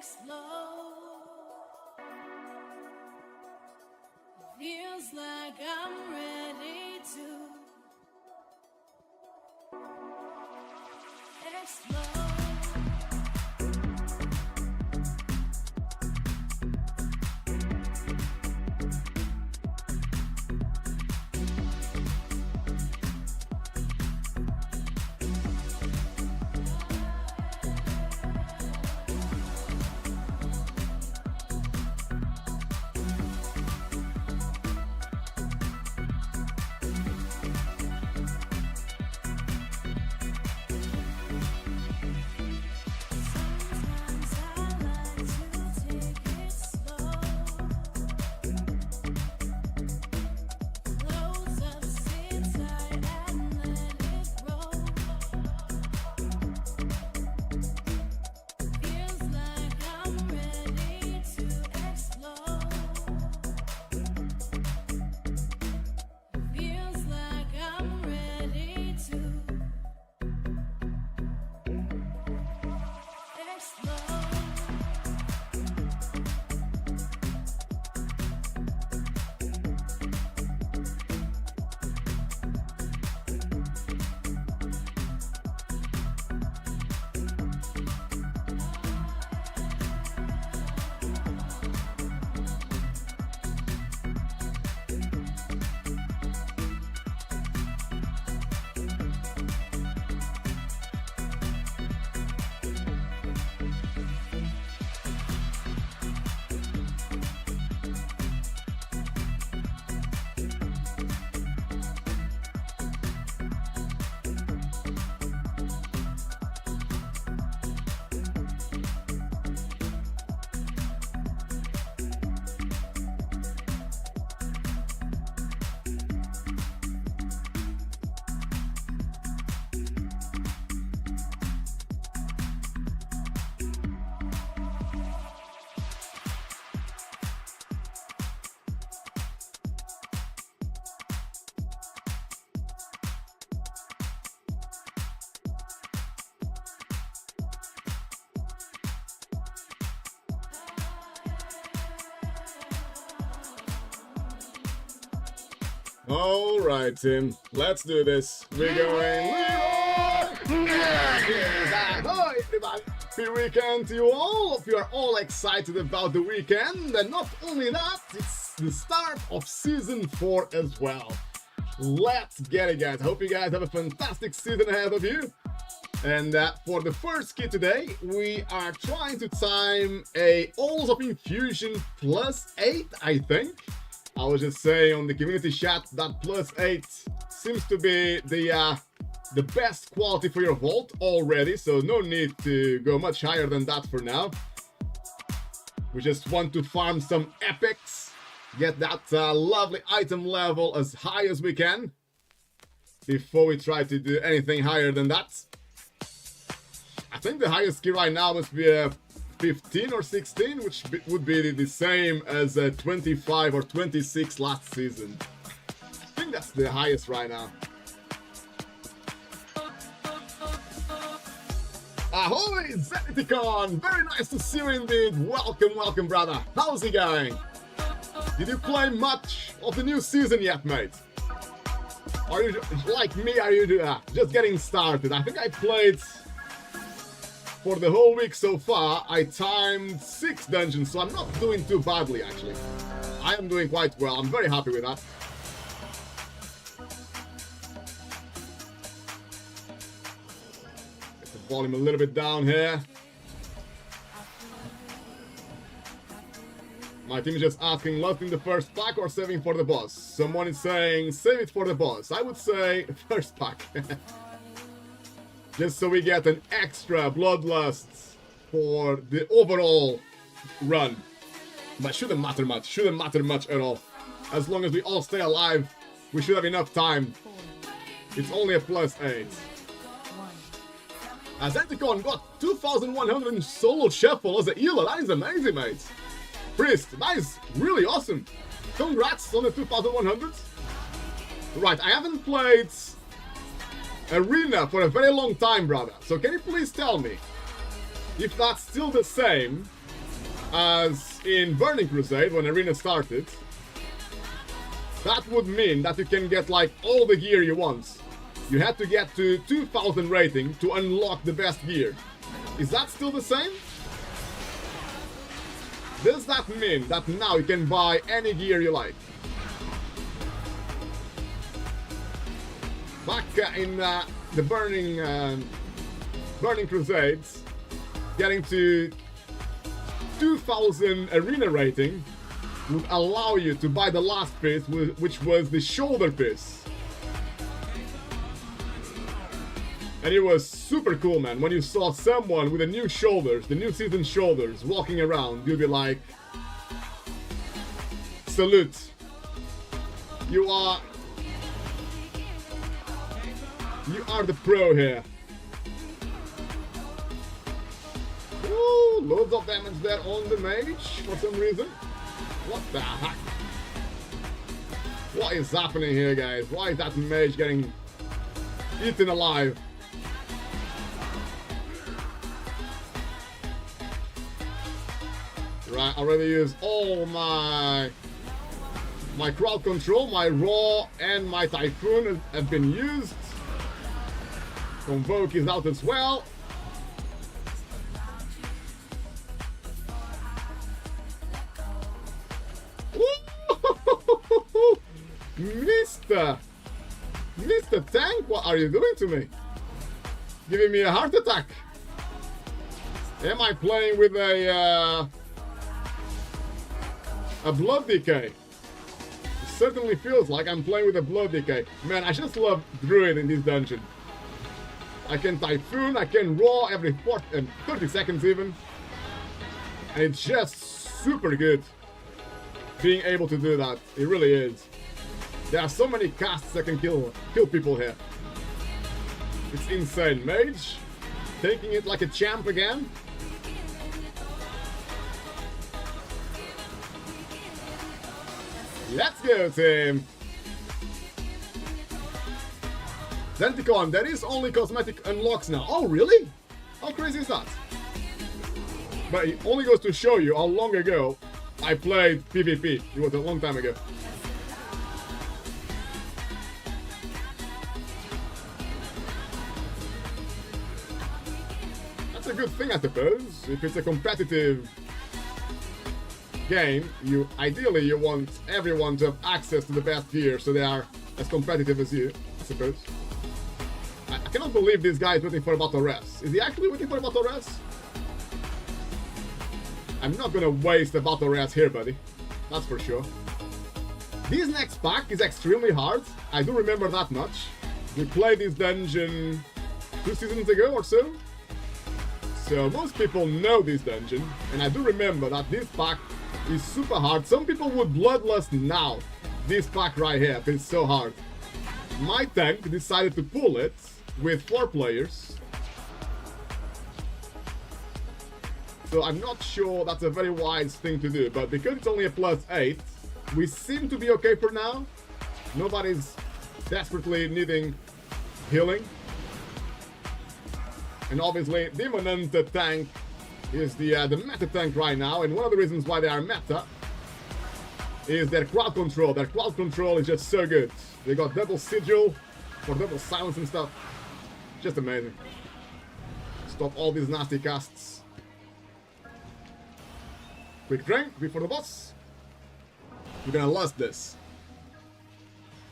explode. Feels like I'm ready to explode. All right, Tim, let's do this. We're going. Hi, everybody. Happy weekend to you all. Hope you are all excited about the weekend. And not only that, it's the start of season 4 as well. Let's get it, guys. Hope you guys have a fantastic season ahead of you. And for the first kit today, we are trying to time a Halls of Infusion +8, I think. I was just saying on the community chat that +8 seems to be the best quality for your vault already, so no need to go much higher than that for now. We just want to farm some epics, get that lovely item level as high as we can before we try to do anything higher than that. I think the highest skill right now must be 15 or 16, which would be the same as 25 or 26 last season. I think that's the highest right now. Ahoy, Zeniticon! Very nice to see you indeed. Welcome, welcome, brother. How's it going? Did you play much of the new season yet, mate? Are you, like me, are you just getting started? I think I played... For the whole week so far, I timed 6 dungeons, so I'm not doing too badly, actually. I am doing quite well. I'm very happy with that. Get the volume a little bit down here. My team is just asking, looting the first pack or saving for the boss? Someone is saying, save it for the boss. I would say, first pack. Just so we get an extra bloodlust for the overall run. But shouldn't matter much at all. As long as we all stay alive, we should have enough time. It's only a +8. Azenticon got 2,100 in solo shuffle as a healer. That is amazing, mate. Priest, that is really awesome. Congrats on the 2,100. Right, I haven't played Arena for a very long time, brother. So can you please tell me if that's still the same as in Burning Crusade when Arena started, that would mean that you can get like all the gear you want. You had to get to 2000 rating to unlock the best gear. Is that still the same? Does that mean that now you can buy any gear you like? Back in the Burning Crusades, getting to 2000 arena rating would allow you to buy the last piece, which was the shoulder piece. And it was super cool, man. When you saw someone with the new shoulders, the new season shoulders, walking around, you'd be like, salute. You are the pro here. Ooh, loads of damage there on the mage for some reason. What the heck? What is happening here, guys? Why is that mage getting eaten alive? Right, I already used all my crowd control, my raw and my typhoon have been used. Convoke is out as well. Mr. Tank, what are you doing to me? Giving me a heart attack. Am I playing with a blood decay? It certainly feels like I'm playing with a blood decay. Man, I just love Druid in this dungeon. I can Typhoon, I can Raw every 30 seconds even. And it's just super good being able to do that. It really is. There are so many casts that can kill people here. It's insane. Mage, taking it like a champ again. Let's go, team! Denticon, there is only cosmetic unlocks now. Oh, really? How crazy is that? But it only goes to show you how long ago I played PvP. It was a long time ago. That's a good thing, I suppose. If it's a competitive game, ideally you want everyone to have access to the best gear so they are as competitive as you, I suppose. I cannot believe this guy is waiting for a battle res. Is he actually waiting for a battle res? I'm not gonna waste a battle res here, buddy. That's for sure. This next pack is extremely hard. I do remember that much. We played this dungeon 2 seasons ago or so. So most people know this dungeon, and I do remember that this pack is super hard. Some people would bloodlust now this pack right here because it's so hard. My tank decided to pull it with 4 players. So I'm not sure that's a very wise thing to do, but because it's only a +8, we seem to be okay for now. Nobody's desperately needing healing. And obviously, Demonanta tank is the meta tank right now, and one of the reasons why they are meta is their crowd control. Their crowd control is just so good. They got double sigil for double silence and stuff. Just amazing. Stop all these nasty casts. Quick drink before the boss. You're gonna lust this.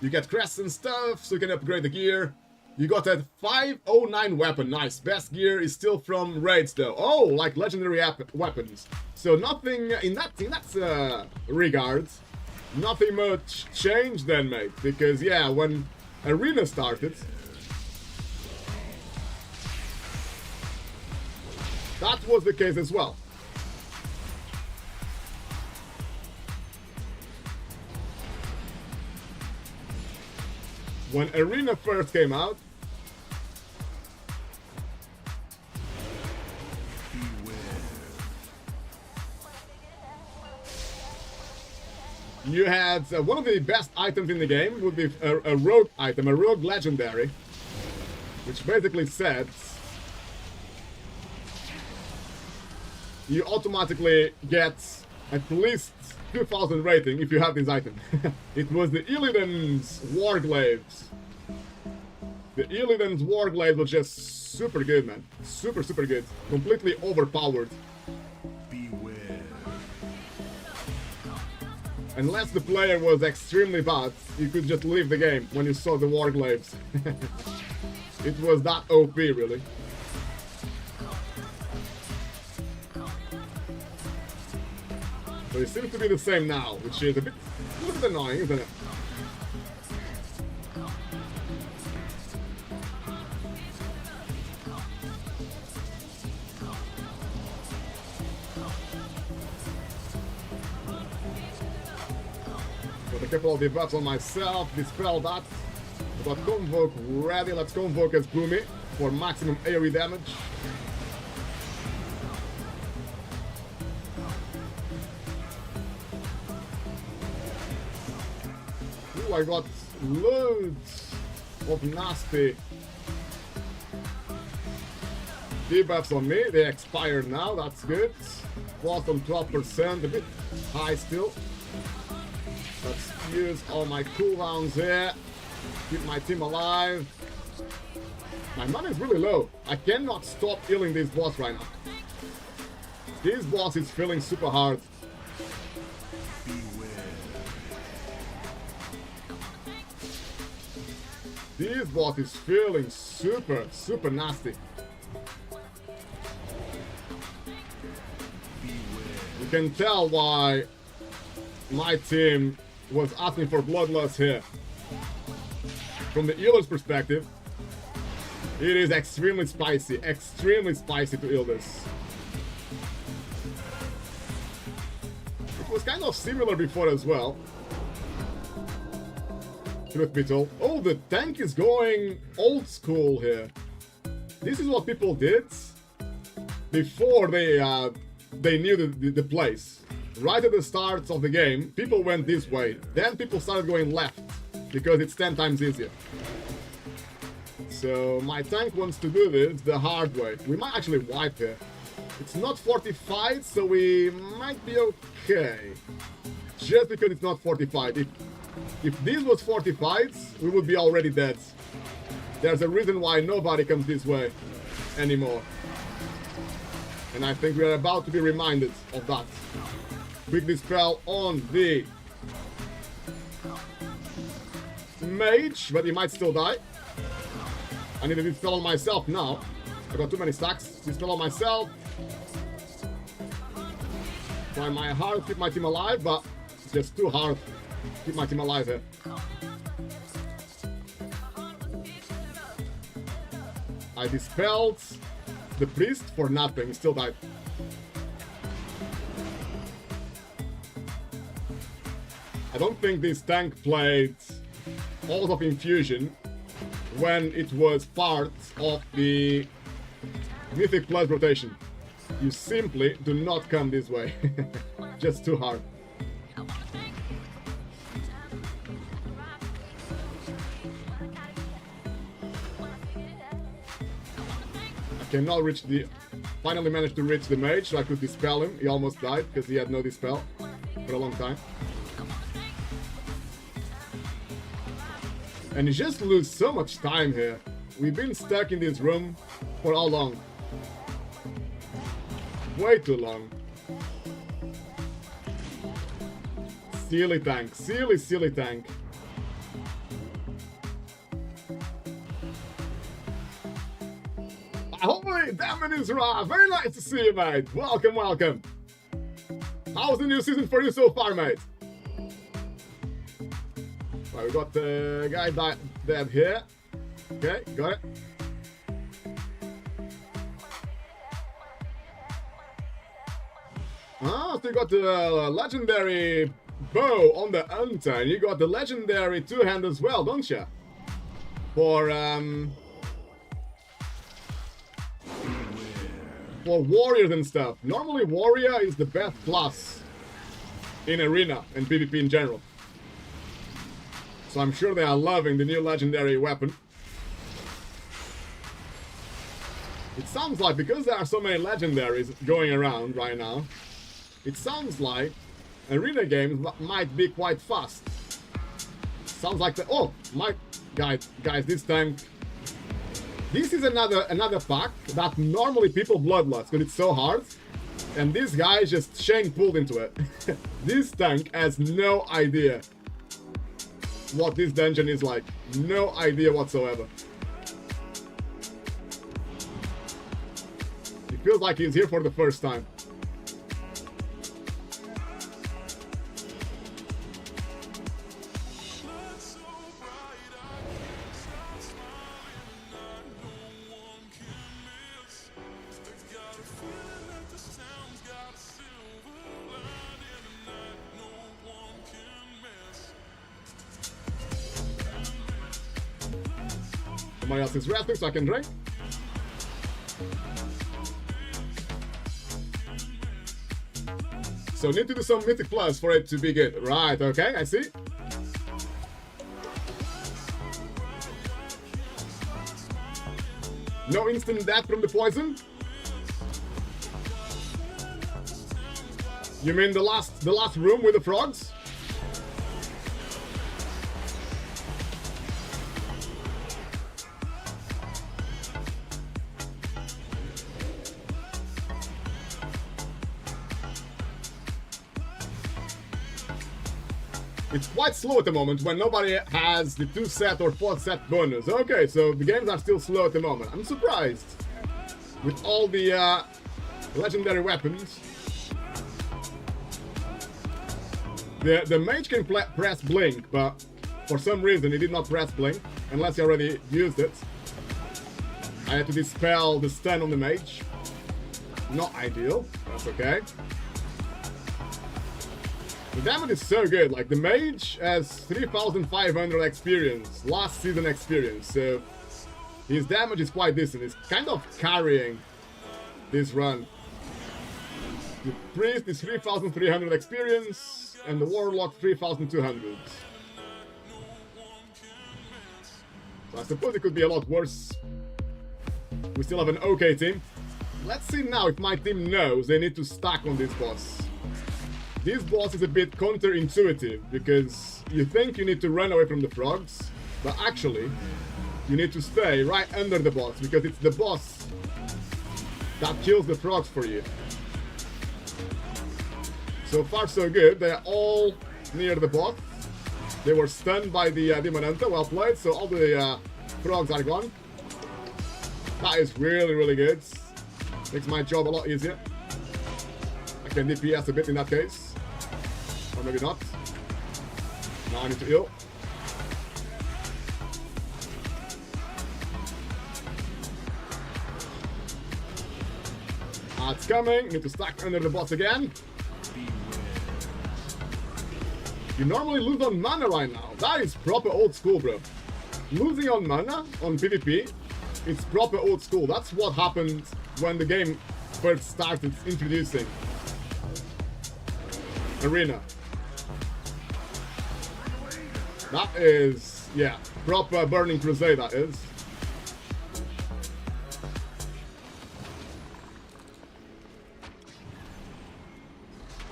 You get crests and stuff, so you can upgrade the gear. You got that 509 weapon, nice. Best gear is still from raids though. Oh, like legendary weapons. So nothing in that regard, nothing much changed then, mate. Because yeah, when Arena started, that was the case as well. When Arena first came out, you had one of the best items in the game would be a rogue item, a rogue legendary, which basically says you automatically get at least 2000 rating if you have this item. It was the Illidan's Warglaives. The Illidan's Warglaives was just super good, man. Super, super good. Completely overpowered. Beware. Unless the player was extremely bad, you could just leave the game when you saw the Warglaives. It was that OP, really. But it seems to be the same now, which is a little bit annoying, isn't it? Got a couple of debuffs on myself, dispel that. Got Convoke ready, let's Convoke as Boomy for maximum AoE damage. Ooh, I got loads of nasty debuffs on me. They expired now, that's good. Lost on 12%, a bit high still. Let's use all my cooldowns here. Keep my team alive. My mana is really low. I cannot stop healing this boss right now. This boss is feeling super hard. This boss is feeling super, super nasty. You can tell why my team was asking for Bloodlust here. From the healer's perspective, it is extremely spicy to heal this. It was kind of similar before as well. Truth be told. Oh, the tank is going old school here. This is what people did before they knew the place. Right at the start of the game, people went this way. Then people started going left, because it's 10 times easier. So my tank wants to do this the hard way. We might actually wipe here. It's not fortified, so we might be okay. Just because it's not fortified. If this was fortified, we would be already dead. There's a reason why nobody comes this way anymore. And I think we are about to be reminded of that. Quick dispel on the mage, but he might still die. I need to dispel on myself now. I got too many stacks. Dispel on myself. Try my hard, keep my team alive, but it's just too hard. Keep my team alive here. I dispelled the priest for nothing. He still died. I don't think this tank played all of Infusion when it was part of the Mythic Plus rotation. You simply do not come this way. Just too hard. I cannot reach the... Finally managed to reach the mage so I could dispel him. He almost died because he had no dispel for a long time. And you just lose so much time here. We've been stuck in this room for how long? Way too long. Silly tank. Silly tank. Holy damn it, Isra! Very nice to see you, mate. Welcome, welcome. How's the new season for you so far, mate? Right, we got the guy dead here. Okay, got it. Ah, so you got the legendary bow on the Hunter, and you got the legendary two-hand as well, don't you? For warriors and stuff. Normally warrior is the best class in arena and PvP in general. So I'm sure they are loving the new legendary weapon. It sounds like, because there are so many legendaries going around right now, it sounds like arena games might be quite fast. Sounds like the... Oh, my... Guys, this tank... This is another pack that normally people bloodlust because it's so hard. And this guy just Shane pulled into it. This tank has no idea what this dungeon is like. No idea whatsoever. It feels like he's here for the first time. Somebody else is resting so I can drink. So need to do some Mythic Plus for it to be good. Right, okay, I see. No instant death from the poison? You mean the last room with the frogs? It's quite slow at the moment when nobody has the 2 set or 4 set bonus. Okay, so the games are still slow at the moment. I'm surprised. With all the legendary weapons. The mage can press blink, but for some reason he did not press blink. Unless he already used it. I had to dispel the stun on the mage. Not ideal. That's okay. The damage is so good, like the mage has 3,500 experience, last season experience, so his damage is quite decent. He's kind of carrying this run. The priest is 3,300 experience, and the warlock 3,200. So I suppose it could be a lot worse. We still have an okay team. Let's see now if my team knows they need to stack on this boss. This boss is a bit counterintuitive, because you think you need to run away from the frogs, but actually, you need to stay right under the boss, because it's the boss that kills the frogs for you. So far so good, they are all near the boss. They were stunned by the Demon Hunter, well played, so all the frogs are gone. That is really, really good. Makes my job a lot easier. I can DPS a bit in that case. Or maybe not. Now I need to heal. It's coming. Need to stack under the boss again. You normally lose on mana right now. That is proper old school, bro. Losing on mana on PvP, it's proper old school. That's what happened when the game first started introducing Arena. That is, yeah, proper Burning Crusade, that is.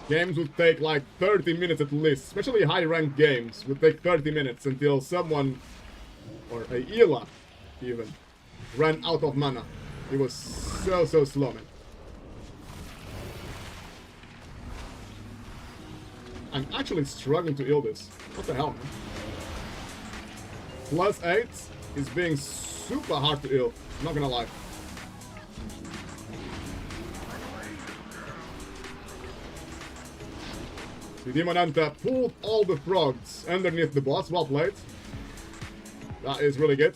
Games would take like 30 minutes at least, especially high-ranked games would take 30 minutes until someone, or a healer even, ran out of mana. It was so slow, man. I'm actually struggling to heal this. What the hell, man? +8 is being super hard to heal. I'm not gonna lie. The Demon Hunter pulled all the frogs underneath the boss. Well played. That is really good.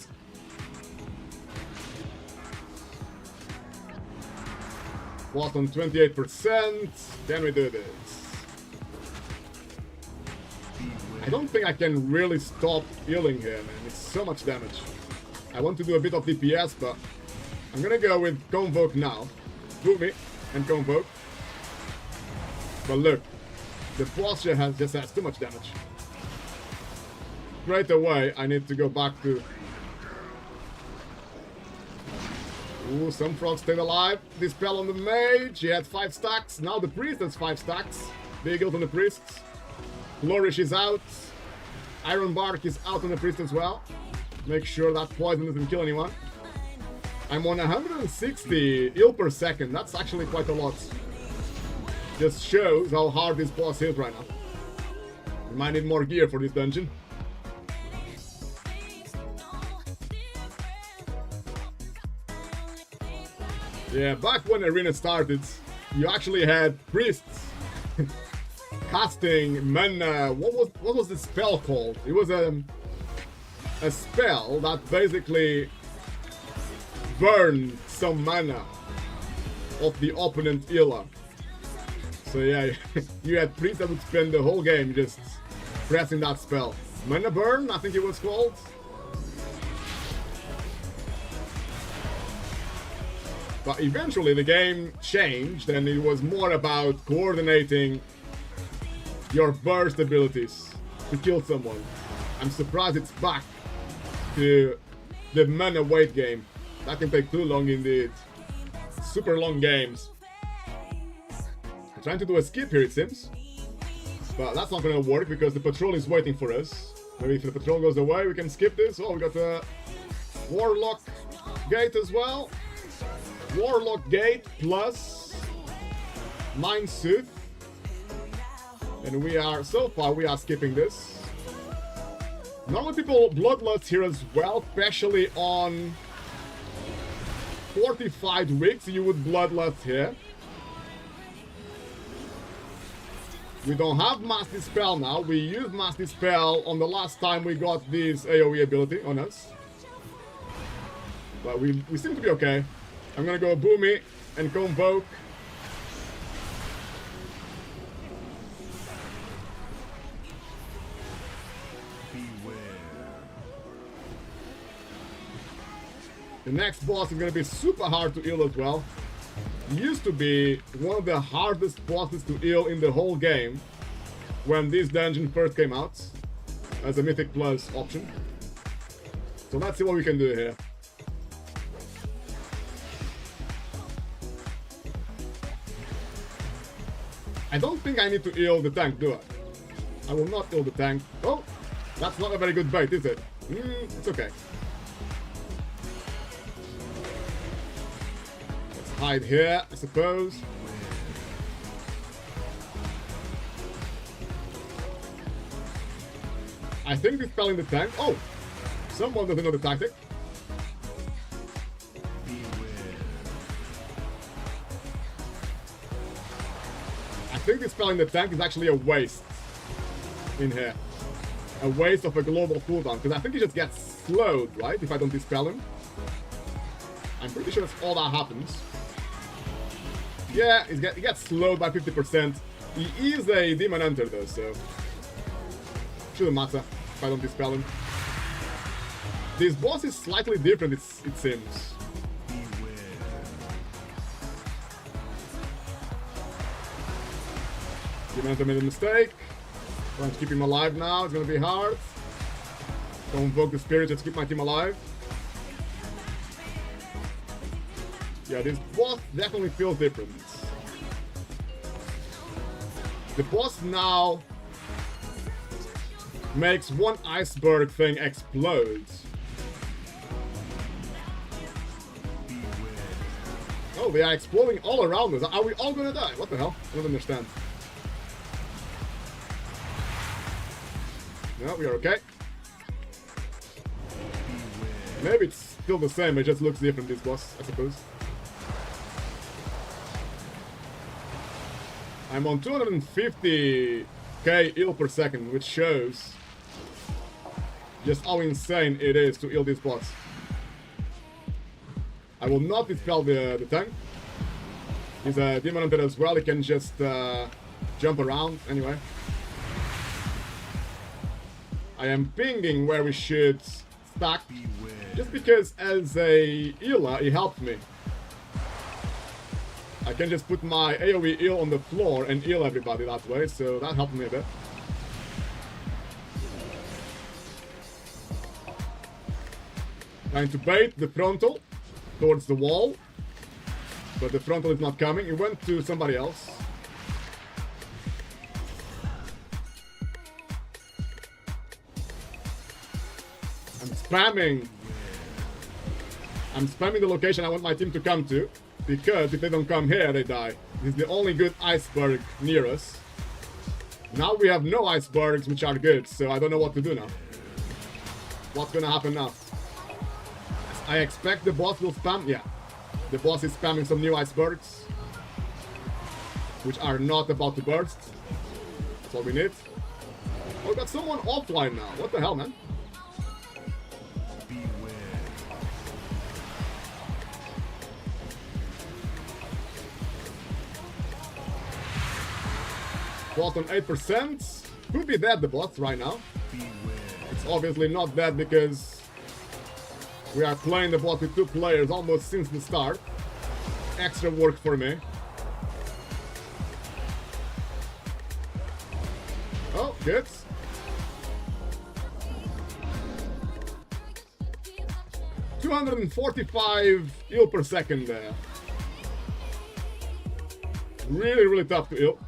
Boss on 28%. Can we do this? I don't think I can really stop healing here, man. It's so much damage. I want to do a bit of DPS, but I'm gonna go with Convoke now. Boot me and Convoke. But look, the boss just has too much damage. Straight away, I need to go back to Ooh, some frogs stayed alive. Dispel on the mage. He had 5 stacks. Now the priest has 5 stacks. Big ult on the priests. Flourish is out. Iron Bark is out on the priest as well. Make sure that poison doesn't kill anyone. I'm on 160 ill per second. That's actually quite a lot. Just shows how hard this boss is right now. We might need more gear for this dungeon. Yeah, back when Arena started, you actually had priests casting mana. What was the spell called? It was a spell that basically burned some mana of the opponent healer. So yeah, you had priests that would spend the whole game just pressing that spell. Mana burn, I think it was called. But eventually the game changed and it was more about coordinating your burst abilities to kill someone. I'm surprised it's back to the mana wait game. That can take too long indeed. Super long games. I'm trying to do a skip here, it seems. But that's not gonna work because the patrol is waiting for us. Maybe if the patrol goes away, we can skip this. Oh, we got a Warlock gate as well. Warlock gate plus 9 Sooth. And we are, so far, we are skipping this. Normally people bloodlust here as well, especially on fortified weeks, you would bloodlust here. We don't have Mass Dispel now. We used Mass Dispel on the last time we got this AoE ability on us. But we seem to be okay. I'm gonna go Boomy and Convoke. The next boss is gonna be super hard to heal as well. Used to be one of the hardest bosses to heal in the whole game when this dungeon first came out as a Mythic Plus option. So let's see what we can do here. I don't think I need to heal the tank, do I? I will not heal the tank. Oh, that's not a very good bait, is it? It's okay. Let's hide here, I suppose. I think dispelling the tank. Oh, someone doesn't know the tactic. I think dispelling the tank is actually a waste in here. A waste of a global cooldown, because I think he just gets slowed, right? If I don't dispel him. I'm pretty sure that's all that happens. Yeah, he gets slowed by 50%. He is a Demon Hunter though, so shouldn't matter if I don't dispel him. This boss is slightly different, it seems. Demon Hunter made a mistake. Trying to keep him alive now, it's gonna be hard. Don't invoke the spirit just to keep my team alive. Yeah, this boss definitely feels different. The boss now makes one iceberg thing explode. Oh, they are exploding all around us. Are we all gonna die? What the hell? I don't understand. No, we are okay. Maybe it's still the same, it just looks different, this boss, I suppose. I'm on 250k heal per second, which shows just how insane it is to heal this boss. I will not dispel the tank. He's a Demon Hunter as well, he can just jump around anyway. I am pinging where we should stack, just because as a healer, he helped me. I can just put my AoE heal on the floor and heal everybody that way, so that helped me a bit. Trying to bait the frontal. towards the wall. But the frontal is not coming. It went to somebody else. I'm spamming the location I want my team to come to, because if they don't come here, they die. This is the only good iceberg near us. Now we have no icebergs, which are good, so I don't know what to do now. What's gonna happen now? I expect the boss will spam. Yeah, the boss is spamming some new icebergs, which are not about to burst. That's all we need. Oh, we got someone offline now. What the hell, man? Boss on 8%. Could be dead, the boss, right now. It's obviously not dead because we are playing the boss with 2 players almost since the start. Extra work for me. Oh, good. $245 heal per second there. Really, really tough to heal.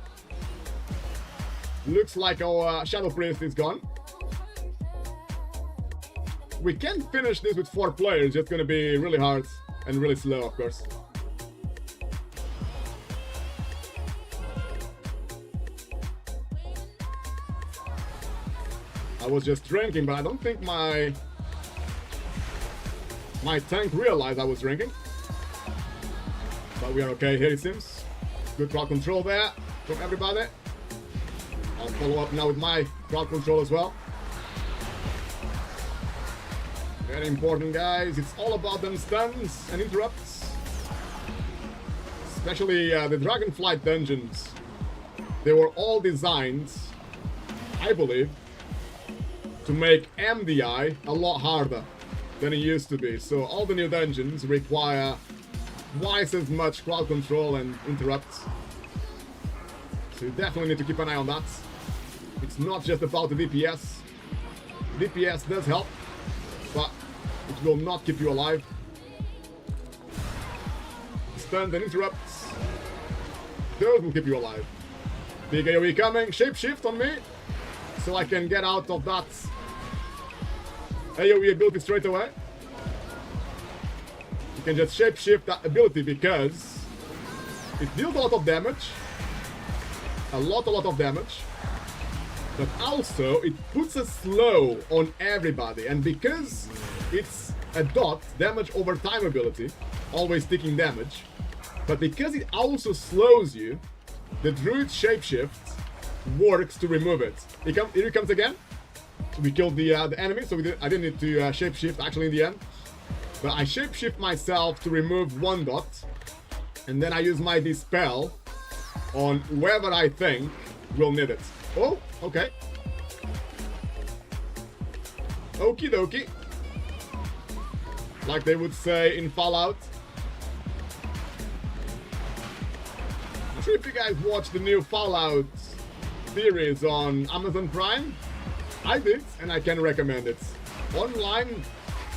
Looks like our Shadow Priest is gone. We can finish this with 4 players, it's gonna be really hard and really slow, of course. I was just drinking, but I don't think my tank realized I was drinking. But we are okay here, it seems. Good crowd control there from everybody. I'll follow up now with my crowd control as well. Very important, guys. It's all about them stuns and interrupts. Especially the Dragonflight dungeons. They were all designed, I believe, to make MDI a lot harder than it used to be. So all the new dungeons require twice as much crowd control and interrupts. So you definitely need to keep an eye on that. It's not just about the DPS. DPS does help, but it will not keep you alive. Stuns and interrupts, those will keep you alive. Big AoE coming, shapeshift on me, so I can get out of that AoE ability straight away. You can just shapeshift that ability because it deals a lot of damage. A lot of damage. But also, it puts a slow on everybody. And because it's a dot, damage over time ability, always taking damage, but because it also slows you, the Druid Shapeshift works to remove it. Here it comes again. So we killed the enemy, so I didn't need to Shapeshift actually in the end. But I Shapeshift myself to remove 1 dot, and then I use my Dispel on whoever I think will need it. Oh, okay. Okie dokie. Like they would say in Fallout. I'm sure if you guys watch the new Fallout series on Amazon Prime. I did, and I can recommend it. Online,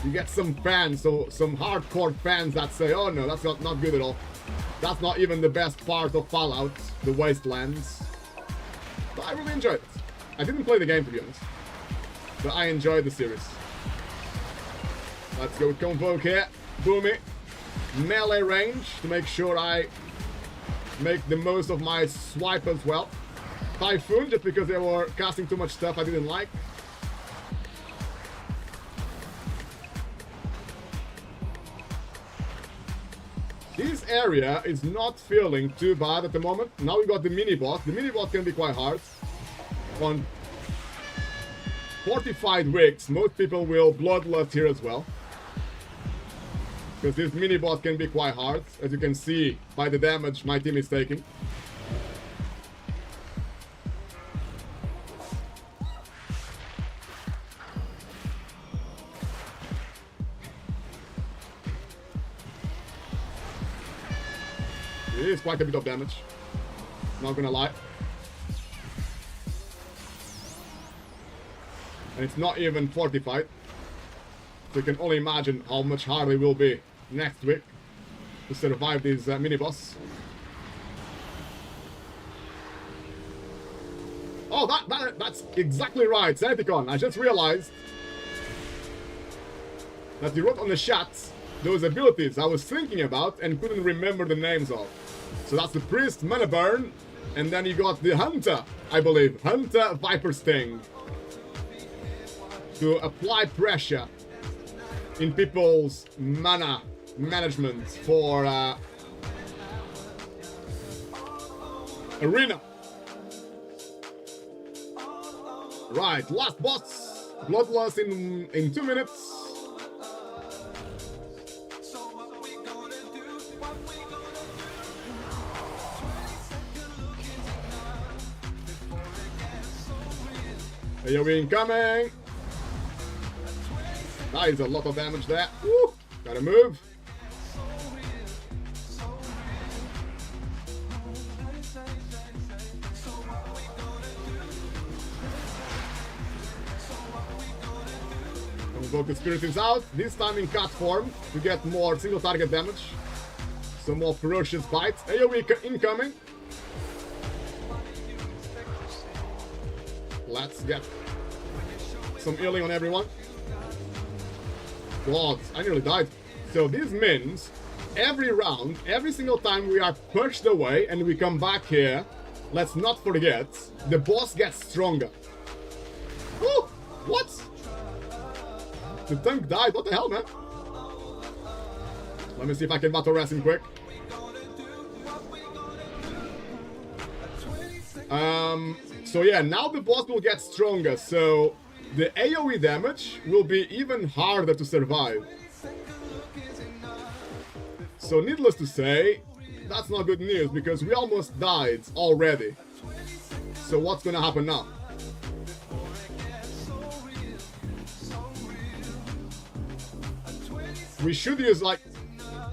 you get some fans, so some hardcore fans that say, oh no, that's not good at all. That's not even the best part of Fallout, the Wastelands. But I really enjoyed it. I didn't play the game, to be honest, but I enjoyed the series. Let's go with Convoke here. Boomy. Melee range to make sure I make the most of my swipe as well. Typhoon, just because they were casting too much stuff I didn't like. This area is not feeling too bad at the moment. Now we got the mini-boss. The mini-boss can be quite hard. On fortified wicks, most people will bloodlust here as well. Because this mini-boss can be quite hard, as you can see by the damage my team is taking. It is quite a bit of damage, not gonna lie. And it's not even fortified, so you can only imagine how much harder it will be next week to survive this mini-boss. Oh, that's exactly right, Santicon. I just realized that you wrote on the chat those abilities I was thinking about and couldn't remember the names of. So that's the Priest Mana Burn, and then you got the Hunter, I believe. Hunter Viper Sting. To apply pressure in people's mana management for arena. Right, last boss, Bloodlust in 2 minutes. AoE incoming. That is a lot of damage there. Woo! Gotta move. Invoke the Spirits out, this time in cut form to get more single target damage. Some more ferocious bites. AoE incoming. Let's get some healing on everyone. God, I nearly died. So this means every round, every single time we are pushed away and we come back here, let's not forget, the boss gets stronger. Woo! What? The tank died, what the hell, man? Let me see if I can battle rest him quick. So yeah, now the boss will get stronger, so the AoE damage will be even harder to survive. So needless to say, that's not good news because we almost died already. So what's gonna happen now? We should use, like,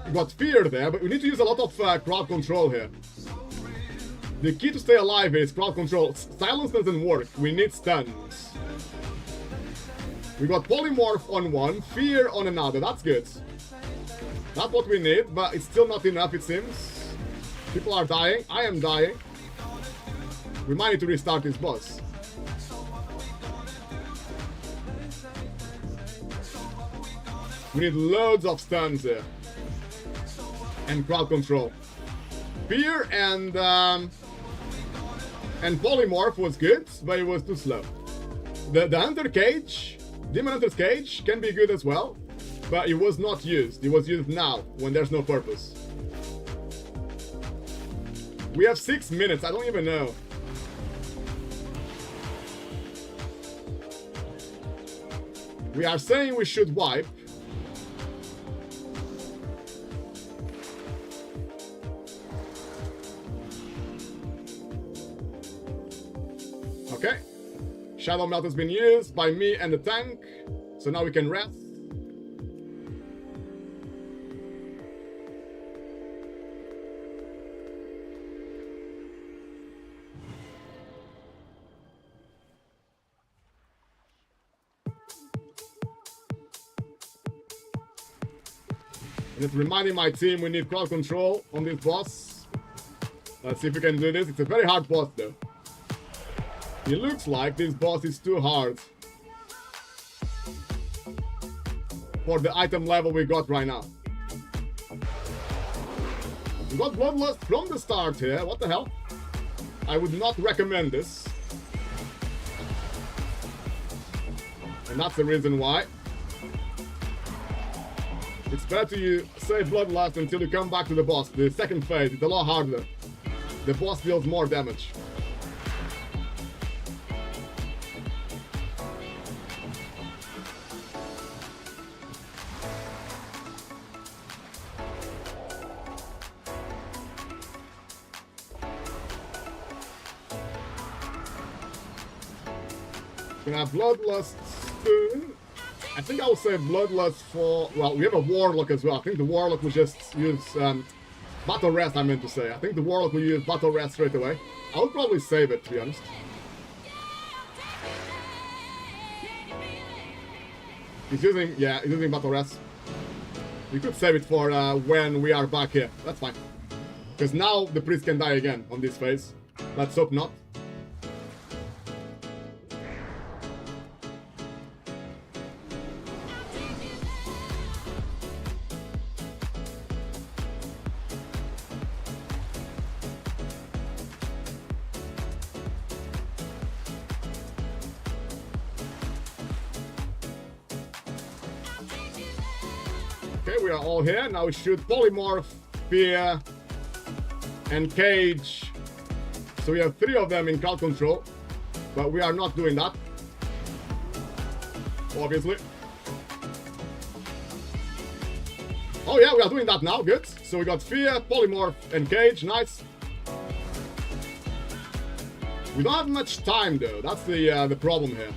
we got fear there, but we need to use a lot of crowd control here. The key to stay alive is crowd control. Silence doesn't work, we need stuns. We got Polymorph on one, Fear on another, that's good. That's what we need, but it's still not enough, it seems. People are dying, I am dying. We might need to restart this boss. We need loads of stuns here. And crowd control. Fear and Polymorph was good, but it was too slow. The Hunter Cage, Demon Hunter's Cage, can be good as well, but it was not used. It was used now, when there's no purpose. We have 6 minutes, I don't even know. We are saying we should wipe. Okay. Shadow Melt has been used by me and the tank, so now we can rest. And it's reminding my team we need crowd control on this boss. Let's see if we can do this. It's a very hard boss though. It looks like this boss is too hard for the item level we got right now. We got Bloodlust from the start here. What the hell? I would not recommend this. And that's the reason why. It's better you save Bloodlust until you come back to the boss. The second phase, it's a lot harder. The boss deals more damage. Gonna have Bloodlust soon. I think I will save Bloodlust for... Well, we have a Warlock as well. I think the Warlock will just use... Battle Rest, I meant to say. I think the Warlock will use Battle Rest straight away. I would probably save it, to be honest. He's using... Yeah, he's using Battle Rest. We could save it for when we are back here. That's fine. Because now the priest can die again on this phase. Let's hope not. Okay, we are all here. Now we should polymorph, fear, and cage. So we have 3 of them in crowd control, but we are not doing that, obviously. Oh yeah, we are doing that now. Good. So we got fear, polymorph, and cage. Nice. We don't have much time though. That's the problem here.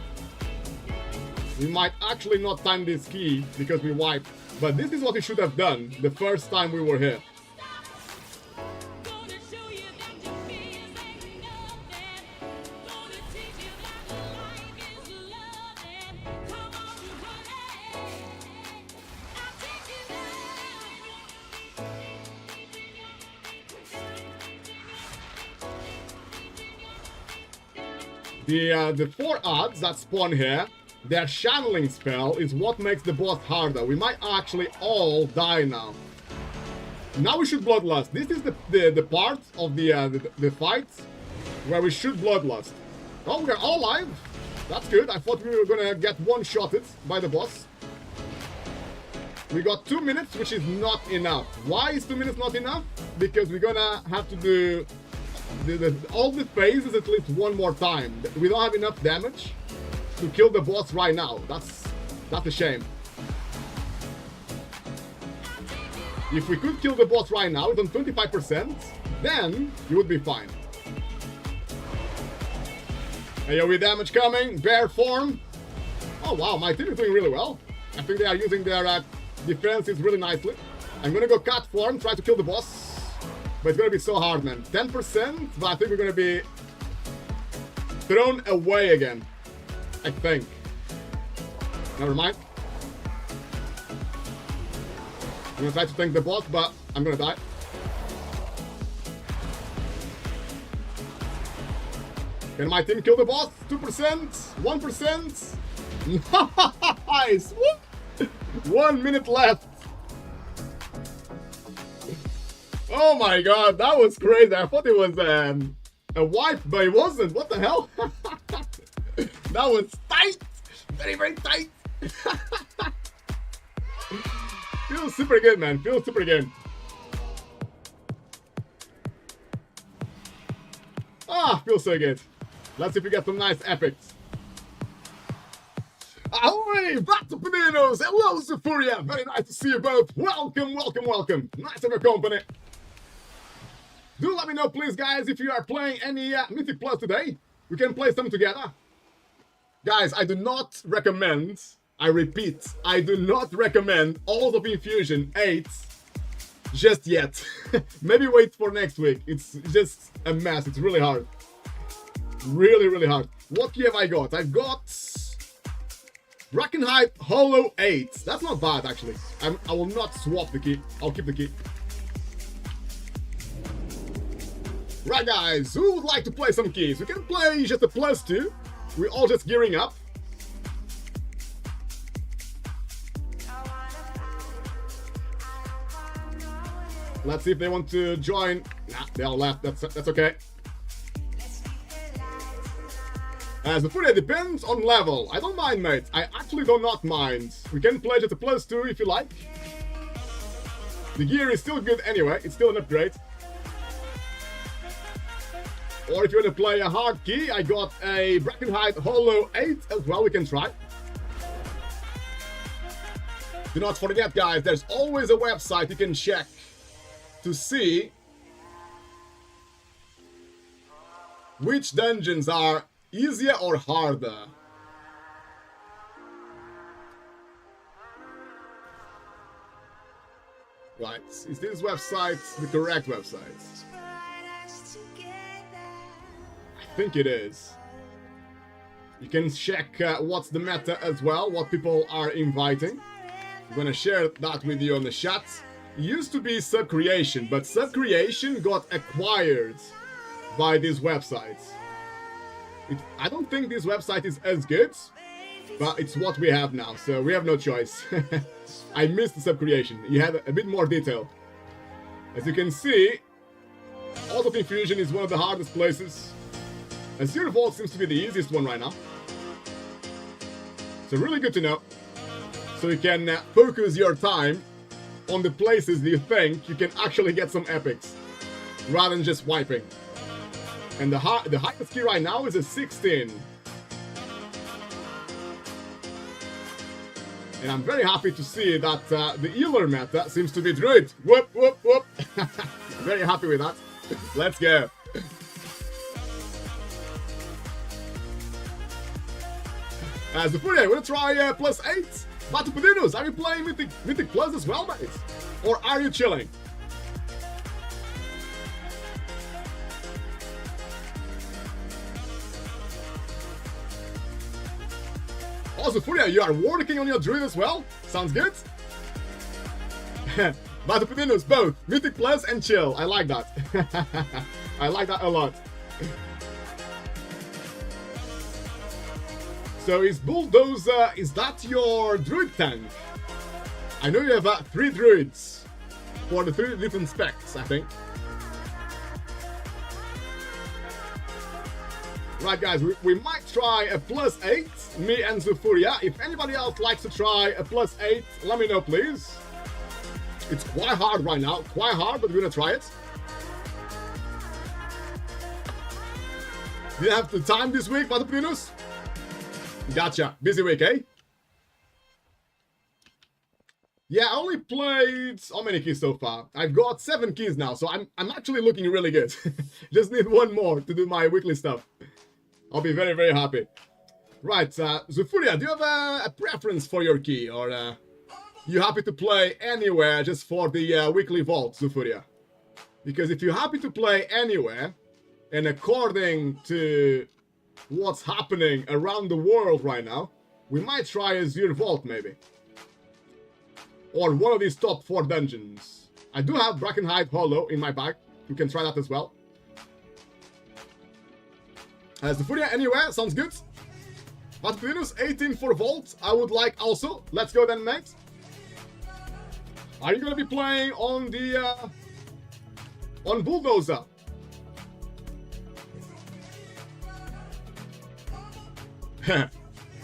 We might actually not time this key because we wiped. But this is what we should have done the first time we were here. The 4 odds that spawn here, their channeling spell is what makes the boss harder. We might actually all die now. Now we should bloodlust. This is the part of the fight where we should bloodlust. Oh, we're all alive. That's good. I thought we were gonna get one-shotted by the boss. We got 2 minutes, which is not enough. Why is 2 minutes not enough? Because we're gonna have to do all the phases at least one more time. We don't have enough damage to kill the boss right now. That's a shame. If we could kill the boss right now, it's on 25%, then you would be fine. AoE damage coming, bear form. Oh wow, my team is doing really well. I think they are using their defenses really nicely. I'm gonna go cat form, try to kill the boss. But it's gonna be so hard, man. 10%, but I think we're gonna be thrown away again. I think. Never mind. I'm gonna try to tank the boss, but I'm gonna die. Can my team kill the boss? 2%? 1%? Nice! 1 minute left. Oh my god, that was crazy. I thought it was a wipe, but it wasn't. What the hell? That was tight. Very, very tight. Feels super good, man. Feels super good. Ah, feels so good. Let's see if we get some nice epics. Ahoy! Back to Paninos! Hello, Sephuria! Very nice to see you both. Welcome, welcome, welcome. Nice to have your company. Do let me know, please, guys, if you are playing any Mythic Plus today. We can play some together. Guys, I do not recommend, I repeat, I do not recommend Halls of Infusion 8 just yet. Maybe wait for next week. It's just a mess. It's really hard. Really, really hard. What key have I got? I've got Brackenhide Hollow 8. That's not bad, actually. I will not swap the key. I'll keep the key. Right, guys, who would like to play some keys? We can play just a +2. We're all just gearing up. Let's see if they want to join. Nah, they all left. That's okay. As the footage depends on level. I don't mind, mate. I actually do not mind. We can play just a +2 if you like. The gear is still good anyway. It's still an upgrade. Or if you want to play a hard key, I got a Brackenhide Hollow 8 as well, we can try. Do not forget, guys, there's always a website you can check to see which dungeons are easier or harder. Right, is this website the correct website? I think it is. You can check what's the meta as well, what people are inviting. I'm gonna share that with you on the chat. It used to be Sub-Creation, but Sub-Creation got acquired by these websites. I don't think this website is as good, but it's what we have now, so we have no choice. I missed the Sub-Creation. You had a bit more detail. As you can see, Auto Infusion is one of the hardest places. Azure Vault seems to be the easiest one right now. So really good to know. So you can focus your time on the places that you think you can actually get some epics, rather than just wiping. And the highest key right now is a 16. And I'm very happy to see that the healer meta seems to be Druid. Whoop, whoop, whoop. Very happy with that. Let's go. Zufuria, you wanna try +8? Batupadinos, are you playing Mythic Plus as well, mate? Or are you chilling? Oh, Zufuria, you are working on your druid as well? Sounds good. Batupadinos, both Mythic Plus and chill. I like that. I like that a lot. So is Bulldozer, is that your druid tank? I know you have 3 druids for the 3 different specs, I think. Right guys, we might try a +8, me and Zufuria. If anybody else likes to try a +8, let me know please. It's quite hard right now, quite hard, but we're gonna try it. Didn't have the time this week, Patapinus? Gotcha. Busy week, eh? Yeah, I only played... How many keys so far? I've got 7 keys now, so I'm actually looking really good. Just need 1 more to do my weekly stuff. I'll be very, very happy. Right, Zufuria, do you have a preference for your key? Or you happy to play anywhere just for the weekly vault, Zufuria? Because if you're happy to play anywhere, and according to what's happening around the world right now, we might try Azure Vault maybe. Or one of these top 4 dungeons. I do have Brackenhide Hollow in my bag. You can try that as well. Zufuria anywhere, sounds good. But Venus 18 for Vault, I would like also. Let's go then, mate. Are you gonna be playing on the on Bulldozer?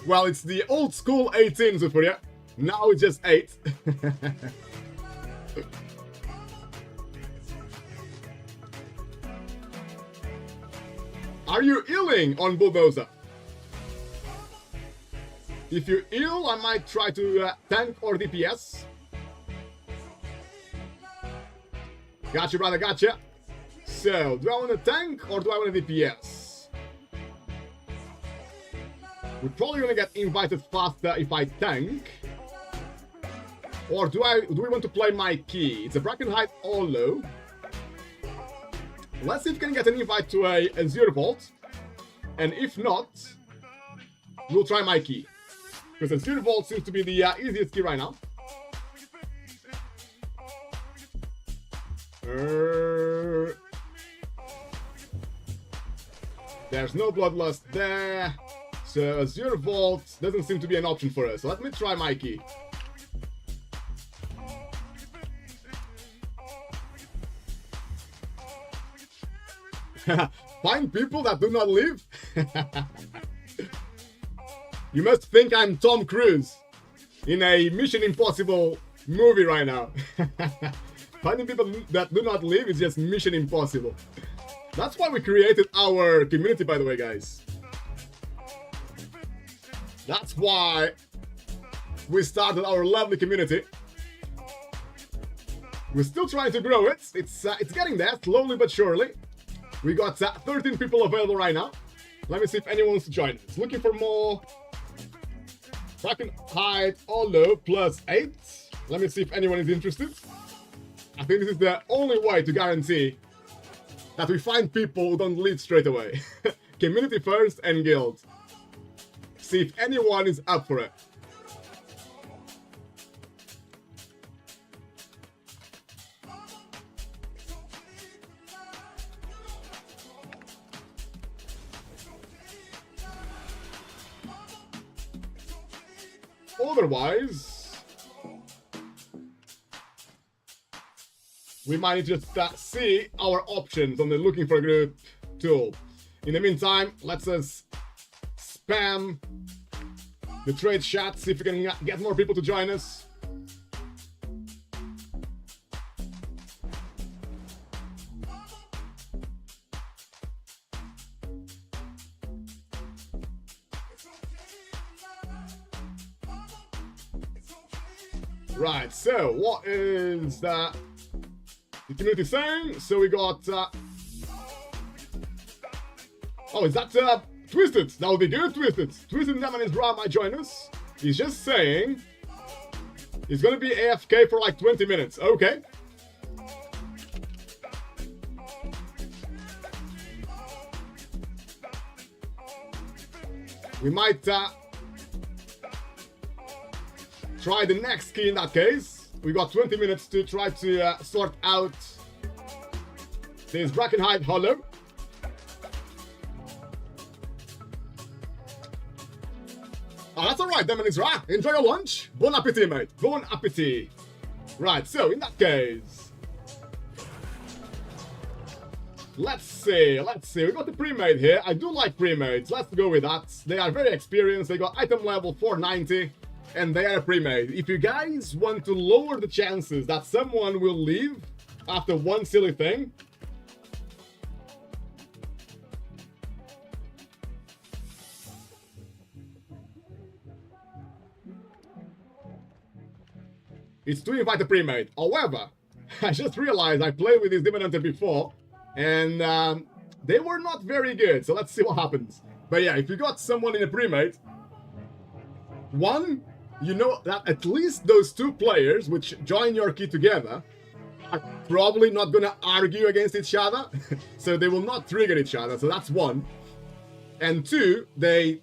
Well, it's the old school 18, Zufuria. Now it's just 8. Are you healing on Bulldozer? If you heal, I might try to tank or DPS. Gotcha, brother, gotcha. So, do I want to tank or do I want to DPS? We're probably gonna get invited faster if I tank. Or do we want to play my key? It's a Brackenhide Hollow. Let's see if we can get an invite to a Azure Vault. And if not, we'll try my key. Because Azure Vault seems to be the easiest key right now. There's no Bloodlust there. So Azure Vault doesn't seem to be an option for us. So let me try my key. Find people that do not live? You must think I'm Tom Cruise in a Mission Impossible movie right now. Finding people that do not live is just Mission Impossible. That's why we created our community, by the way, guys. That's why we started our lovely community. We're still trying to grow it. It's getting there, slowly but surely. We got 13 people available right now. Let me see if anyone wants to join us. Looking for more. Brackenhide Hollow +8. Let me see if anyone is interested. I think this is the only way to guarantee that we find people who don't leave straight away. Community first and guild. See if anyone is up for it. otherwise, we might just see our options on the looking for a group tool. In the meantime, let's just spam the trade chat, see if we can get more people to join us. Right, so what is the community saying? So we got oh, is that Twisted? That would be good, Twisted. Twisted Demon is Ra might join us. He's just saying he's gonna be AFK for like 20 minutes. Okay. We might try the next key in that case. We got 20 minutes to try to sort out this Brackenhide Hollow. Oh, that's alright, Demon is right. Enjoy your lunch. Bon appetit, mate. Bon appetit. Right, so in that case, let's see. We got the pre-made here. I do like pre-mades. Let's go with that. They are very experienced. They got item level 490. And they are pre-made. If you guys want to lower the chances that someone will leave after one silly thing, it's to invite a pre-made. However, I just realized I played with this Demon Hunter before, and they were not very good. So let's see what happens. But yeah, if you got someone in a pre-made, one, you know that at least those two players which join your key together are probably not gonna argue against each other. So they will not trigger each other. So that's one. And two,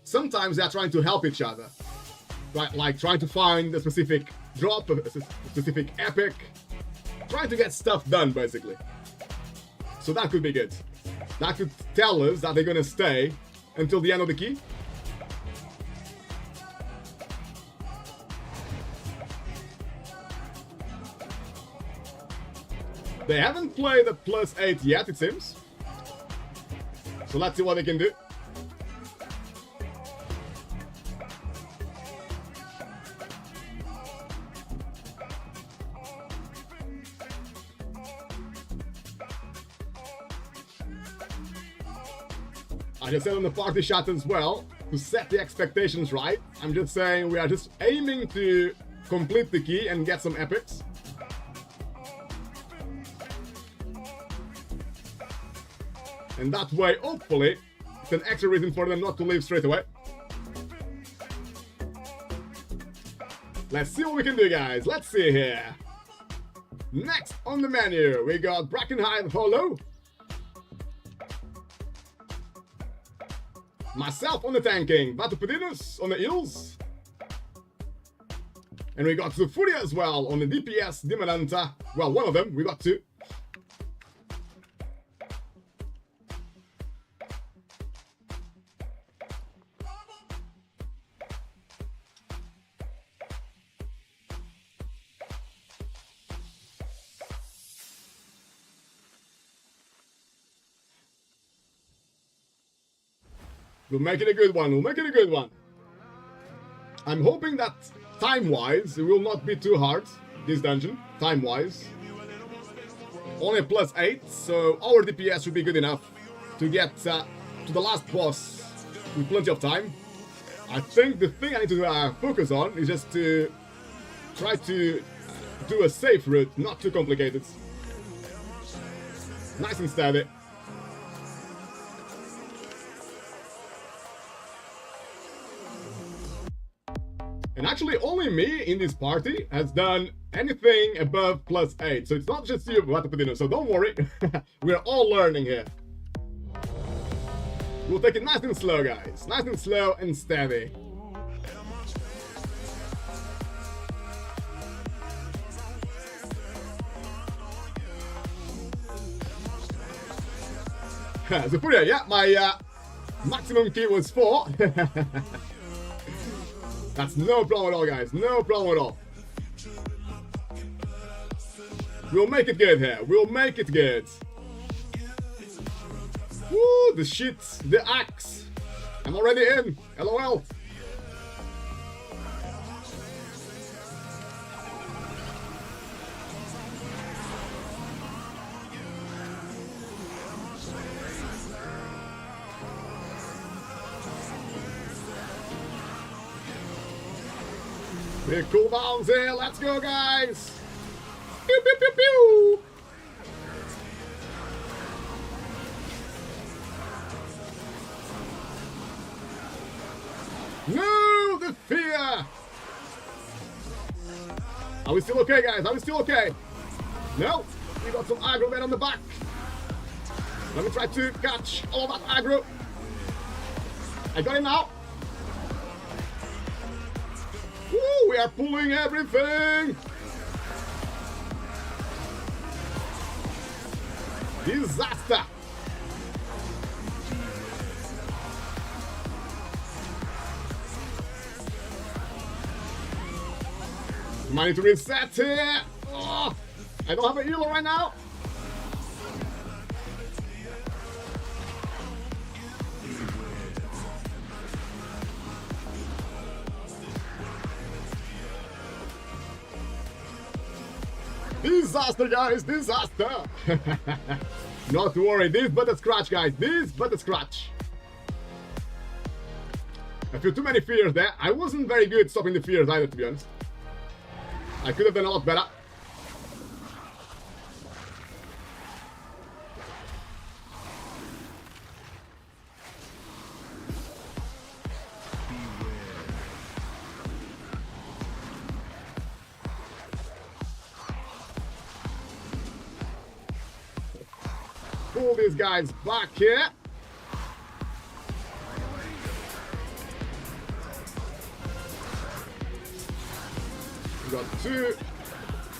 sometimes they're trying to help each other. Right, like trying to find a specific drop, a specific epic. Trying to get stuff done, basically. So that could be good. That could tell us that they're gonna stay until the end of the key. They haven't played a +8 yet, it seems. So let's see what they can do. I just said on the party chat as well, to set the expectations right. I'm just saying we are just aiming to complete the key and get some epics. And that way, hopefully, it's an extra reason for them not to leave straight away. Let's see what we can do, guys. Let's see here. Next on the menu, we got Brackenhide Hollow. Myself on the tanking, Vatupedinus on the heals. And we got Zufuria as well on the DPS Demon Hunter. Well, one of them, we got two. We'll make it a good one. We'll make it a good one. I'm hoping that time-wise, it will not be too hard, this dungeon, time-wise. Only +8, so our DPS should be good enough to get to the last boss with plenty of time. I think the thing I need to focus on is just to try to do a safe route, not too complicated. Nice and steady. And actually, only me in this party has done anything above +8. So it's not just you, Vatupedino. So don't worry. We're all learning here. We'll take it nice and slow, guys. Nice and slow and steady. Zufuria, yeah, my maximum key was 4. That's no problem at all, guys. No problem at all. We'll make it good here. We'll make it good. Woo, the shit, the axe. I'm already in. LOL. Big cooldowns here. Let's go, guys. Pew, pew, pew, pew. No, the fear. Are we still okay, guys? Are we still okay? No, we got some aggro there on the back. Let me try to catch all that aggro. I got him now. Woo, we are pulling everything. Disaster. Might need to reset here. Oh, I don't have a healer right now. Disaster, guys, disaster. Not to worry, this but a scratch, guys. This but a scratch. I feel too many fears there. I wasn't very good stopping the fears either, to be honest. I could have done a lot better. Pull these guys back here. We got two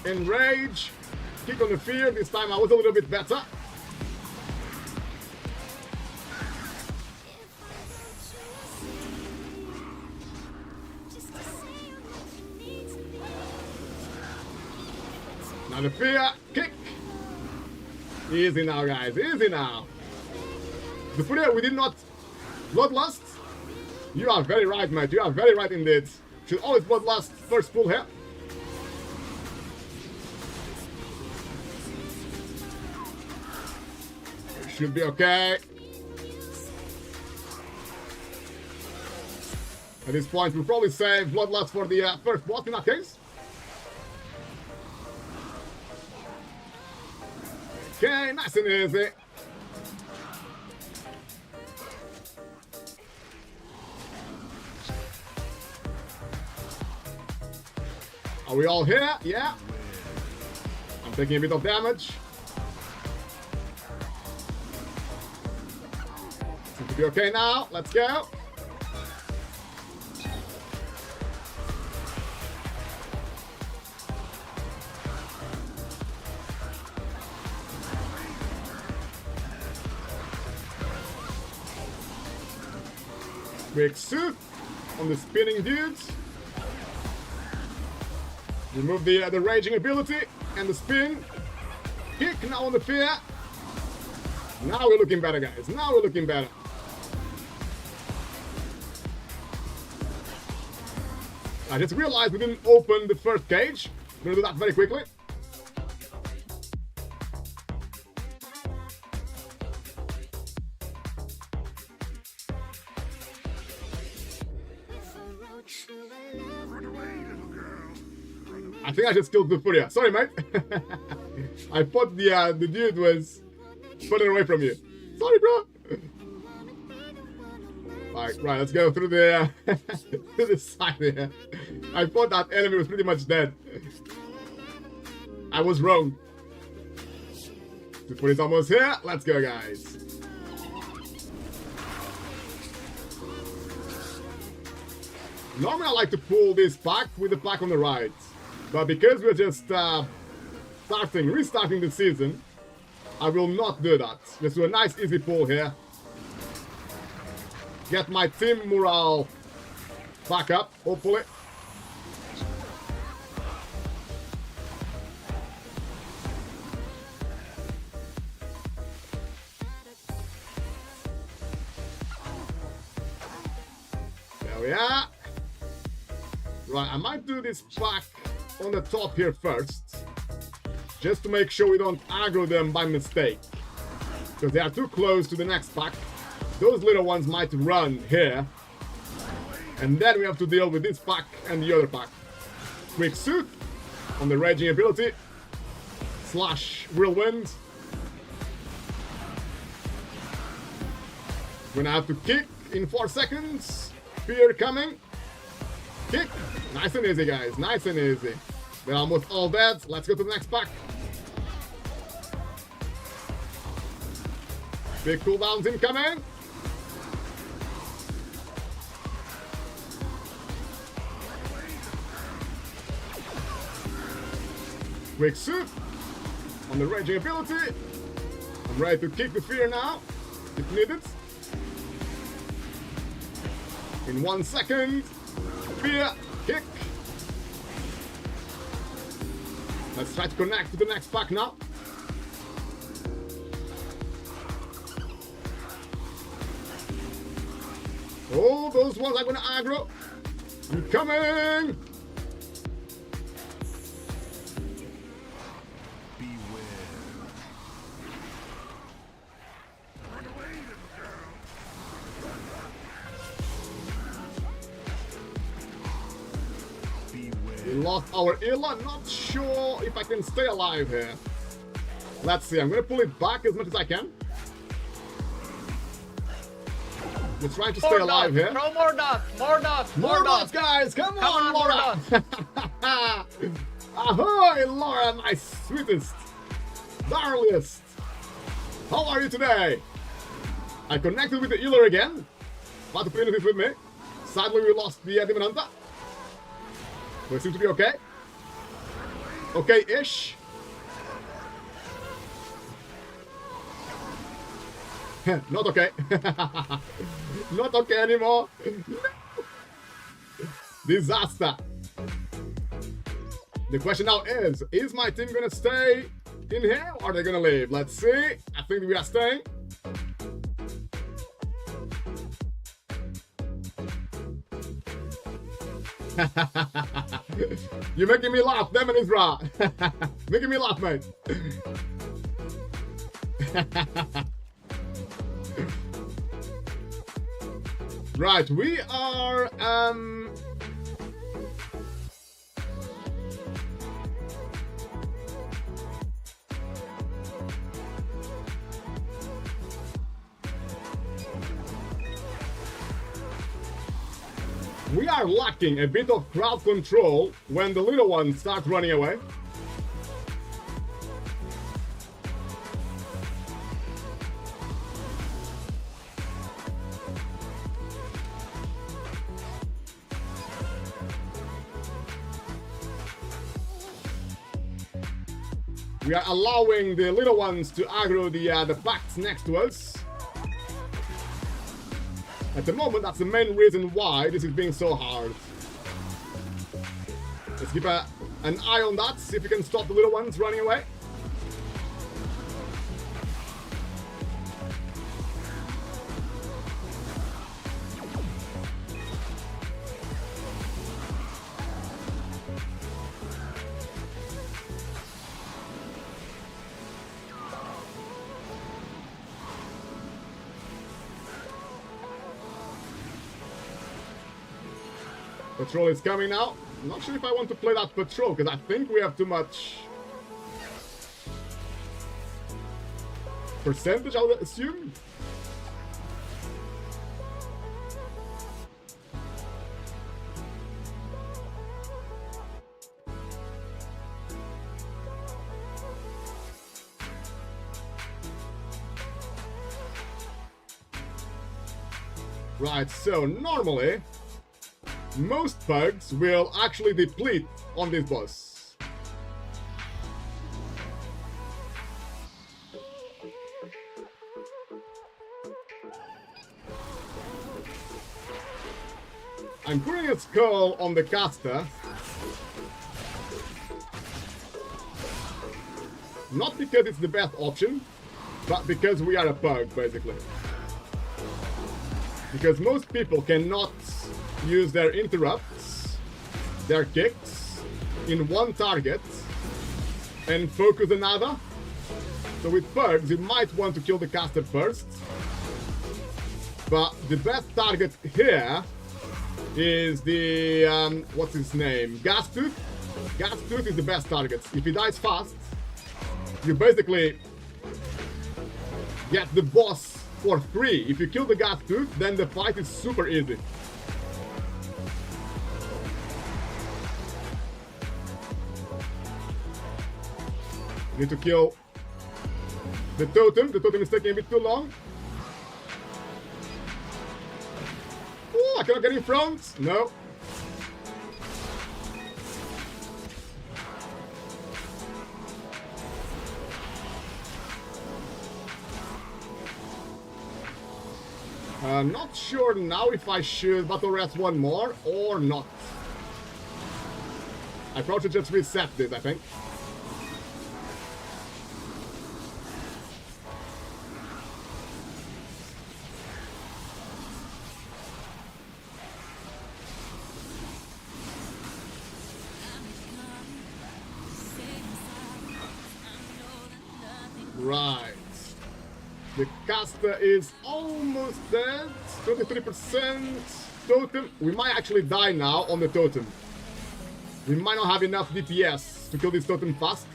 enrage. Kick on the fear. This time I was a little bit better. Now the fear. Kick. Easy now, guys. Easy now. The Furia, we did not bloodlust. You are very right, mate. You are very right indeed. Should always bloodlust first pull here. Should be okay. At this point, we'll probably save bloodlust for the first boss in that case. Okay, nice and easy. Are we all here? Yeah. I'm taking a bit of damage. Seems to be okay now. Let's go. Quick suit on the spinning dudes. Remove the raging ability and the spin. Kick now on the fear. Now we're looking better, guys. Now we're looking better. I just realized we didn't open the first cage. We're gonna do that very quickly. I think I just killed the Furia. Sorry, mate. I thought the dude was further away from you. Sorry, bro. Right, let's go through the to the side here. I thought that enemy was pretty much dead. I was wrong. The Furia's almost here. Let's go, guys. Normally, I like to pull this pack with the pack on the right. But because we're just restarting the season, I will not do that. Let's do a nice easy pull here. Get my team morale Back up, hopefully. There we are. Right, I might do this pack on the top here first. Just to make sure we don't aggro them by mistake. Because they are too close to the next pack. Those little ones might run here. And then we have to deal with this pack and the other pack. Quick suit on the raging ability. Slash whirlwind. Gonna have to kick in 4 seconds. Fear coming. Kick. Nice and easy, guys. Nice and easy. They're almost all dead. Let's go to the next pack. Big cooldowns incoming. Quick suit on the raging ability. I'm ready to kick the fear now, if needed. In 1 second, fear, kick. Let's try to connect to the next pack now. Oh, those ones are gonna aggro. I'm coming. We lost our Illa. Not sure if I can stay alive here. Let's see. I'm gonna pull it back as much as I can. We're trying to stay alive here. Throw more dots. More dots. More dots, guys! Come on, Laura! Ahoy, Laura, my sweetest, darlingest. How are you today? I connected with the healer again. About to finish this with me. Sadly, we lost the Demon Hunter. We seem to be okay. Okay-ish. Not okay. Not okay anymore. No. Disaster. The question now is my team gonna stay in here or are they gonna leave? Let's see. I think we are staying. You're making me laugh, damn it, Isra. Making me laugh, mate. Right, we are we are lacking a bit of crowd control when the little ones start running away. We are allowing the little ones to aggro the packs next to us. At the moment, that's the main reason why this is being so hard. Let's keep an eye on that, see if we can stop the little ones running away. Patrol is coming now. I'm not sure if I want to play that patrol because I think we have too much percentage, I would assume. Right, so normally most bugs will actually deplete on this boss. I'm putting a skull on the caster. Not because it's the best option, but because we are a pug, basically. Because most people cannot use their interrupts, their kicks, in one target and focus another. So with pugs, you might want to kill the caster first. But the best target here is the, what's his name? Gastooth. Gastooth is the best target. If he dies fast, you basically get the boss for free. If you kill the Gastooth, then the fight is super easy. Need to kill the totem. The totem is taking a bit too long. Oh, I cannot get in front. No. Not sure now if I should battle rest one more or not. I probably should just reset this, I think. Right. The caster is almost dead. 23% totem. We might actually die now on the totem. We might not have enough DPS to kill this totem fast.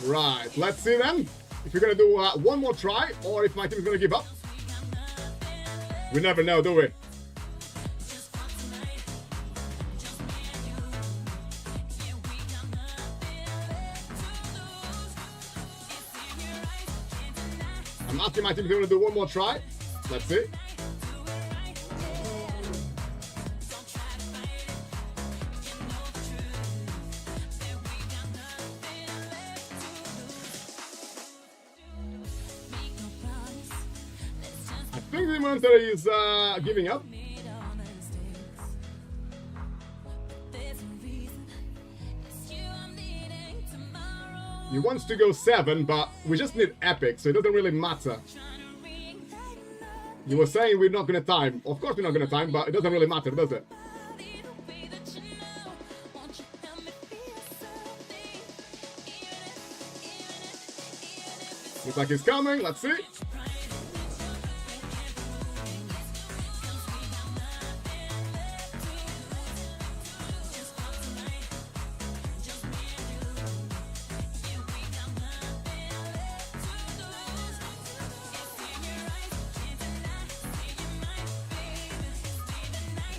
Right, let's see then if we're gonna do one more try or if my team is gonna give up. We never know, do we? I'm asking my team if they're gonna do one more try. Let's see. I think the inventory is giving up. He wants to go 7, but we just need epic, so it doesn't really matter. You were saying we're not gonna time. Of course we're not gonna time, but it doesn't really matter, does it? Looks like he's coming, let's see.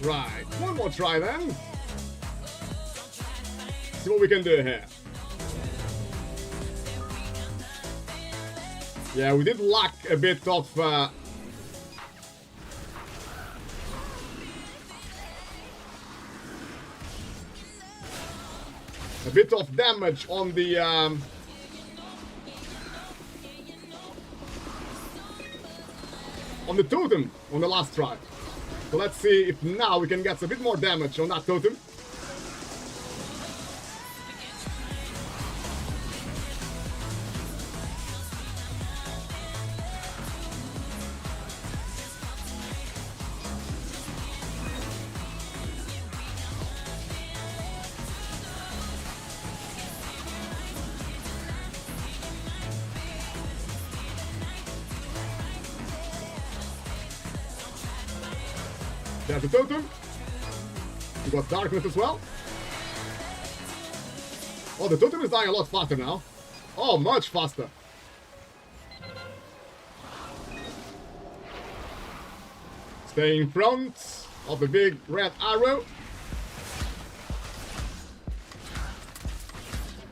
Right, one more try then. See what we can do here. Yeah, we did lack a bit of a bit of damage on the totem on the last try. So let's see if now we can get a bit more damage on that totem. There's the totem. We got darkness as well. Oh, the totem is dying a lot faster now. Oh, much faster. Stay in front of the big red arrow.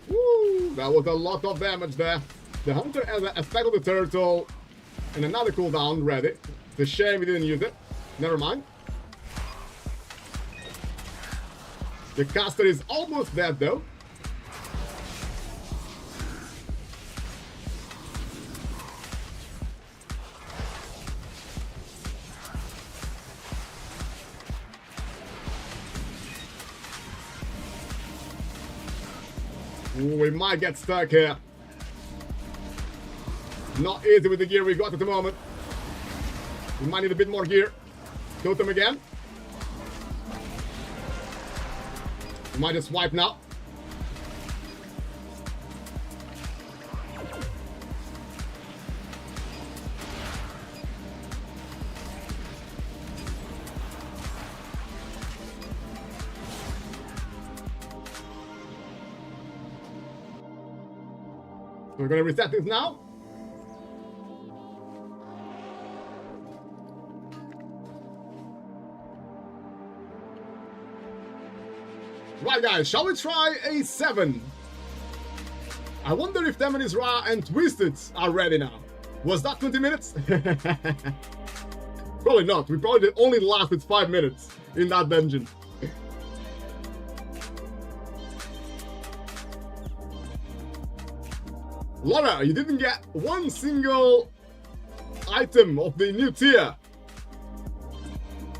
Woo! That was a lot of damage there. The hunter has an effect of the turtle and another cooldown ready. It's a shame we didn't use it. Never mind. The caster is almost dead though. Ooh, we might get stuck here. Not easy with the gear we got at the moment. We might need a bit more gear. Totem again. We might just wipe now. We're gonna reset this now. Right guys, shall we try a 7? I wonder if Demon's Ra and Twisted are ready now. Was that 20 minutes? Probably not. We probably only lasted 5 minutes in that dungeon. Laura, you didn't get one single item of the new tier.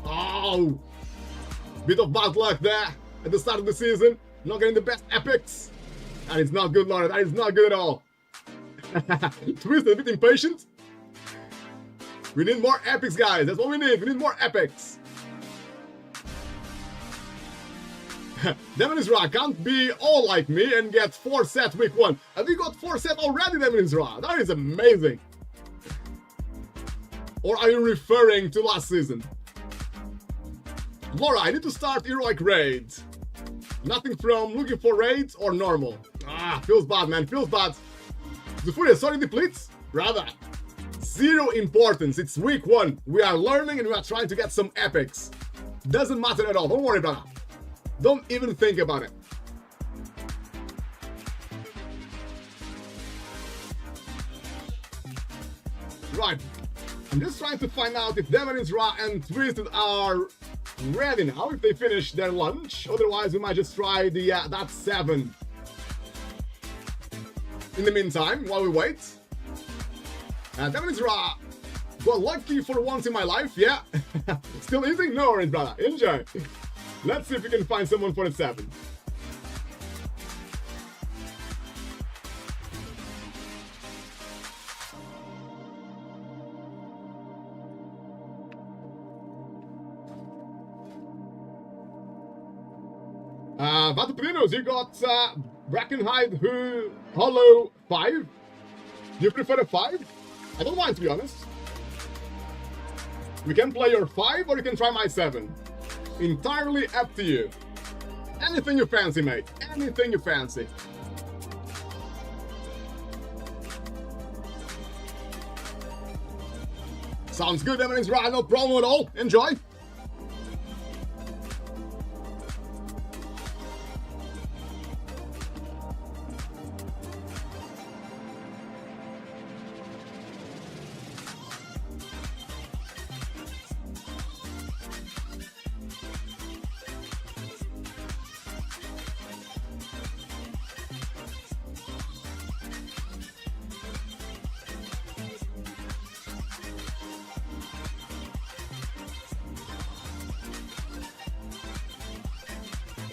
Oh, bit of bad luck there at the start of the season. Not getting the best epics. That is not good, Laura. That is not good at all. Twisted, a bit impatient. We need more epics, guys. That's what we need. We need more epics. Demon's Ra can't be all like me and get 4 sets week 1. And we got 4 sets already, Demon's Ra. That is amazing. Or are you referring to last season? Laura, I need to start heroic raid. Nothing from looking for raids or normal. Ah, feels bad, man. Feels bad. Zufuria, sorry depletes? Rather. 0 importance. It's week 1. We are learning and we are trying to get some epics. Doesn't matter at all. Don't worry about it. Don't even think about it. Right. I'm just trying to find out if Demon's Ra and Twisted are ready now, if they finish their lunch. Otherwise, we might just try the that 7. In the meantime, while we wait. Demon's Ra got lucky for once in my life, yeah. Still eating? No worries, brother. Enjoy. Let's see if we can find someone for the 7. Vatopilinos, you got Brackenhide who Hollow 5. Do you prefer a 5? I don't mind, to be honest. We can play your 5 or you can try my 7. Entirely up to you. Anything you fancy, mate. Anything you fancy. Sounds good, Demon's Ra. No problem at all. Enjoy.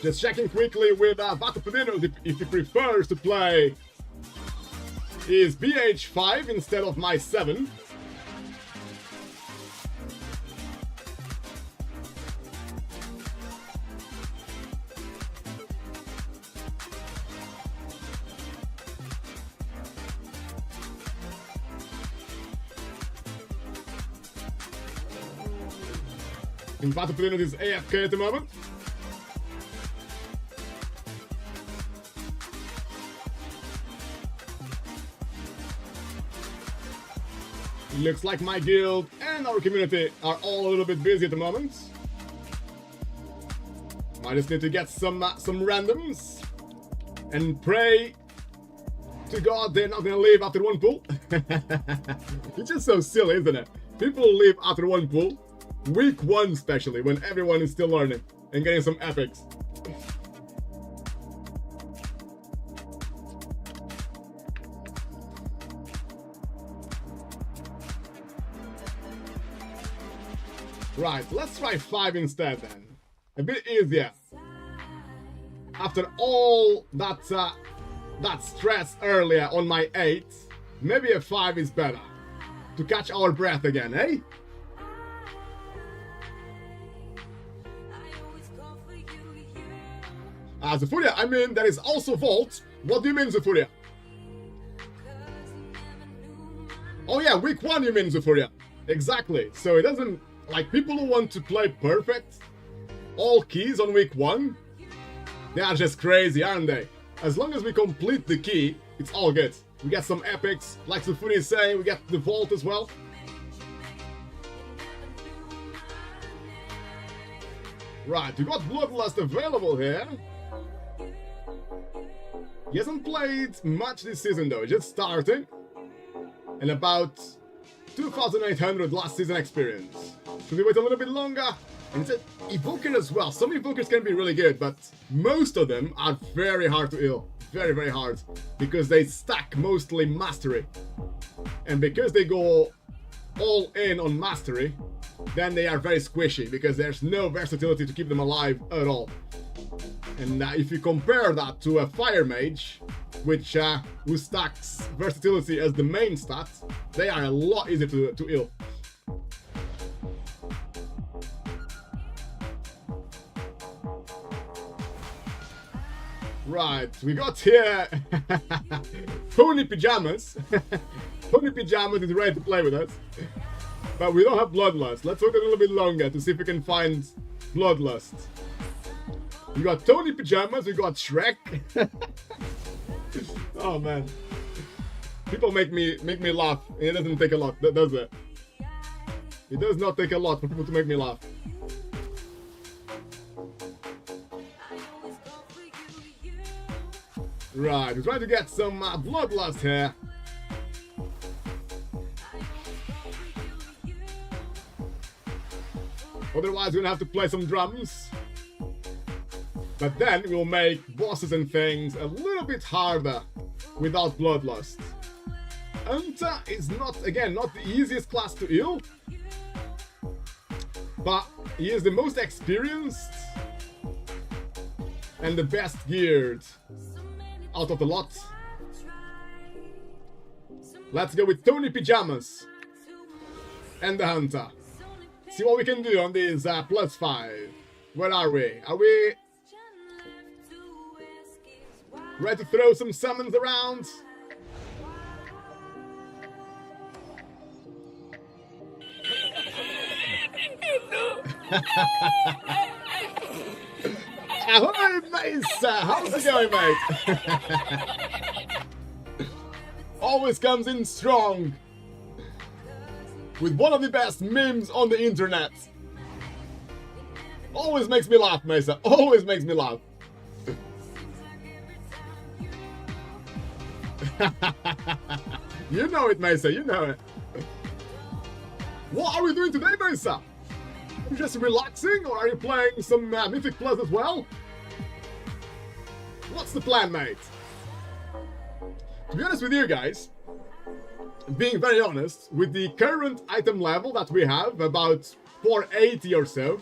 Just checking quickly with Vatopilinos if he prefers to play his BH5 instead of my 7. I think Vatopilinos is AFK at the moment. Looks like my guild and our community are all a little bit busy at the moment. I just need to get some randoms and pray to God they're not gonna leave after 1 pool. It's just so silly, isn't it? People leave after 1 pool, week 1 especially, when everyone is still learning and getting some epics. Right, let's try 5 instead then. A bit easier. After all that that stress earlier on my 8, maybe a 5 is better. To catch our breath again, eh? Zufuria, I mean, there is also Vault. What do you mean, Zufuria? Oh yeah, week 1 you mean, Zufuria. Exactly. So it doesn't... Like, people who want to play perfect, all keys on week 1, they are just crazy, aren't they? As long as we complete the key, it's all good. We get some epics, like Zufuria is saying, we get the Vault as well. Right, we got Bloodlust available here. He hasn't played much this season though, just starting. And about 2,800 last season experience. Should we wait a little bit longer? And it's an Evoker as well. Some Evokers can be really good, but most of them are very hard to ill. Very, very hard. Because they stack mostly Mastery. And because they go all in on Mastery, then they are very squishy, because there's no versatility to keep them alive at all. And if you compare that to a Fire Mage, which who stacks versatility as the main stat, they are a lot easier to ill. Right, we got here Pony Pajamas. Pony Pajamas is ready to play with us. But we don't have Bloodlust. Let's wait a little bit longer to see if we can find Bloodlust. We got Tony Pajamas, we got Shrek. Oh man. People make me laugh. It doesn't take a lot, does it? It does not take a lot for people to make me laugh. Right, we're trying to get some Bloodlust here. Otherwise, we're gonna have to play some drums. But then we'll make bosses and things a little bit harder without Bloodlust. Anta is not the easiest class to ill, but he is the most experienced and the best geared out of the lot. Let's go with Tony Pajamas and the Hunter. See what we can do on these +5. Where are we? Are we ready to throw some summons around? Ahoy, Mesa! How's it going, mate? Always comes in strong with one of the best memes on the internet. Always makes me laugh, Mesa. Always makes me laugh. You know it, Mesa. You know it. What are we doing today, Mesa? Are you just relaxing, or are you playing some Mythic Plus as well? What's the plan, mate? To be honest with you guys, being very honest, with the current item level that we have, about 480 or so,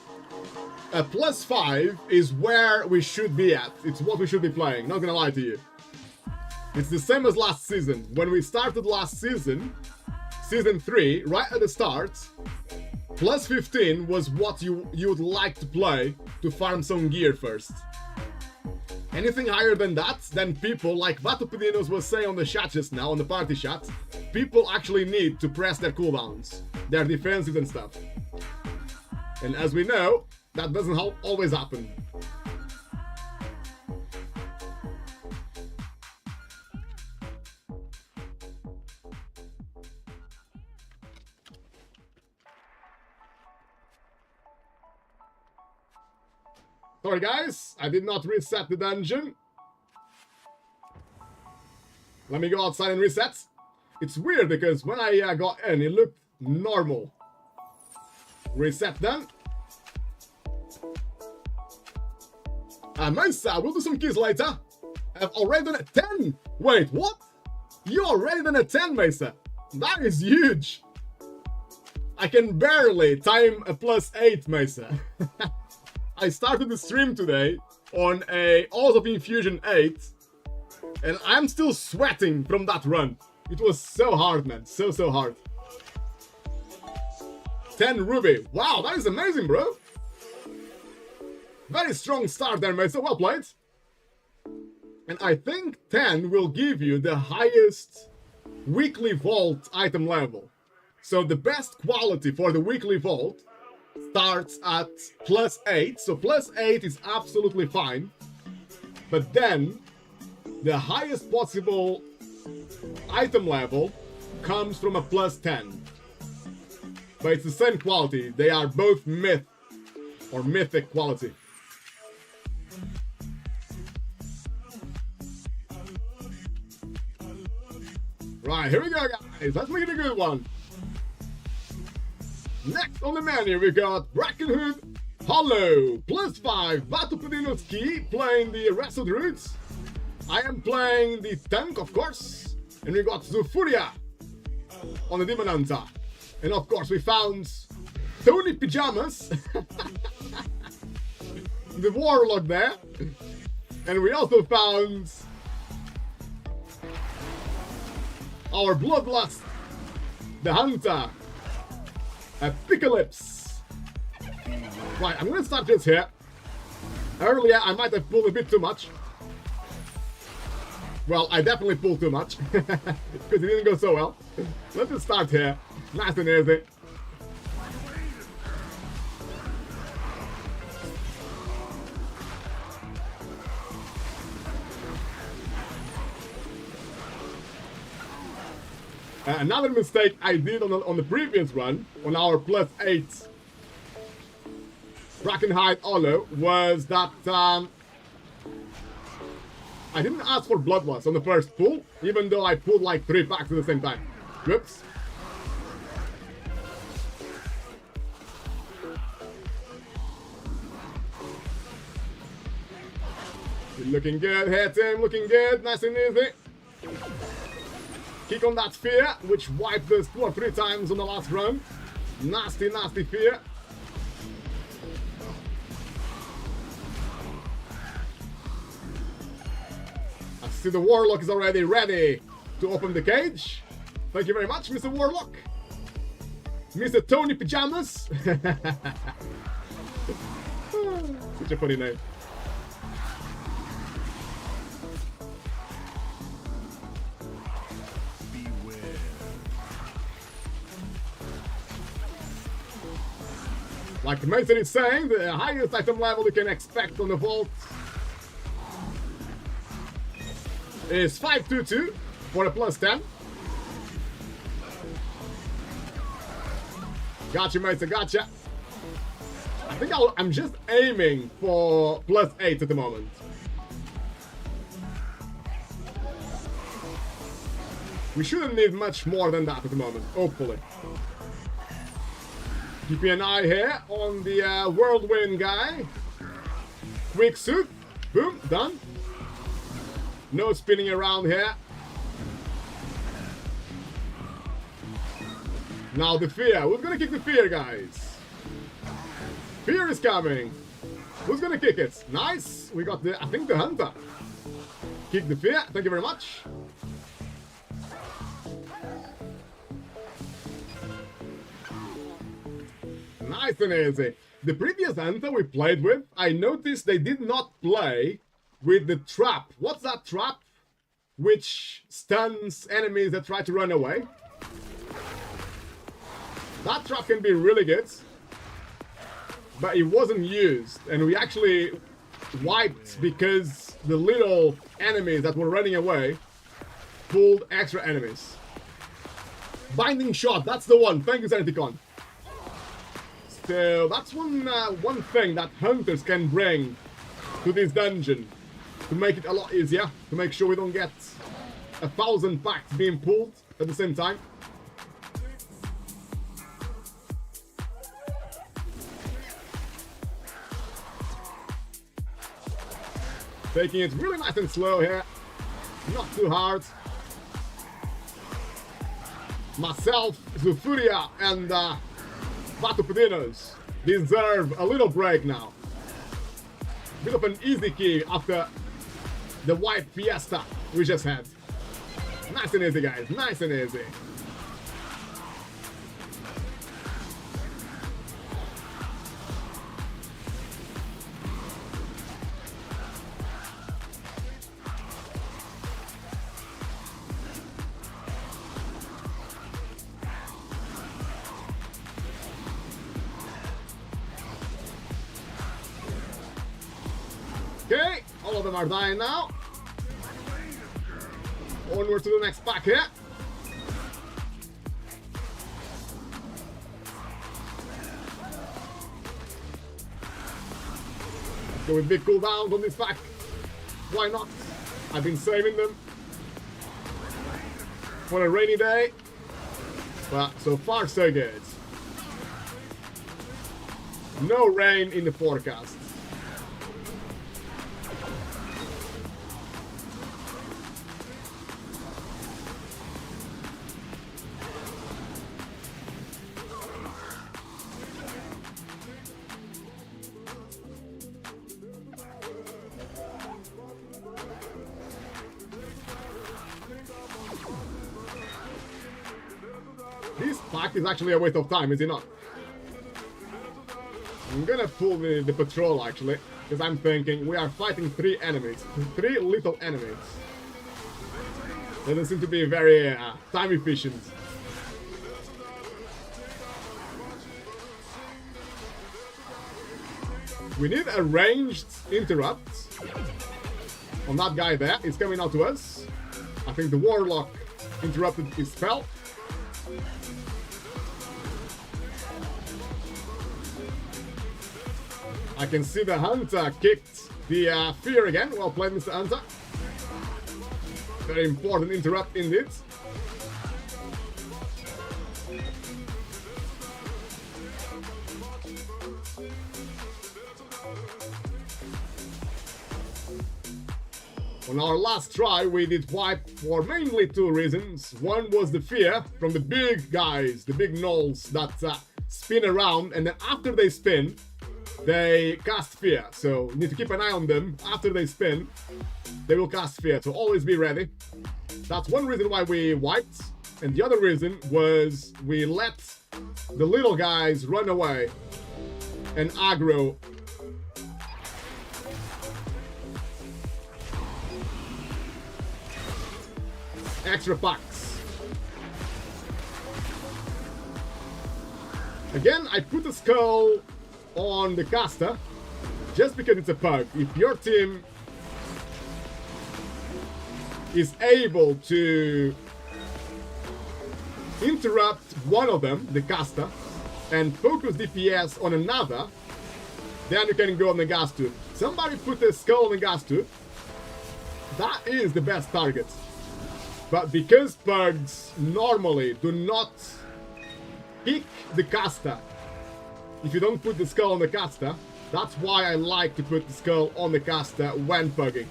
a +5 is where we should be at. It's what we should be playing, not gonna lie to you. It's the same as last season. When we started last season, Season 3, right at the start, +15 was what you would like to play to farm some gear first. Anything higher than that, then people, like Vatopedinos was saying on the chat just now, on the party chat, people actually need to press their cooldowns, their defenses and stuff. And as we know, that doesn't always happen. Sorry guys, I did not reset the dungeon. Let me go outside and reset. It's weird because when I got in, it looked normal. Reset done. Mesa, we'll do some keys later. I've already done a 10. Wait, what? You already done a 10, Mesa? That is huge. I can barely time a +8, Mesa. I started the stream today on a Oz of Infusion 8 And I'm still sweating from that run. It was so hard, man. So hard. 10 ruby. Wow, that is amazing, bro. Very strong start there, mate. So well played. And I think 10 will give you the highest weekly vault item level. So the best quality for the weekly vault starts at +8. So +8 is absolutely fine. But then the highest possible item level comes from a +10. But it's the same quality. They are both myth or mythic quality. Right, here we go, guys. Let's make it a good one. Next on the menu, we got Brackenhood Hollow, +5, Battle Pedino's Key, playing the Wrestled Roots. I am playing the tank, of course. And we got Zufuria on the Demon Hunter. And of course, we found Tony Pajamas, the Warlock there. And we also found our Bloodlust, the Hunter, Pickalips. Right, I'm gonna start this here. Earlier, I might have pulled a bit too much. Well, I definitely pulled too much, because it didn't go so well. Let's just start here. Nice and easy. Another mistake I did on the previous run, on our +8 Brackenhide Hollow, was that I didn't ask for Bloodlust on the first pull, even though I pulled like 3 packs at the same time. Whoops. Looking good here, team. Looking good. Nice and easy. Kick on that fear, which wiped us 2 or 3 times on the last run. Nasty, nasty fear. I see the Warlock is already ready to open the cage. Thank you very much, Mr. Warlock. Mr. Tony Pajamas. Such a funny name. Like Mason is saying, the highest item level you can expect on the vault is 522 for a +10. Gotcha, Mason, gotcha. I think I'm just aiming for +8 at the moment. We shouldn't need much more than that at the moment, hopefully. Keeping an eye here on the Whirlwind guy. Quick suit. Boom, done. No spinning around here. Now the fear. Who's gonna kick the fear, guys? Fear is coming. Who's gonna kick it? Nice. We got the, I think, the Hunter. Kick the fear. Thank you very much. Nice and easy. The previous Hunter we played with, I noticed they did not play with the trap. What's that trap? Which stuns enemies that try to run away. That trap can be really good. But it wasn't used. And we actually wiped because the little enemies that were running away pulled extra enemies. Binding shot, that's the one. Thank you, Zerticon. So that's one thing that hunters can bring to this dungeon to make it a lot easier, to make sure we don't get 1,000 packs being pulled at the same time. Taking it really nice and slow here, not too hard. Myself, Zufuria, and Vatopedinos deserve a little break now. Bit of an easy key after the white fiesta we just had. Nice and easy, guys. Nice and easy. Okay, all of them are dying now. Onward to the next pack here. Let's go with big cooldowns on this pack. Why not? I've been saving them for a rainy day. But so far so good. No rain in the forecast. This pack is actually a waste of time, is it not? I'm gonna pull the patrol actually, because I'm thinking we are fighting 3 enemies. 3 little enemies. Doesn't seem to be very time efficient. We need a ranged interrupt on that guy there. He's coming out to us. I think the Warlock interrupted his spell. I can see the Hunter kicked the fear again. Well played, Mr. Hunter. Very important interrupt indeed. On our last try, we did wipe for mainly 2 reasons. One was the fear from the big guys, the big gnolls that spin around, and then after they spin, they cast fear. So you need to keep an eye on them. After they spin, they will cast fear, so always be ready. That's one reason why we wiped, and the other reason was we let the little guys run away and aggro. Extra packs. Again, I put a skull on the caster just because it's a pug. If your team is able to interrupt one of them, the caster, and focus DPS on another, then you can go on the gas tube. Somebody put a skull on the gas tube. That is the best target. But because pugs normally do not pick the caster if you don't put the skull on the caster, that's why I like to put the skull on the caster when pugging.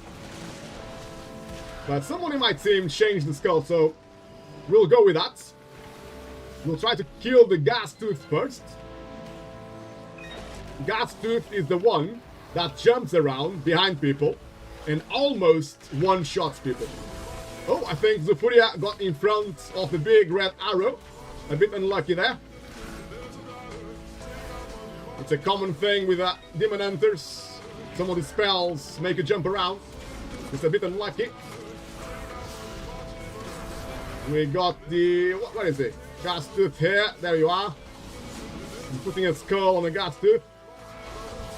But someone in my team changed the skull, so we'll go with that. We'll try to kill the gas tooth first. Gas tooth is the one that jumps around behind people and almost one-shots people. Oh, I think Zufuria got in front of the big red arrow. A bit unlucky there. It's a common thing with Demon Hunters. Some of the spells make you jump around. It's a bit unlucky. We got the... what is it? Gas tooth here. There you are. I'm putting a skull on the gas tooth.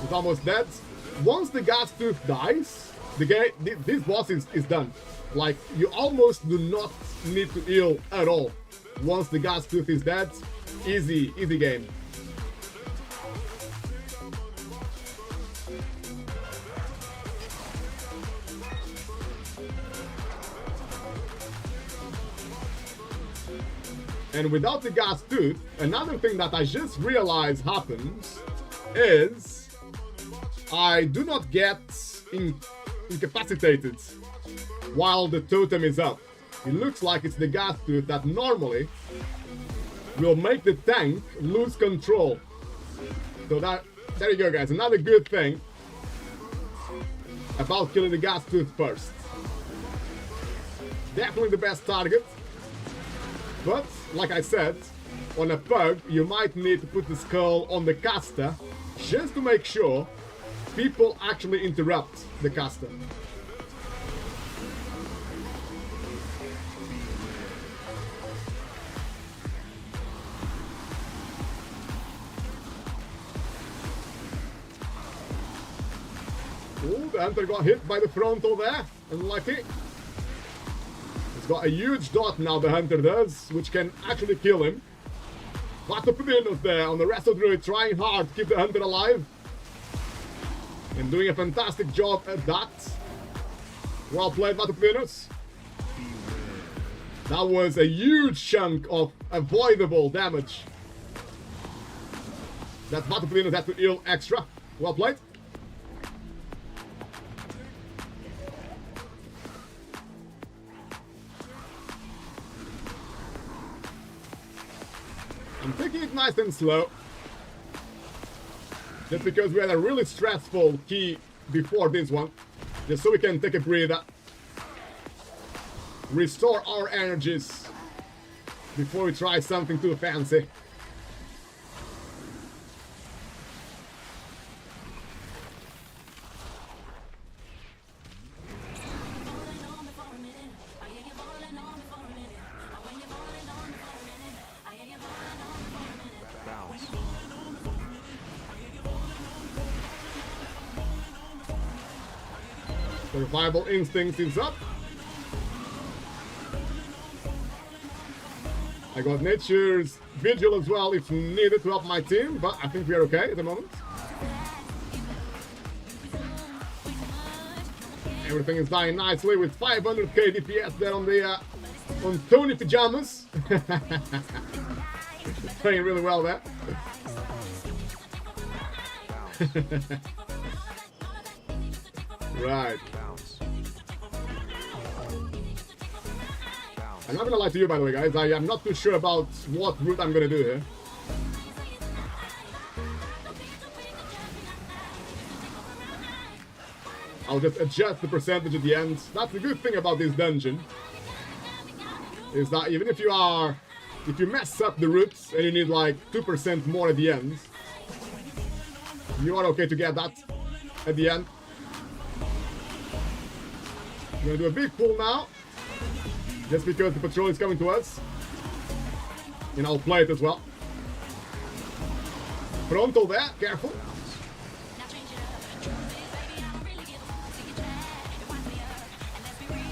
It's almost dead. Once the gas tooth dies, the game, this boss is done. Like, you almost do not need to heal at all. Once the gas tooth is dead, easy game. And without the gas tooth, another thing that I just realized happens is I do not get incapacitated while the totem is up. It looks like it's the gas tooth that normally will make the tank lose control. So there you go, guys. Another good thing about killing the gas tooth first. Definitely the best target. But, like I said, on a pug, you might need to put the skull on the caster just to make sure people actually interrupt the caster. Ooh, the hunter got hit by the frontal there. Unlucky. He's got a huge dot now, the hunter does, which can actually kill him. Vatopedinos there on the Resto Druid, trying hard to keep the hunter alive. And doing a fantastic job at that. Well played, Vatopedinos. That was a huge chunk of avoidable damage that Vatopedinos had to heal extra. Well played. I'm taking it nice and slow. Just because we had a really stressful key before this one. Just so we can take a breather. Restore our energies before we try something too fancy. Survival instinct is up. I got nature's vigil as well if needed to help my team, but I think we are okay at the moment. Everything is dying nicely with 500k DPS there on the on Tony Pajamas. Playing really well there. Right. I'm not gonna lie to you, by the way, guys. I am not too sure about what route I'm gonna do here. I'll just adjust the percentage at the end. That's the good thing about this dungeon. Is that even if you mess up the routes and you need like 2% more at the end, you are okay to get that at the end. I'm gonna do a big pull now. Just because the patrol is coming to us. And I'll play it as well. Frontal there, careful.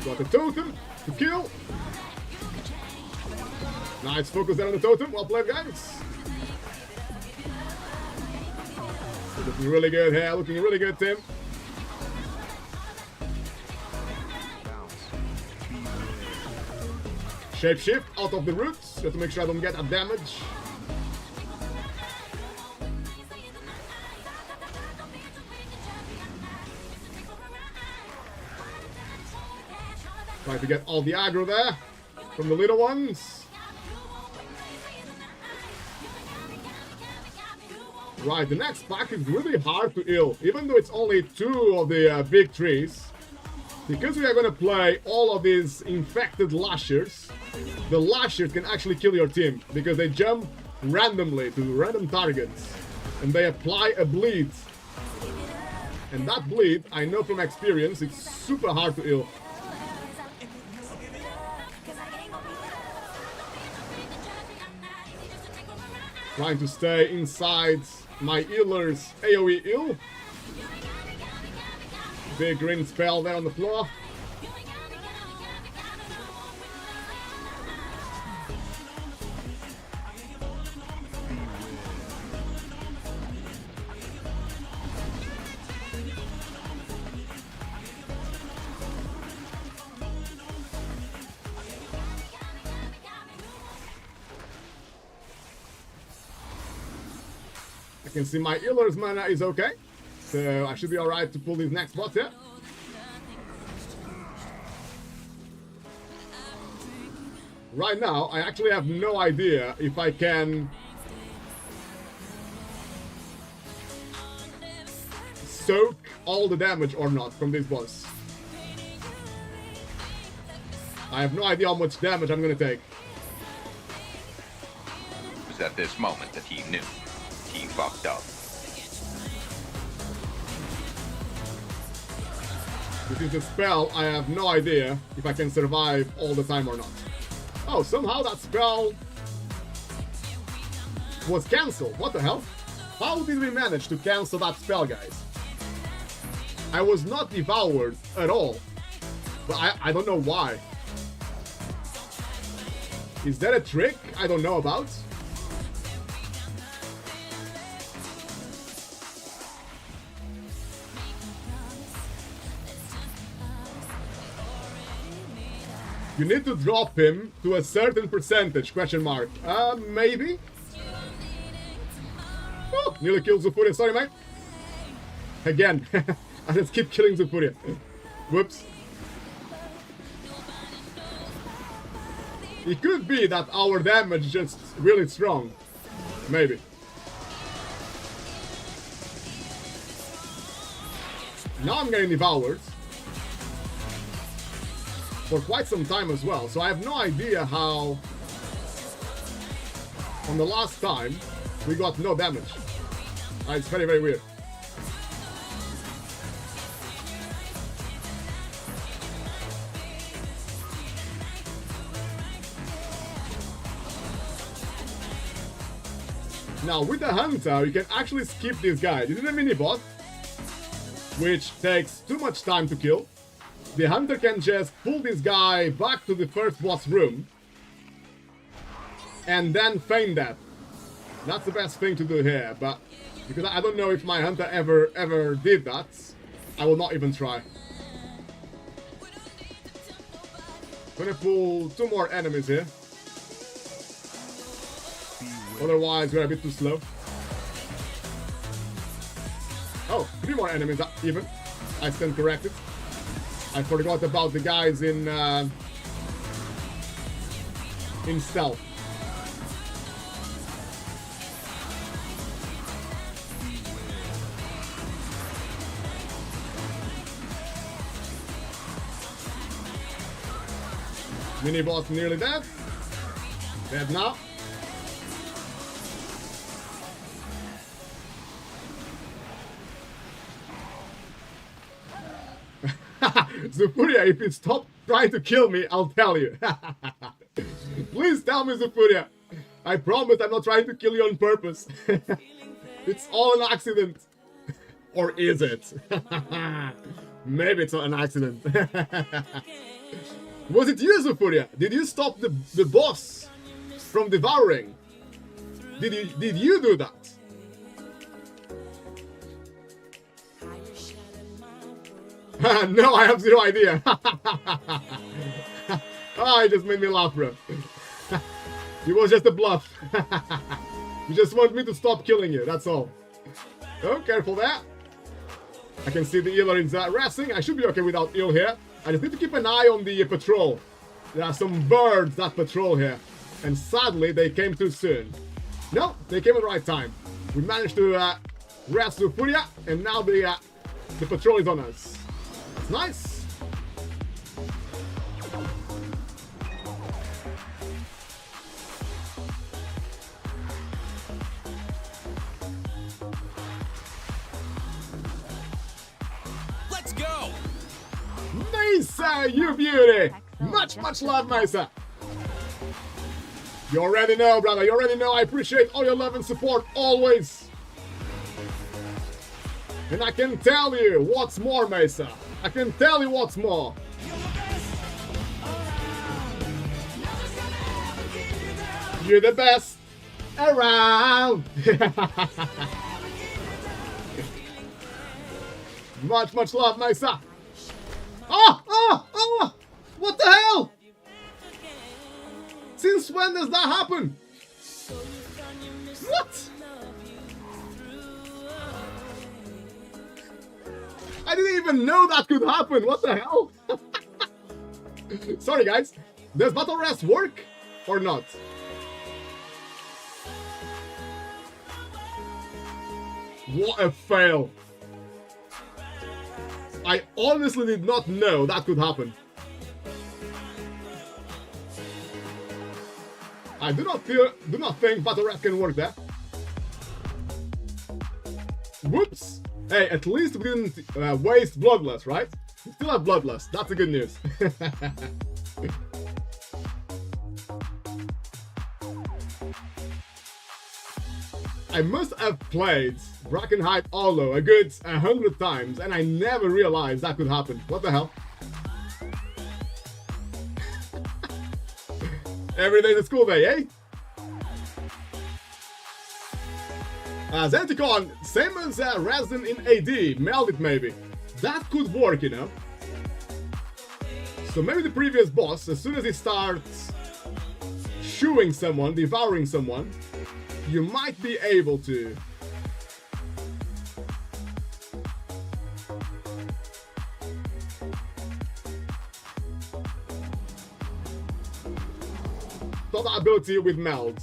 Got the totem to kill. Nice focus there on the totem. Well played, guys. Looking really good here. Looking really good, Tim. Shapeshift out of the roots, just to make sure I don't get that damage. Try to get all the aggro there from the little ones. Right, the next pack is really hard to heal, even though it's only 2 of the big trees. Because we are going to play all of these infected lashers, the lashers can actually kill your team because they jump randomly to random targets and they apply a bleed. And that bleed, I know from experience, it's super hard to heal. Trying to stay inside my healer's AoE heal. Big green spell there on the floor. I can see my healer's mana is okay. So I should be alright to pull these next bots here. Right now, I actually have no idea if I can soak all the damage or not from this boss. I have no idea how much damage I'm gonna take. It was at this moment that he knew. He fucked up. This is a spell, I have no idea if I can survive all the time or not. Oh, somehow that spell was cancelled. What the hell? How did we manage to cancel that spell, guys? I was not devoured at all. But I don't know why. Is that a trick I don't know about? You need to drop him to a certain percentage, question mark. Maybe? Oh, nearly killed Zufuria, sorry mate. Again, I just keep killing Zufuria. Whoops. It could be that our damage is just really strong. Maybe. Now I'm getting devoured. For quite some time as well, so I have no idea how on the last time we got no damage. It's very, very weird. Now with the hunter you can actually skip this guy. This is a mini boss which takes too much time to kill. The hunter can just pull this guy back to the first boss room and then feign that. That's the best thing to do here, but because I don't know if my hunter ever did that, I will not even try. Gonna pull 2 more enemies here. Otherwise we're a bit too slow. Oh, 3 more enemies even. I stand corrected. I forgot about the guys in stealth. Mini boss nearly dead. Dead now. Zufuria, if you stop trying to kill me, I'll tell you. Please tell me, Zufuria. I promise I'm not trying to kill you on purpose. It's all an accident. Or is it? Maybe it's not an accident. Was it you, Zufuria? Did you stop the boss from devouring? Did you do that? No, I have zero idea. Oh, it just made me laugh, bro. It was just a bluff. You just want me to stop killing you, that's all. Oh, careful there. I can see the healer is resting. I should be okay without heal here. I just need to keep an eye on the patrol. There are some birds that patrol here. And sadly, they came too soon. No, they came at the right time. We managed to rest Zufuria, and now the patrol is on us. It's nice. Let's go! Mesa, you beauty! Much love, Mesa! You already know, brother, you already know I appreciate all your love and support, always! And I can tell you what's more, Mesa. I can tell you what's more. You're the best around! Much love, Mesa! Oh! What the hell? Since when does that happen? What? I didn't even know that could happen. What the hell? Sorry, guys. Does battle rest work or not? What a fail. I honestly did not know that could happen. I do not think Battle Rat can work there. Whoops! Hey, at least we didn't waste Bloodlust, right? We still have Bloodlust. That's the good news. I must have played Brackenhide Hollow a good 100 times, and I never realized that could happen. What the hell? Every day's a school day, eh? Zenticon, same as Resin in AD, meld it maybe. That could work, you know. So maybe the previous boss, as soon as he starts chewing someone, devouring someone, you might be able to. That ability with meld.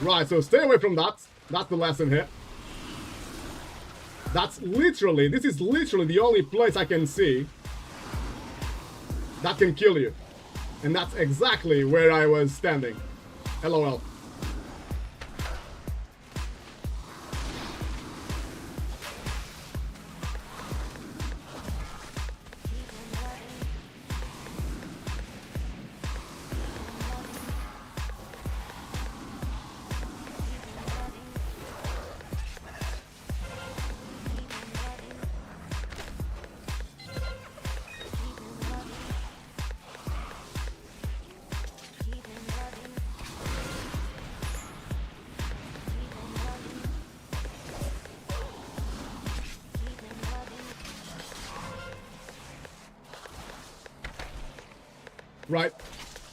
Right, so stay away from that. That's the lesson here. This is literally the only place I can see that can kill you. And that's exactly where I was standing. LOL.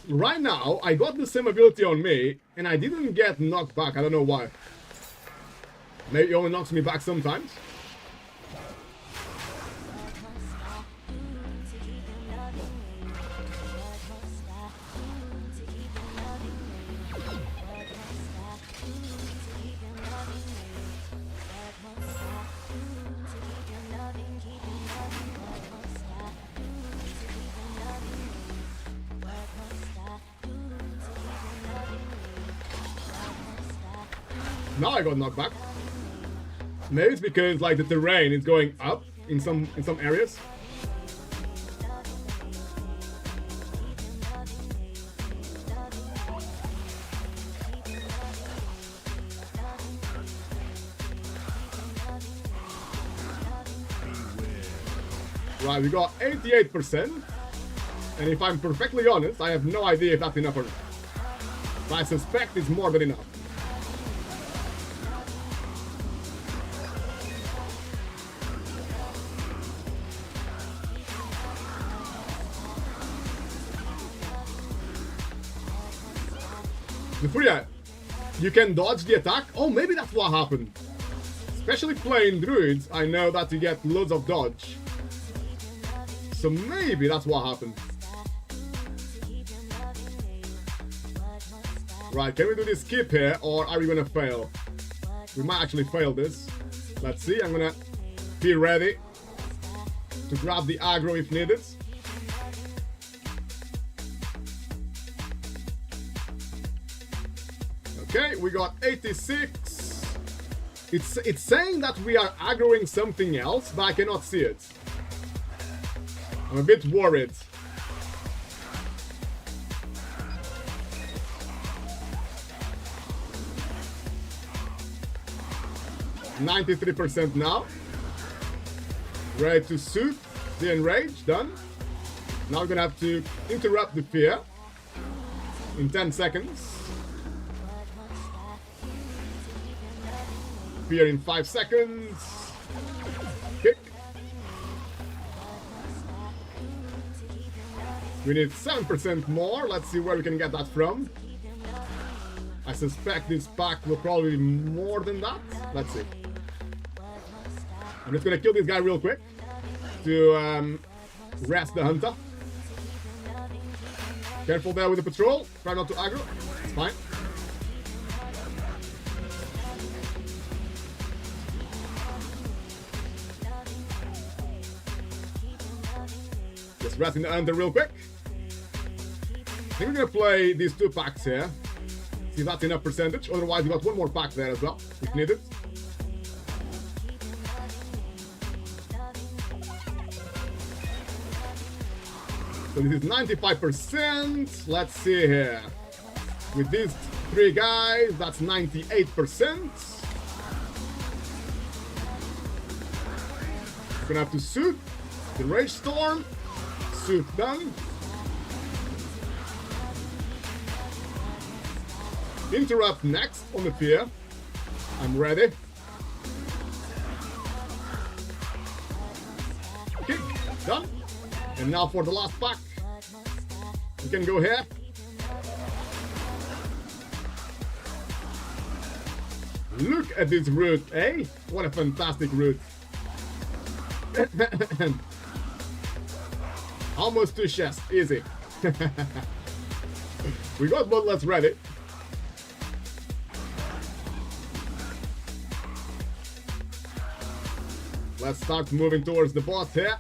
Right now, I got the same ability on me, and I didn't get knocked back. I don't know why. Maybe it only knocks me back sometimes. Now I got knocked back. Maybe it's because like the terrain is going up in some areas. Right, we got 88%. And if I'm perfectly honest, I have no idea if that's enough or not. But I suspect it's more than enough. The Furia, you can dodge the attack? Oh, maybe that's what happened. Especially playing druids, I know that you get loads of dodge. So maybe that's what happened. Right, can we do this skip here, or are we gonna fail? We might actually fail this. Let's see, I'm gonna be ready to grab the aggro if needed. Okay, we got 86. It's saying that we are aggroing something else, but I cannot see it. I'm a bit worried. %93 now. Ready to soothe the enrage, done. Now we're gonna have to interrupt the fear in 10 seconds. Fear in 5 seconds. Kick. We need 7% more. Let's see where we can get that from. I suspect this pack will probably be more than that. Let's see. I'm just gonna kill this guy real quick to rest the hunter. Careful there with the patrol. Try not to aggro. It's fine. rest in the under real quick. I think we're gonna play these 2 packs here. See if that's enough percentage. Otherwise, we got 1 more pack there as well, if needed. So this is 95%. Let's see here. With these 3 guys, that's 98%. Gonna have to suit the Rage Storm. Suit done. Interrupt next on the fear. I'm ready. Okay, done. And now for the last pack. We can go here. Look at this route, eh? What a fantastic route. Almost 2 chests, easy. We got bloodlets ready. Let's start moving towards the boss here.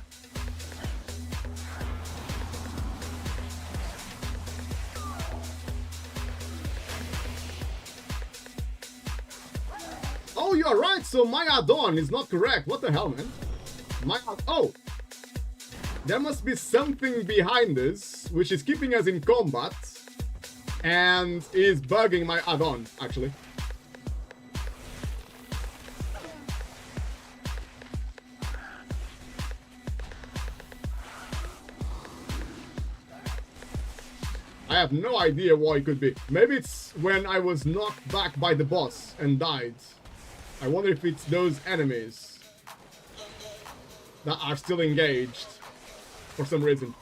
Oh, you are right. So my add-on is not correct. What the hell, man? Oh, there must be something behind this, which is keeping us in combat and is bugging my add-on, actually. I have no idea why it could be. Maybe it's when I was knocked back by the boss and died. I wonder if it's those enemies that are still engaged for some reason.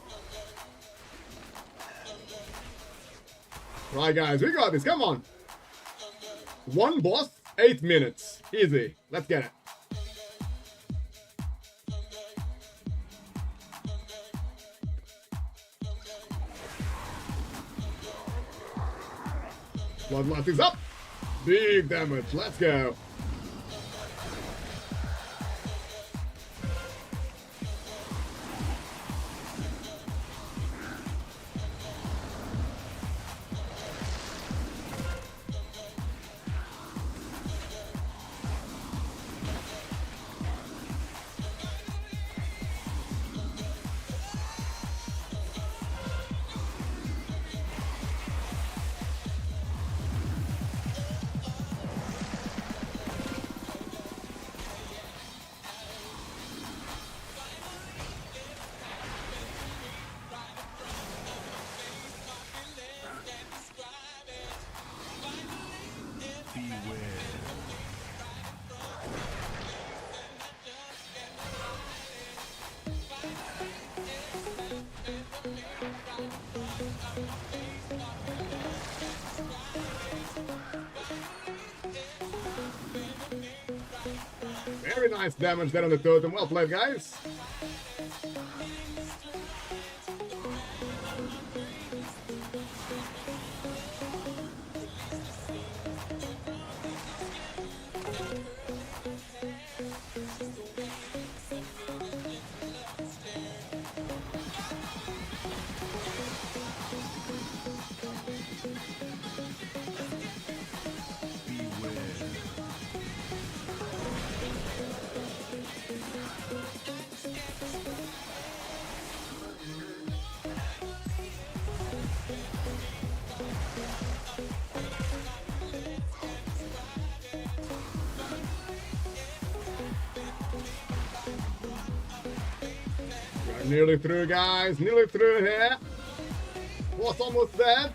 Right, guys, we got this. Come on. 1 boss, 8 minutes. Easy. Let's get it. Bloodlust is up. Big damage. Let's go. Very nice damage there on the totem. Well played, guys. Nearly through, guys. Nearly through here. Was almost dead.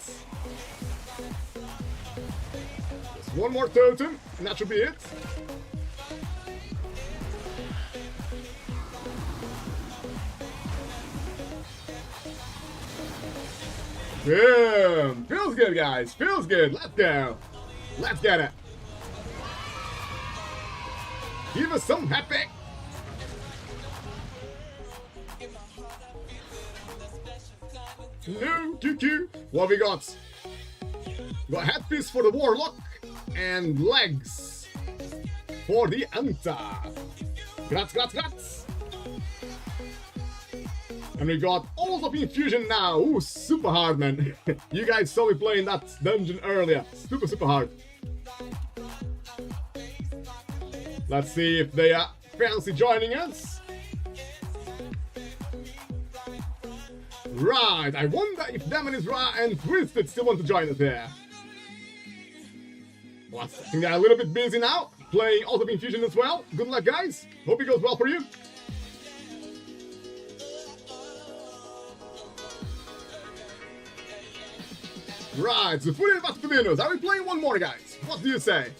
Just 1 more totem, and that should be it. Boom! Feels good, guys. Feels good. Let's go. Let's get it. Give us some happy. No, QQ. What we got? We got headpiece for the Warlock and legs for the Anta. Grats, grats, grats. And we got all of Infusion now. Ooh, super hard, man. You guys saw me playing that dungeon earlier. Super hard. Let's see if they are fancy joining us. Right, I wonder if Demon is Ra and Twisted still want to join us there. Well, I think they're a little bit busy now, playing Auto Infusion as well. Good luck, guys. Hope it goes well for you. Right, so Furia Vatpudinos. Are we playing one more, guys? What do you say?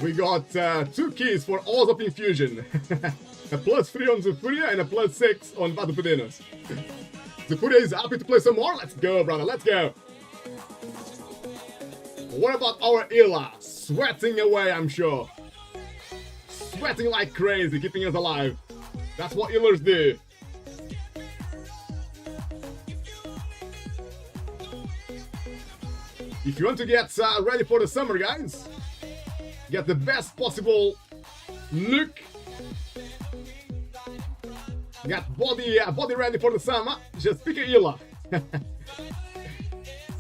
We got 2 keys for all of Infusion. A +3 on Zufuria and a +6 on Vatpudinos. Zufuria is happy to play some more. Let's go, brother. Let's go. What about our Ila? Sweating away, I'm sure. Sweating like crazy, keeping us alive. That's what healers do. If you want to get ready for the summer, guys, get the best possible look. Get body ready for the summer. Just pick a healer.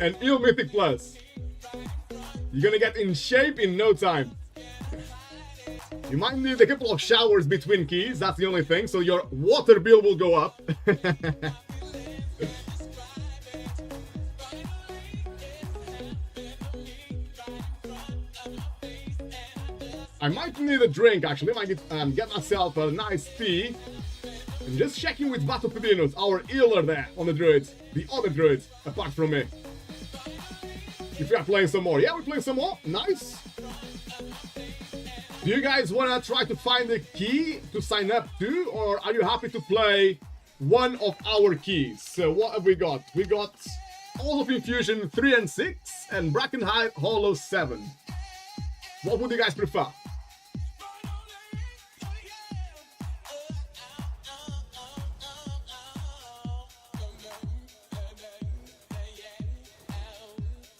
And heal Mythic Plus. You're gonna get in shape in no time. You might need a couple of showers between keys, that's the only thing, so your water bill will go up. I might need a drink actually. I might get myself a nice tea. And just checking with Vatpudinos, our healer there on the druid. The other druid, apart from me. If we are playing some more. Yeah, we're playing some more. Nice. Do you guys want to try to find a key to sign up to? Or are you happy to play one of our keys? So what have we got? We got All of Infusion 3 and 6 and Bracken High Hollow 7. What would you guys prefer?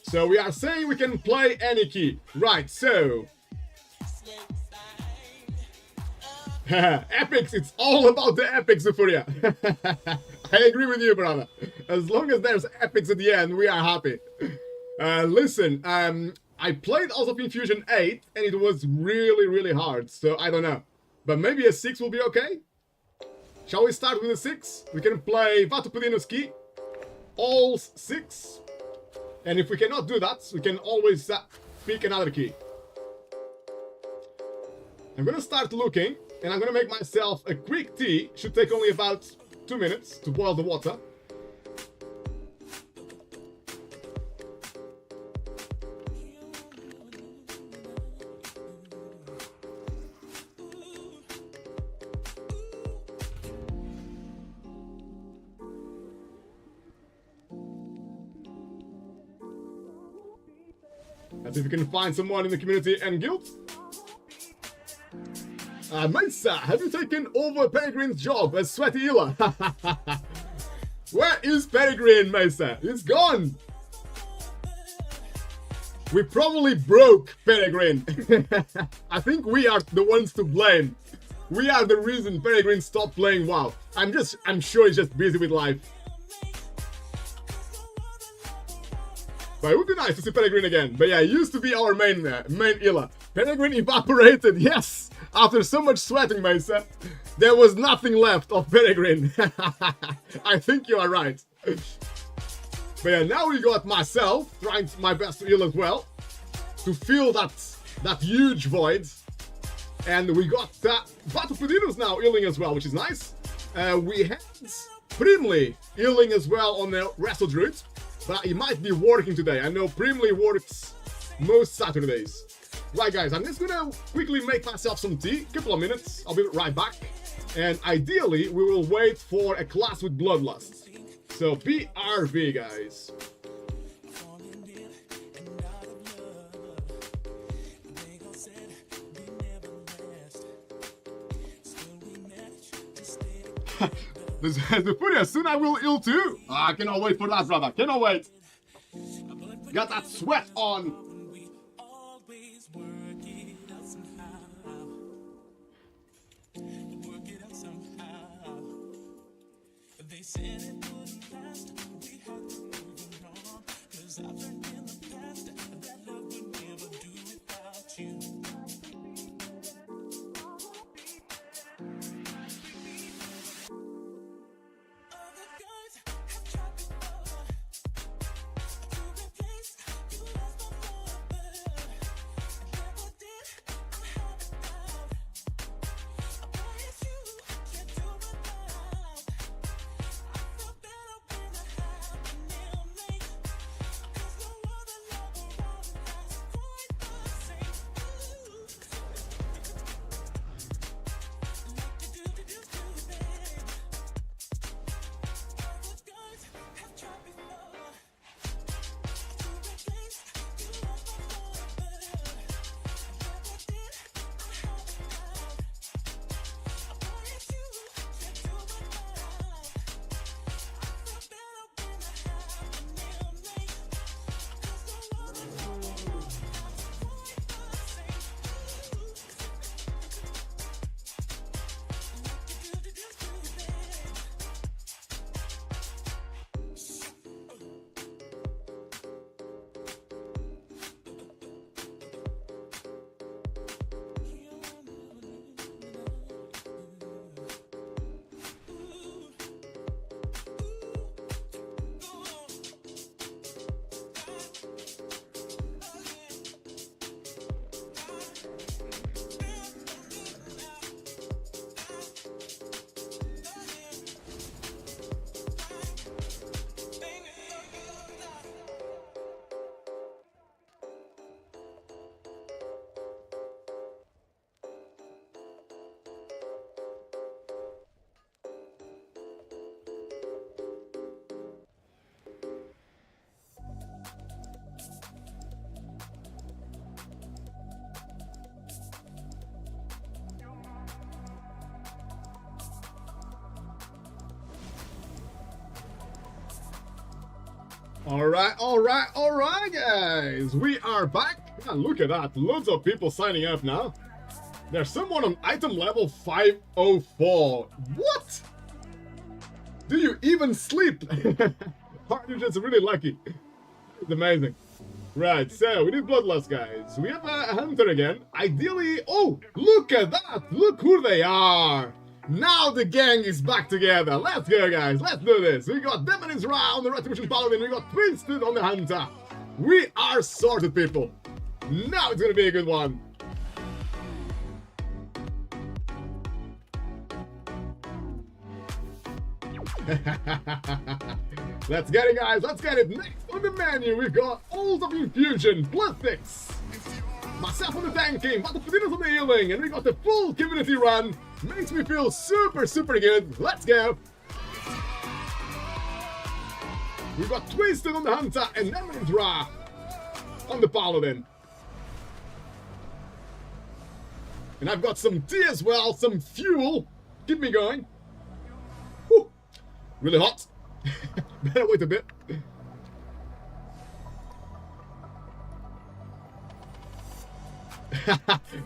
So we are saying we can play any key. Right, so... epics, it's all about the epics, Zufuria. I agree with you, brother. As long as there's epics at the end, we are happy. Listen, I played also Infusion 8, and it was really hard, so I don't know. But maybe a 6 will be okay? Shall we start with a 6? We can play Vatpudinos key. All 6. And if we cannot do that, we can always pick another key. I'm gonna start looking, and I'm gonna make myself a quick tea. Should take only about 2 minutes to boil the water. Let's see if we can find someone in the community and guild. Mesa, have you taken over Peregrine's job as Sweaty Healer? Where is Peregrine, Mesa? He's gone. We probably broke Peregrine. I think we are the ones to blame. We are the reason Peregrine stopped playing WoW. I'm sure he's just busy with life. But it would be nice to see Peregrine again. But yeah, he used to be our main healer. Peregrine evaporated, yes! After so much sweating, Mesa, there was nothing left of Peregrine. I think you are right. But yeah, now we got myself trying my best to heal as well. To fill that huge void. And we got Vatpudinos now healing as well, which is nice. We had Primly healing as well on the Wrestle Druid. But it might be working today. I know Primly works most Saturdays. Right, guys, I'm just gonna quickly make myself some tea. Couple of minutes. I'll be right back. And ideally, we will wait for a class with Bloodlust. So BRV, guys. This has the footy. Soon I will ill too. I cannot wait for that, brother. Cannot wait. Got that sweat on. They said it wouldn't last. We had to move on. 'Cause I've learned in the past that love would never do without you. Other guys have tried before to replace you as my mother. I never did. I had a doubt. I promise you can't do without. I feel better when I have a nail late. 'Cause no other love around has quite the same. Like you do, babe. Other guys have tried before to replace you as my mother. I never did. I had a doubt. I promise you can't do without. I feel better when I have a nail late. 'Cause no other love around has quite the same. Like you do, babe. Alright, guys. We are back. Yeah, look at that. Loads of people signing up now. There's someone on item level 504. What? Do you even sleep? Aren't you just really lucky? It's amazing. Right, so we need Bloodlust, guys. We have a hunter again. Ideally... Oh, look at that. Look who they are. Now the gang is back together. Let's go, guys. Let's do this. We got Demon's Ra on the Retribution Paladin. We got Twisted on the Hunter. We are sorted, people. Now it's gonna be a good one. Let's get it, guys. Let's get it. Next on the menu, we've got Ult of Infusion, Mythic. Myself on the tanking, but the Padinas on the healing, and we got the full community run. Makes me feel super, super good. Let's go. We've got Twisted on the Hunter and Demon's Ra on the Paladin. And I've got some tea as well, some fuel. Keep me going. Whew. Really hot. Better wait a bit.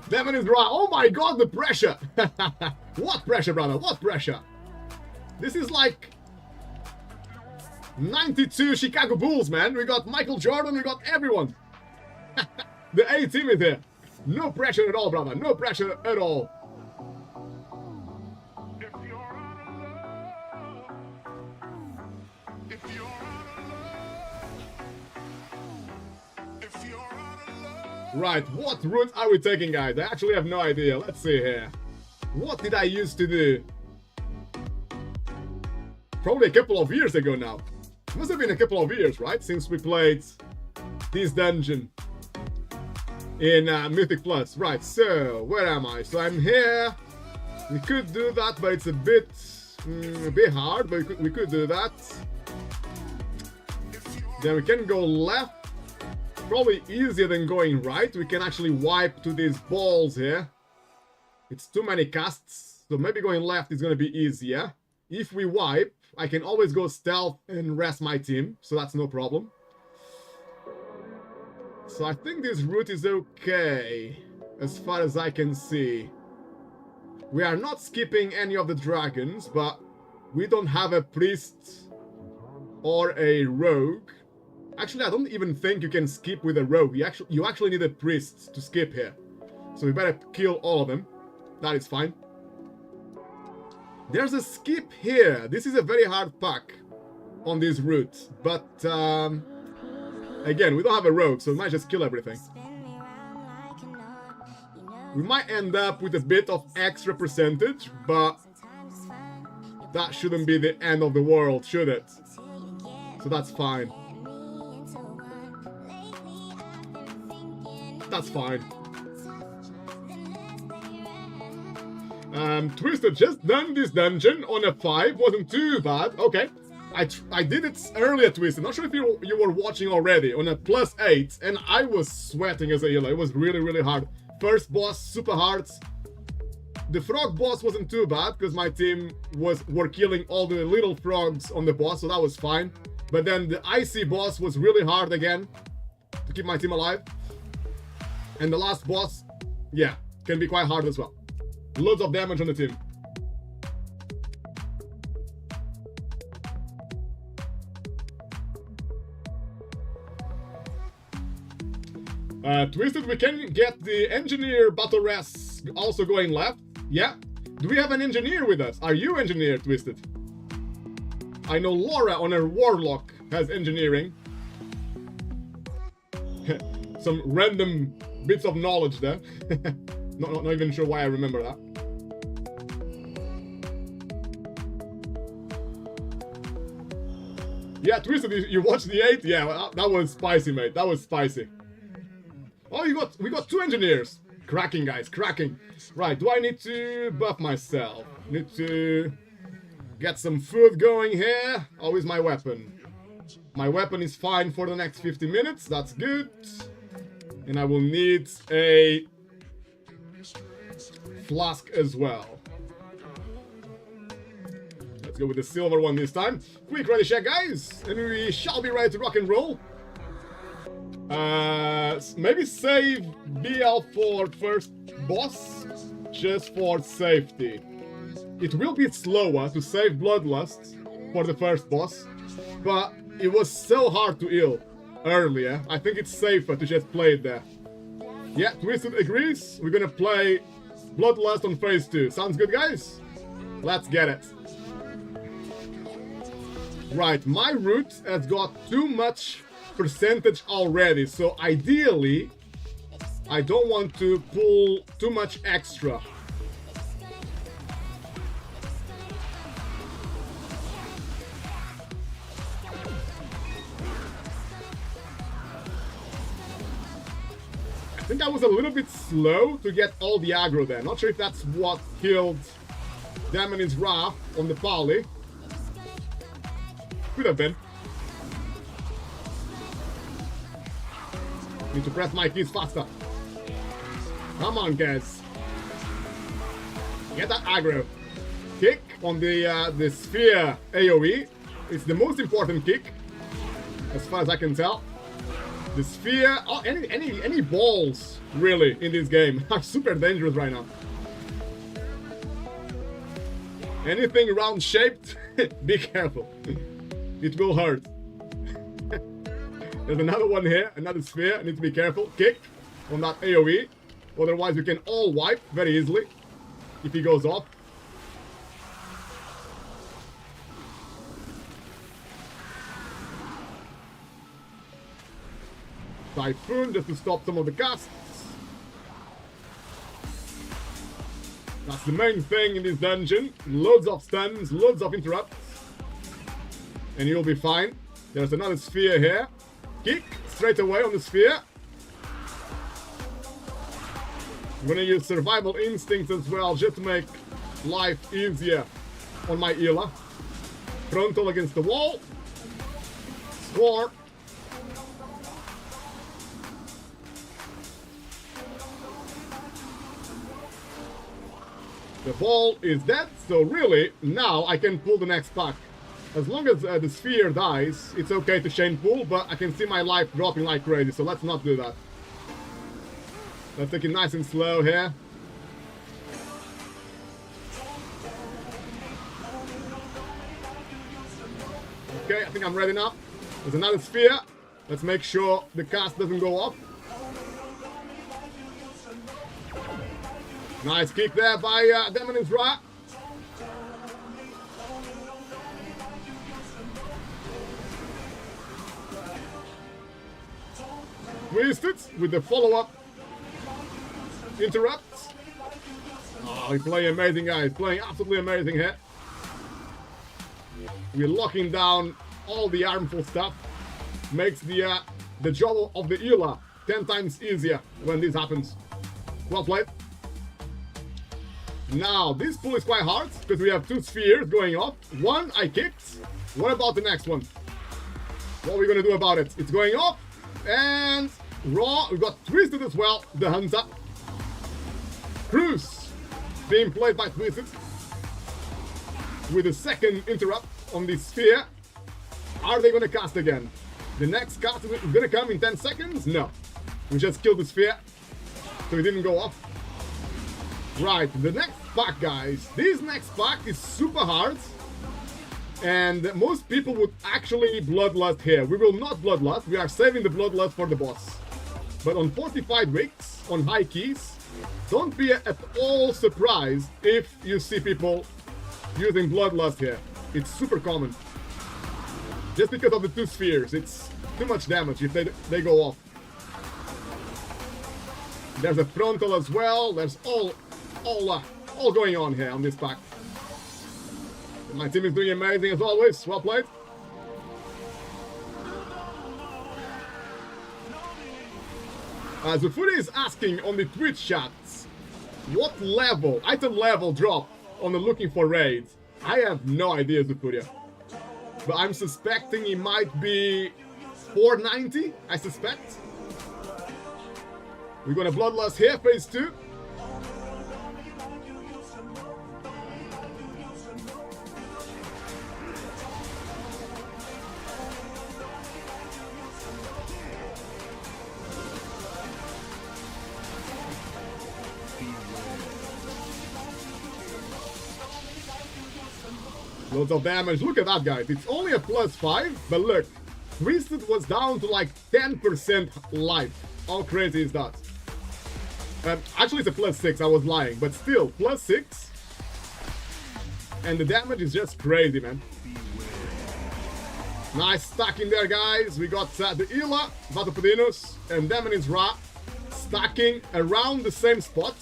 Devon is raw. Oh my god, the pressure. What pressure, brother? What pressure? This is like 92 Chicago Bulls, man. We got Michael Jordan, we got everyone. The A team is here. No pressure at all, brother. No pressure at all. Right, what route are we taking, guys? I actually have no idea. Let's see here. What did I used to do? Probably a couple of years ago now. Must have been a couple of years, right? Since we played this dungeon in Mythic Plus. Right, so where am I? So I'm here. We could do that, but it's a bit hard, but we could do that. Then we can go left. Probably easier than going right. We can actually wipe to these balls here. It's too many casts, so maybe going left is going to be easier. If we wipe, I can always go stealth and rest my team, so that's no problem. So I think this route is okay, as far as I can see. We are not skipping any of the dragons, but we don't have a priest or a rogue. Actually, I don't even think you can skip with a rogue. You actually need a priest to skip here. So we better kill all of them. That is fine. There's a skip here. This is a very hard pack on this route. But, again, we don't have a rogue, so we might just kill everything. We might end up with a bit of extra percentage, but that shouldn't be the end of the world, should it? So that's fine. That's fine. Twisted just done this dungeon on a 5. Wasn't too bad. Okay. I did it earlier, Twisted. Not sure if you were watching already. On a +8. And I was sweating as a healer. It was really, really hard. First boss, super hard. The frog boss wasn't too bad, because my team were killing all the little frogs on the boss, so that was fine. But then the icy boss was really hard again to keep my team alive. And the last boss, yeah, can be quite hard as well. Loads of damage on the team. Twisted, we can get the engineer battle res also going left. Yeah. Do we have an engineer with us? Are you engineer, Twisted? I know Laura on her warlock has engineering. Some random bits of knowledge there. Not even sure why I remember that. Yeah, Twisted, you watched the 8? Yeah, well, that was spicy, mate. That was spicy. Oh, we got 2 engineers. Cracking, guys, cracking. Right, do I need to buff myself? Need to get some food going here. Oh, is my weapon? My weapon is fine for the next 50 minutes. That's good. And I will need a flask as well. Let's go with the silver one this time. Quick ready check, guys, and we shall be ready to rock and roll. Maybe save BL for first boss, just for safety. It will be slower to save Bloodlust for the first boss, but it was so hard to heal earlier. I think it's safer to just play it there. Yeah, Twisted agrees. We're gonna play Bloodlust on phase 2. Sounds good, guys? Let's get it. Right, my route has got too much percentage already, so ideally I don't want to pull too much extra. I think I was a little bit slow to get all the aggro there. Not sure if that's what killed Daemon's Wrath on the Pali. Could have been. Need to press my keys faster. Come on, guys. Get that aggro. Kick on the sphere AoE. It's the most important kick, as far as I can tell. The sphere, oh, any balls really in this game are super dangerous right now. Anything round shaped, be careful. It will hurt. There's another one here, another sphere. I need to be careful. Kick on that AoE. Otherwise, we can all wipe very easily if he goes off. Typhoon just to stop some of the casts. That's the main thing in this dungeon. Loads of stuns, loads of interrupts. And you'll be fine. There's another sphere here. Kick straight away on the sphere. I'm gonna use survival instincts as well, just to make life easier on my healer. Frontal against the wall. Score. The ball is dead, so really, now I can pull the next pack. As long as the sphere dies, it's okay to chain pull, but I can see my life dropping like crazy, so let's not do that. Let's take it nice and slow here. Okay, I think I'm ready now. There's another sphere. Let's make sure the cast doesn't go off. Nice kick there by Demon Ra. Twisted with the follow-up interrupt. Oh, he's playing amazing, guys. Playing absolutely amazing here. We're locking down all the armful stuff. Makes the job of the Ela 10 times easier when this happens. Well played. Now, this pull is quite hard because we have two spheres going off. One I kicked. What about the next one? What are we going to do about it? It's going off. And Raw, we got Twisted as well, the Hunter. Cruz being played by Twisted with the second interrupt on this sphere. Are they going to cast again? The next cast is going to come in 10 seconds? No. We just killed the sphere, so it didn't go off. Right, the next pack, guys. This next pack is super hard. And most people would actually Bloodlust here. We will not Bloodlust. We are saving the Bloodlust for the boss. But on fortified wicks, on high keys, don't be at all surprised if you see people using Bloodlust here. It's super common. Just because of the two spheres, it's too much damage if they go off. There's a frontal as well. There's all going on here on this pack. My team is doing amazing as always. Well played. Zufuri is asking on the Twitch chats, what level, item level drop on the looking for raid? I have no idea, Zufuri. But I'm suspecting it might be 490, I suspect. We're gonna Bloodlust here, phase 2. Loads of damage. Look at that, guys. It's only a +5, but look. Twisted was down to like 10% life. How crazy is that? Actually, it's a +6. I was lying. But still, +6. And the damage is just crazy, man. Nice stacking there, guys. We got the Ela, Vatopodinus, and Demon Ra stacking around the same spot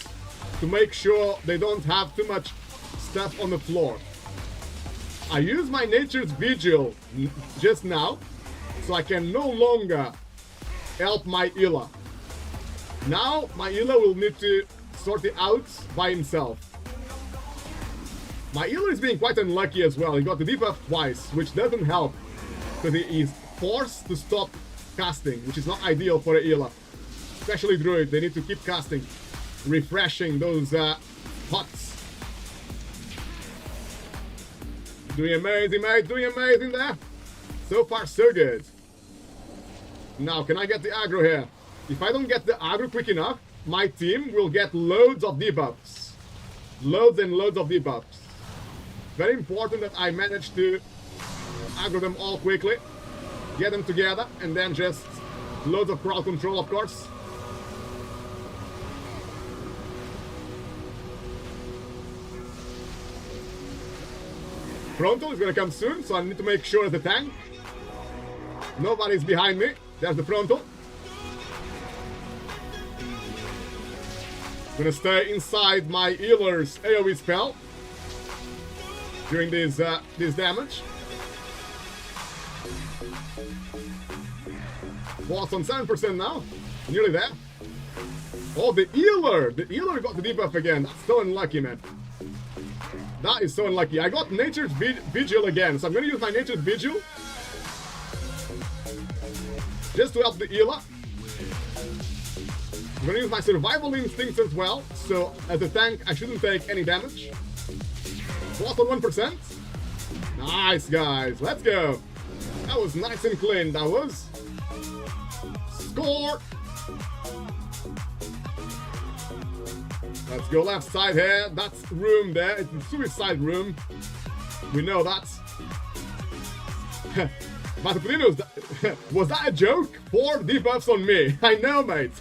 to make sure they don't have too much stuff on the floor. I use my Nature's Vigil just now, so I can no longer help my Ela. Now, my Ela will need to sort it out by himself. My Ela is being quite unlucky as well. He got the debuff twice, which doesn't help, because he is forced to stop casting, which is not ideal for an Ela. Especially Druid, they need to keep casting, refreshing those pots. Doing amazing, mate. Doing amazing there. So far, so good. Now, can I get the aggro here? If I don't get the aggro quick enough, my team will get loads of debuffs. Loads and loads of debuffs. Very important that I manage to aggro them all quickly. Get them together, and then just loads of crowd control, of course. Frontal is gonna come soon, so I need to make sure of the tank. Nobody's behind me. There's the frontal. Gonna stay inside my healer's AoE spell during this damage. Boss on 7% now. Nearly there. Oh, the healer! The healer got the debuff again. That's so unlucky, man. That is so unlucky. I got Nature's Vigil again, so I'm going to use my Nature's Vigil just to help the Ela. I'm gonna use my survival instincts as well, so as a tank I shouldn't take any damage. Plus on 1%. Nice, guys, let's go. That was nice and clean, that was. Score! Let's go left side here, that's room there, it's the suicide room. We know that. Matopoulinos, was that a joke? 4 debuffs on me. I know, mate.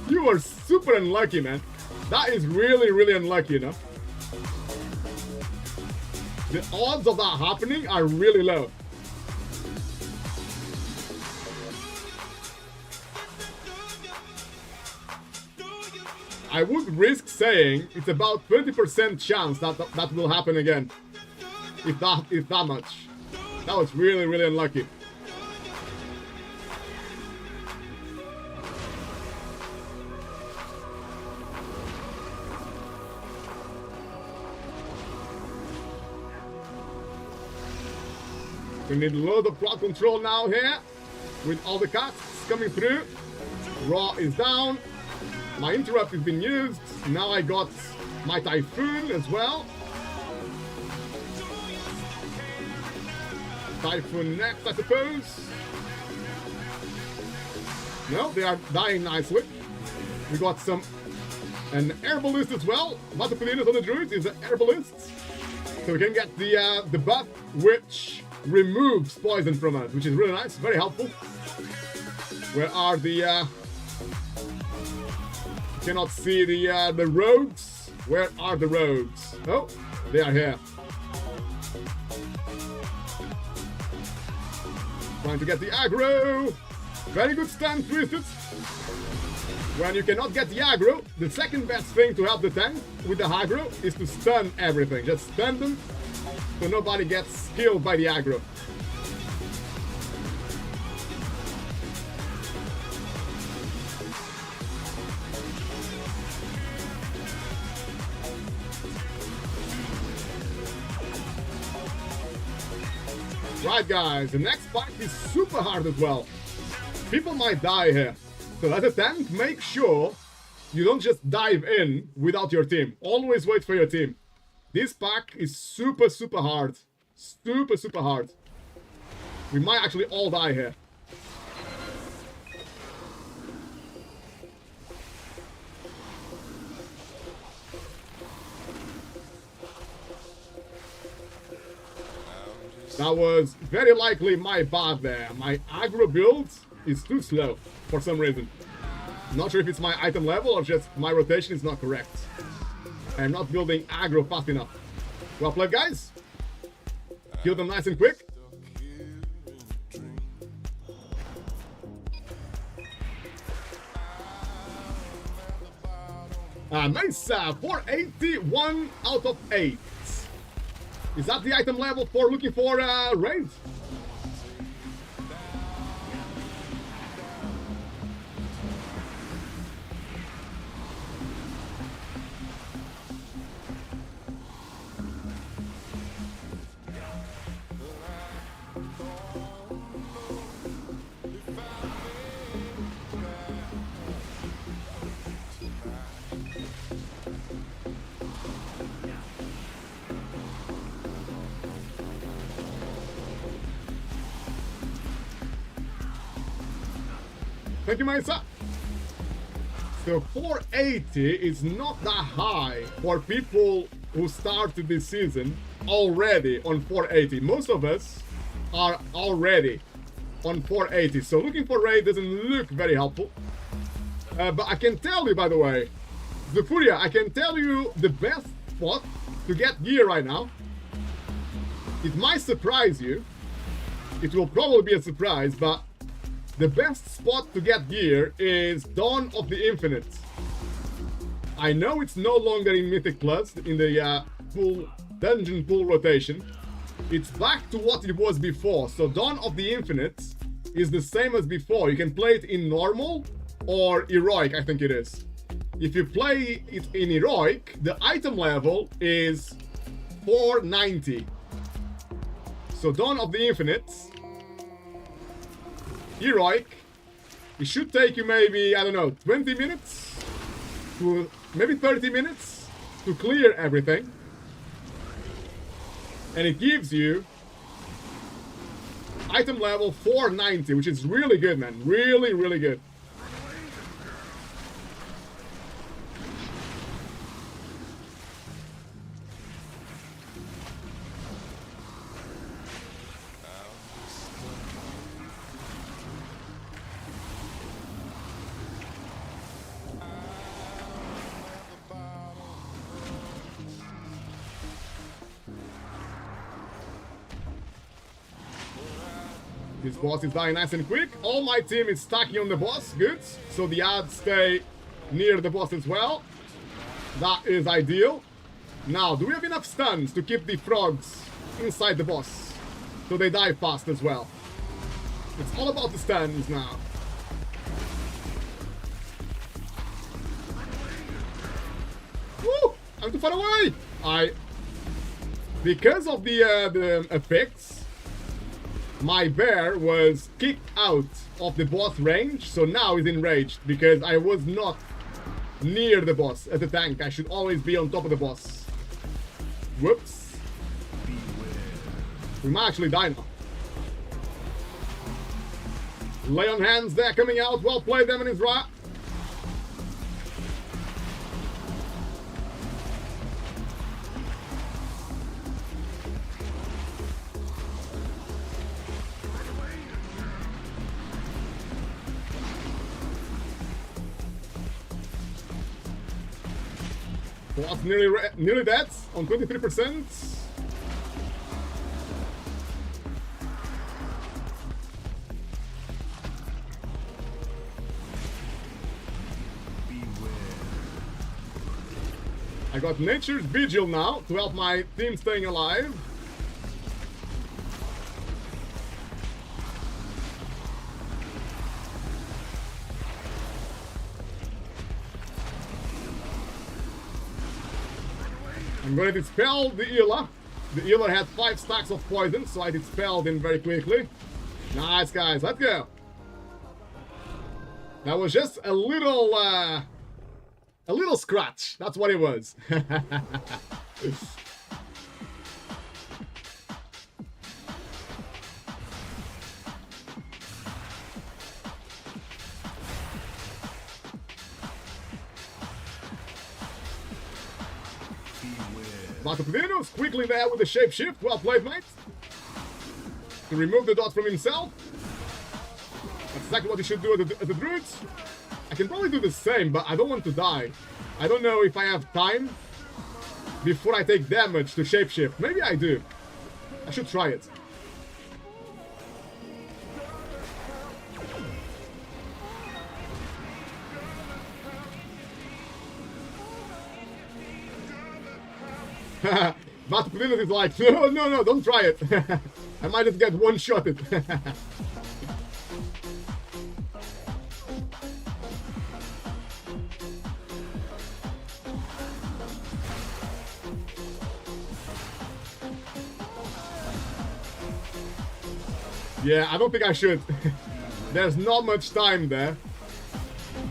You are super unlucky, man. That is really, really unlucky, you know? The odds of that happening are really low. I would risk saying it's about 20% chance that will happen again. If that much. That was really, really unlucky. We need a load of crowd control now here. With all the casts coming through. Raw is down. My interrupt has been used. Now I got my Typhoon as well. Typhoon next, I suppose. No, they are dying nicely. We got an herbalist as well. Matopoulinos on the druid is an herbalist. So we can get the buff which removes poison from us, which is really nice, very helpful. Where are the cannot see the rogues? Where are the rogues? Oh, they are here. Trying to get the aggro. Very good stand, Twisted. When you cannot get the aggro, the second best thing to help the tank with the aggro is to stun everything. Just stun them so nobody gets killed by the aggro. Right, guys, the next fight is super hard as well. People might die here. So as a tank, make sure you don't just dive in without your team. Always wait for your team. This pack is super, super hard. Super, super hard. We might actually all die here. That was very likely my bad there. My aggro build is too slow for some reason. Not sure if it's my item level or just my rotation is not correct. I'm not building aggro fast enough. Well played, guys. Kill them nice and quick. Mesa, 481 out of 8. Is that the item level for looking for raid? Thank you, Mesa. So 480 is not that high for people who started this season already on 480. Most of us are already on 480. So looking for raid doesn't look very helpful. But I can tell you, by the way, Zufuria, I can tell you the best spot to get gear right now. It might surprise you. It will probably be a surprise, but the best spot to get gear is Dawn of the Infinite. I know it's no longer in Mythic Plus, in the dungeon pool rotation. It's back to what it was before. So Dawn of the Infinite is the same as before. You can play it in normal or heroic, I think it is. If you play it in heroic, the item level is 490. So Dawn of the Infinite, heroic, it should take you maybe, I don't know, 20 minutes to maybe 30 minutes to clear everything. And it gives you item level 490, which is really good, man. Really, really good. This boss is dying nice and quick. All my team is stacking on the boss. Good. So the odds stay near the boss as well. That is ideal. Now, do we have enough stuns to keep the frogs inside the boss? So they die fast as well. It's all about the stuns now. Woo! I'm too far away! Because of the effects, my bear was kicked out of the boss range, so now he's enraged because I was not near the boss as a tank. I should always be on top of the boss. Whoops. We might actually die now. Lay on hands there coming out. Well played, Demon Isra. Boss nearly dead on 23%. I got Nature's Vigil now to help my team staying alive. I'm going to dispel the healer. The healer had 5 stacks of poison, so I dispelled him very quickly. Nice, guys. Let's go. That was just a little scratch. That's what it was. Matopedinos quickly there with the shapeshift. Well played, mate. To remove the dot from himself. That's exactly what he should do at the druids. I can probably do the same, but I don't want to die. I don't know if I have time before I take damage to shapeshift. Maybe I do. I should try it. But Pilinas is like, no, don't try it. I might just get one-shotted. Yeah, I don't think I should. There's not much time there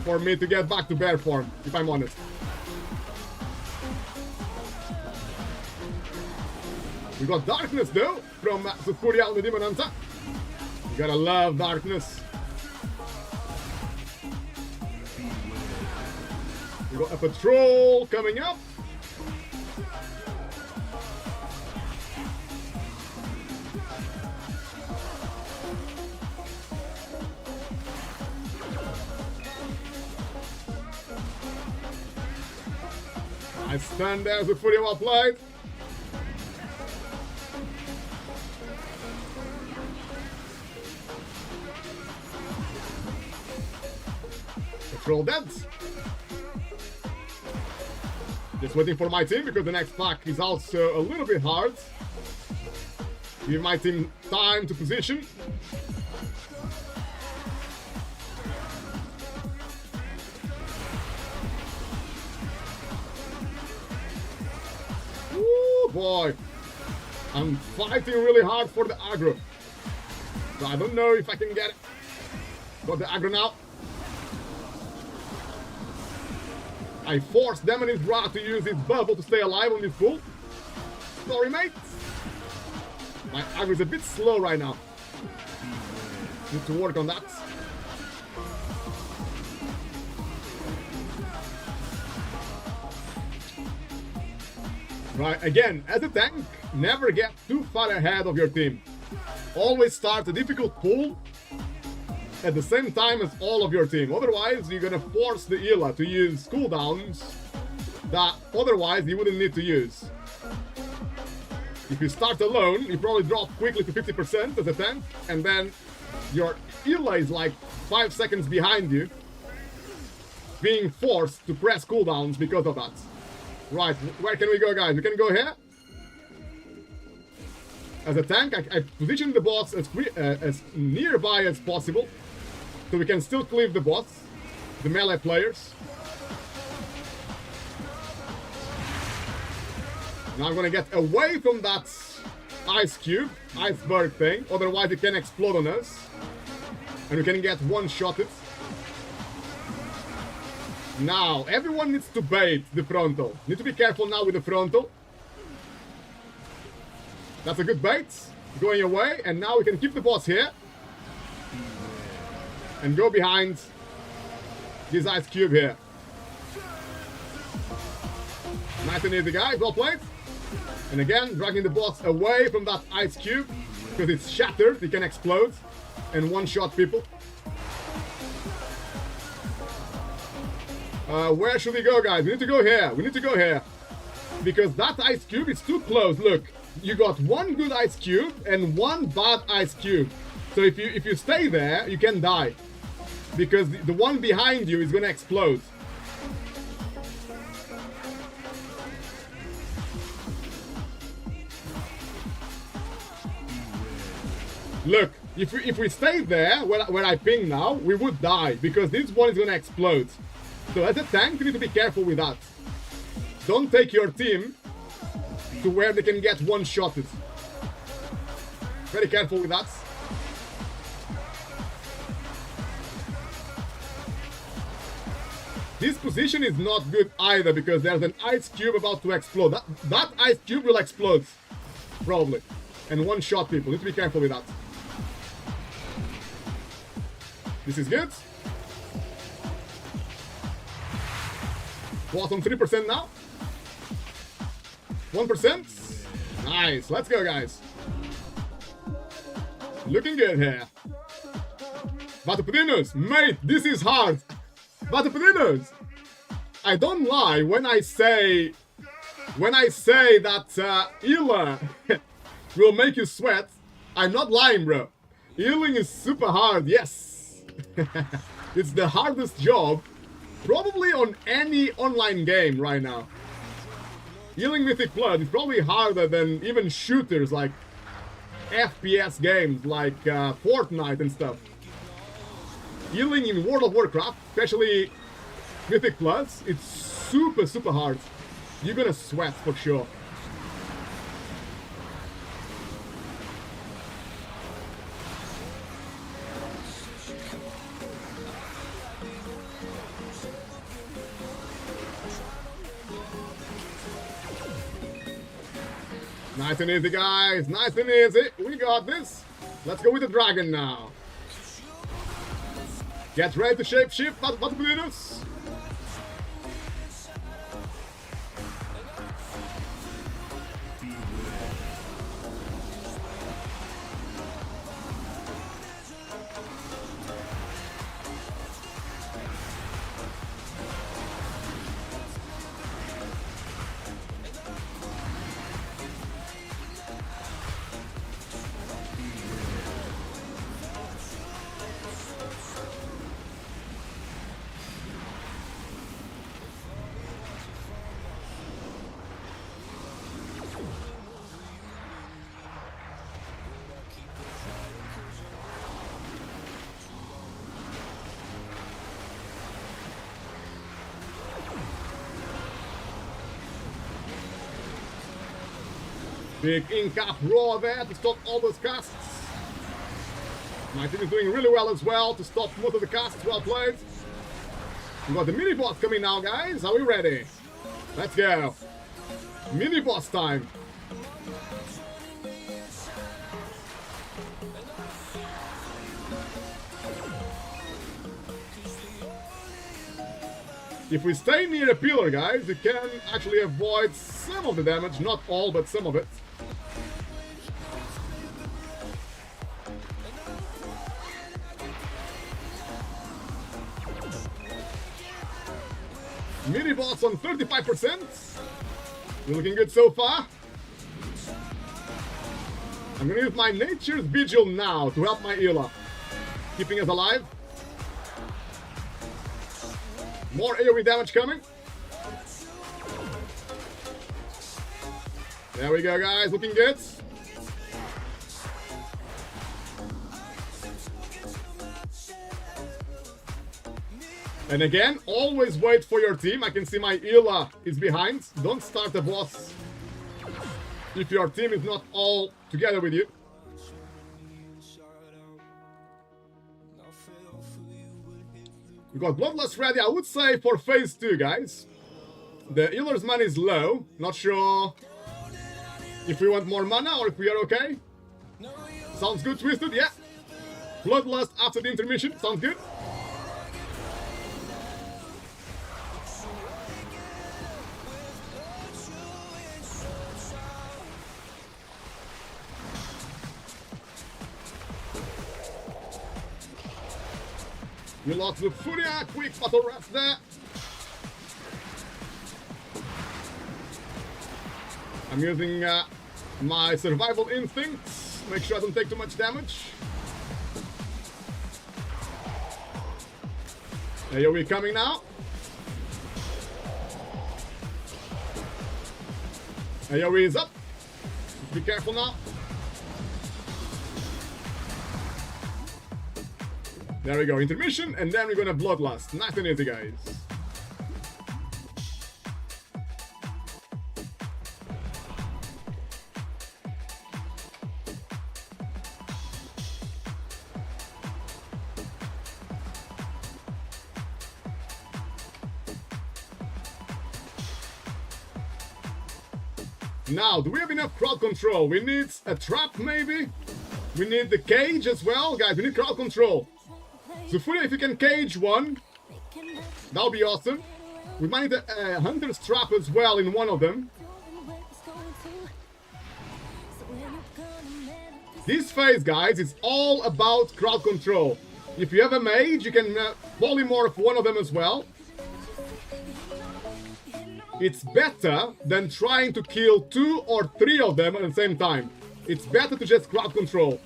for me to get back to bear form, if I'm honest. We got darkness though from Sufuria and the Demon Hunter. You gotta love darkness. We got a patrol coming up. I stand there, Sufuria, well played. Patrol dead. Just waiting for my team because the next pack is also a little bit hard. Give my team time to position. Woo, boy. I'm fighting really hard for the aggro. So I don't know if I can get it. Got the aggro now. I forced them and his Ra to use his bubble to stay alive on this pool. Sorry, mate. My aggro is a bit slow right now. Need to work on that. Right, again, as a tank, never get too far ahead of your team. Always start a difficult pool at the same time as all of your team. Otherwise, you're gonna force the Ela to use cooldowns that otherwise you wouldn't need to use. If you start alone, you probably drop quickly to 50% as a tank, and then your Ela is like 5 seconds behind you, being forced to press cooldowns because of that. Right, where can we go, guys? We can go here. As a tank, I position the boss as nearby as possible, so we can still cleave the boss, the melee players. Now I'm gonna get away from that ice cube, iceberg thing, otherwise it can explode on us, and we can get one-shotted. Now, everyone needs to bait the frontal. Need to be careful now with the frontal. That's a good bait. Going away, and now we can keep the boss here. And go behind this ice cube here. Nice and easy, guys. Well played. And again, dragging the boss away from that ice cube, because it's shattered, it can explode and one-shot people. Where should we go, guys? We need to go here. We need to go here. Because that ice cube is too close. Look, you got one good ice cube and one bad ice cube. So if you stay there, you can die. Because the one behind you is gonna explode. Look, if we stayed there, where I ping now, we would die. Because this one is gonna explode. So as a tank, you need to be careful with that. Don't take your team to where they can get one-shotted. Very careful with that. This position is not good either, because there's an ice cube about to explode. That ice cube will explode, probably. And one-shot people. Need to be careful with that. This is good. Bottom 3% now. 1%. Nice. Let's go, guys. Looking good here. Vatupadinos, mate, this is hard. Vatupadinos, I don't lie when I say that Ela will make you sweat. I'm not lying, bro. Healing is super hard. Yes. It's the hardest job probably on any online game right now. Healing Mythic Blood is probably harder than even shooters like FPS games like Fortnite and stuff. Healing in World of Warcraft, especially Mythic Bloods, it's super, super hard. You're gonna sweat for sure. Nice and easy, guys. Nice and easy. We got this. Let's go with the dragon now. Get ready to shape-shift, Vatupadinos. Big in-cap roar there to stop all those casts. My team is doing really well as well to stop most of the casts. Well played. We got the mini boss coming now, guys. Are we ready? Let's go. Mini boss time. If we stay near a pillar, guys, we can actually avoid some of the damage. Not all, but some of it. Mini boss on 35%. You're looking good so far. I'm gonna use my Nature's Vigil now to help my Ela, keeping us alive. More AoE damage coming. There we go, guys. Looking good. And again, always wait for your team. I can see my Ela is behind. Don't start the boss if your team is not all together with you. We got Bloodlust ready, I would say, for phase 2, guys. The healer's mana is low. Not sure if we want more mana or if we are okay. Sounds good, Twisted, yeah. Bloodlust after the intermission, sounds good. We lost the Furia, quick battle rest there. I'm using my survival instincts, make sure I don't take too much damage. AoE coming now. AoE is up. Be careful now. There we go, intermission, and then we're gonna Bloodlust. Nice and easy, guys. Now, do we have enough crowd control? We need a trap, maybe? We need the cage as well. Guys, we need crowd control. So Furia, if you can cage one, that would be awesome. We might need a Hunter's Trap as well in one of them. This phase, guys, is all about crowd control. If you have a mage, you can polymorph one of them as well. It's better than trying to kill 2 or 3 of them at the same time. It's better to just crowd control.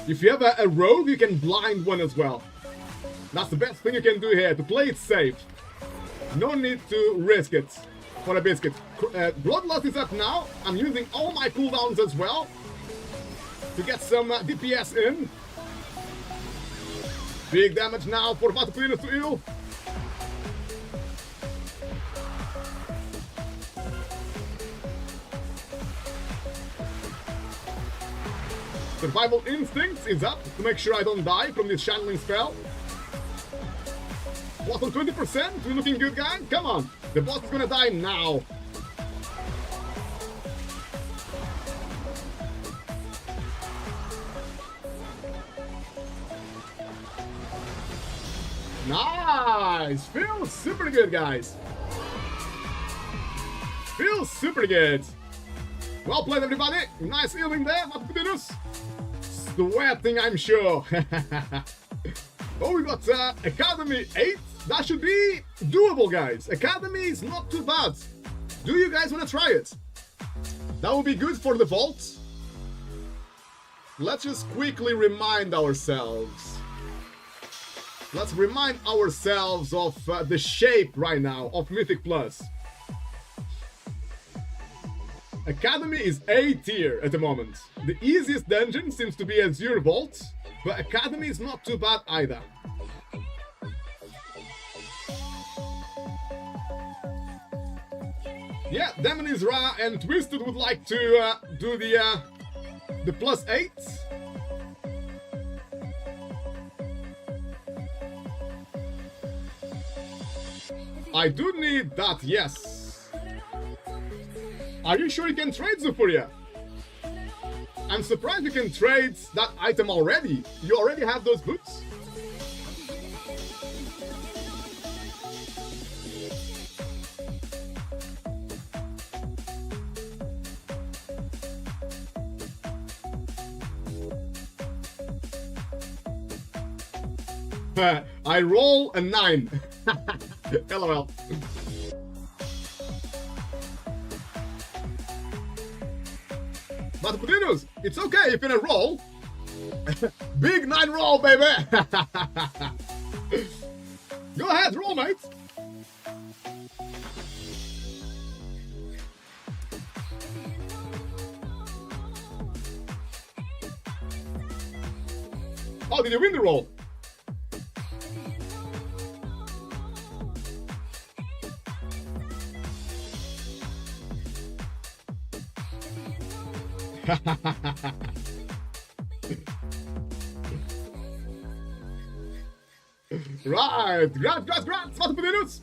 If you have a rogue, you can blind one as well. That's the best thing you can do here, to play it safe. No need to risk it for a biscuit. Bloodlust is up now. I'm using all my cooldowns as well to get some DPS in. Big damage now for Vatoplinus to heal. Survival Instinct is up to make sure I don't die from this channeling spell. Boss on 20%, we're looking good, guys. Come on, the boss is gonna die now. Nice! Feels super good, guys. Feels super good. Well played, everybody. Nice healing there, Vatoplinus. Sweating, I'm sure. Oh, we got Academy 8. That should be doable, guys. Academy is not too bad. Do you guys want to try it? That would be good for the vault. Let's just quickly remind ourselves. Let's remind ourselves of the shape right now of Mythic Plus. Academy is A tier at the moment. The easiest dungeon seems to be Azure Vault, but Academy is not too bad either. Yeah, Demon is Ra and Twisted would like to do the +8. I do need that, yes. Are you sure you can trade Zufuria? I'm surprised you can trade that item already. You already have those boots? I roll a 9. LOL. But Pudinos, it's okay if in a roll. Big 9 roll, baby. Go ahead, roll, mate. Oh, did you win the roll? Right, grats, what minutes?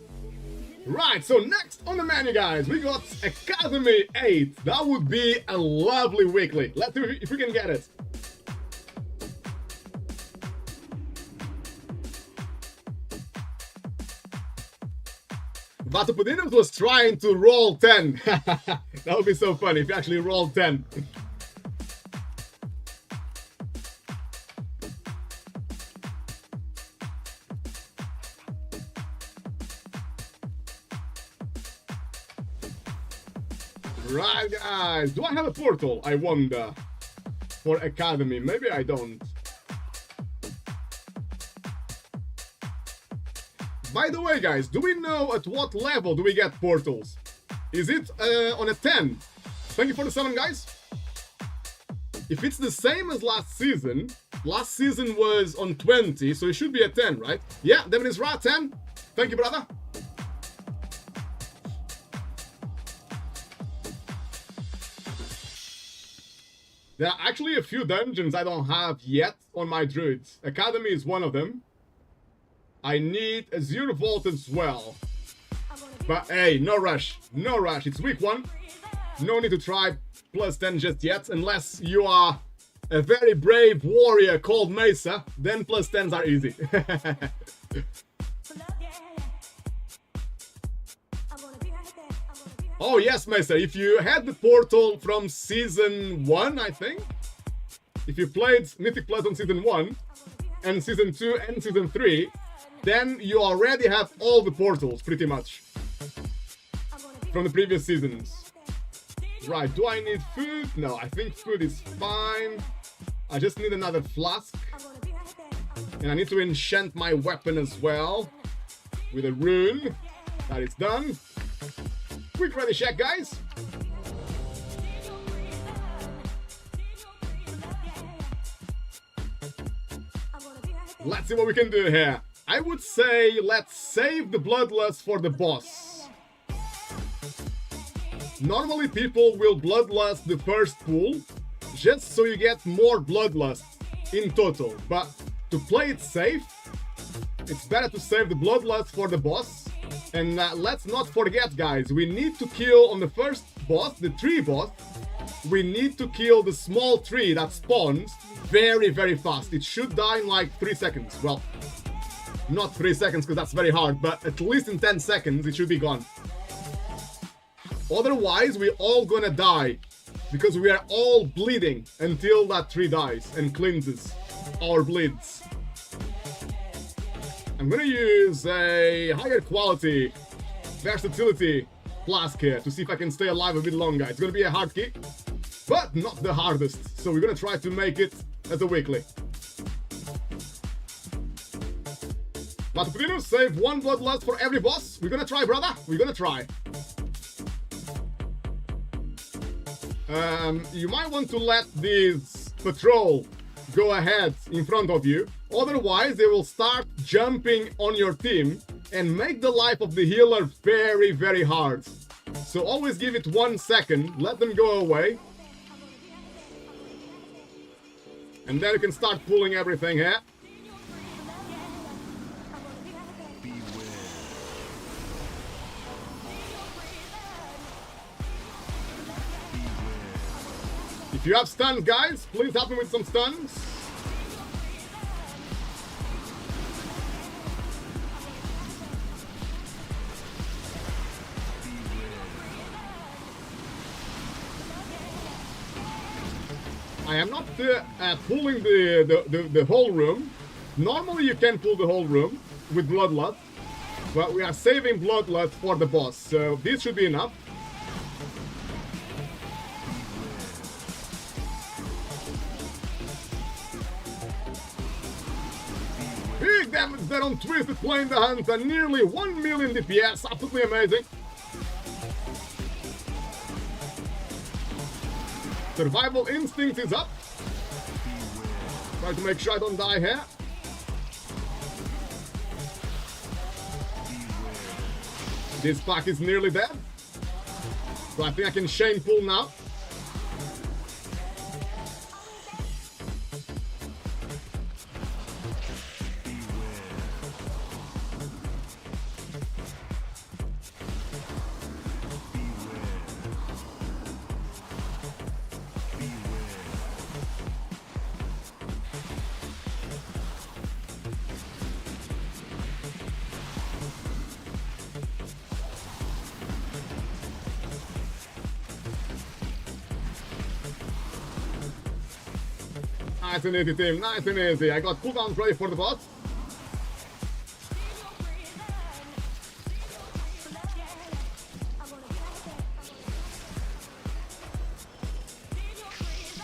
Right, so next on the menu, guys, we got Academy 8. That would be a lovely weekly. Let's see if we can get it. Vatopodinos was trying to roll 10. That would be so funny if you actually rolled 10. Right, guys. Do I have a portal? I wonder. For Academy. Maybe I don't. By the way, guys, do we know at what level do we get portals? Is it on a 10? Thank you for the 7, guys. If it's the same as last season was on 20, so it should be a 10, right? Yeah, Devin is right, 10. Thank you, brother. There are actually a few dungeons I don't have yet on my druids. Academy is one of them. I need a 0 volt as well. But hey, no rush. No rush. It's week 1. No need to try plus 10 just yet. Unless you are a very brave warrior called Mesa. Then plus 10s are easy. Oh yes, Mesa. If you had the portal from season 1, I think. If you played Mythic Plus on season 1. And season 2 and season 3. Then you already have all the portals, pretty much, from the previous seasons. Right, do I need food? No, I think food is fine. I just need another flask. And I need to enchant my weapon as well, with a rune. That is done. Quick ready check, guys. Let's see what we can do here. I would say let's save the Bloodlust for the boss. Normally people will Bloodlust the first pool, just so you get more Bloodlust in total. But to play it safe, it's better to save the Bloodlust for the boss. And let's not forget, guys, we need to kill on the first boss, the tree boss, we need to kill the small tree that spawns very, very fast. It should die in like 3 seconds. Well, not 3 seconds because that's very hard, but at least in 10 seconds it should be gone. Otherwise, we're all gonna die because we are all bleeding until that tree dies and cleanses our bleeds. I'm gonna use a higher quality versatility flask here to see if I can stay alive a bit longer. It's gonna be a hard key, but not the hardest. So we're gonna try to make it as a weekly. Vatopodinos, save 1 Bloodlust for every boss. We're gonna try, brother. We're gonna try. You might want to let this patrol go ahead in front of you. Otherwise, they will start jumping on your team and make the life of the healer very, very hard. So always give it 1 second. Let them go away. And then you can start pulling everything here. If you have stuns, guys, please help me with some stuns. I am not pulling the whole room. Normally you can pull the whole room with Bloodlust, but we are saving Bloodlust for the boss, so this should be enough. Big damage there on Twisted playing the hunt and nearly 1 million DPS, absolutely amazing. Survival instinct is up. Try to make sure I don't die here. This pack is nearly dead. So I think I can Shane pull now. Nice and easy, team. Nice and easy. I got cooldowns ready for the boss.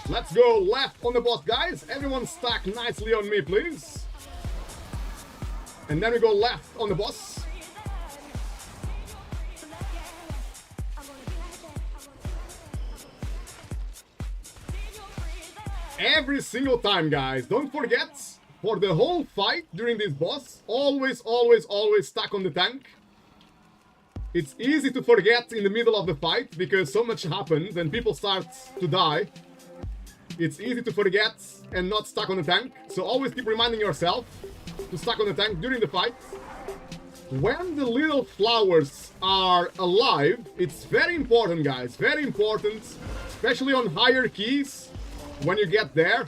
Let's go left on the boss, guys. Everyone stack nicely on me, please. And then we go left on the boss. Every single time, guys. Don't forget, for the whole fight during this boss, always stack on the tank. It's easy to forget in the middle of the fight because so much happens and people start to die. It's easy to forget and not stack on the tank. So always keep reminding yourself to stack on the tank during the fight. When the little flowers are alive, it's very important, guys. Very important, especially on higher keys. When you get there,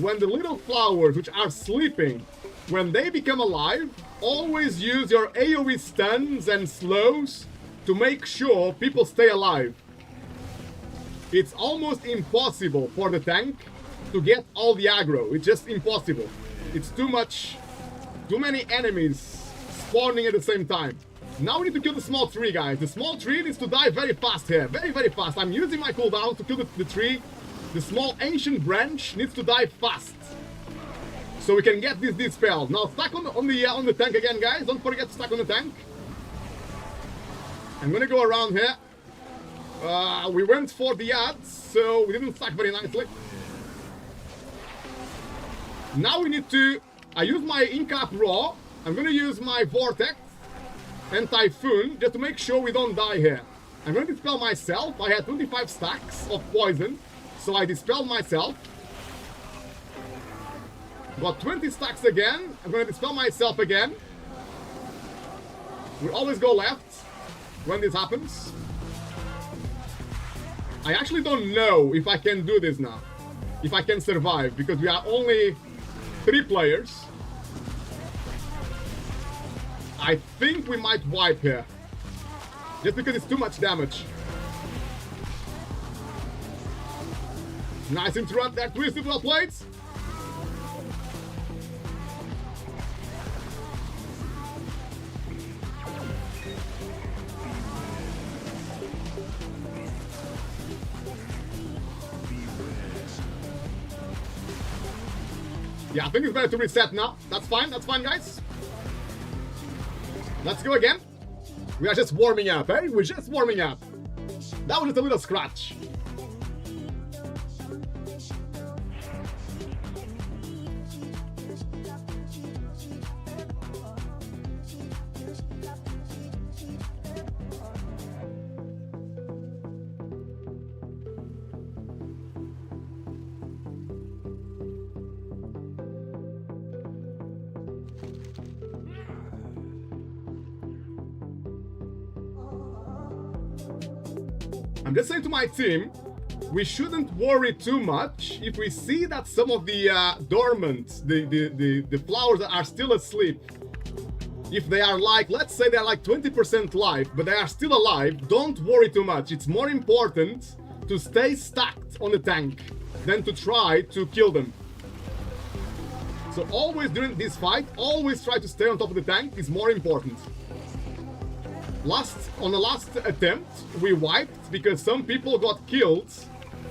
when the little flowers which are sleeping, when they become alive, always use your AoE stuns and slows to make sure people stay alive. It's almost impossible for the tank to get all the aggro. It's just impossible. It's too many enemies spawning at the same time. Now we need to kill the small tree, guys. The small tree needs to die very fast here. Very fast. I'm using my cooldown to kill the tree. The small ancient branch needs to die fast, so we can get this dispelled. Now stack on the tank again, guys. Don't forget to stack on the tank. I'm gonna go around here. We went for the ads, so we didn't stack very nicely. Now we need to. I use my Incap Raw. I'm gonna use my Vortex and Typhoon just to make sure we don't die here. I'm gonna dispel myself. I had 25 stacks of poison. So I dispelled myself. Got 20 stacks again. I'm gonna dispel myself again. We always go left when this happens. I actually don't know if I can do this now. If I can survive, because we are only 3 players. I think we might wipe here. Just because it's too much damage. Nice interrupt there, Twisted, well played. Yeah, I think it's better to reset now. That's fine, guys. Let's go again. We are just warming up, eh? We're just warming up. That was just a little scratch. I'm just saying to my team, we shouldn't worry too much if we see that some of the dormant, the flowers that are still asleep, if they are like, let's say they're like 20% life, but they are still alive, don't worry too much. It's more important to stay stacked on the tank than to try to kill them. So always during this fight, always try to stay on top of the tank is more important. On the last attempt, we wiped because some people got killed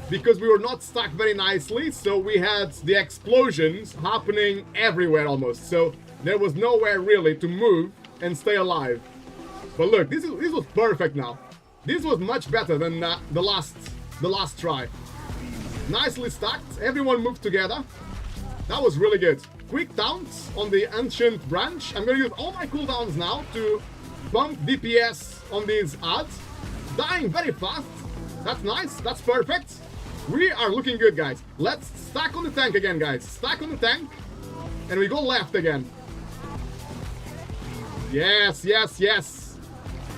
because we were not stacked very nicely, so we had the explosions happening everywhere almost. So there was nowhere really to move and stay alive. But look, this was perfect now. This was much better than the last try. Nicely stacked, everyone moved together. That was really good. Quick taunts on the ancient branch. I'm gonna use all my cooldowns now to bump DPS on these ads. Dying very fast. That's nice. That's perfect. We are looking good, guys. Let's stack on the tank again, guys. Stack on the tank. And we go left again. Yes, yes, yes.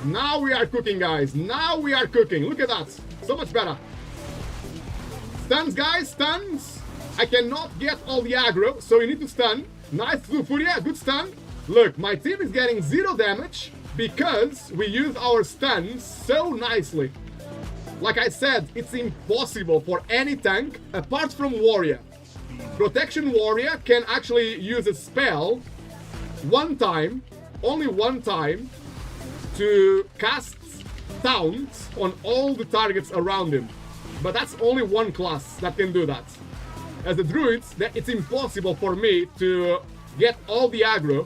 Now we are cooking, guys. Now we are cooking. Look at that. So much better. Stuns, guys. Stuns. I cannot get all the aggro, so you need to stun. Nice, Zufuria. Good stun. Look, my team is getting 0 damage because we use our stuns so nicely. Like I said, it's impossible for any tank apart from Warrior. Protection Warrior can actually use a spell one time, only one time, to cast taunt on all the targets around him. But that's only one class that can do that. As a druid, it's impossible for me to get all the aggro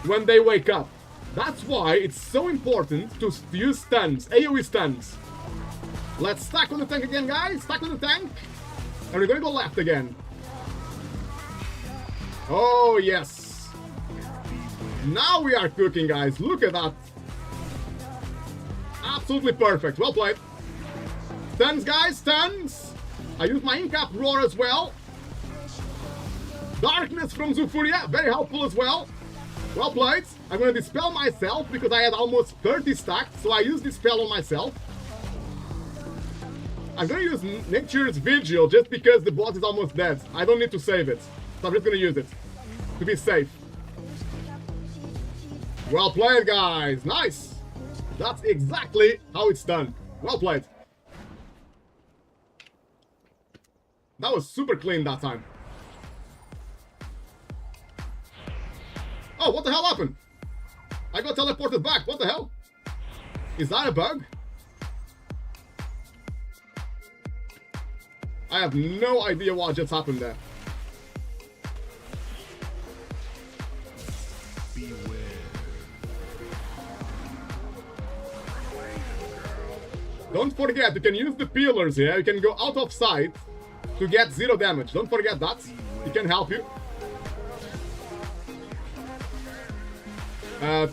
when they wake up. That's why it's so important to use stuns, AoE stuns. Let's stack on the tank again, guys. Stack on the tank. And we're gonna go left again. Oh, yes. Now we are cooking, guys. Look at that. Absolutely perfect. Well played. Stuns, guys. Stuns. I use my Incap Roar as well. Darkness from Zufuria. Very helpful as well. Well played. I'm gonna dispel myself because I had almost 30 stacked. So I use dispel on myself. I'm gonna use Nature's Vigil just because the boss is almost dead. I don't need to save it. So I'm just gonna use it to be safe. Well played, guys. Nice. That's exactly how it's done. Well played. That was super clean that time. Oh, what the hell happened? I got teleported back. What the hell? Is that a bug? I have no idea what just happened there. Don't forget, you can use the peelers here. You can go out of sight to get 0 damage. Don't forget that. It can help you.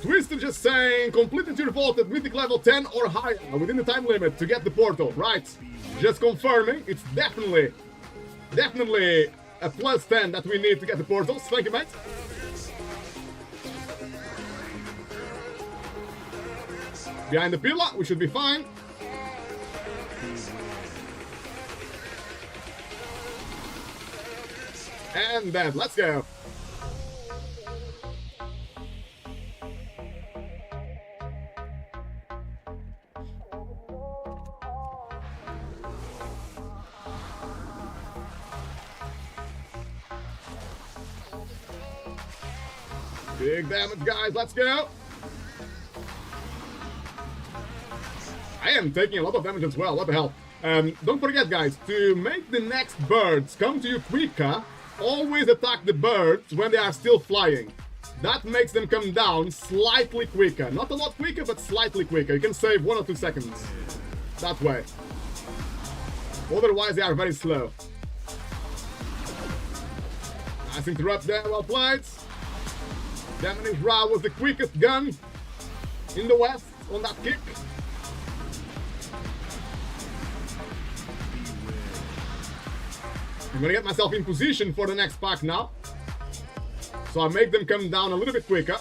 Twister just saying, completed your vault at Mythic level 10 or higher within the time limit to get the portal. Right. Just confirming, it's definitely a plus 10 that we need to get the portals. Thank you, mate. Behind the pillar, we should be fine. And then, let's go. Big damage, guys. Let's go. I am taking a lot of damage as well. What the hell? Don't forget, guys, to make the next birds come to you quicker, always attack the birds when they are still flying. That makes them come down slightly quicker. Not a lot quicker, but slightly quicker. You can save 1 or 2 seconds that way. Otherwise, they are very slow. Nice interrupt there. Well played. Damage Ra was the quickest gun in the West on that kick. I'm gonna get myself in position for the next pack now. So I make them come down a little bit quicker.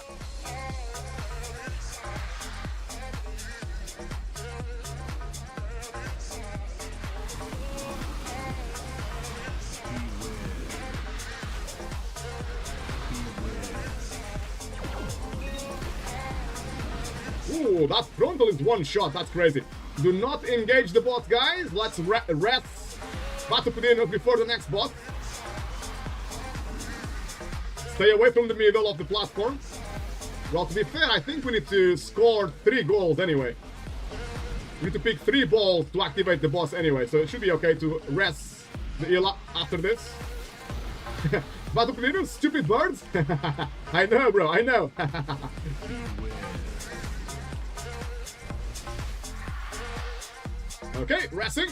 Ooh, that frontal is one shot. That's crazy. Do not engage the bot, guys. Let's rest Batupudino before the next bot. Stay away from the middle of the platform. Well, to be fair, I think we need to score 3 goals anyway. We need to pick 3 balls to activate the boss anyway, so it should be okay to rest the Ila after this. Batupudino, stupid birds. I know, bro, I know. Okay, resting.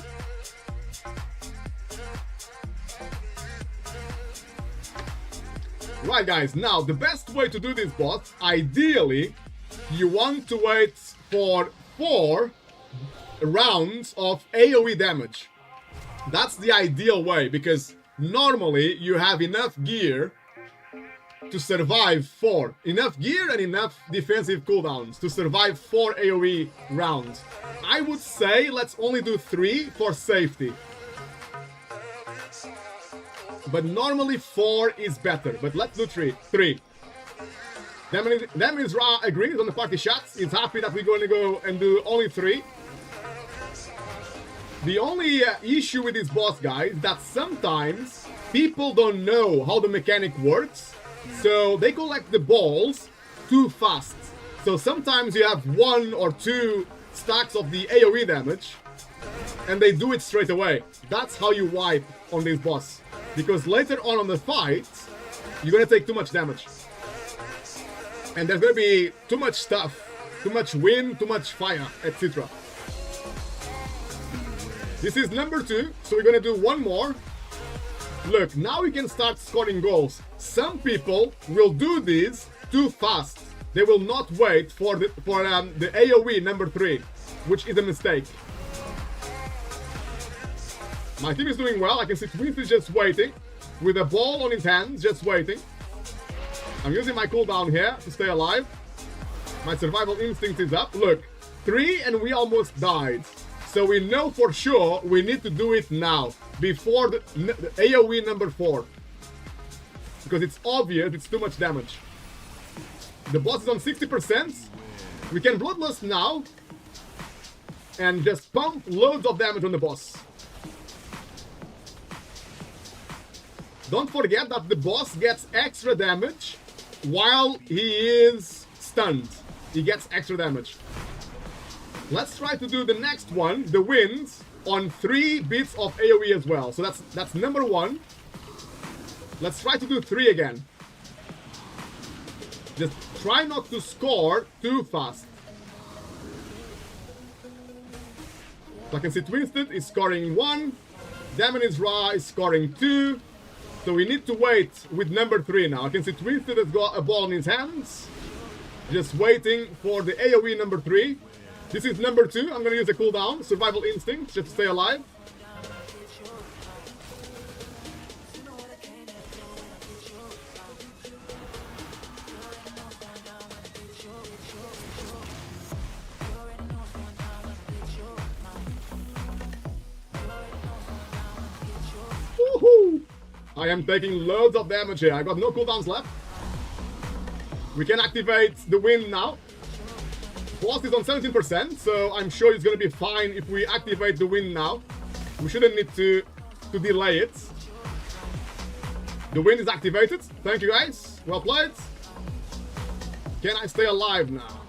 Right, guys, now the best way to do this bot, ideally, you want to wait for 4 rounds of AoE damage. That's the ideal way, because normally you have enough gear to survive 4. Enough gear and enough defensive cooldowns to survive 4 AoE rounds. I would say let's only do 3 for safety. But normally 4 is better, but let's do 3. That means Ra agrees on the party shots. He's happy that we're going to go and do only 3. The only issue with this boss, guys, that sometimes people don't know how the mechanic works, so they collect the balls too fast. So sometimes you have 1 or 2 stacks of the AoE damage, and they do it straight away. That's how you wipe on this boss. Because later on the fight, you're gonna take too much damage. And there's gonna be too much stuff, too much wind, too much fire, etc. This is number 2, so we're gonna do 1 more. Look, now we can start scoring goals. Some people will do this too fast. They will not wait for the AoE number 3, which is a mistake. My team is doing well. I can see Twins is just waiting with a ball on his hands, just waiting. I'm using my cooldown here to stay alive. My survival instinct is up. Look, 3 and we almost died. So we know for sure we need to do it now, before the AoE number 4. Because it's obvious it's too much damage. The boss is on 60%. We can Bloodlust now and just pump loads of damage on the boss. Don't forget that the boss gets extra damage while he is stunned. He gets extra damage. Let's try to do the next one, the wind, on 3 bits of AoE as well. So that's number 1. Let's try to do 3 again. Just try not to score too fast. So I can see Twisted is scoring 1. Damonis Ra is scoring 2. So we need to wait with number 3 now. I can see Twisted has got a ball in his hands. Just waiting for the AoE number 3. This is number 2. I'm going to use a cooldown. Survival instinct, just to stay alive. Woohoo! I am taking loads of damage here. I got no cooldowns left. We can activate the wind now. Boss is on 17%, so I'm sure it's going to be fine if we activate the wind now. We shouldn't need to delay it. The wind is activated. Thank you, guys. Well played. Can I stay alive now?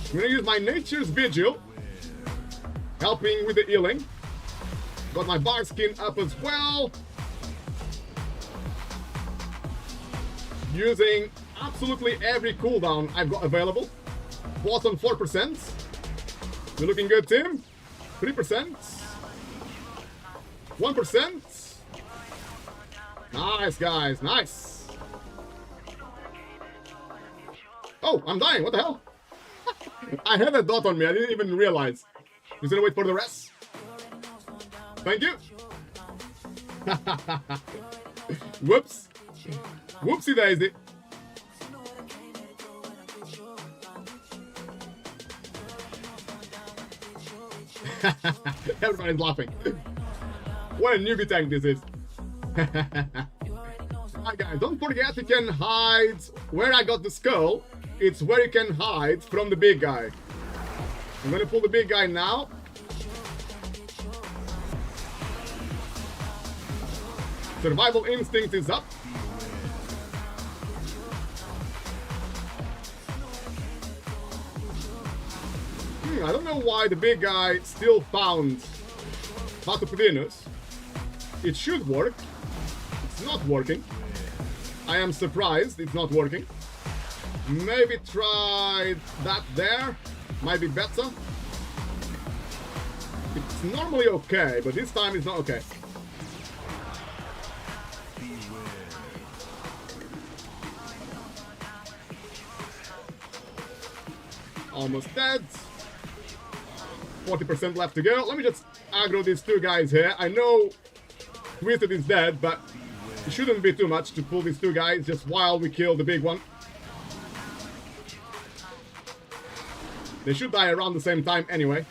I'm going to use my Nature's Vigil, helping with the healing. Got my bar skin up as well. Using absolutely every cooldown I've got available. Boss on 4%. We're looking good, team. 3%. 1%. Nice, guys. Nice. Oh, I'm dying. What the hell? I had a dot on me. I didn't even realize. Just gonna wait for the rest. Thank you. Whoops. Whoopsie daisy. Everybody's laughing. What a newbie tank this is. Alright guys, don't forget you can hide where I got the skull. It's where you can hide from the big guy. I'm gonna pull the big guy now. Survival instinct is up. I don't know why the big guy still found Vatopedinus. It should work. It's not working. I am surprised it's not working. Maybe try that there. Might be better. It's normally okay, but this time it's not okay. Almost dead. 40% left to go. Let me just aggro these two guys here. I know Twisted is dead, but it shouldn't be too much to pull these two guys just while we kill the big one. They should die around the same time anyway.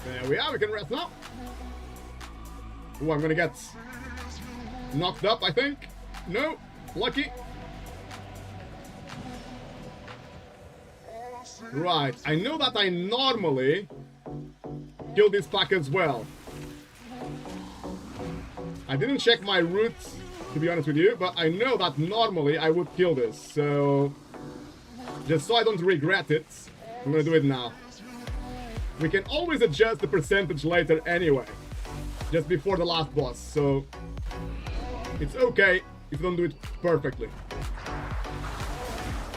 There we are, we can rest now. Ooh, I'm gonna get knocked up, I think. No, lucky. Right, I know that I normally kill this pack as well. I didn't check my routes, to be honest with you, but I know that normally I would kill this, so just so I don't regret it, I'm gonna do it now. We can always adjust the percentage later anyway, just before the last boss, so it's okay if you don't do it perfectly.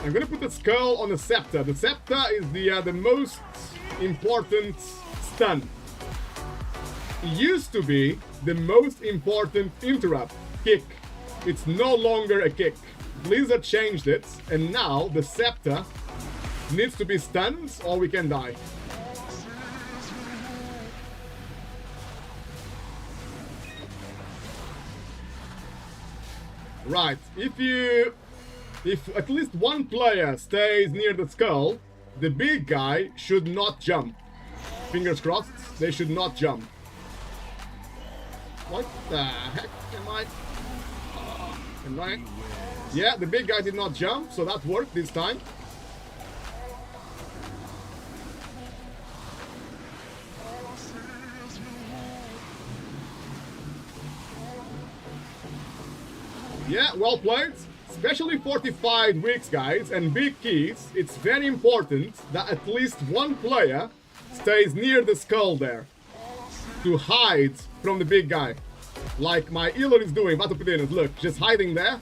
I'm gonna put the skull on the scepter. The scepter is the most important stun. It used to be the most important interrupt, kick. It's no longer a kick. Blizzard changed it, and now the scepter needs to be stunned or we can die. Right, if at least one player stays near the skull, the big guy should not jump. Fingers crossed, they should not jump. What the heck am I? Am I? Yeah, the big guy did not jump, so that worked this time. Yeah, well played. Especially fortified weeks, guys, and big keys. It's very important that at least one player stays near the skull there to hide from the big guy. Like my healer is doing, Vatopedinus. Look, just hiding there.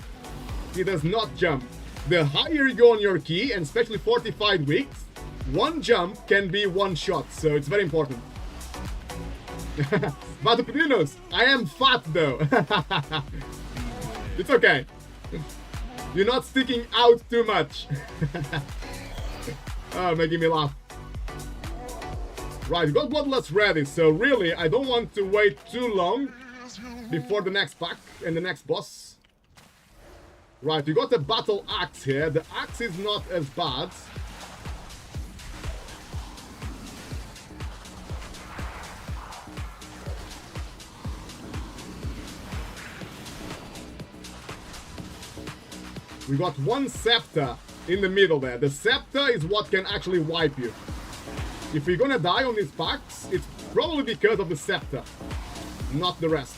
He does not jump. The higher you go on your key, and especially fortified weeks, one jump can be one shot, so it's very important. Vatopedinus, I am fat though. It's okay. You're not sticking out too much. Oh, making me laugh. Right, we got Bloodlust ready, so really, I don't want to wait too long before the next pack and the next boss. Right, we got the Battle Axe here. The axe is not as bad. We got one scepter in the middle there. The scepter is what can actually wipe you. If we're gonna die on these packs, it's probably because of the scepter, not the rest.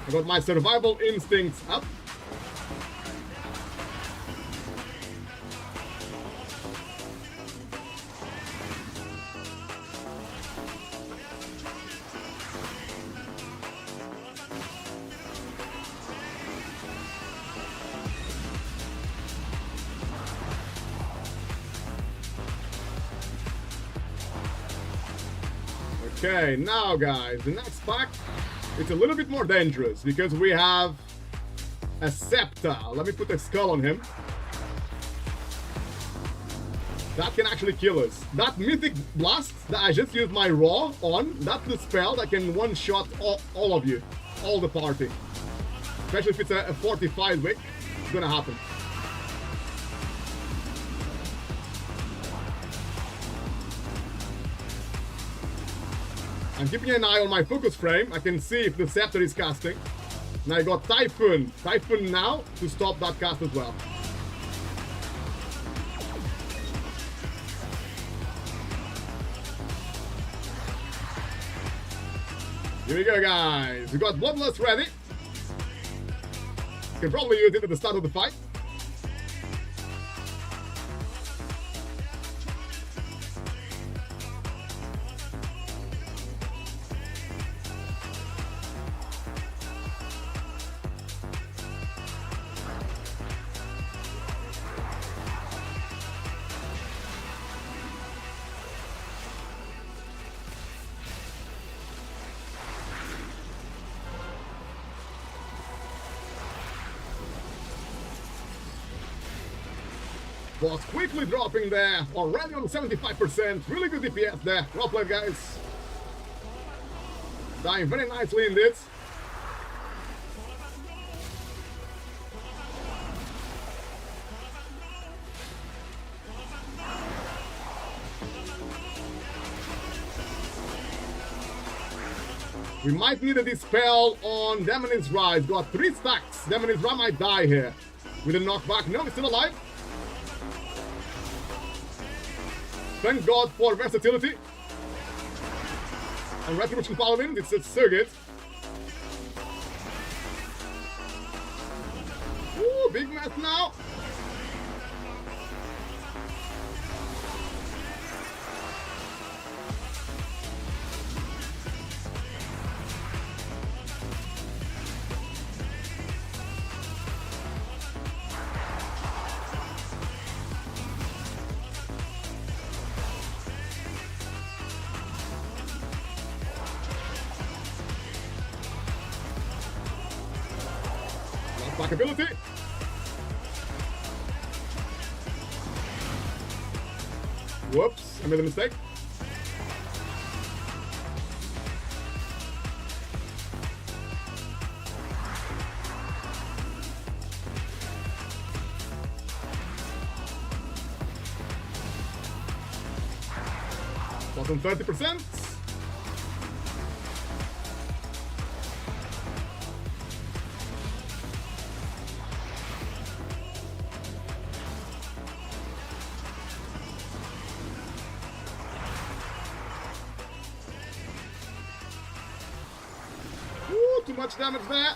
I got my survival instincts up. Okay, now guys, the next pack, it's a little bit more dangerous because we have a scepter. Let me put a skull on him. That can actually kill us. That Mythic Blast that I just used my Raw on, that's the spell that can one-shot all of you. All the party. Especially if it's a 45 wick. It's gonna happen. I'm keeping an eye on my focus frame. I can see if the Scepter is casting. And I got Typhoon. Typhoon now to stop that cast as well. Here we go, guys. We got Bloodlust ready. Can probably use it at the start of the fight. Boss quickly dropping there, already on 75%. Really good DPS there. Well played, guys. Dying very nicely in this. We might need a dispel on Demon's Rise. Got 3 stacks. Demon's Rise might die here. With a knockback. No, he's still alive. Thank God for versatility. And Retribution Paladin, it's so good. Ooh, big mess now. Back ability. Whoops, I made a mistake. Bottom 30%. Too much damage there.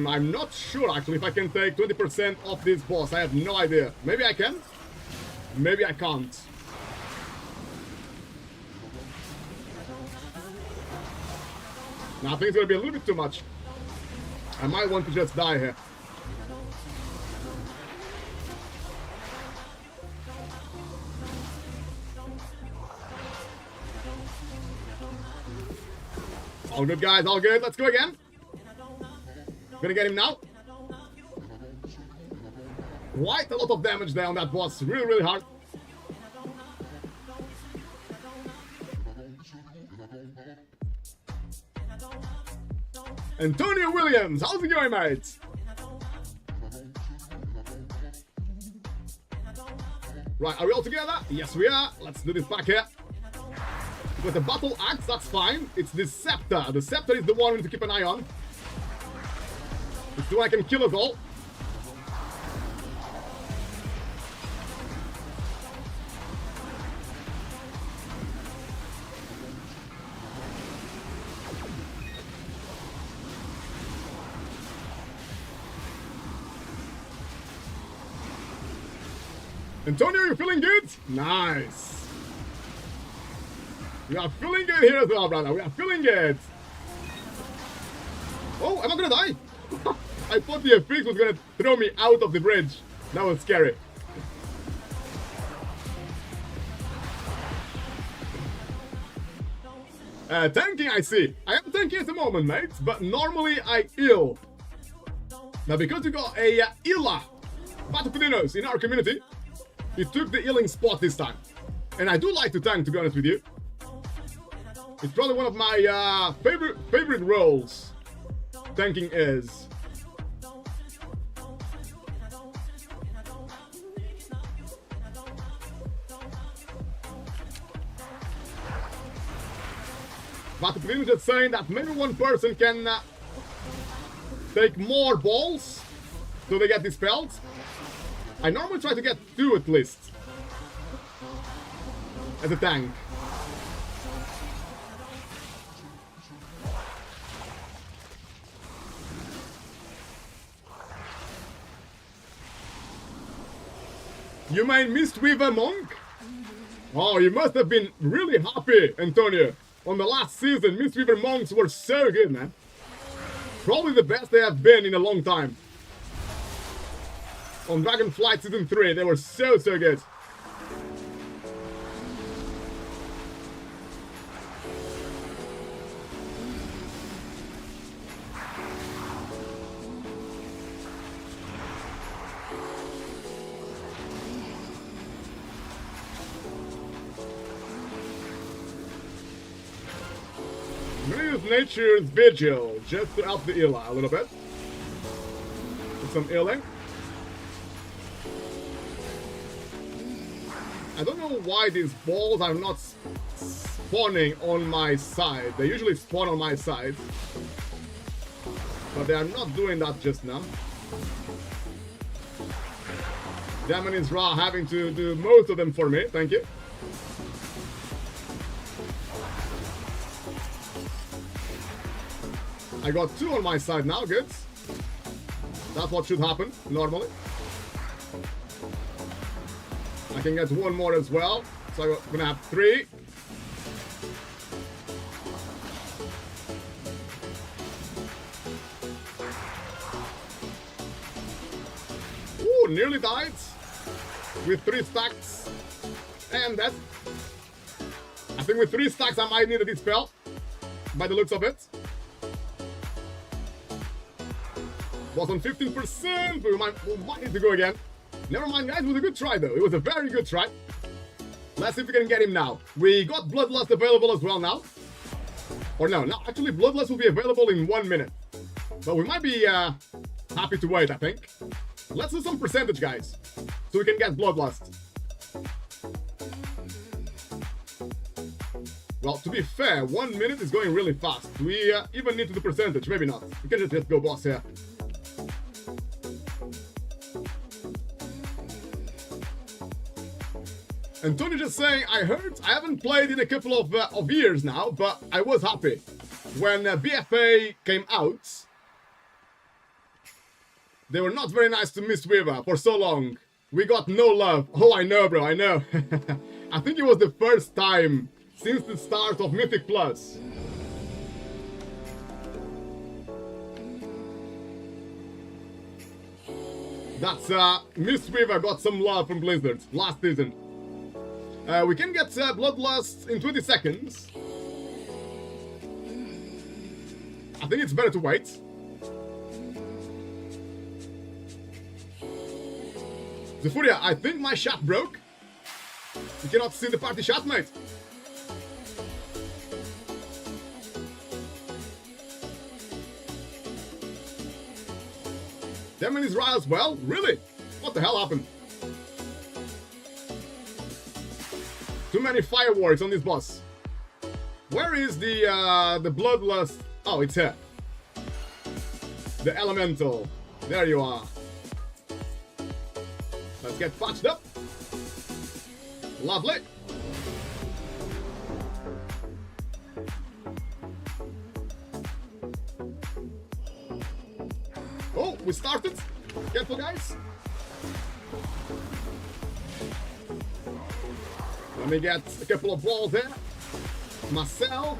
I'm not sure actually if I can take 20% off this boss. I have no idea. Maybe I can. Maybe I can't. Now I think it's gonna be a little bit too much. I might want to just die here. All good, guys, all good. Let's go again. Gonna get him now. Quite a lot of damage there on that boss. Really, really hard. Antonio Williams, how's it going, mate? Right, are we all together? Yes, we are. Let's do this back here. With the battle axe, that's fine. It's the scepter. The scepter is the one we need to keep an eye on. It's the one I can kill us all. Antonio, you feeling good? Nice. We are feeling good here as well, brother. We are feeling good. Oh, am I gonna die? I thought the FX was gonna throw me out of the bridge. That was scary. Tanking, I see. I am tanking at the moment, mate, but normally I heal. Now, because we got a Ila Batapedinos in our community, he took the healing spot this time. And I do like to tank, to be honest with you. It's probably one of my favorite roles. Tanking is. Batapedinos is saying that maybe one person can take more balls so they get dispelled. I normally try to get 2 at least as a tank. You mean Mistweaver Monk? Oh, you must have been really happy, Antonio. On the last season, Mistweaver Monks were so good, man. Probably the best they have been in a long time. On Dragonflight Season 3, they were so good. I'm gonna use Nature's Vigil just to help the Ila a little bit. With some healing. I don't know why these balls are not spawning on my side. They usually spawn on my side. But they are not doing that just now. Demon is Ra having to do most of them for me. Thank you. I got 2 on my side now, good. That's what should happen, normally. I can get 1 more as well, so I'm gonna have 3. Ooh, nearly died. With 3 stacks. And that. I think with 3 stacks I might need a dispel. By the looks of it. Was on 15%, but we might need to go again. Never mind, guys, it was a good try, though. It was a very good try. Let's see if we can get him now. We got Bloodlust available as well now. Or no, actually, Bloodlust will be available in 1 minute. But we might be happy to wait, I think. Let's do some percentage, guys, so we can get Bloodlust. Well, to be fair, 1 minute is going really fast. Do we even need to do percentage? Maybe not. We can just go boss here. And Tony just saying, I heard I haven't played in a couple of years now, but I was happy when BFA came out. They were not very nice to Mistweaver for so long. We got no love. Oh, I know, bro, I know. I think it was the first time since the start of Mythic Plus. That's Mistweaver got some love from Blizzard last season. We can get Bloodlust in 20 seconds. I think it's better to wait. Zephyria, I think my chat broke. You cannot see the party chat, mate. Demon is Ra as well? Really? What the hell happened? Too many fireworks on this boss. Where is the Bloodlust? Oh, it's here. The Elemental. There you are. Let's get patched up. Lovely. Oh, we started. Careful, guys. Let me get a couple of balls there. Myself.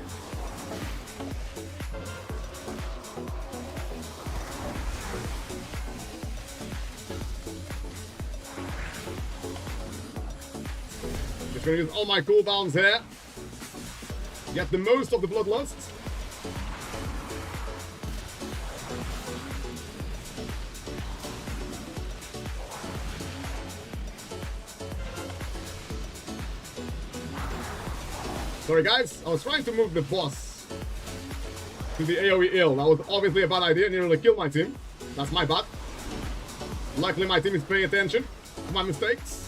Just gonna use all my cooldowns here. Get the most of the Bloodlust. Sorry guys, I was trying to move the boss to the AoE ill. That was obviously a bad idea, nearly killed my team. That's my bad. Luckily my team is paying attention to my mistakes.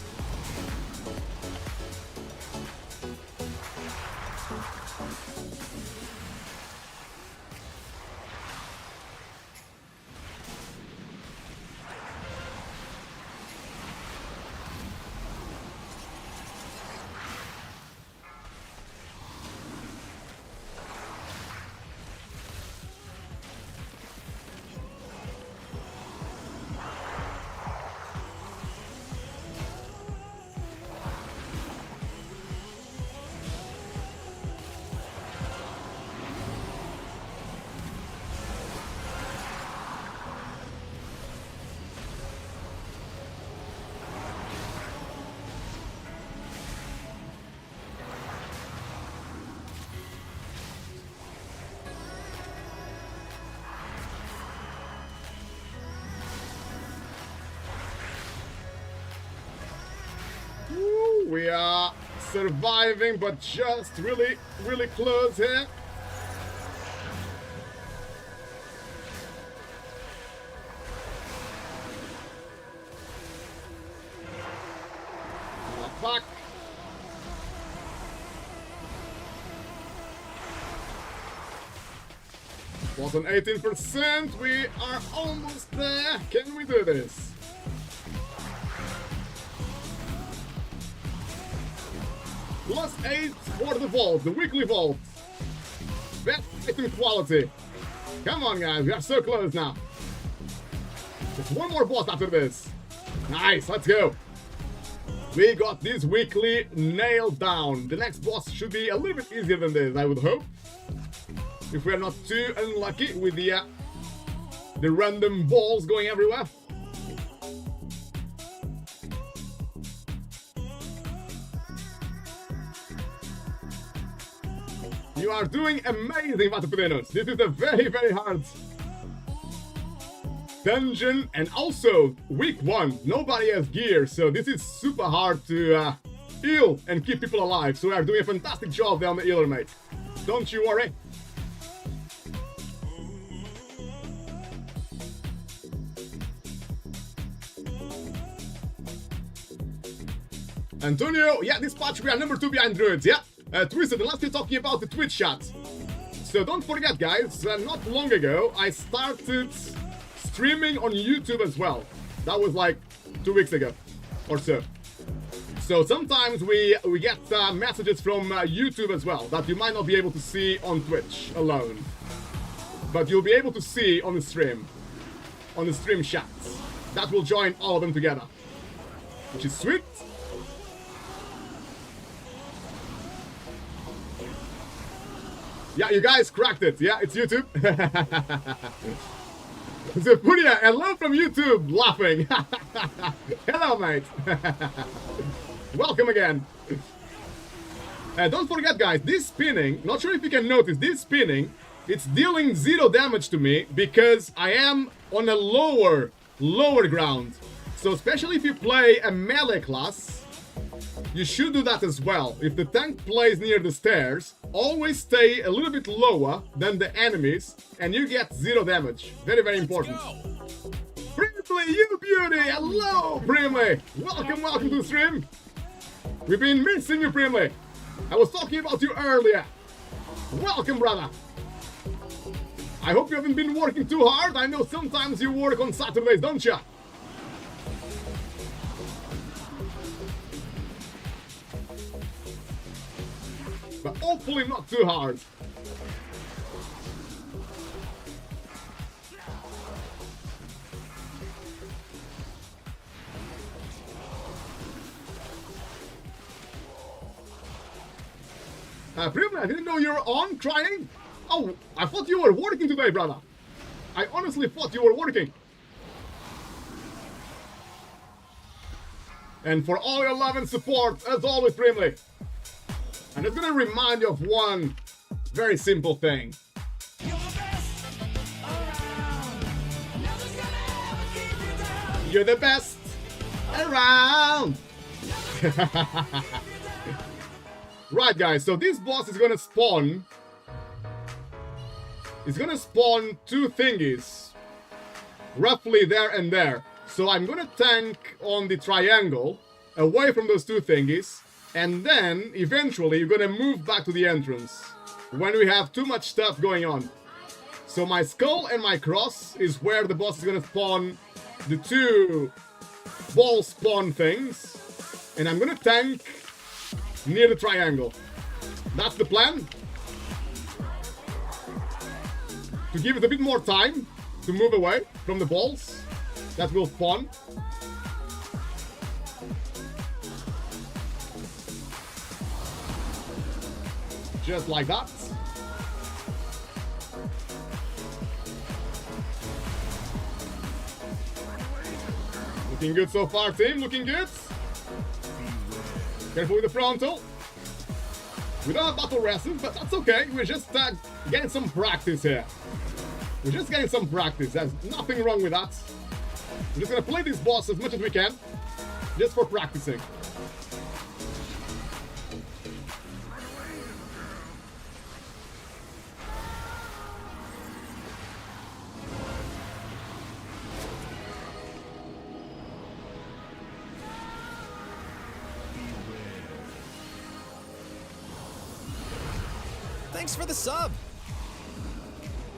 We are surviving, but just really close here. Back. Was on 18%. We are almost there. Can we do this? +8 for the vault, the weekly vault. Best item quality. Come on, guys, we are so close now. Just one more boss after this. Nice, let's go. We got this weekly nailed down. The next boss should be a little bit easier than this, I would hope. If we are not too unlucky with the random balls going everywhere. You are doing amazing, Vatapudinos. This is a very hard dungeon, and also week 1. Nobody has gear, so this is super hard to heal and keep people alive. So we are doing a fantastic job there on the healer, mate. Don't you worry. Antonio, yeah, this patch we are number 2 behind Druids, yeah. Twisted, and last year talking about the Twitch chat. So don't forget, guys, not long ago, I started streaming on YouTube as well. That was like 2 weeks ago or so. So sometimes we get messages from YouTube as well that you might not be able to see on Twitch alone. But you'll be able to see on the stream chats. That will join all of them together, which is sweet. Yeah, you guys cracked it. Yeah, it's YouTube. Zepuria, hello from YouTube, laughing. Hello, mate. Welcome again. Don't forget, guys, this spinning, not sure if you can notice, this spinning, it's dealing 0 damage to me because I am on a lower ground. So especially if you play a melee class, you should do that as well. If the tank plays near the stairs, always stay a little bit lower than the enemies and you get 0 damage. Very important. Brimley, you beauty! Hello, Brimley! Welcome to the stream. We've been missing you, Brimley. I was talking about you earlier. Welcome, brother. I hope you haven't been working too hard. I know sometimes you work on Saturdays, don't you? But hopefully not too hard. Brimley, I didn't know you were on trying. Oh, I thought you were working today, brother. I honestly thought you were working. And for all your love and support, as always, Brimley. I'm just gonna remind you of one very simple thing. You're the best around. Right, guys, so this boss is gonna spawn... It's gonna spawn two thingies. Roughly there and there. So I'm gonna tank on the triangle, away from those two thingies, and then, eventually, you're gonna move back to the entrance. When we have too much stuff going on. So my skull and my cross is where the boss is gonna spawn the two ball spawn things. And I'm gonna tank near the triangle. That's the plan. To give it a bit more time to move away from the balls that will spawn. Just like that. Looking good so far, team. Looking good. Careful with the frontal. We don't have battle wrestling, but that's okay. We're just getting some practice here. We're just getting some practice. There's nothing wrong with that. We're just gonna play this boss as much as we can, just for practicing. Thanks for the sub.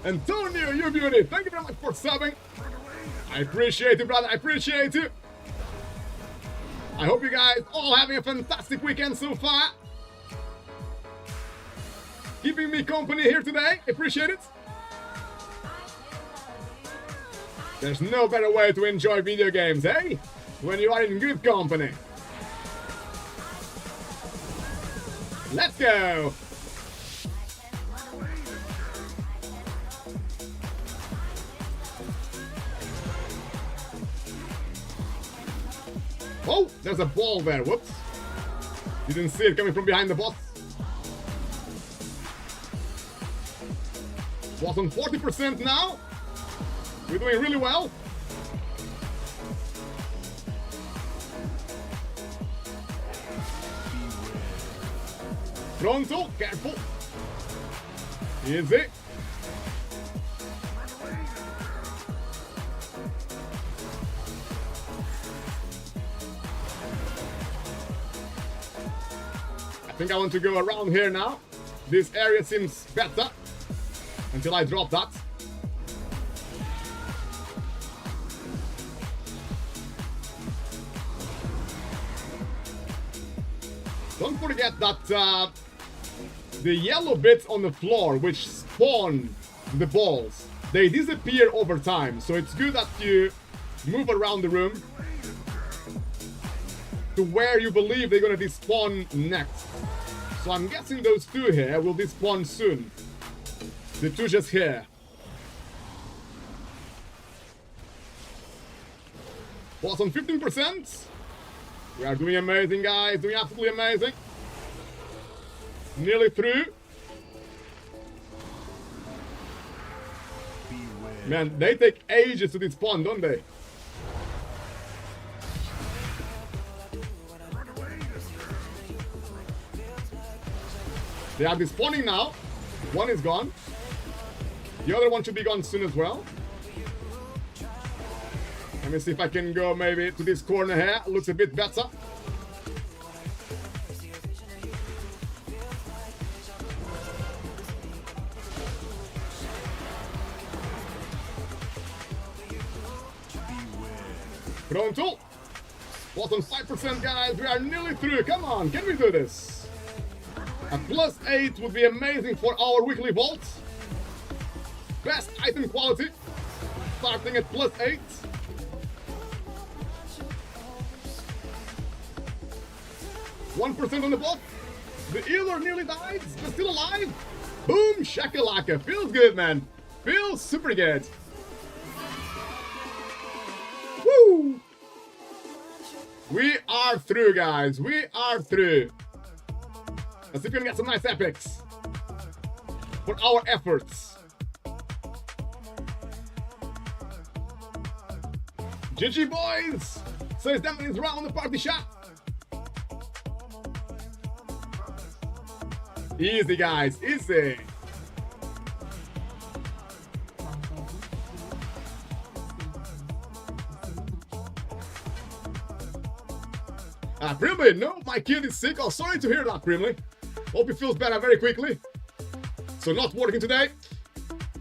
Antonio, you beauty, thank you very much for subbing. I appreciate you, brother. I appreciate you. I hope you guys all having a fantastic weekend so far. Keeping me company here today. Appreciate it. There's no better way to enjoy video games, eh? When you are in good company. Let's go. Oh, there's a ball there. Whoops. Didn't see it coming from behind the boss. Boss on 40% now. We're doing really well. Frontal, careful. Easy. I think I want to go around here now. This area seems better. Until I drop that. Don't forget that the yellow bits on the floor which spawn the balls, they disappear over time. So it's good that you move around the room to where you believe they're gonna despawn next. So I'm guessing those two here will despawn soon. The two just here. Boss on 15%. We are doing amazing, guys. Doing absolutely amazing. Nearly through. Man, they take ages to despawn, don't they? They are despawning now. One is gone. The other one should be gone soon as well. Let me see if I can go maybe to this corner here. Looks a bit better. Pronto. Bottom 5%, guys. We are nearly through. Come on, can we do this? A +8 would be amazing for our weekly vault. Best item quality. Starting at +8. %1 on the bot. The healer nearly died, but still alive. Boom, shakalaka. Feels good, man. Feels super good. Woo! We are through, guys. We are through. Let's see if we can get some nice epics for our efforts. GG, boys! So it's definitely round the party shot. Easy, guys, easy. Brimley, no, my kid is sick. Oh, sorry to hear that, Brimley. Hope he feels better very quickly. So not working today.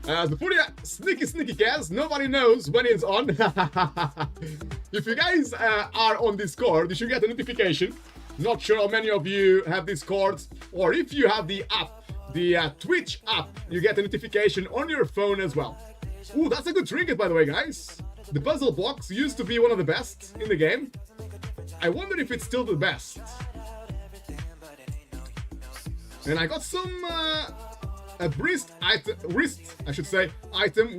The Furia, sneaky cast. Nobody knows when it's on. If you guys are on Discord, you should get a notification. Not sure how many of you have Discord, or if you have the app, the Twitch app, you get a notification on your phone as well. Ooh, that's a good trinket, by the way, guys. The puzzle box used to be one of the best in the game. I wonder if it's still the best. And I got some a wrist item,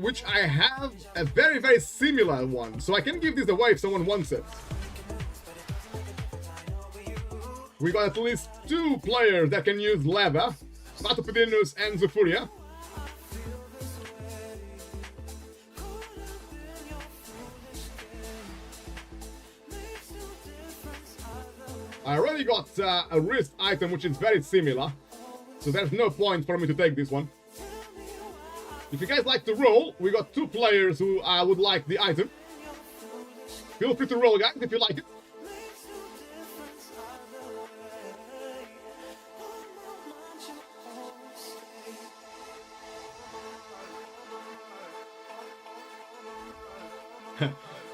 which I have a very similar one, so I can give this away if someone wants it. We got at least 2 players that can use Leva, Vatopedinus and Zufuria. I already got a wrist item which is very similar, so there's no point for me to take this one. If you guys like to roll, we got 2 players who would like the item. Feel free to roll, guys, if you like it.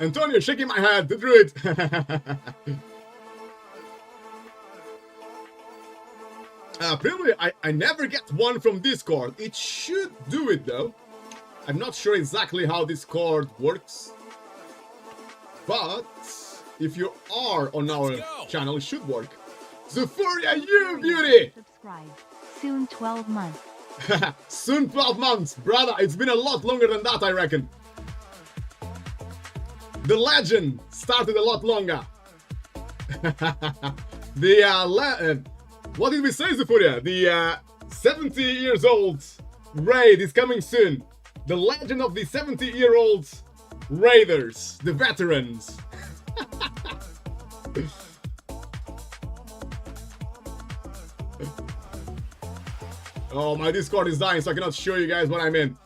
Antonio shaking my head, the druid. Apparently, I never get one from Discord. It should do it though. I'm not sure exactly how Discord works. But if you are on our channel, it should work. Zufuria, you beauty! Subscribe. Soon 12 months. Soon 12 months, brother. It's been a lot longer than that, I reckon. The legend started a lot longer. What did we say, Zufuria? The 70 years old raid is coming soon. The legend of the 70-year-old raiders, the veterans. Oh, my Discord is dying, so I cannot show you guys what I mean.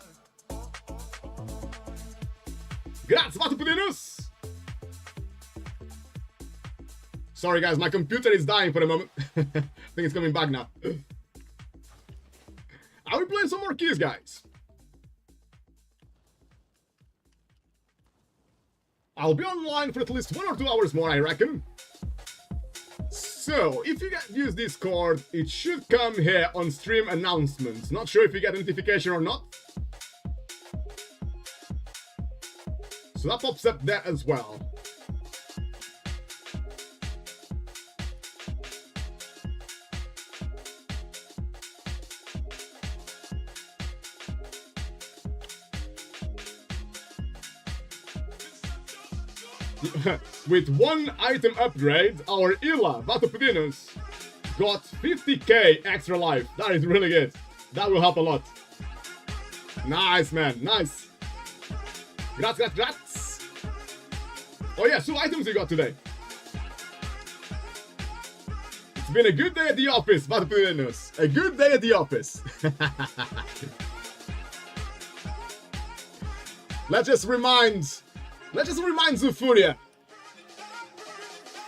Grazie, Vatopedinus! Sorry guys, my computer is dying for a moment. I think it's coming back now. Are we playing some more keys, guys? I'll be online for at least 1 or 2 hours more, I reckon. So, if you guys use Discord, it should come here on stream announcements. Not sure if you get a notification or not. So that pops up there as well. With 1 item upgrade, our Ila, Vatopedinus, got 50k extra life. That is really good. That will help a lot. Nice, man. Nice. Grats. Oh yeah, 2 items you got today. It's been a good day at the office, Vatopedinus. A good day at the office. Let's just remind Zufuria.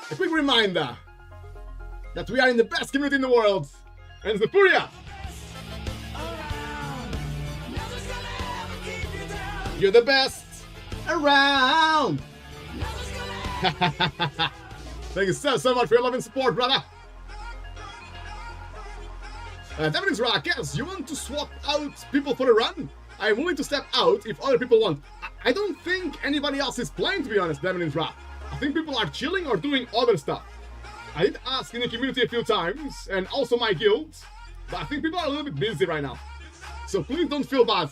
A quick reminder that we are in the best community in the world. And Zufuria, you're the best around. Thank you so much for your love and support, brother. Devin's Rock, yes, you want to swap out people for a run? I'm willing to step out if other people want. I don't think anybody else is playing, to be honest, Devin's Rock. I think people are chilling or doing other stuff. I did ask in the community a few times, and also my guild, but I think people are a little bit busy right now. So please don't feel bad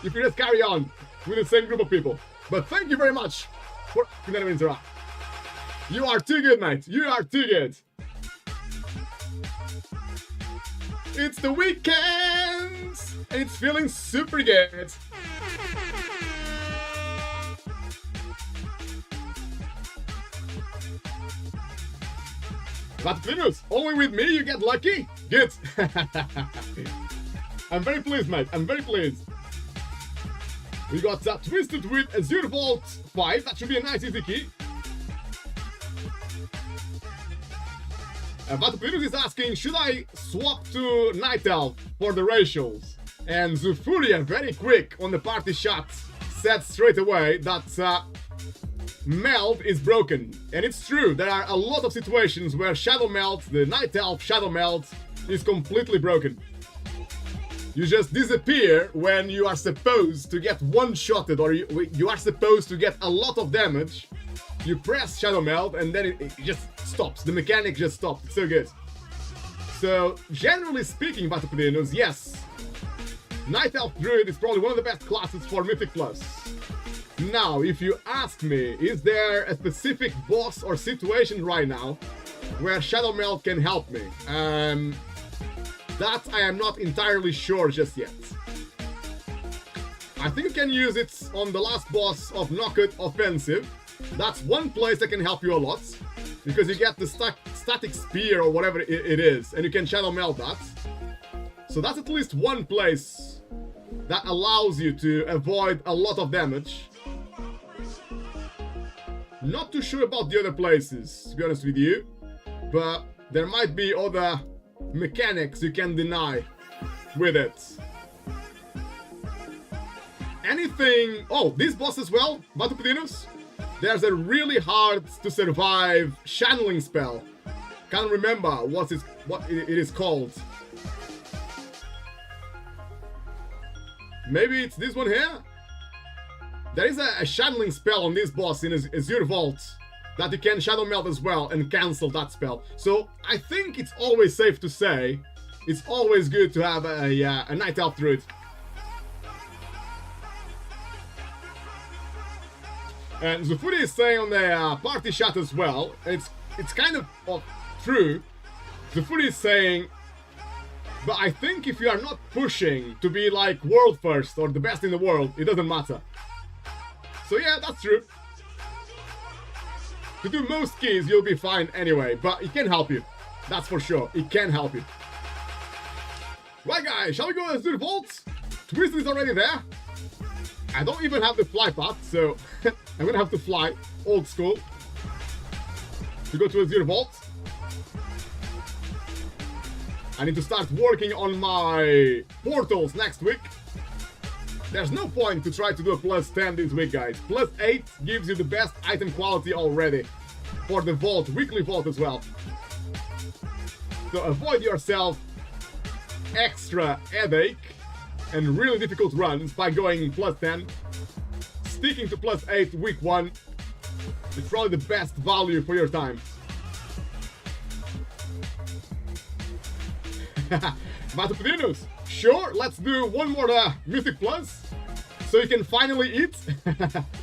if you just carry on with the same group of people. But thank you very much for Devin's Rock. You are too good, mate. You are too good. It's the weekend, and it's feeling super good. But Venus, only with me you get lucky? Good. I'm very pleased, mate. I'm very pleased. We got Twisted with Azure Vault 5. That should be a nice easy key. But Virus is asking, should I swap to Night Elf for the racials? And Zufuria, very quick on the party shot, said straight away that Meld is broken. And it's true, there are a lot of situations where Shadow Meld, the Night Elf Shadow Meld, is completely broken. You just disappear when you are supposed to get one-shotted, or you are supposed to get a lot of damage. You press Shadow Meld and then it just stops. The mechanic just stops. It's so good. So, generally speaking, Vatopedinos, yes, Night Elf Druid is probably one of the best classes for Mythic Plus. Now, if you ask me, is there a specific boss or situation right now where Shadow Meld can help me? That I am not entirely sure just yet. I think you can use it on the last boss of Knockout Offensive. That's one place that can help you a lot, because you get the static spear or whatever it is, and you can Shadow Meld that. So that's at least one place that allows you to avoid a lot of damage. Not too sure about the other places, to be honest with you, but there might be other mechanics you can deny with it. Anything... Oh, this boss as well, Vatopedinos. There's a really hard to survive channeling spell. Can't remember what it is called. Maybe it's this one here? There is a channeling spell on this boss in Azure Vault that you can Shadow Meld as well and cancel that spell. So I think it's always safe to say it's always good to have a Night Elf Druid. And Zufuri is saying on the party chat as well, it's kind of true. Zufuri is saying, but I think if you are not pushing to be like world first or the best in the world, it doesn't matter. So yeah, that's true. To do most keys, you'll be fine anyway, but it can help you. That's for sure. It can help you. Right, guys, shall we go to Azure Vault? Twist is already there. I don't even have the fly path, so I'm gonna have to fly old school to go to Azure Vault. I need to start working on my portals next week. There's no point to try to do a plus 10 this week, guys. Plus 8 gives you the best item quality already for the vault, weekly vault as well. So avoid yourself extra headache and really difficult runs by going plus 10. Sticking to plus 8 week 1 is probably the best value for your time. Vatopedinos, sure, let's do one more Mythic Plus so you can finally eat.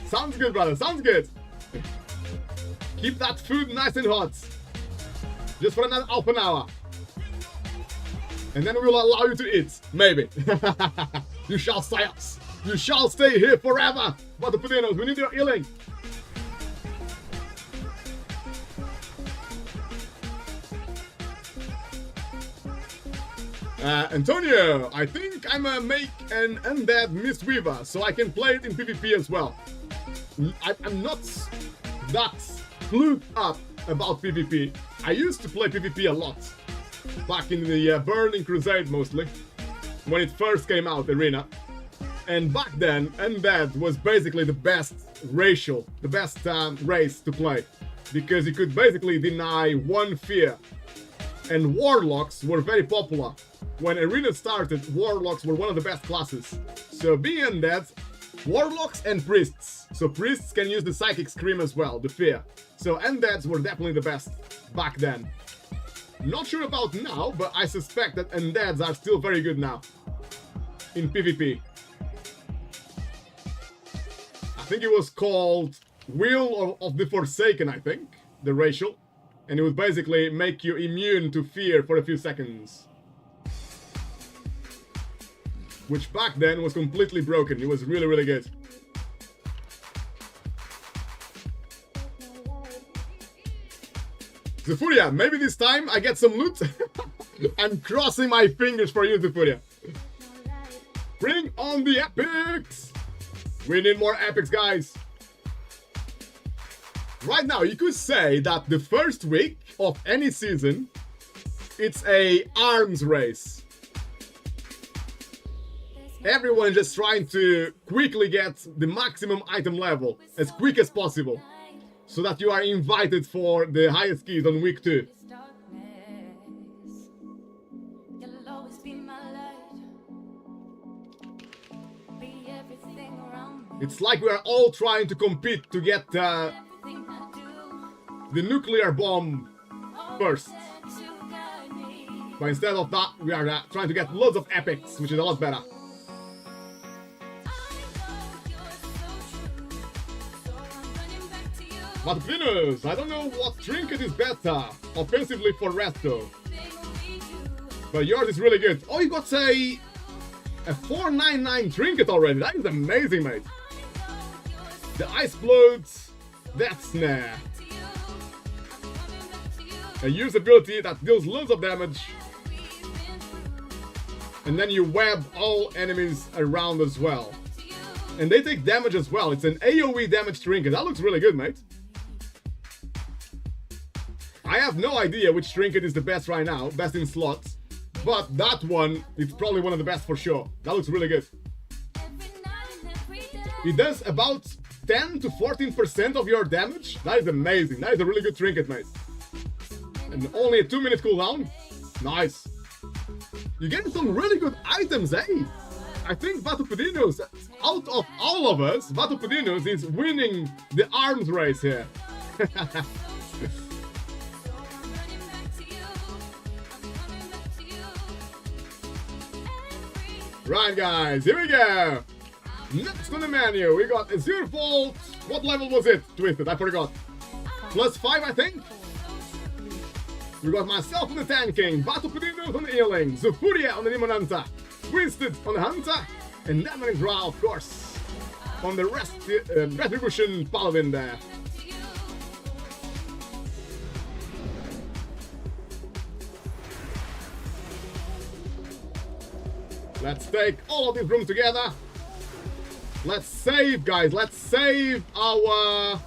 Sounds good, brother, sounds good. Keep that food nice and hot. Just for another half an hour. And then we'll allow you to eat, maybe. You shall stay us. You shall stay here forever. Vatopedinos, we need your healing. Antonio, I think I'm gonna make an Undead Mistweaver so I can play it in PvP as well. I'm not that clued up about PvP. I used to play PvP a lot. Back in the Burning Crusade mostly. When it first came out, Arena. And back then, Undead was basically the best racial, the best race to play. Because you could basically deny one fear. And Warlocks were very popular. When Arena started, Warlocks were one of the best classes. So being Undead, Warlocks and Priests. So Priests can use the Psychic Scream as well, the fear. So Undeads were definitely the best back then. Not sure about now, but I suspect that Undeads are still very good now. In PvP. I think it was called Will of the Forsaken, I think. The racial. And it would basically make you immune to fear for a few seconds. Which back then was completely broken. It was really, really good. Zufuria, maybe this time I get some loot. I'm crossing my fingers for you, Furia. Bring on the epics! We need more epics, guys. Right now, you could say that the first week of any season, it's a arms race. Everyone just trying to quickly get the maximum item level as quick as possible, so that you are invited for the highest keys on week 2. You'll always be my light. Be everything around me. It's like we are all trying to compete to get Everything I do. the nuclear bomb first. To guide me. But instead of that, we are trying to get loads of epics, which is a lot better. But Venus, I don't know what trinket is better offensively for Resto. But yours is really good. Oh, you got a 499 trinket already. That is amazing, mate. The Ice Bloats, Death Snare. A use ability that deals loads of damage. And then you web all enemies around as well. And they take damage as well. It's an AoE damage trinket. That looks really good, mate. I have no idea which trinket is the best right now, best in slots. But that one is probably one of the best for sure. That looks really good. It does about 10 to 14% of your damage. That is amazing. That is a really good trinket, mate. And only a 2-minute cooldown. Nice. You're getting some really good items, eh? I think Vatupedinos, out of all of us, Vatupedinos is winning the arms race here. Right, guys, here we go. Next on the menu, we got Azure Vault. What level was it, Twisted? I forgot. +5, I think. We got myself on the tanking, Vatupedinos on the healing, Zufuria on the Demon Hunter, Twisted on the Hunter, and Namarin Dra, of course, on the Retribution Paladin there. Let's take all of these rooms together. Let's save, guys. Let's save our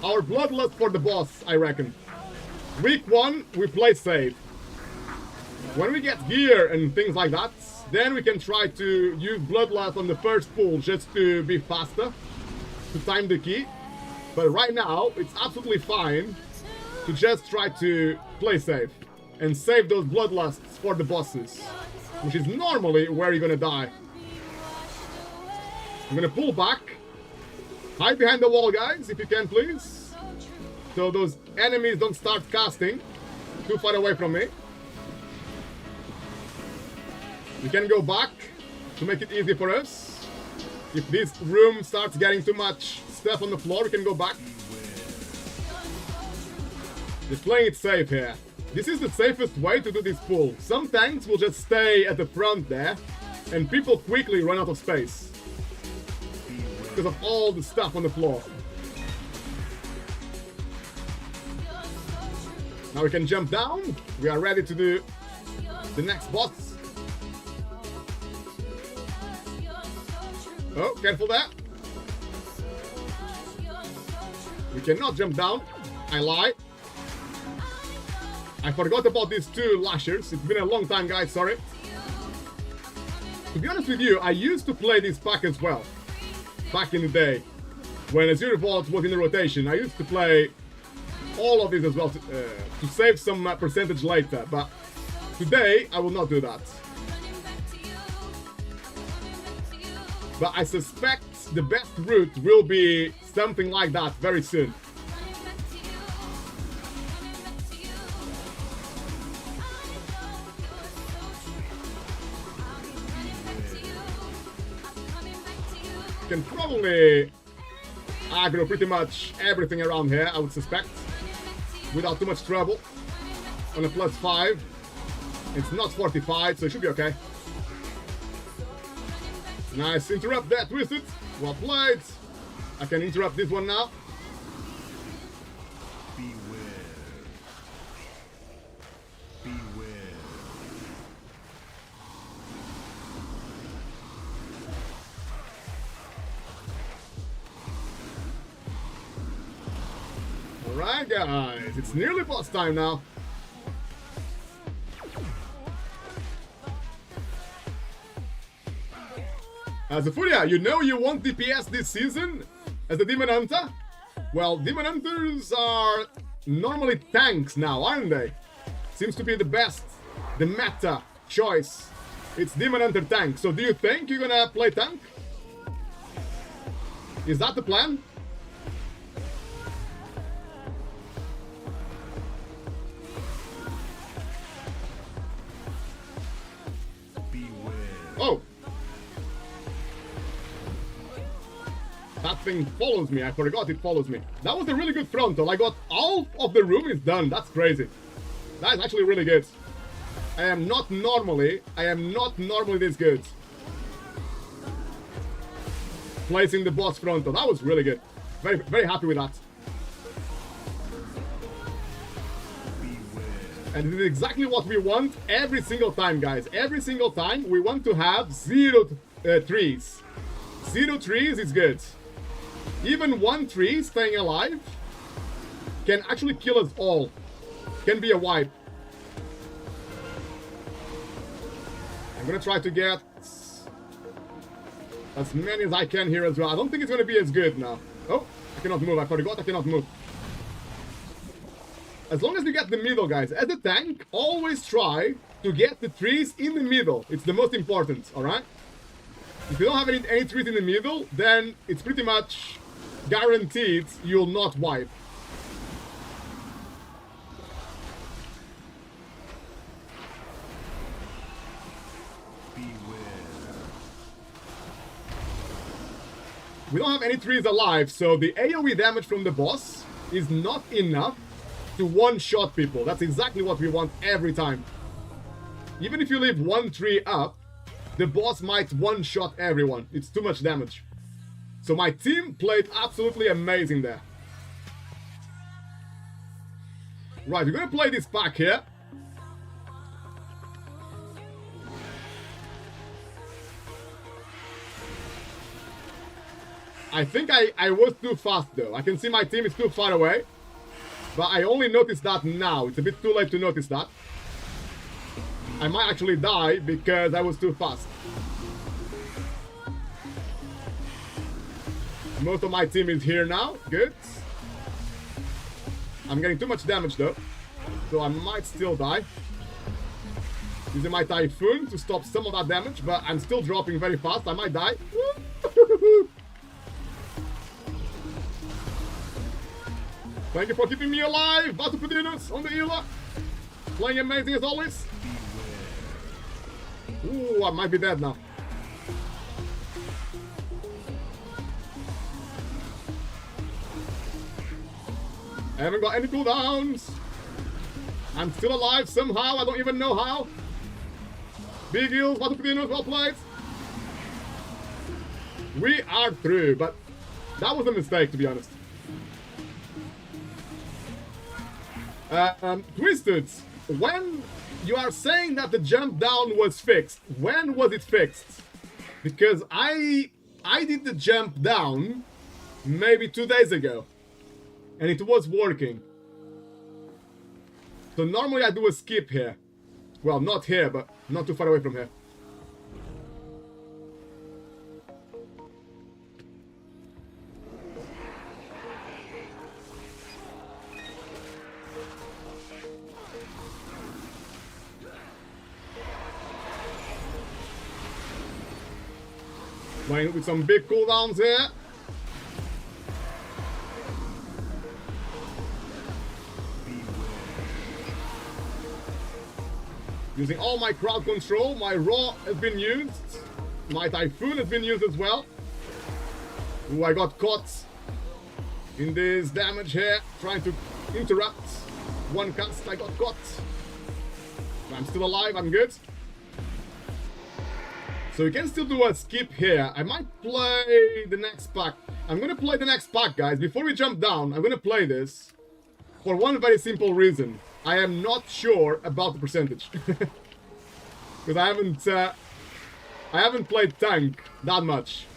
bloodlust for the boss, I reckon. Week 1, we play safe. When we get gear and things like that, then we can try to use bloodlust on the first pull just to be faster, to time the key. But right now, it's absolutely fine to just try to play safe and save those bloodlusts for the bosses, which is normally where you're gonna die. I'm gonna pull back, hide behind the wall, guys, if you can, please, so those enemies don't start casting too far away from me. We can go back to make it easy for us. If this room starts getting too much stuff on the floor, we can go back. Just playing it safe here. This is the safest way to do this pull. Some tanks will just stay at the front there, and people quickly run out of space because of all the stuff on the floor. Now we can jump down. We are ready to do the next boss. Oh, careful there. We cannot jump down. I lied. I forgot about these 2 lashers. It's been a long time, guys, sorry. To be honest with you, I used to play this pack as well. Back in the day. When Azure Vault was in the rotation, I used to play all of these as well to save some percentage later. But today, I will not do that. But I suspect the best route will be something like that very soon. Can probably aggro pretty much everything around here, I would suspect, without too much trouble. On a +5, it's not fortified, so it should be okay. Nice, interrupt that, Twisted. Well played. I can interrupt this one now. Alright, guys. It's nearly boss time now. Zafuria, you know you want DPS this season as the Demon Hunter? Well, Demon Hunters are normally tanks now, aren't they? Seems to be the best, the meta choice. It's Demon Hunter tank. So do you think you're gonna play tank? Is that the plan? Oh! That thing follows me. I forgot it follows me. That was a really good frontal. I got all of the room is done. That's crazy. That is actually really good. I am not normally this good. Placing the boss frontal. That was really good. Very, very happy with that. And this is exactly what we want every single time, guys. Every single time we want to have zero trees. Zero trees is good. Even one tree staying alive can actually kill us all. Can be a wipe. I'm gonna try to get as many as I can here as well. I don't think it's gonna be as good now. Oh, I cannot move. I forgot I cannot move. As long as you get the middle, guys. As a tank, always try to get the trees in the middle. It's the most important, alright? If you don't have any trees in the middle, then it's pretty much guaranteed you'll not wipe. We don't have any trees alive, so the AoE damage from the boss is not enough to one-shot people. That's exactly what we want every time. Even if you leave one tree up, the boss might one-shot everyone. It's too much damage. So my team played absolutely amazing there. Right, we're gonna play this pack here. I think I was too fast though. I can see my team is too far away. But I only noticed that now. It's a bit too late to notice that. I might actually die because I was too fast. Most of my team is here now. Good. I'm getting too much damage though. So I might still die. Using my Typhoon to stop some of that damage. But I'm still dropping very fast. I might die. Thank you for keeping me alive. Battle Pedinos on the Ela. Playing amazing as always. Ooh, I might be dead now. I haven't got any cooldowns. I'm still alive somehow. I don't even know how. Big heals, Battle Pedinos, well played. We are through, but that was a mistake to be honest. Twisted, when you are saying that the jump down was fixed, when was it fixed? Because I did the jump down maybe 2 days ago and it was working. So normally I do a skip here. Well, not here, but not too far away from here. Playing with some big cooldowns here. Using all my crowd control, my Raw has been used. My Typhoon has been used as well. Ooh, I got caught in this damage here, trying to interrupt one cast. I got caught. I'm still alive, I'm good. So we can still do a skip here. I might play the next pack. I'm gonna play the next pack, guys. Before we jump down, I'm gonna play this for one very simple reason. I am not sure about the percentage. Because I haven't played tank that much.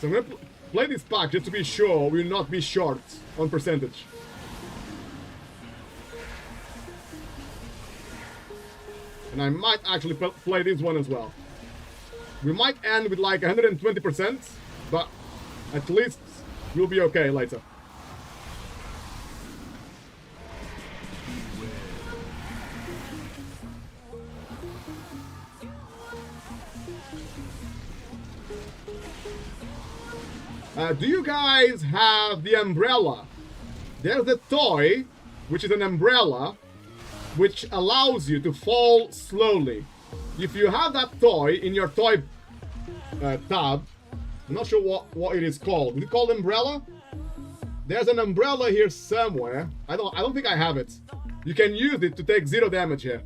So I'm play this pack just to be sure we will not be short on percentage. And I might actually play this one as well. We might end with like 120%, but at least we'll be okay later. Do you guys have the umbrella? There's a toy, which is an umbrella, which allows you to fall slowly. If you have that toy in your toy tab, I'm not sure what it is called. Is it called umbrella? There's an umbrella here somewhere. I don't think I have it. You can use it to take 0 damage here.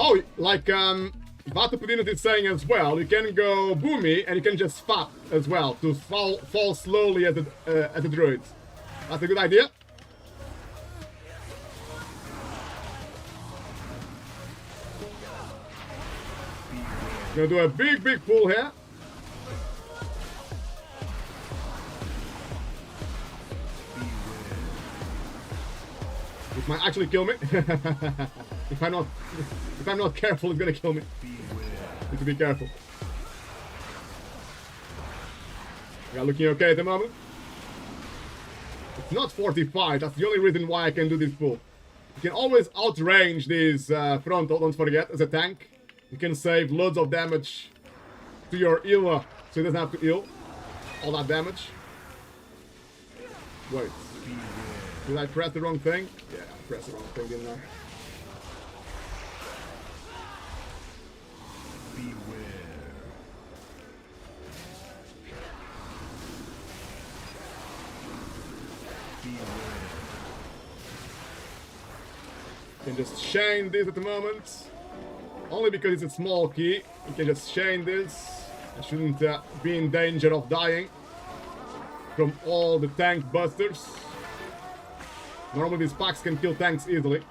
Oh, like Batupudinus is saying as well, you can go boomy and you can just fap as well to fall slowly at the druids. That's a good idea. Gonna do a big pull here. This might actually kill me. If I'm not careful, it's gonna kill me. Need to be careful. We are looking okay at the moment. It's not 45, that's the only reason why I can do this pull. You can always outrange these frontal, don't forget, as a tank. You can save loads of damage to your healer, so he doesn't have to heal all that damage. Wait. Did I press the wrong thing? Yeah, I pressed the wrong thing, didn't I? You can just chain this at the moment. Only because it's a small key. You can just chain this. I shouldn't be in danger of dying from all the tank busters. Normally these packs can kill tanks easily.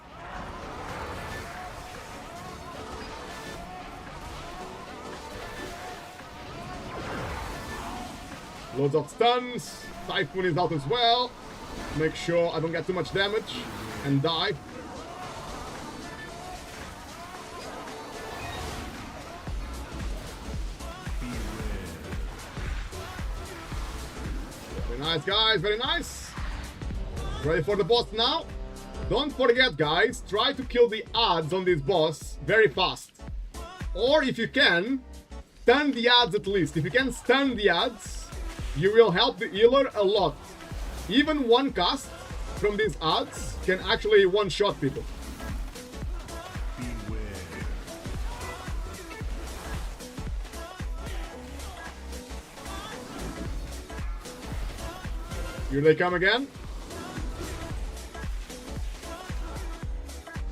Loads of stuns. Typhoon is out as well. Make sure I don't get too much damage and die. Very nice, guys. Very nice. Ready for the boss now? Don't forget, guys, try to kill the odds on this boss very fast. Or if you can, stun the odds at least. If you can stun the odds, you will help the healer a lot. Even one cast from these odds can actually one-shot people. Here they come again.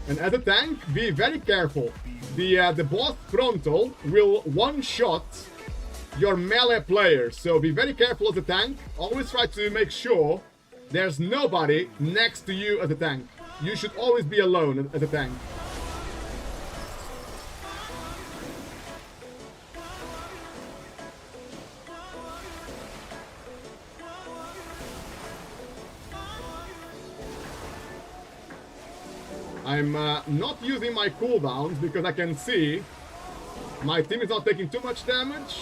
And as a tank, be very careful. The boss frontal will one-shot your melee players, so be very careful as a tank. Always try to make sure there's nobody next to you as a tank. You should always be alone as a tank. I'm not using my cooldowns because I can see my team is not taking too much damage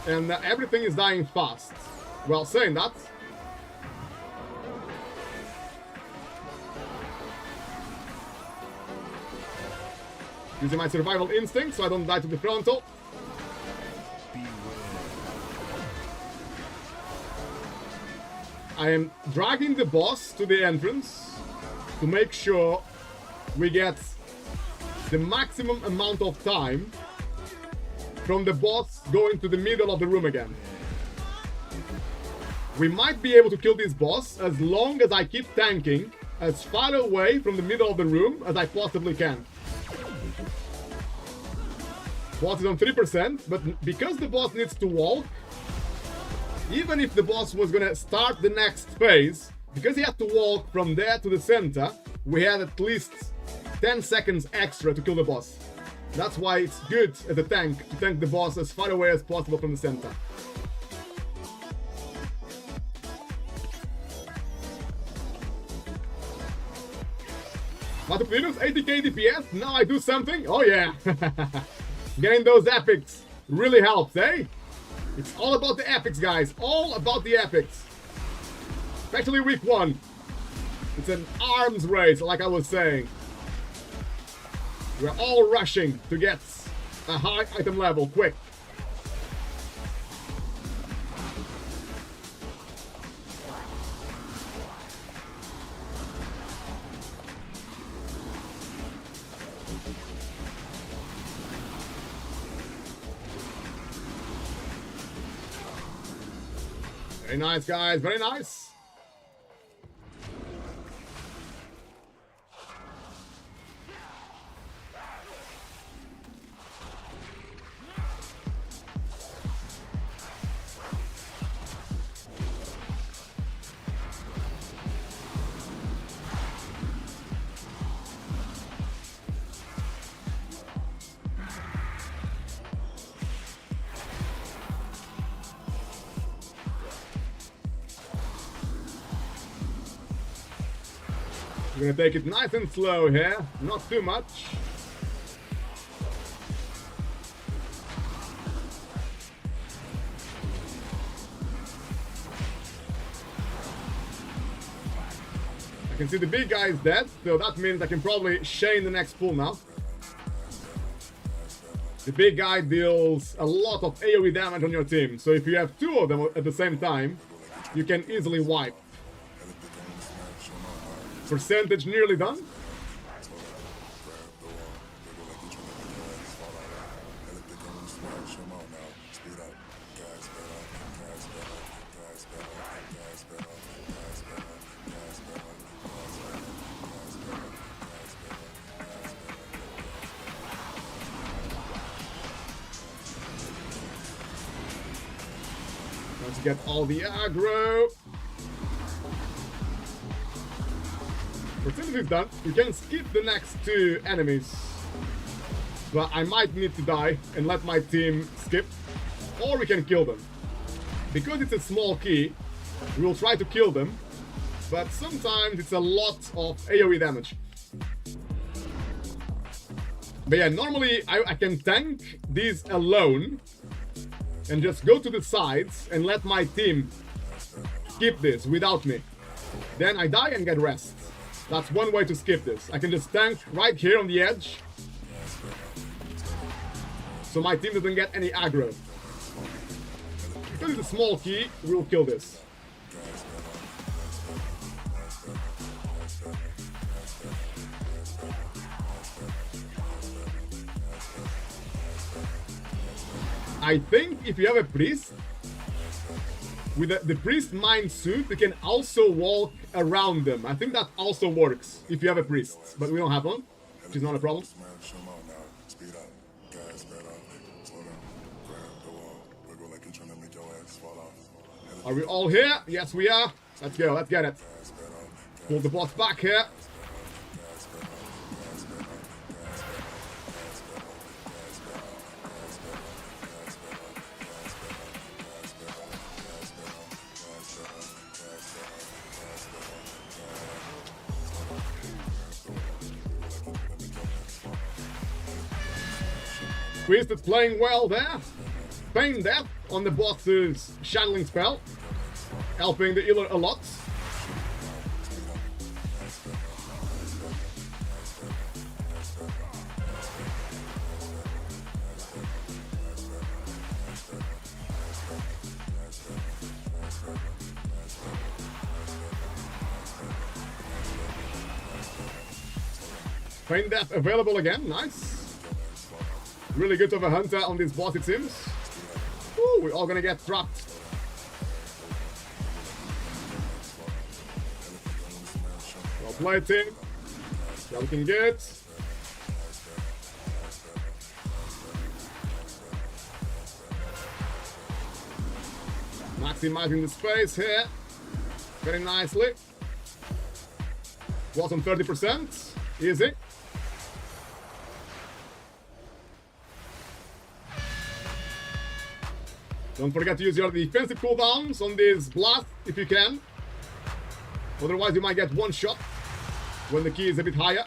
and everything is dying fast. Well, saying that, using my survival instinct so I don't die to the frontal. I am dragging the boss to the entrance to make sure we get the maximum amount of time from the boss going to the middle of the room again. We might be able to kill this boss as long as I keep tanking as far away from the middle of the room as I possibly can. Boss is on 3%, but because the boss needs to walk, even if the boss was gonna start the next phase, because he had to walk from there to the center, we had at least 10 seconds extra to kill the boss. That's why it's good as a tank to tank the boss as far away as possible from the center. Matoplinus, 80k DPS, now I do something? Oh yeah! Getting those epics really helps, eh? It's all about the epics, guys. All about the epics. Especially week 1. It's an arms race, like I was saying. We're all rushing to get a high item level, quick. Very nice, guys. Very nice. We're gonna take it nice and slow here, not too much. I can see the big guy is dead, so that means I can probably chain the next pull now. The big guy deals a lot of AoE damage on your team, so if you have 2 of them at the same time, you can easily wipe. Percentage nearly done. Let's get all the aggro. Percentage is done. We can skip the next 2 enemies. But I might need to die and let my team skip. Or we can kill them. Because it's a small key, we will try to kill them. But sometimes it's a lot of AoE damage. But yeah, normally I can tank these alone. And just go to the sides and let my team skip this without me. Then I die and get rest. That's one way to skip this. I can just tank right here on the edge. So my team doesn't get any aggro. Because it's a small key, we'll kill this. I think if you have a priest, with the priest mind suit, you can also walk around them. I think that also works if you have a priest, but we don't have one, which is not a problem. Are we all here? Yes, we are. Let's go, let's get it. Pull the boss back here. Priest is playing well there. Feign death on the boss's channeling spell. Helping the healer a lot. Feign death available again, nice. Really good of a hunter on this boss, it seems. Ooh, we're all gonna get trapped. Well played, team. Yeah, looking good. Max maximizing the space here. Very nicely. Was on 30%. Easy. Don't forget to use your defensive cooldowns on this blast if you can. Otherwise, you might get one shot when the key is a bit higher.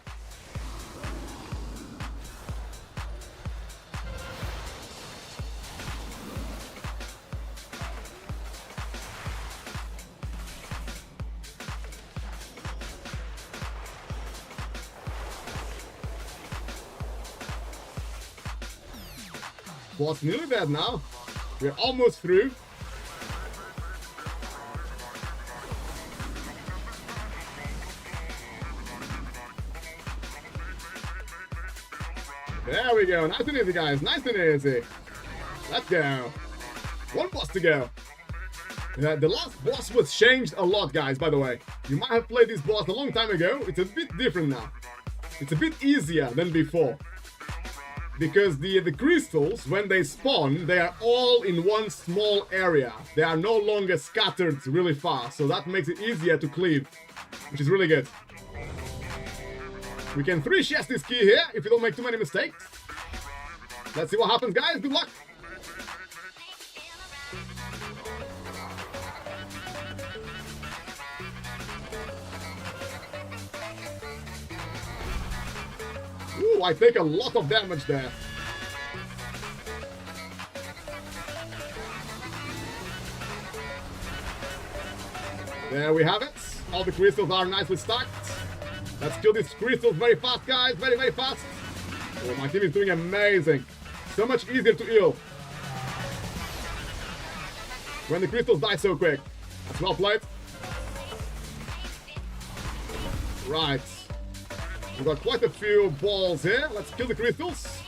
Boss nearly dead now. We're almost through. There we go. Nice and easy, guys. Nice and easy. Let's go. One boss to go. The last boss was changed a lot, guys, by the way. You might have played this boss a long time ago. It's a bit different now. It's a bit easier than before. Because the crystals, when they spawn, they are all in one small area. They are no longer scattered really fast, so that makes it easier to cleave, which is really good. We can 3-chest this key here if we don't make too many mistakes. Let's see what happens, guys. Good luck. Ooh, I take a lot of damage there. There we have it. All the crystals are nicely stacked. Let's kill these crystals very fast, guys. Very, very fast. Oh, my team is doing amazing. So much easier to heal when the crystals die so quick. That's well played. Right. We've got quite a few balls here. Let's kill the crystals.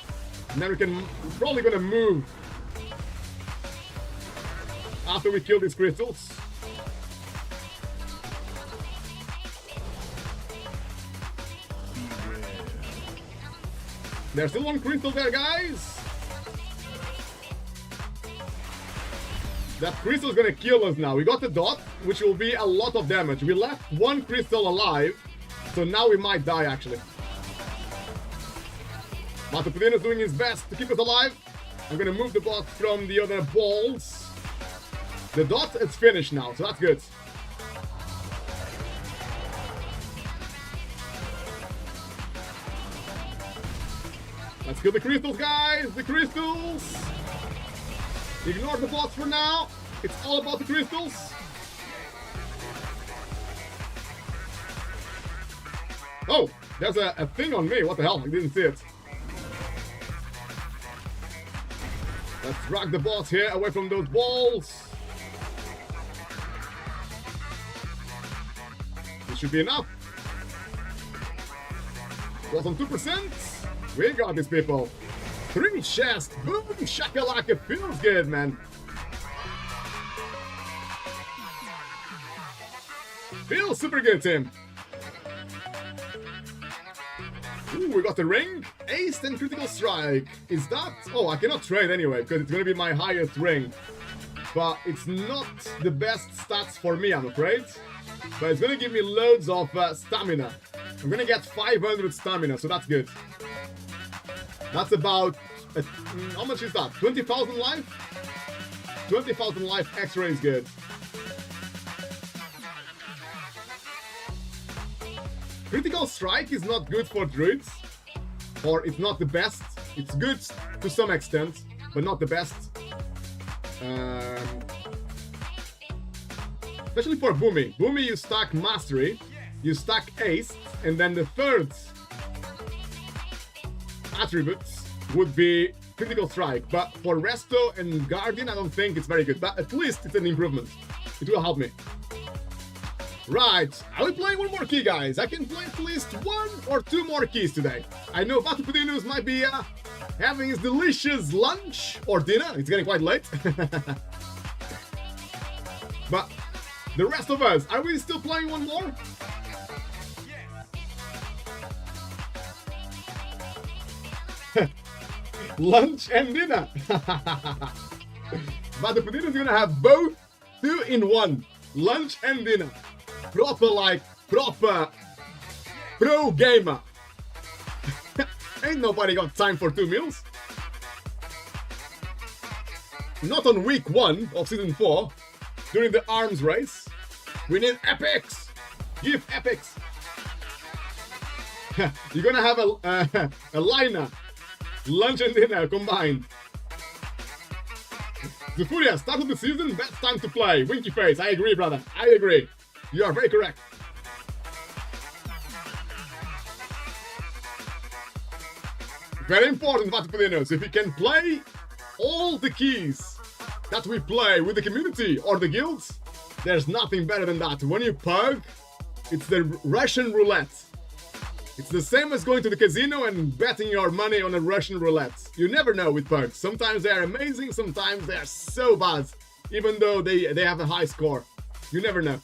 And then we're probably gonna move after we kill these crystals. There's still one crystal there, guys. That crystal is gonna kill us now. We got the dot, which will be a lot of damage. We left one crystal alive. So now we might die, actually. Mythic is doing his best to keep us alive. I'm gonna move the boss from the other balls. The dot is finished now, so that's good. Let's kill the crystals, guys! The crystals! Ignore the boss for now. It's all about the crystals. Oh, there's a thing on me. What the hell? I didn't see it. Let's drag the boss here away from those balls. This should be enough. Was on 2%. We got these people. 3 chests. Boom, shakalaka. Feels good, man. Feels super good, Tim. Ooh, we got the ring, ace and critical strike. Is that? Oh, I cannot trade anyway because it's gonna be my highest ring. But it's not the best stats for me, I'm afraid. But it's gonna give me loads of stamina. I'm gonna get 500 stamina, so that's good. That's about how much is that? 20,000 life? 20,000 life extra is good. Critical strike is not good for druids, or it's not the best. It's good to some extent, but not the best. Especially for Boomy. Boomy, you stack mastery, you stack ace, and then the third attribute would be critical strike. But for Resto and Guardian, I don't think it's very good. But at least it's an improvement. It will help me. Right, I will play one more key, guys. I can play at least 1 or 2 more keys today. I know Vatupudinus might be having his delicious lunch or dinner. It's getting quite late. But the rest of us, are we still playing one more? Lunch and dinner. Vatupudinus is gonna have both 2-in-1. Lunch and dinner. Proper pro gamer. Ain't nobody got time for 2 meals. Not on week 1 of season 4. During the arms race. We need epics. Give epics. You're gonna have a lineup. Lunch and dinner combined. The Furia, start of the season, best time to play. Winky face, I agree, brother. I agree. You are very correct. Very important, Vatapadinos. If you can play all the keys that we play with the community or the guilds, there's nothing better than that. When you pug, it's the Russian roulette. It's the same as going to the casino and betting your money on a Russian roulette. You never know with pugs. Sometimes they are amazing, sometimes they are so bad. Even though they have a high score. You never know.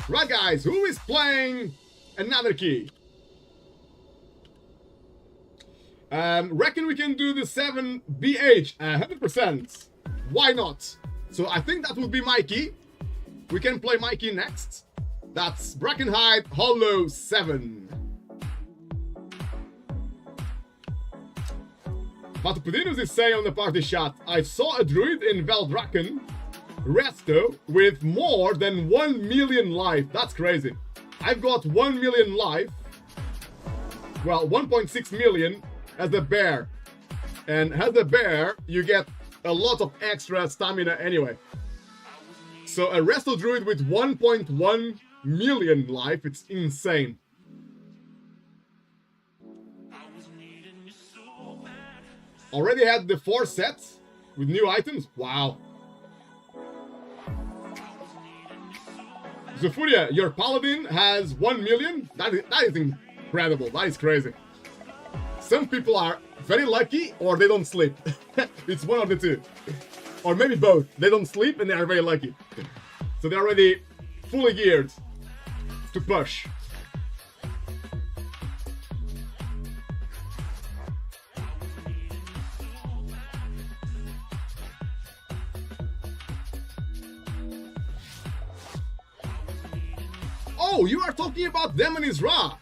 Right guys, who is playing another key? Reckon we can do the 7 BH 100%. Why not? So I think that would be my key. We can play my key next. That's Brackenhide Hollow 7. Vatapadinos is saying on the party chat, I saw a druid in Veldraken, Resto, with more than 1 million life. That's crazy. I've got 1 million life. Well, 1.6 million as a bear. And as a bear, you get a lot of extra stamina anyway. So a Resto Druid with 1.1 million life, it's insane. Already had the 4 sets with new items? Wow. Zufuria, your paladin has 1 million? That is incredible, that is crazy. Some people are very lucky or they don't sleep. It's one of the two. Or maybe both. They don't sleep and they are very lucky. So they're already fully geared to push. Oh, you are talking about Demon is Ra.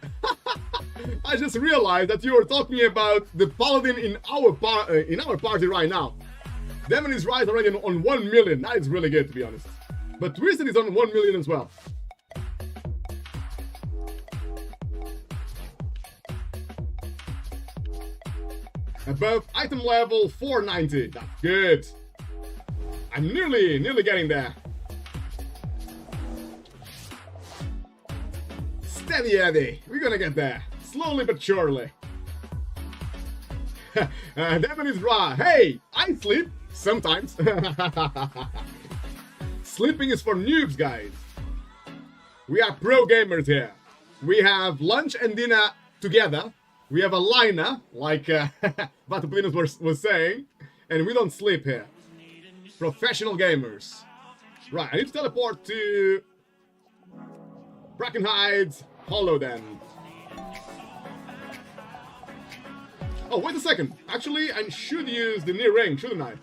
I just realized that you were talking about the paladin in our party right now. Demon is Ra is already on 1 million. That is really good, to be honest. But Twisted is on 1 million as well. Above item level 490. That's good. I'm nearly getting there. Steady Eddie. We're gonna get there. Slowly but surely. Devin is Ra. Hey, I sleep sometimes. Sleeping is for noobs, guys. We are pro gamers here. We have lunch and dinner together. We have a liner, like Vatapadinos was saying, and we don't sleep here. Professional gamers. Right, I need to teleport to Brackenhide's Hollow then. Oh, wait a second. Actually, I should use the near ring, shouldn't I?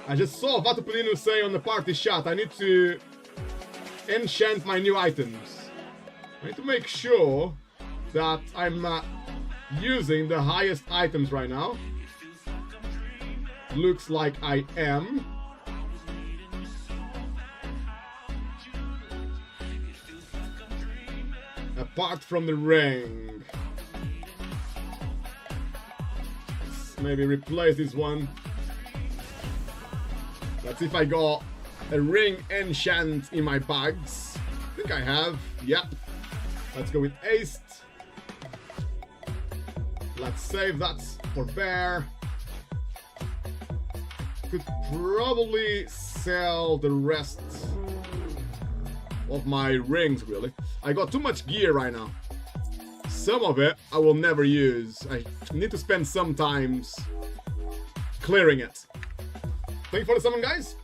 I just saw Vatapadinos say on the party chat, I need to enchant my new items. I need to make sure that I'm using the highest items right now. Looks like I am. Apart from the ring. Let's maybe replace this one. Let's see if I got a ring enchant in my bags. I think I have. Yep. Let's go with Ace. Let's save that for bear. Could probably sell the rest of my rings, really. I got too much gear right now. Some of it I will never use. I need to spend some times clearing it. Thank you for the summon, guys.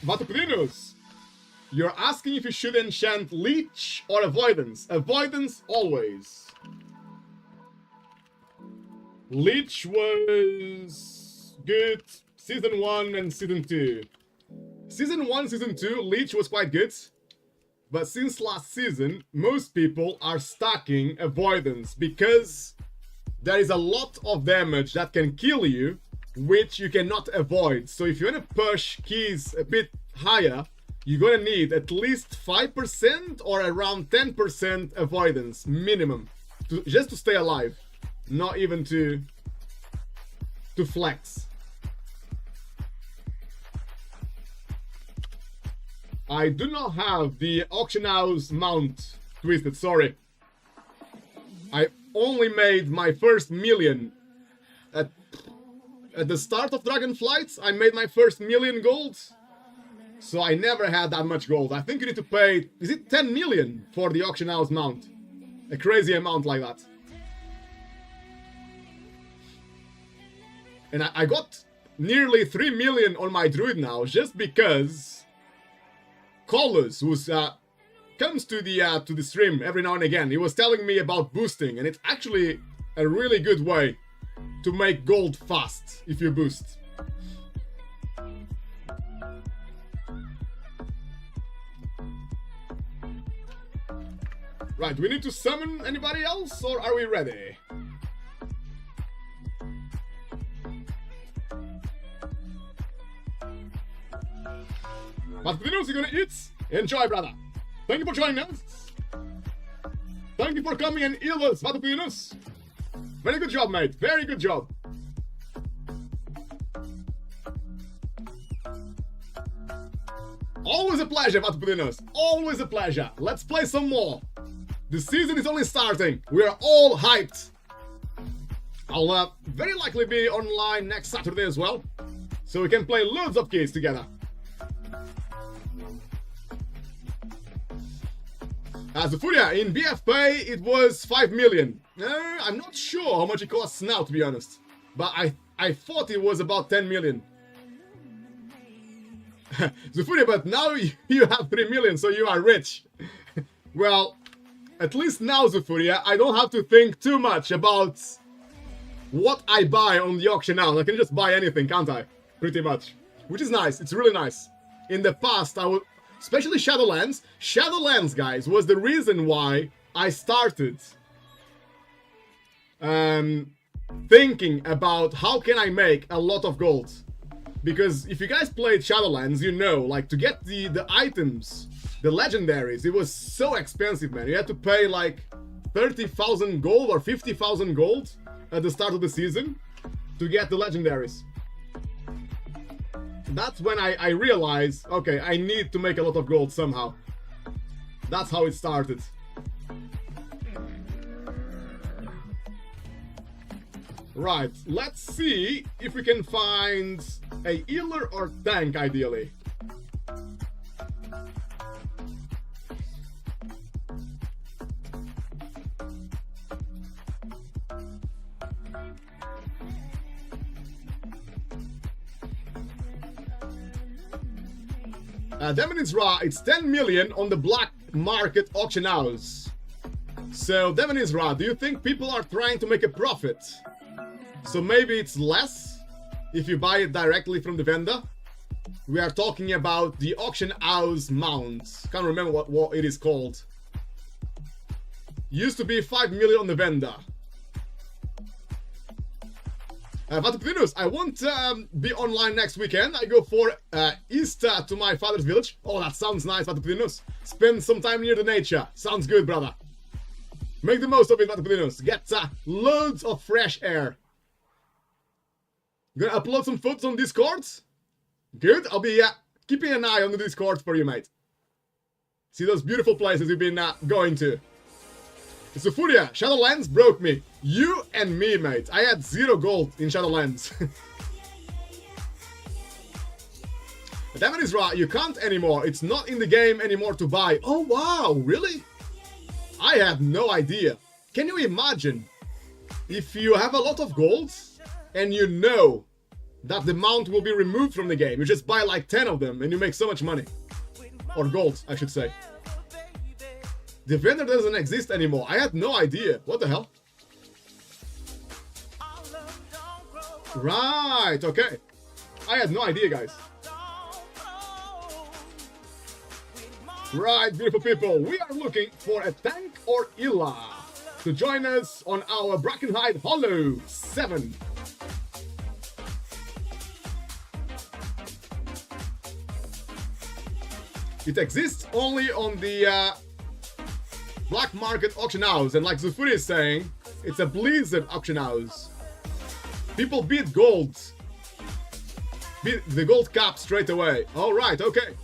Vatapadinos. You're asking if you should enchant Leech or Avoidance. Avoidance always. Leech was good Season 1 and Season 2. Season 1, Season 2, Leech was quite good. But since last season, most people are stacking Avoidance because there is a lot of damage that can kill you, which you cannot avoid. So if you want to push keys a bit higher, you're gonna need at least 5% or around 10% avoidance minimum, just to stay alive, not even to flex. I do not have the auction house mount twisted, sorry. I only made my first million at the start of Dragonflight. I made my first million gold. So I never had that much gold. I think you need to pay, is it 10 million for the auction house mount? A crazy amount like that. And I got nearly 3 million on my druid now, just because Colus, who comes to the stream every now and again, he was telling me about boosting, and it's actually a really good way to make gold fast if you boost. Right, do we need to summon anybody else, or are we ready? Patpinos, you gonna eat? Enjoy, brother. Thank you for joining us. Thank you for coming and heal us, Patpinos. Very good job, mate. Very good job. Always a pleasure, Patpinos. Always a pleasure. Let's play some more. The season is only starting. We are all hyped. I'll very likely be online next Saturday as well, so we can play loads of keys together. As the Furia in BFP, it was 5 million. I'm not sure how much it costs now, to be honest, but I thought it was about 10 million. Zufuria, but now you have 3 million, so you are rich. Well, at least now, Zufuria, I don't have to think too much about what I buy on the auction now. I can just buy anything, can't I? Pretty much. Which is nice. It's really nice. In the past, I would... Especially Shadowlands. Shadowlands, guys, was the reason why I started thinking about how can I make a lot of gold. Because if you guys played Shadowlands, you know, like, to get the items, the legendaries, it was so expensive, man. You had to pay like 30,000 gold or 50,000 gold at the start of the season to get the legendaries. That's when I realized, okay, I need to make a lot of gold somehow. That's how it started. Right, let's see if we can find a healer or tank, ideally. Demon's Ra, it's 10 million on the black market auction house. So, Demon's Ra, do you think people are trying to make a profit? So maybe it's less if you buy it directly from the vendor? We are talking about the auction house mount. Can't remember what it is called. Used to be 5 million on the vendor. Vatupinus, I won't be online next weekend. I go for Easter to my father's village. Oh, that sounds nice, Vatupinus. Spend some time near the nature. Sounds good, brother. Make the most of it, Vatupinus. Get loads of fresh air. You gonna upload some photos on Discord? Good. I'll be keeping an eye on the Discord for you, mate. See those beautiful places you've been going to. It's a Furia. Shadowlands broke me. You and me, mate. I had 0 gold in Shadowlands. Damn, is right. You can't anymore. It's not in the game anymore to buy. Oh, wow. Really? I had no idea. Can you imagine if you have a lot of gold and you know that the mount will be removed from the game? You just buy like 10 of them and you make so much money. Or gold, I should say. Defender doesn't exist anymore. I had no idea. What the hell? Right, okay. I had no idea, guys. Right, beautiful people. We are looking for a tank or Illa to join us on our Brackenhide Hollow 7. It exists only on the black market auction house, and like Zufuri is saying, it's a Blizzard auction house. People beat gold. Beat the gold cap straight away. Alright, okay.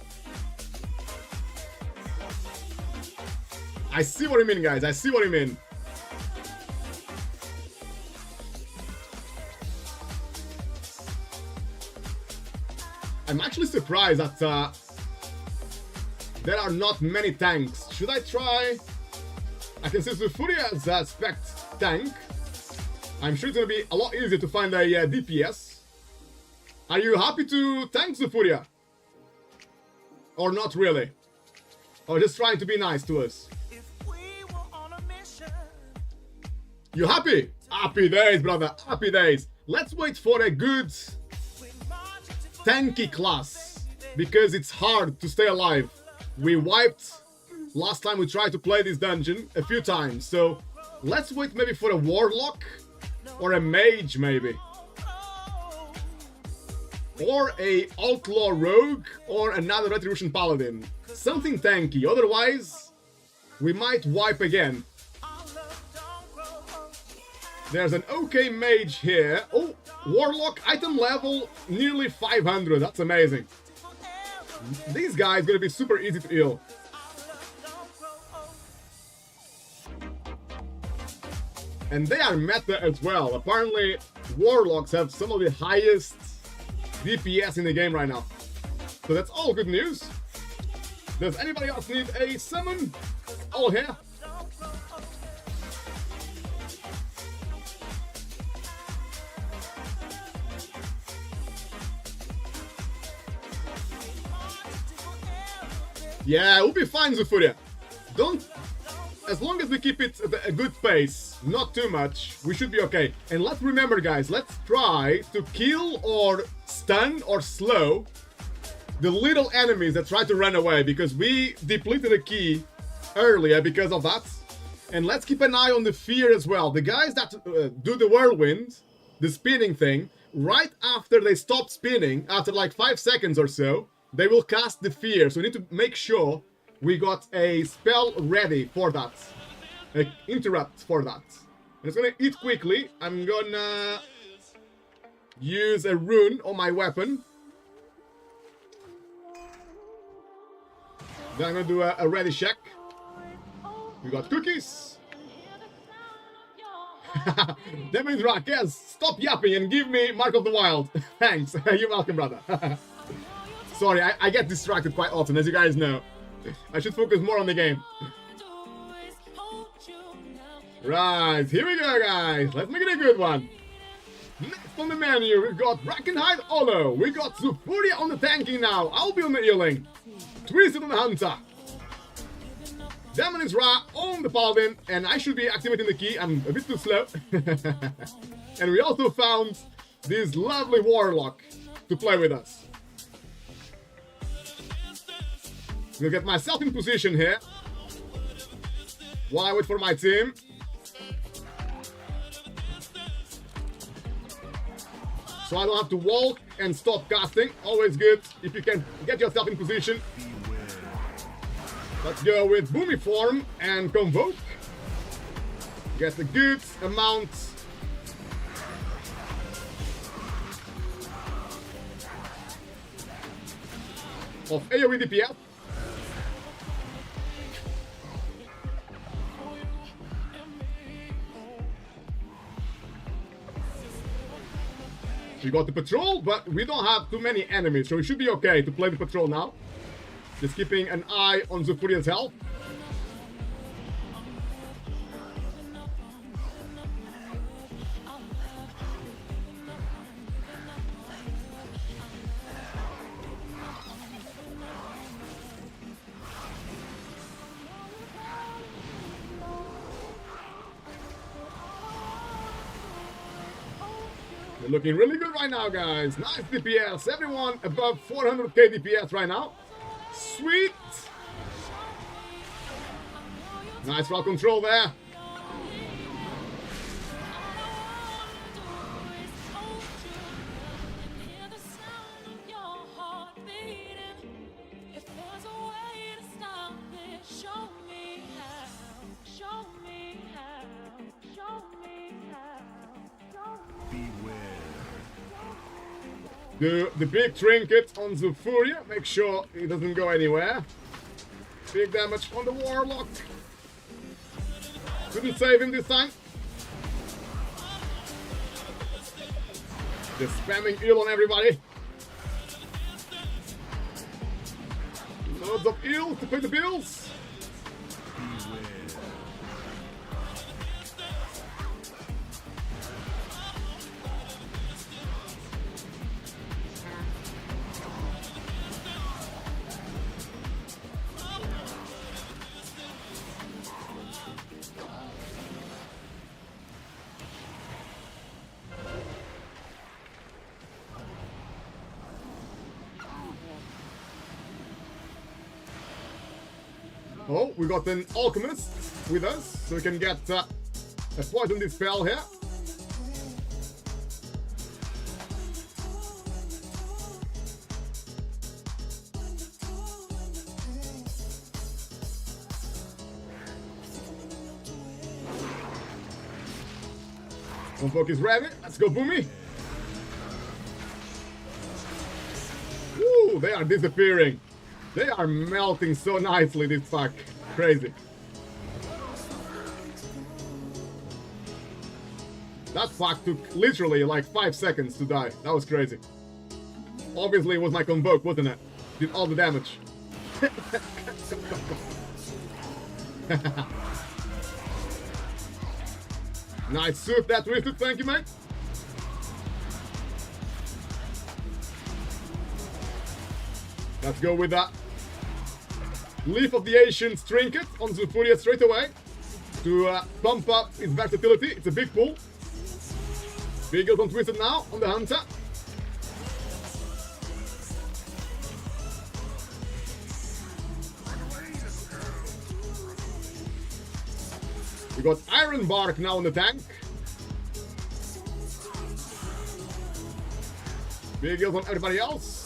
I see what you mean, guys. I see what you mean. I'm actually surprised that there are not many tanks. Should I try? I can see Zufuria's spec tank. I'm sure it's gonna be a lot easier to find a DPS. Are you happy to tank Zufuria? Or not really? Or just trying to be nice to us? You happy? Happy days, brother. Happy days. Let's wait for a good tanky class, because it's hard to stay alive. We wiped last time we tried to play this dungeon a few times, so let's wait maybe for a warlock or a mage maybe, or a outlaw rogue or another retribution paladin, something tanky. Otherwise we might wipe again. There's an okay mage here. Oh, warlock item level nearly 500. That's amazing. These guys gonna be super easy to heal. And they are meta as well. Apparently, warlocks have some of the highest DPS in the game right now. So that's all good news. Does anybody else need a summon? All here. Yeah, we'll be fine, Zufuria. Don't... As long as we keep it at a good pace, not too much, we should be okay. And let's remember, guys, let's try to kill or stun or slow the little enemies that try to run away, because we depleted a key earlier because of that. And let's keep an eye on the fear as well. The guys that do the whirlwind, the spinning thing, right after they stop spinning, after like 5 seconds or so, they will cast the fear. So we need to make sure we got a spell ready for that. An interrupt for that. And it's gonna eat quickly. I'm gonna use a rune on my weapon. Then I'm gonna do a ready check. We got cookies. That means Raquez, stop yapping and give me Mark of the Wild. Thanks. You're welcome, brother. Sorry, I get distracted quite often, as you guys know. I should focus more on the game. Right, here we go, guys. Let's make it a good one. Next on the menu, we've got Brackenhide Hollow. We got Zufuria on the tanking now. I'll be on the healing. Twisted on the hunter. Demon is Ra on the paladin, and I should be activating the key. I'm a bit too slow. And we also found this lovely warlock to play with us. We'll get myself in position here while I wait for my team. So I don't have to walk and stop casting. Always good if you can get yourself in position. Let's go with Boomy Form and Convoke. Get a good amount of AoE DPS. We got the patrol, but we don't have too many enemies, so it should be okay to play the patrol now. Just keeping an eye on Zufuria's health. We're looking really good right now, guys. Nice DPS. Everyone above 400k DPS right now. Sweet. Nice route control there. The big trinket on the Furia. Make sure it doesn't go anywhere. Big damage on the Warlock. Couldn't save him this time. Just spamming heal on everybody. Loads of heal to pay the bills. Oh, we got an alchemist with us, so we can get a poison dispel here. Convoke is ready. Let's go, Boomy. Woo, they are disappearing. They are melting so nicely, this pack. Crazy. That pack took literally like 5 seconds to die. That was crazy. Obviously it was my Convoke, wasn't it? Did all the damage. Nice soup that twisted, thank you, mate. Let's go with that. Leaf of the Ancients trinket on Zufuria straight away to pump up its versatility. It's a big pull. Beagles on Twisted now on the Hunter. We got Iron Bark now on the tank. Beagles on everybody else.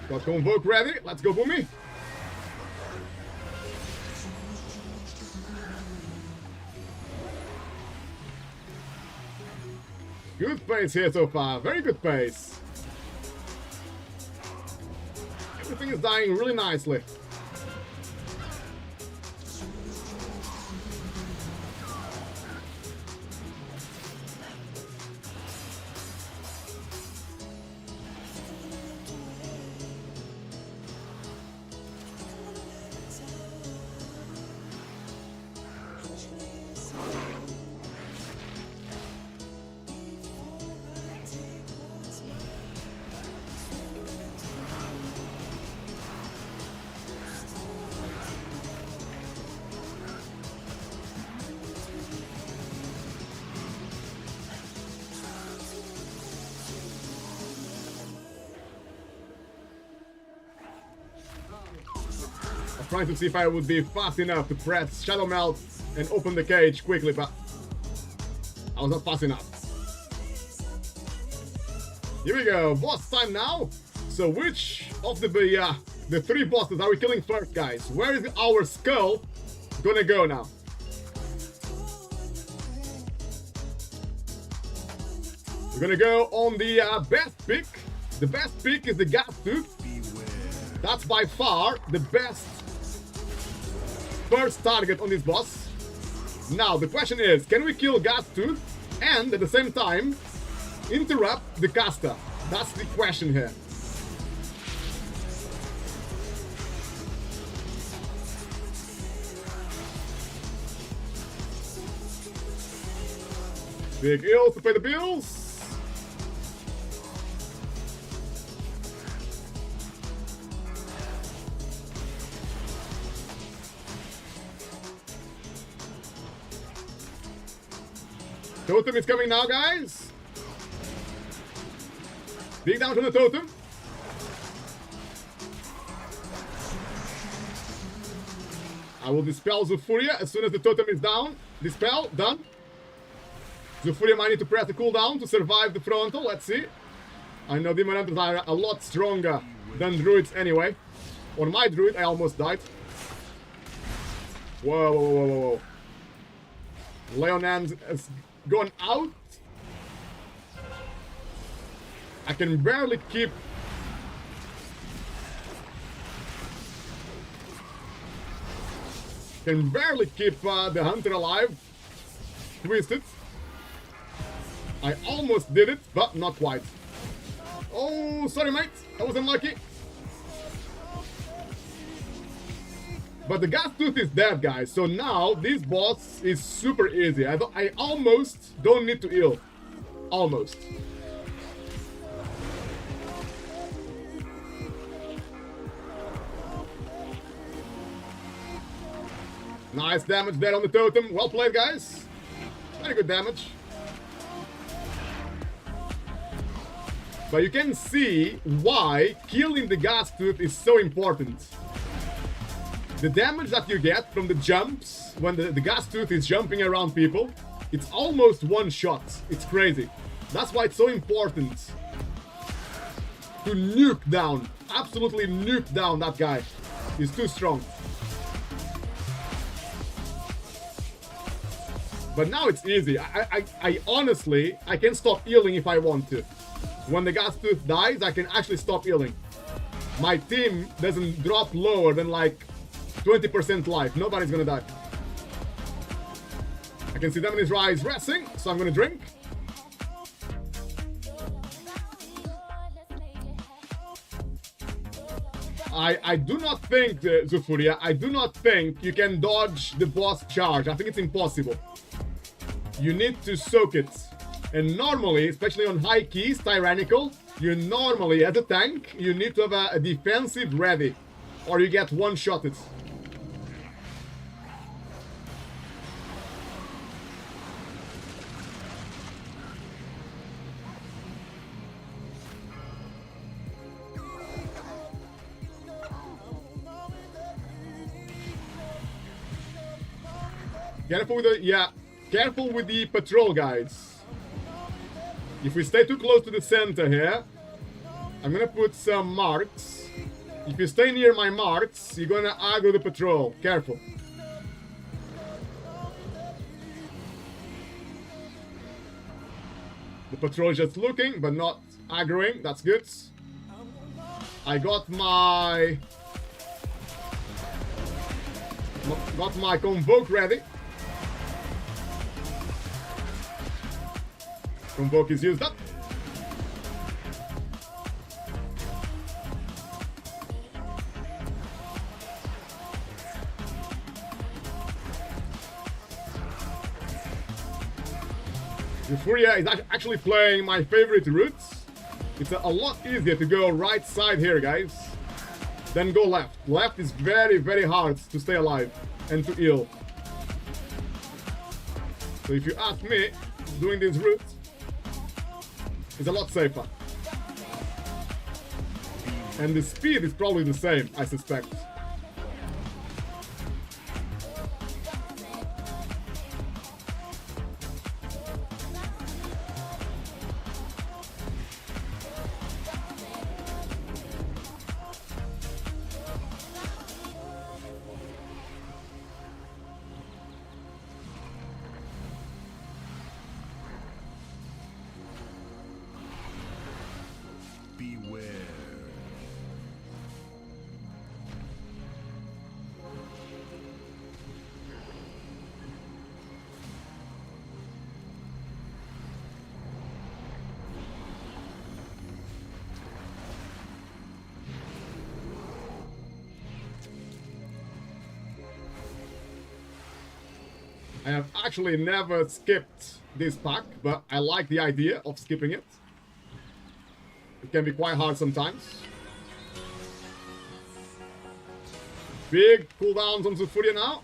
Got Convoke ready. Let's go, Boomy. Good pace here so far. Very good pace. Everything is dying really nicely. Trying to see if I would be fast enough to press Shadow Melt and open the cage quickly, but I was not fast enough. Here we go, boss time now. So which of the 3 bosses are we killing first, guys? Where is our skull gonna go now? We're gonna go on the best pick. The best pick is the Gas Tube. That's by far the best first target on this boss. Now the question is, can we kill Gas Tooth and at the same time interrupt the caster? That's the question here. Big heal to pay the bills. Totem is coming now, guys. Dig down to the totem. I will dispel Zufuria as soon as the totem is down. Dispel, done. Zufuria might need to press the cooldown to survive the frontal. Let's see. I know Demon Hunters are a lot stronger than Druids anyway. On my Druid, I almost died. Whoa, whoa, whoa, whoa, whoa. Leonand has gone out. I can barely keep... the Hunter alive. Twisted. I almost did it, but not quite. Oh, sorry, mate. I was unlucky. But the Gas Tooth is dead, guys. So now this boss is super easy. I almost don't need to heal. Almost. Nice damage there on the totem. Well played, guys. Very good damage. But you can see why killing the Gas Tooth is so important. The damage that you get from the jumps when the Gas Tooth is jumping around people, it's almost one shot. It's crazy. That's why it's so important to nuke down, absolutely nuke down that guy. He's too strong. But now it's easy. I honestly, I can stop healing if I want to. When the Gas Tooth dies, I can actually stop healing. My team doesn't drop lower than like 20% life. Nobody's gonna die. I can see them in his rise resting, so I'm gonna drink. I do not think, Zufuria, I do not think you can dodge the boss charge. I think it's impossible. You need to soak it. And normally, especially on high keys, tyrannical, you normally, as a tank, you need to have a defensive ready. Or you get one-shotted. Careful with the, yeah, careful with the patrol, guys. If we stay too close to the center here, I'm gonna put some marks. If you stay near my marks, you're gonna aggro the patrol. Careful. The patrol is just looking, but not aggroing. That's good. I got my Convoke ready. Convoke is used up. Zufuria is actually playing my favorite routes. It's a lot easier to go right side here, guys, than go left. Left is very, very hard to stay alive and to heal. So if you ask me, doing this route is a lot safer. And the speed is probably the same, I suspect. Beware. I have actually never skipped this pack, but I like the idea of skipping it. It can be quite hard sometimes. Big cooldowns on Zufuria now.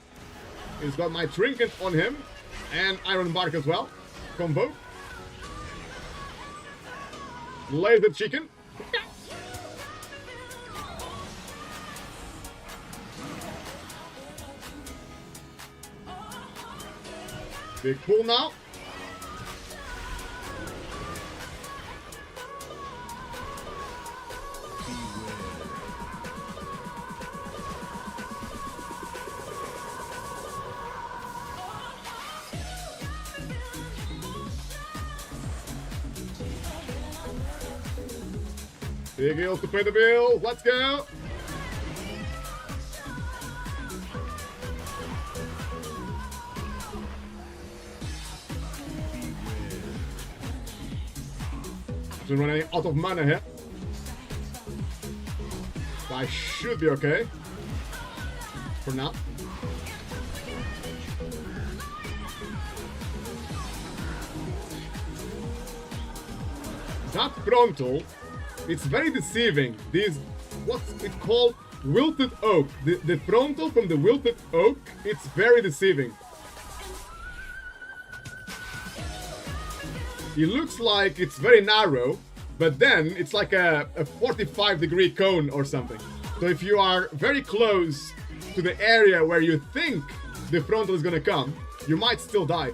He's got my Trinket on him, and Iron Bark as well. combo. Laser chicken. Big pull now. Big heels to pay the bills. Let's go. Just running out of mana here. But I should be okay. For now. That frontal, it's very deceiving. These, what's it called? Wilted oak. The frontal from the wilted oak, it's very deceiving. It looks like it's very narrow, but then it's like a 45-degree cone or something. So if you are very close to the area where you think the frontal is gonna come, you might still die.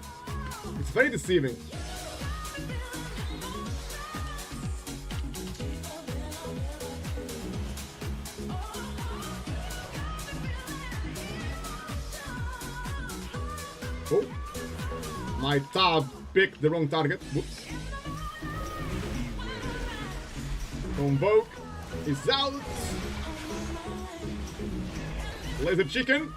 It's very deceiving. Oh, my tab picked the wrong target. Whoops. Convoke is out. Laser chicken.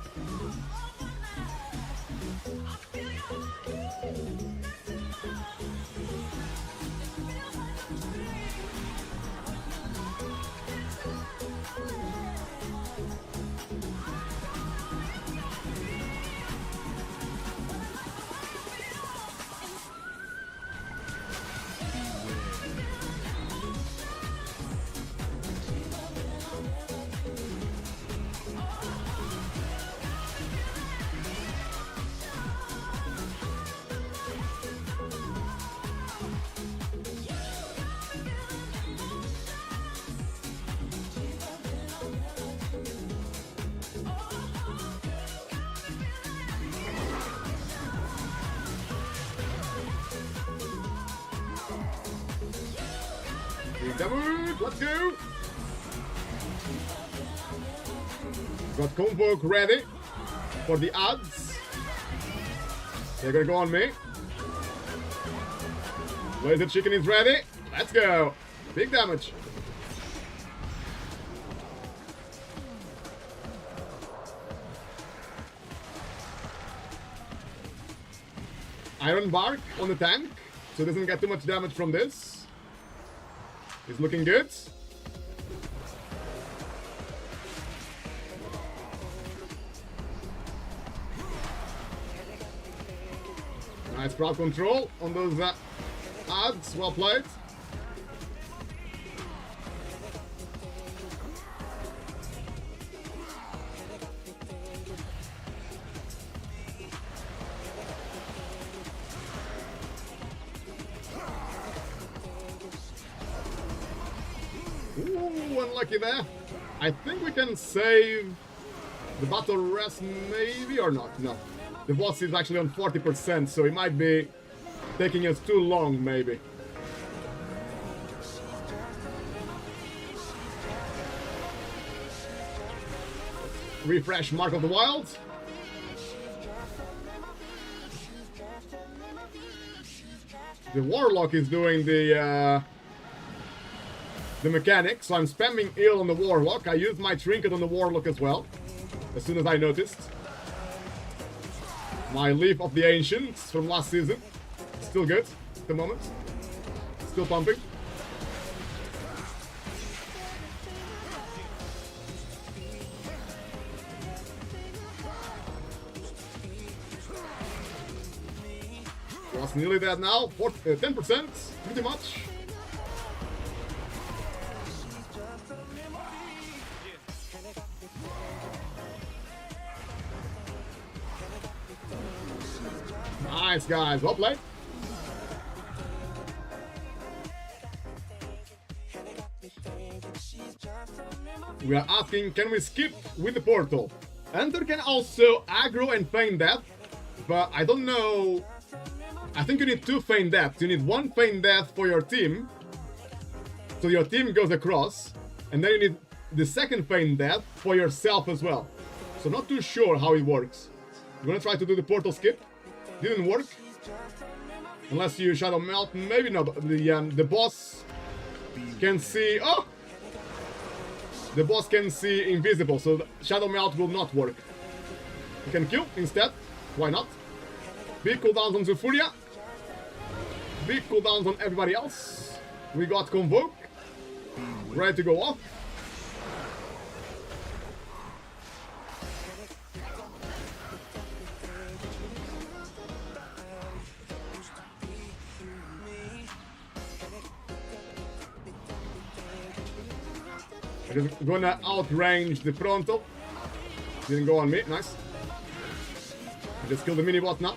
Let's go! Got Convoke ready for the odds. They're gonna go on me. Laser chicken is ready. Let's go! Big damage. Iron bark on the tank, so it doesn't get too much damage from this. He's looking good. Nice crowd control on those odds. Well played. Ooh, unlucky there. I think we can save the battle rest maybe or not. No. The boss is actually on 40%, so it might be taking us too long maybe. Refresh Mark of the Wild. The Warlock is doing the mechanic, so I'm spamming Eel on the Warlock. I used my trinket on the Warlock as well, as soon as I noticed. My Leaf of the Ancients from last season. Still good at the moment. Still pumping. Was nearly dead now. 10%, pretty much. Nice, guys. Well played. We are asking, can we skip with the portal? Enter can also aggro and feign death, but I don't know. I think you need 2 feign deaths. You need 1 feign death for your team, so your team goes across, and then you need the second feign death for yourself as well. So not too sure how it works. I'm gonna try to do the portal skip. Didn't work. Unless you shadow melt, maybe not. The boss can see. Oh, the boss can see invisible, so the shadow melt will not work. You can kill instead. Why not? Big cooldowns on Zufuria. Big cooldowns on everybody else. We got Convoke ready to go off. I'm just gonna outrange the Pronto. Didn't go on me, nice. I just killed the mini bot now.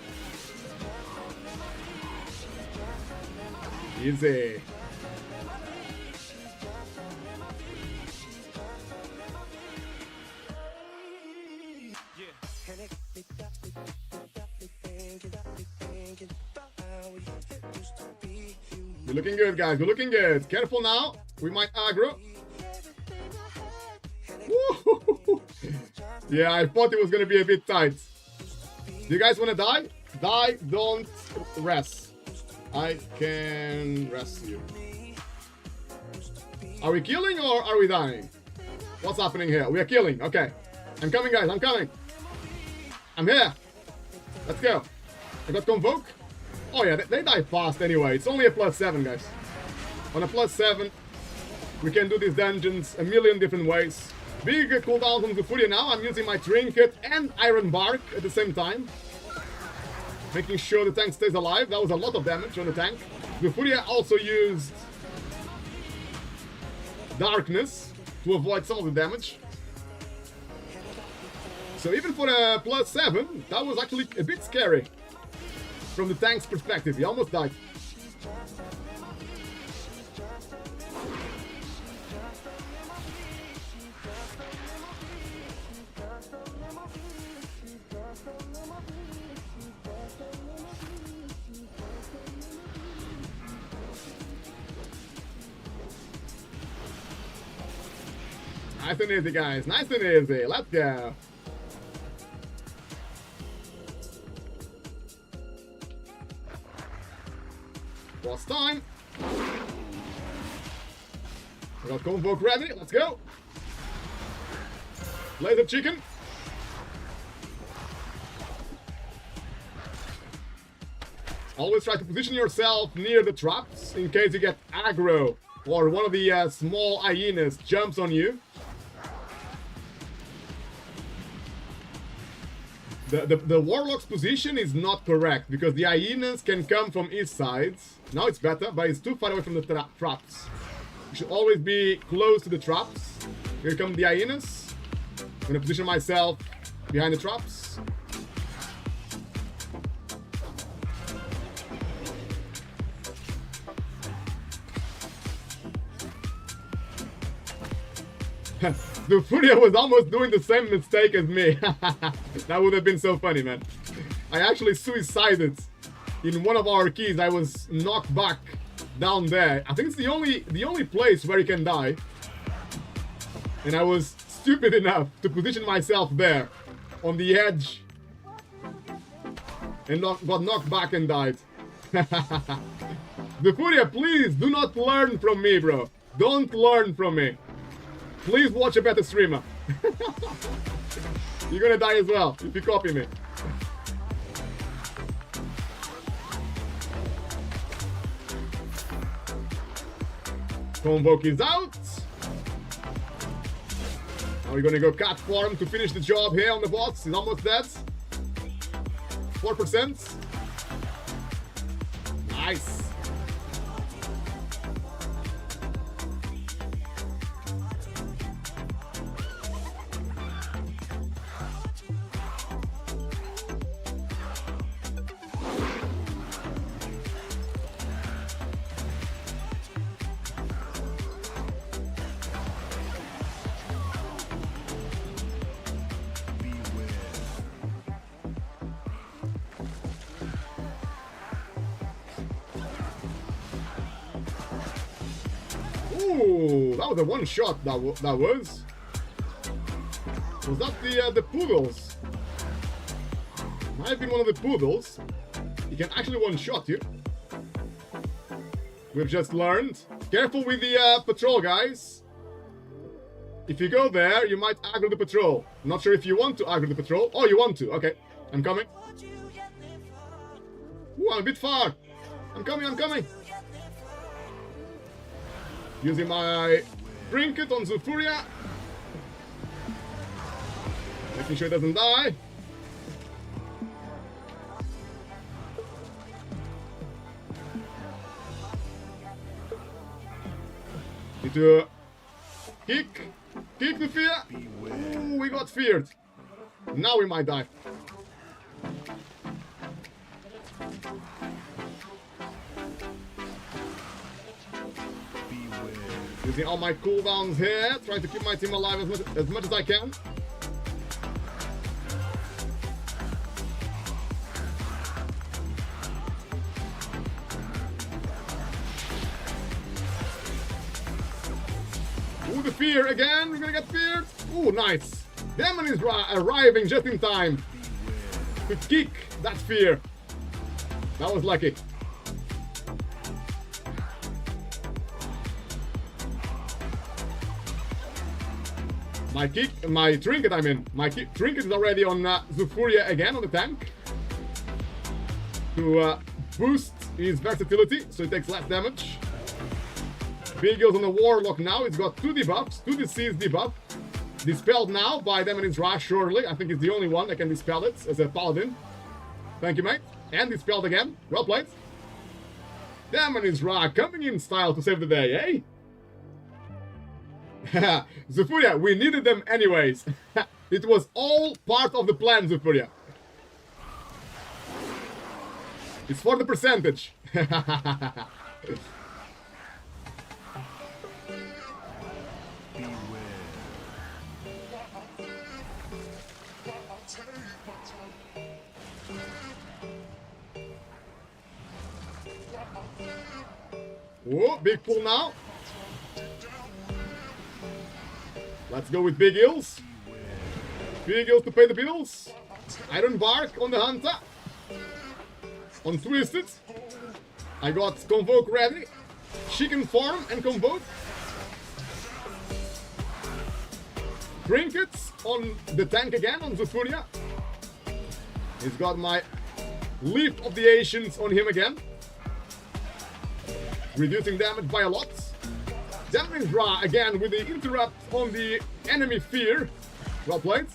Easy. We're looking good, guys. We're looking good. Careful now. We might aggro. Woo! Yeah, I thought it was gonna be a bit tight. Do you guys wanna die? Die, don't rest. I can rest you. Are we killing or are we dying? What's happening here? We are killing. Okay. I'm coming, guys. I'm coming. I'm here. Let's go. I got Convoke. Oh yeah, they die fast anyway. It's only a +7, guys. On a +7, we can do these dungeons a million different ways. Big cooldown on Zufuria now. I'm using my Trinket and Iron Bark at the same time, making sure the tank stays alive. That was a lot of damage on the tank. Zufuria also used Darkness to avoid some of the damage. So even for a +7, that was actually a bit scary from the tank's perspective. He almost died. Nice and easy, guys. Nice and easy. Let's go. Boss time. We got Convoke ready. Let's go. Laser chicken. Always try to position yourself near the traps in case you get aggro or one of the small hyenas jumps on you. The Warlock's position is not correct because the hyenas can come from each side. Now it's better, but it's too far away from the traps. You should always be close to the traps. Here come the hyenas. I'm gonna position myself behind the traps. The Furia was almost doing the same mistake as me. That would have been so funny, man. I actually suicided in one of our keys. I was knocked back down there. I think it's the only place where you can die. And I was stupid enough to position myself there on the edge and got knocked back and died. The Furia, please do not learn from me, bro. Don't learn from me. Please watch a better streamer. You're gonna die as well if you copy me. Convoke is out. Now we're gonna go cat farm to finish the job here on the bots. He's almost dead. 4%. Nice. Ooh, that was a one shot. That was. Was that the poodles? Might have been one of the poodles. He can actually one shot you. We've just learned. Careful with the patrol, guys. If you go there, you might aggro the patrol. Not sure if you want to aggro the patrol. Oh, you want to? Okay, I'm coming. Ooh, I'm a bit far. I'm coming. Using my trinket on Zufuria. Making sure it doesn't die. Need to kick the fear. Ooh, we got feared. Now we might die. Using all my cooldowns here, trying to keep my team alive as much as I can. Ooh, the fear again. We're gonna get feared. Ooh, nice. Demon is arriving just in time to kick that fear. That was lucky. My trinket, my trinket is already on Zufuria again on the tank to boost his versatility, so it takes less damage. Big goes on the Warlock now. It's got 2 debuffs, 2 disease debuff. Dispelled now by Demon's Rush, surely. I think it's the only one that can dispel it as a paladin. Thank you, mate. And dispelled again. Well played. Demon's Rush coming in style to save the day, eh? Zufuria, we needed them anyways. It was all part of the plan, Zufuria. It's for the percentage. Whoa, big pull now. Let's go with big heals. Big heals to pay the bills. Iron Bark on the Hunter. On Twisted. I got Convoke ready. Chicken Farm and Convoke. Trinkets on the tank again, on Zufuria. He's got my Lift of the Ancients on him again. Reducing damage by a lot. Damage Ra again with the interrupt on the enemy fear. Well played.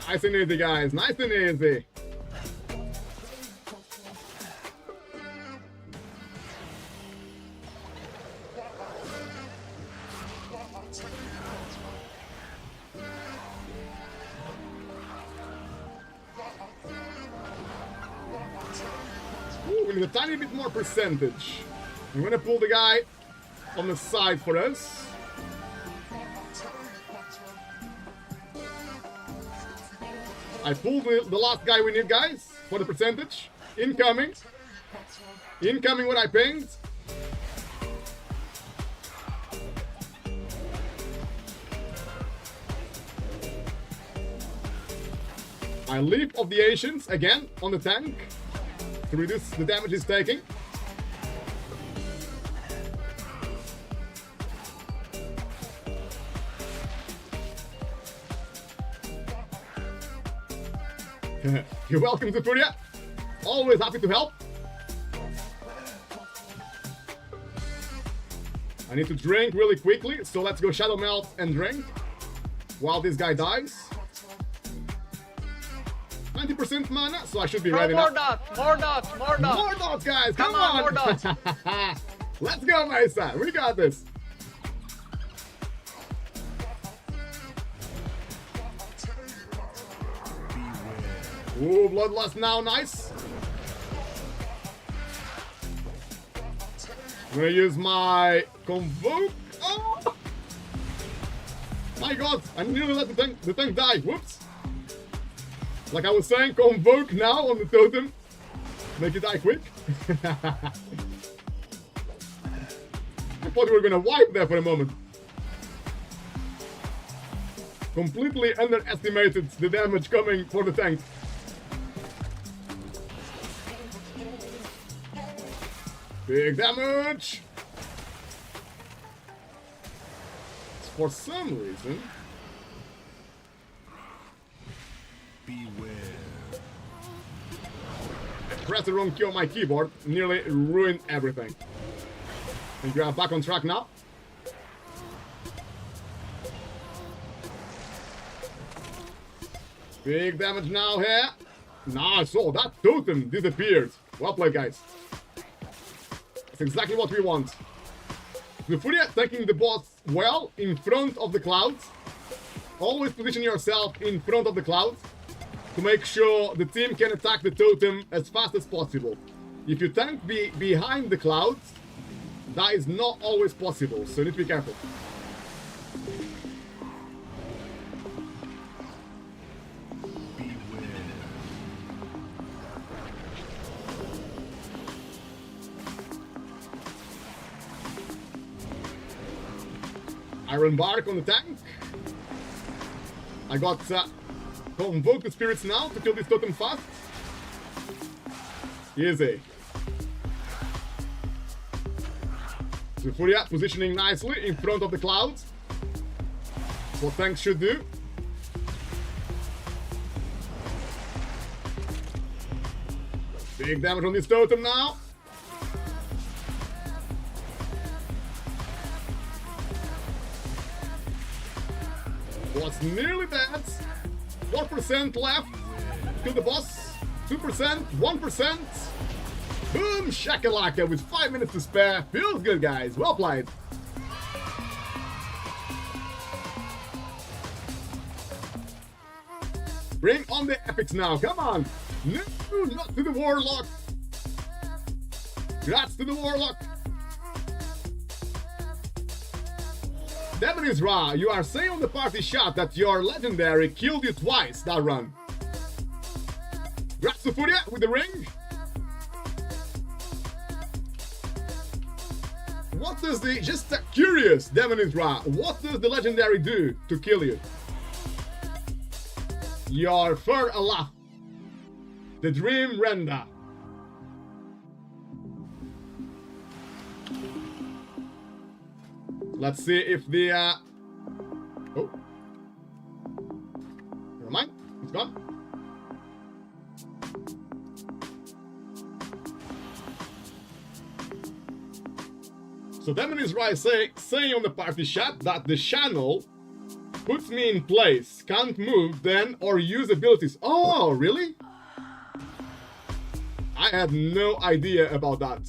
Nice and easy, guys. Nice and easy. Ooh, we need a tiny bit more percentage. I'm gonna pull the guy on the side for us. I pulled the last guy we need, guys, for the percentage. Incoming. Incoming what I pinged. I Leap of the Ancients again on the tank to reduce the damage he's taking. You're welcome, Zufuria. Always happy to help. I need to drink really quickly, so let's go Shadow Melt and drink while this guy dies. 90% mana, so I should be ready now. More dots, More dots, guys! Come on! more dots. Let's go, Mesa! We got this! Ooh, Bloodlust now, nice! I'm gonna use my Convoke. Oh! My god, I nearly let the tank die. Whoops! Like I was saying, convoke now on the totem. Make it die quick. I thought we were gonna wipe there for a moment. Completely underestimated the damage coming for the tank. Big damage! For some reason... Press the wrong key on my keyboard, nearly ruined everything. I think we are back on track now. Big damage now here. Nice, so that totem disappeared. Well played, guys. That's exactly what we want. Mythic taking the boss well in front of the clouds. Always position yourself in front of the clouds to make sure the team can attack the totem as fast as possible. If you tank behind the clouds, that is not always possible, so you need to be careful. Iron Bark on the tank. I got Convoke the spirits now to kill this totem fast. Easy. Furia positioning nicely in front of the clouds. What tanks should do. Big damage on this totem now. Was nearly dead. 4% left. Kill the boss. 2%, 1%. Boom, shakalaka with 5 minutes to spare. Feels good, guys. Well played. Bring on the epics now. Come on. No, not to the warlock. Congrats to the warlock. Devin is raw. You are saying on the party chat that your legendary killed you twice that run. Congrats to Furia with the ring. What does the... Just curious, Devin is raw. What does the legendary do to kill you? Your fur Allah. The Dream Render. Let's see if the... Oh. Never mind. It's gone. So Demon is right saying on the party chat that the channel puts me in place, can't move then or use abilities. Oh, really? I had no idea about that.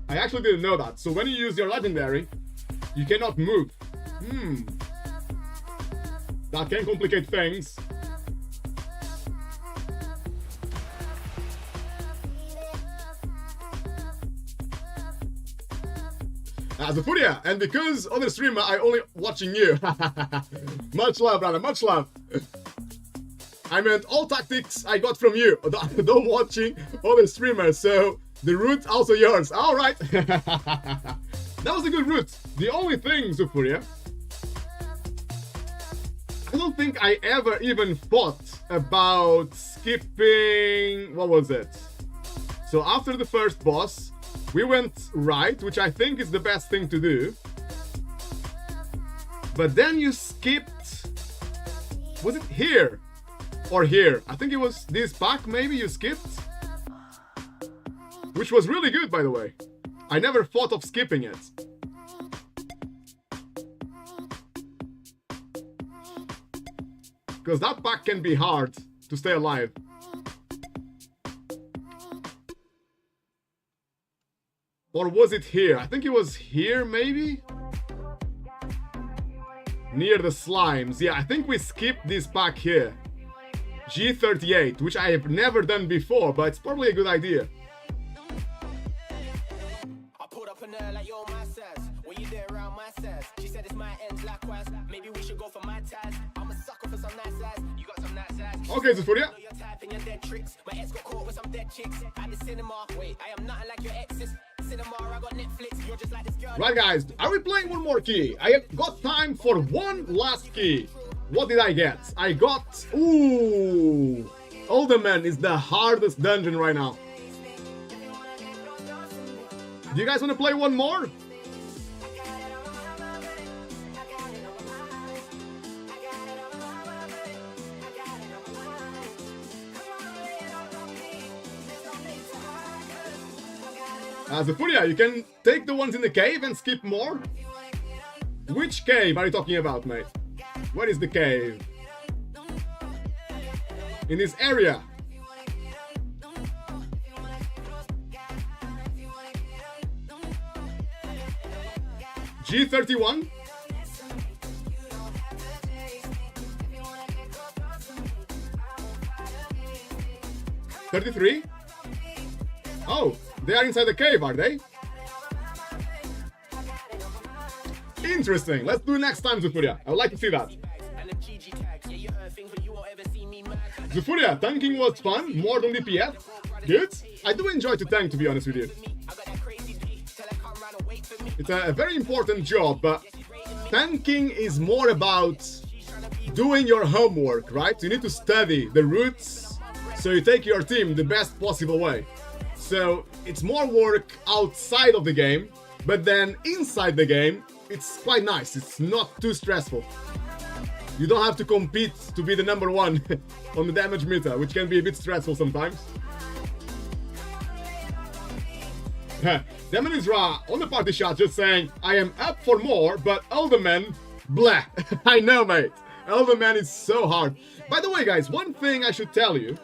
I actually didn't know that. So when you use your legendary, you cannot move. That can complicate things. As a Furia, and because other streamer, I only watching you. Much love, brother, much love. I meant all tactics I got from you. Don't watching other streamers, so the route also yours. All right. That was a good route. The only thing, Zufuria, I don't think I ever even thought about skipping... What was it? So after the first boss, we went right, which I think is the best thing to do. But then you skipped... Was it here? Or here? I think it was this pack, maybe you skipped? Which was really good, by the way. I never thought of skipping it. Because that pack can be hard to stay alive. Or was it here? I think it was here, maybe? Near the slimes. Yeah, I think we skipped this pack here. G38, which I have never done before, but it's probably a good idea. on her like you're my size. What you doing around my size? She said it's my ends likewise. Maybe we should go for my ties. I'm a sucker for some nice eyes. You got some nice eyes. Okay, Zufuria. Know your type and your dead tricks. My ex got caught with some dead chicks at the cinema. Wait, I am nothing like your exes. Cinema, I got Netflix. You're just like this girl. Right, guys, are we playing one more key? I have got time for one last key. What did I get? I got... Ooh... Alderman is the hardest dungeon right now. Do you guys want to play one more? Zufuria, you can take the ones in the cave and skip more? Which cave are you talking about, mate? Where is the cave? In this area. G31. $33. Oh, they are inside the cave, are they? Interesting. Let's do it next time, Zufuria. I would like to see that. Zufuria, tanking was fun, more than DPS. Good. I do enjoy to tank, to be honest with you. It's a very important job, but tanking is more about doing your homework, right? You need to study the routes, so you take your team the best possible way. So it's more work outside of the game, but then inside the game, it's quite nice. It's not too stressful. You don't have to compete to be the number one on the damage meter, which can be a bit stressful sometimes. Demon Isra on the party chat just saying, I am up for more, but Elderman, blah. I know, mate. Elderman is so hard. By the way, guys, one thing I should tell you,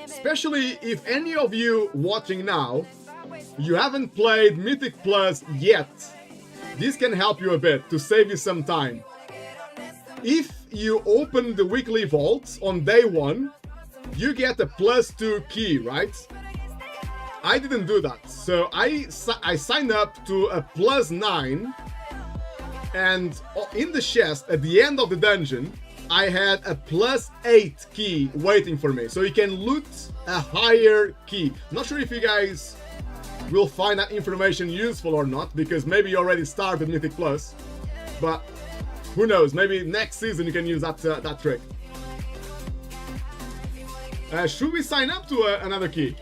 especially if any of you watching now, you haven't played Mythic Plus yet, this can help you a bit to save you some time. If you open the weekly vault on day 1, you get a +2 key, right? I didn't do that, so I signed up to a +9, and in the chest at the end of the dungeon, I had a +8 key waiting for me, so you can loot a higher key. Not sure if you guys will find that information useful or not, because maybe you already started Mythic Plus, but who knows, maybe next season you can use that, that trick. Should we sign up to another key?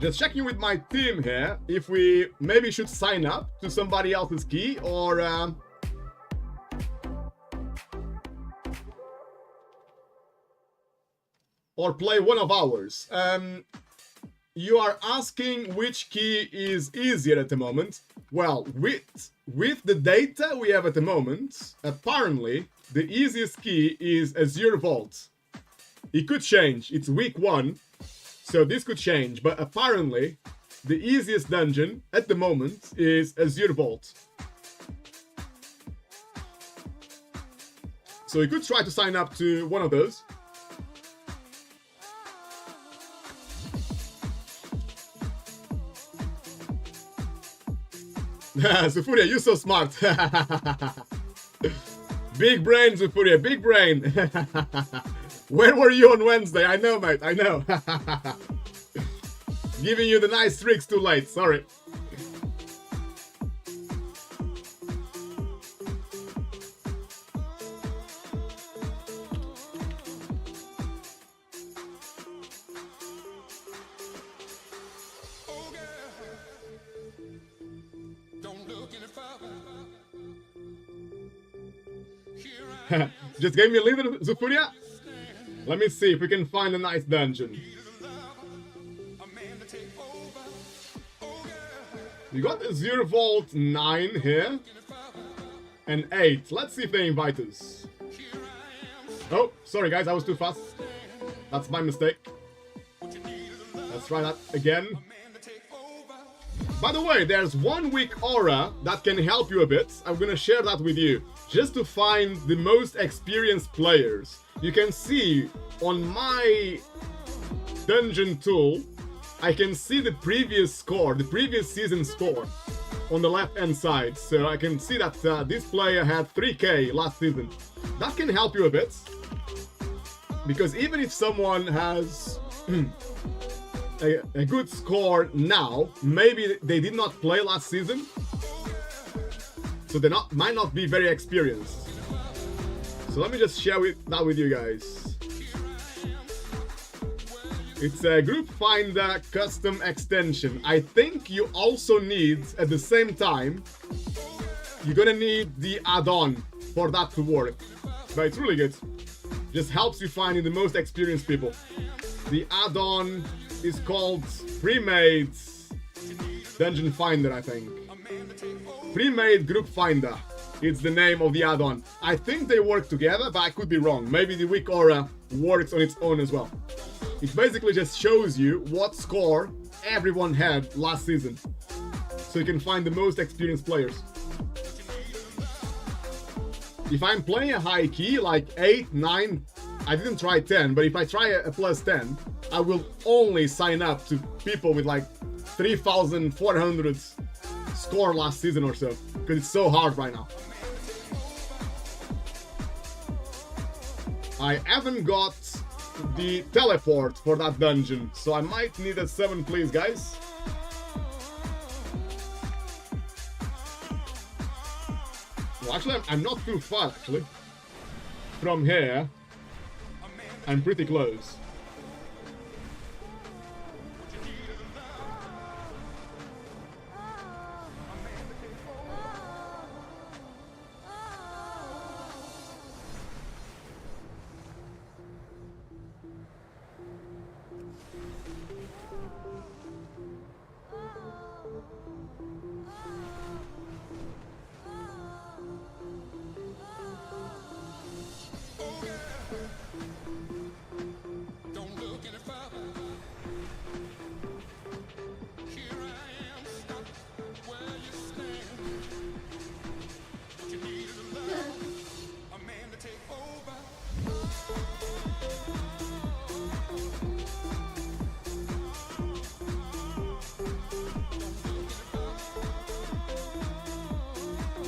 Just checking with my team here if we maybe should sign up to somebody else's key or play one of ours. You are asking which key is easier at the moment. Well, with the data we have at the moment, apparently the easiest key is Azure Vault. It could change. It's week 1. So this could change, but apparently the easiest dungeon at the moment is Azure Vault. So you could try to sign up to one of those. Zufuria, you're so smart. Big brain, Zufuria, big brain. Where were you on Wednesday? I know, mate, I know. Giving you the nice tricks too late, sorry. Just gave me a little Zufuria. Let me see if we can find a nice dungeon. You got Azure Vault 9 here. And 8. Let's see if they invite us. Oh, sorry guys, I was too fast. That's my mistake. Let's try that again. By the way, there's one weak aura that can help you a bit. I'm gonna share that with you. Just to find the most experienced players. You can see on my dungeon tool, I can see the previous score, the previous season score on the left hand side. So I can see that this player had 3k last season. That can help you a bit. Because even if someone has a good score now, maybe they did not play last season, so they might not be very experienced. So let me just share that with you guys. It's a group finder custom extension. I think you also need, at the same time, you're gonna need the add-on for that to work. But it's really good. Just helps you finding the most experienced people. The add-on is called Pre-Made Dungeon Finder, I think. Pre-Made Group Finder. It's the name of the add-on. I think they work together, but I could be wrong. Maybe the weak aura works on its own as well. It basically just shows you what score everyone had last season. So you can find the most experienced players. If I'm playing a high key, like 8, 9, I didn't try 10, but if I try a plus 10, I will only sign up to people with like 3,400 score last season or so, because it's so hard right now. I haven't got the teleport for that dungeon, so I might need a 7, please, guys. Well, actually, I'm not too far, actually. From here, I'm pretty close.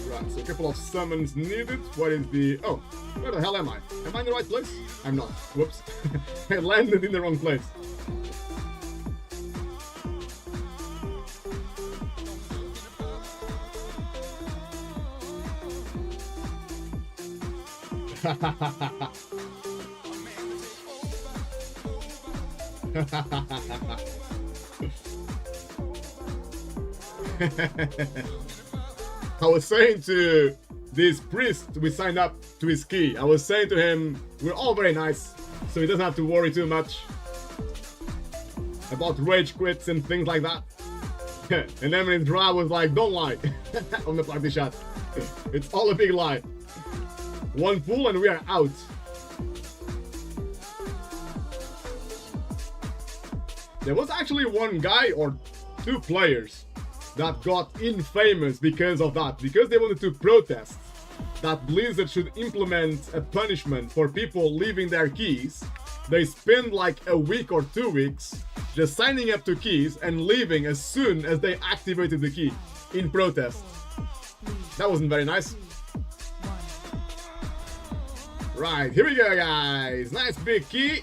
Right, so a couple of summons needed. What is the... Oh, where the hell am I? Am I in the right place? I'm not. Whoops. I landed in the wrong place. I was saying to this priest we signed up to his key, I was saying to him, we're all very nice, so he doesn't have to worry too much about rage quits and things like that. And then his Dra was like, don't lie, on the party chat. It's all a big lie. One pull and we are out. There was actually one guy or 2 players that got infamous because of that, because they wanted to protest that Blizzard should implement a punishment for people leaving their keys. They spend like a week or 2 weeks just signing up to keys and leaving as soon as they activated the key in protest. That wasn't very nice. Right, here we go, guys. Nice big key.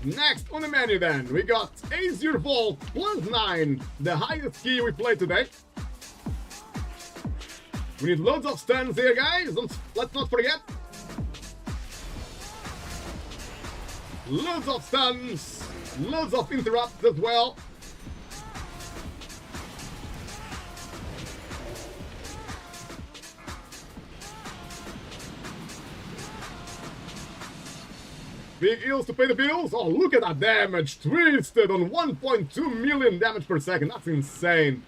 Next on the menu then, we got Azure Vault +9, the highest key we played today. We need loads of stuns here, guys. Let's not forget. Loads of stuns, loads of interrupts as well. Big heals to pay the bills. Oh, look at that damage. Twisted on 1.2 million damage per second. That's insane.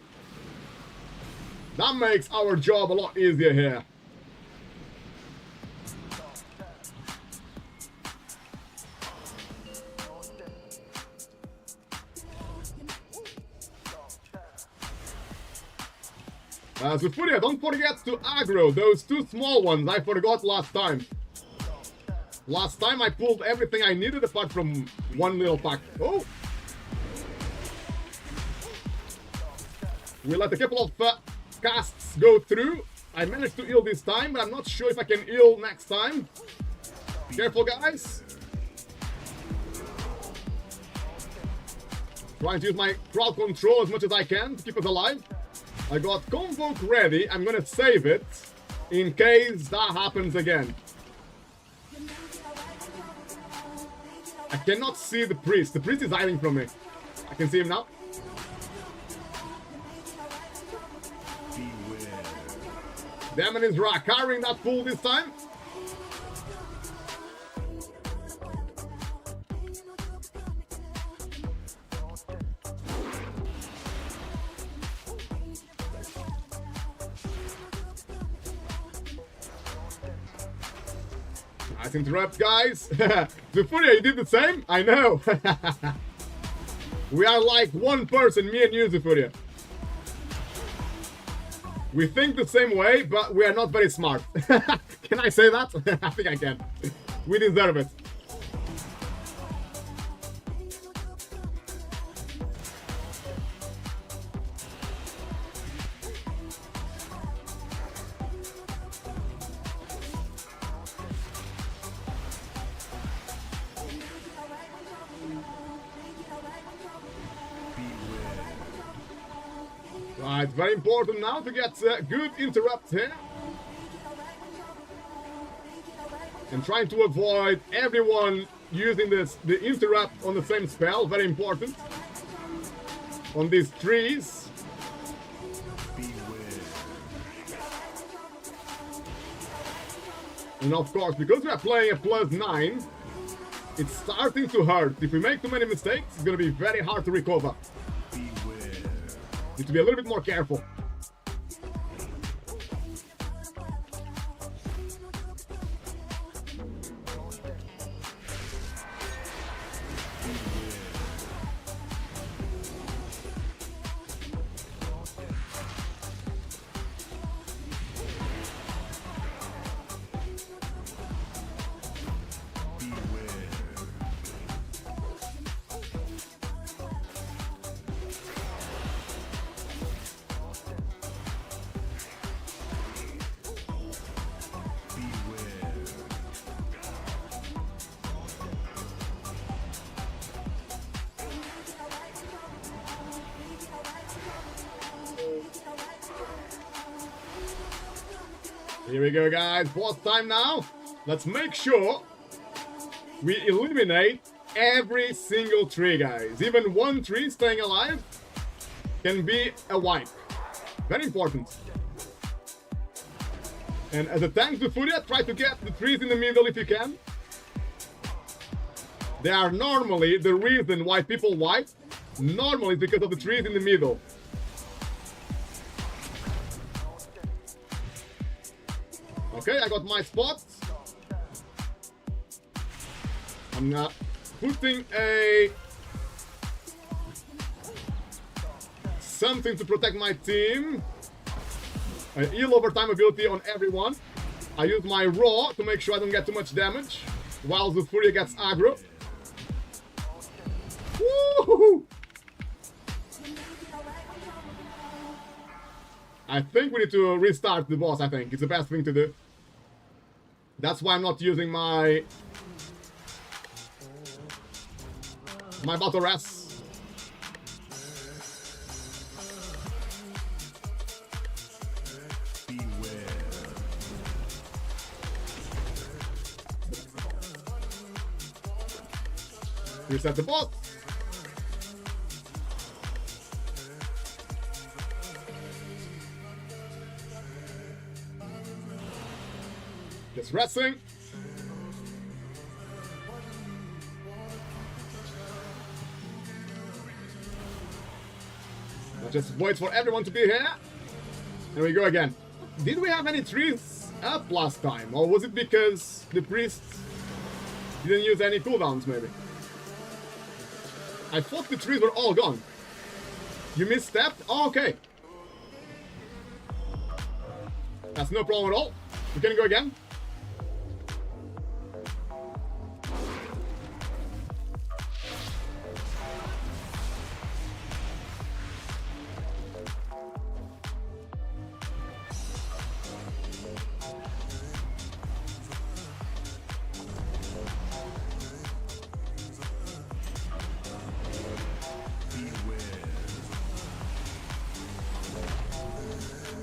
That makes our job a lot easier here. Zufuria, don't forget to aggro those two small ones I forgot last time. Last time I pulled everything I needed apart from one little pack. Oh! We let a couple of casts go through. I managed to heal this time, but I'm not sure if I can heal next time. Careful, guys. Trying to use my crowd control as much as I can to keep us alive. I got Convoke ready. I'm gonna save it in case that happens again. I cannot see the priest. The priest is hiding from me. I can see him now. Demon is carrying that pool this time. Nice interrupt, guys. Zufuria, you did the same? I know. We are like one person, me and you, Zufuria. We think the same way, but we are not very smart. Can I say that? I think I can. We deserve it. Right, very important now to get good interrupt here. And trying to avoid everyone using the interrupt on the same spell, very important. On these trees. And of course, because we are playing a +9, it's starting to hurt. If we make too many mistakes, it's going to be very hard to recover. Need to be a little bit more careful. Here we go, guys. Boss time now. Let's make sure we eliminate every single tree, guys. Even one tree staying alive can be a wipe. Very important. And as a tank to Furia, try to get the trees in the middle if you can. They are normally the reason why people wipe. Normally it's because of the trees in the middle. Okay, I got my spot. I'm putting something to protect my team. A heal over time ability on everyone. I use my raw to make sure I don't get too much damage while the Furia gets aggro. Woohoo! I think we need to restart the boss, I think. It's the best thing to do. That's why I'm not using my battle res. Reset the boss. Just resting. I'll just wait for everyone to be here. There we go again. Did we have any trees up last time? Or was it because the priest didn't use any cooldowns, maybe? I thought the trees were all gone. You misstepped? Oh, okay. That's no problem at all. We can go again.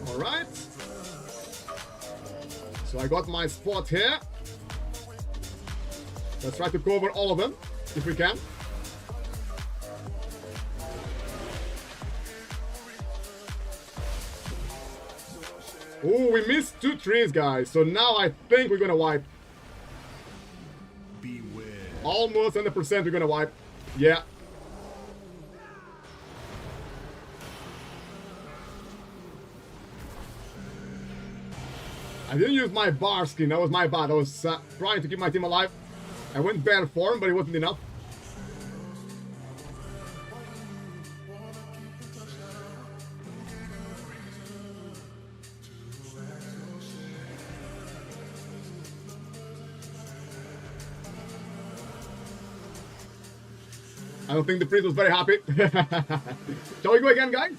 Alright. So I got my spot here. Let's try to cover all of them, if we can. Oh, we missed 2 trees, guys. So now I think we're gonna wipe. Beware. Almost 100% we're gonna wipe. Yeah. I didn't use my bar skin, that was my bad. I was trying to keep my team alive. I went bare form, but it wasn't enough. I don't think the priest was very happy. Shall we go again, guys?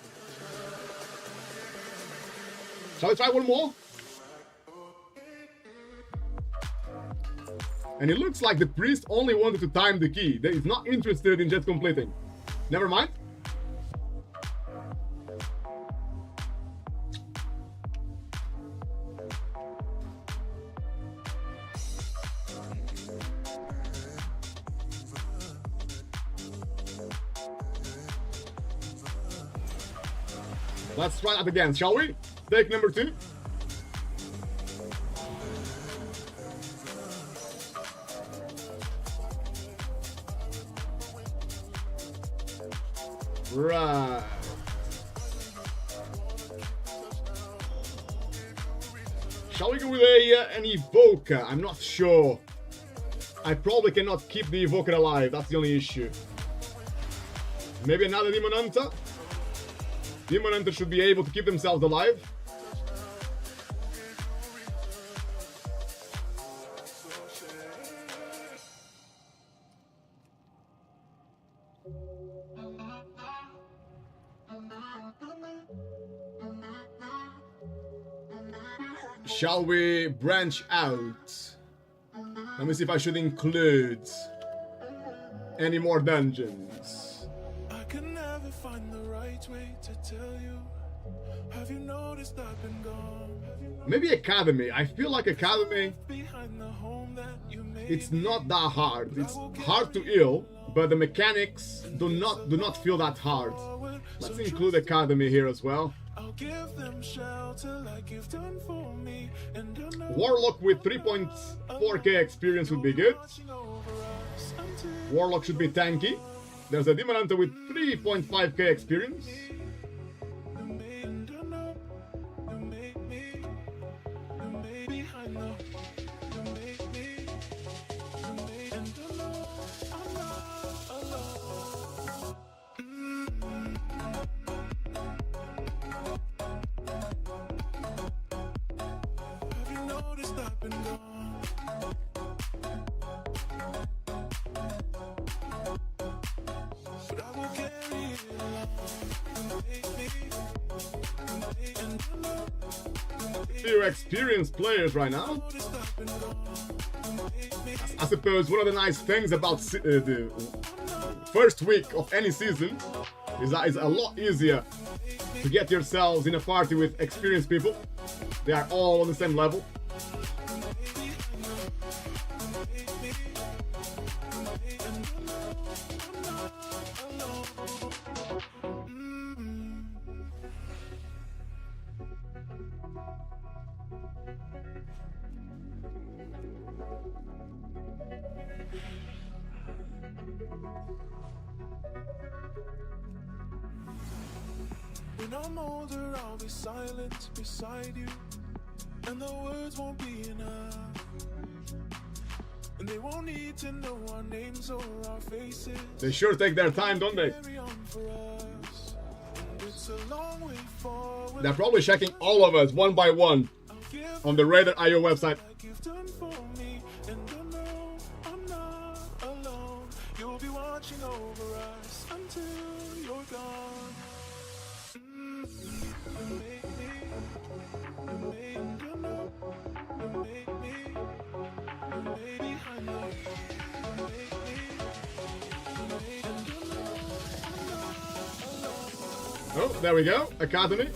Shall we try one more? And it looks like the priest only wanted to time the key. He's not interested in just completing. Never mind. Let's try that again, shall we? Take number 2. Right. Shall we go with an evoker? I'm not sure. I probably cannot keep the evoker alive. That's the only issue. Maybe another demon hunter? Demon hunter should be able to keep themselves alive. Shall we branch out? Let me see if I should include any more dungeons. I can never find the right way to tell you. Have you noticed I've been gone? Maybe Academy. I feel like Academy, Behind the home that you made. it's not that hard. It's hard to heal, but the mechanics do not feel that hard. Let's include Academy here as well. I'll give them shelter like you've done for me. And I know Warlock with 3.4k experience would be good. watching over us until Warlock should be tanky. There's a Demon Hunter with 3.5k experience. you made, and I know you made me. You made behind the you made me. You made, and I know I'm not alone. Have you noticed I've been gone? But I will carry it along. You made me. You made, and I know Few experienced players right now. noticed I've been gone. You made me. I suppose one of the nice things about the first week of any season is that it's a lot easier to get yourselves in a party with experienced people. They are all on the same level. When I'm older, I'll be silent beside you, and the words won't be enough. And they won't need to know our names or our faces. They sure take their time, don't they? Carry on for us. It's a long way forward. They're probably checking all of us one by one. I'll on the Radar.io website. you've done for me, and I know I'm not alone. You'll be watching over us until you're gone. You made me, you made, you know, you made me, you made me, I know, you made me, you made, and you know, I'm not alone. Oh, there we go. Academy.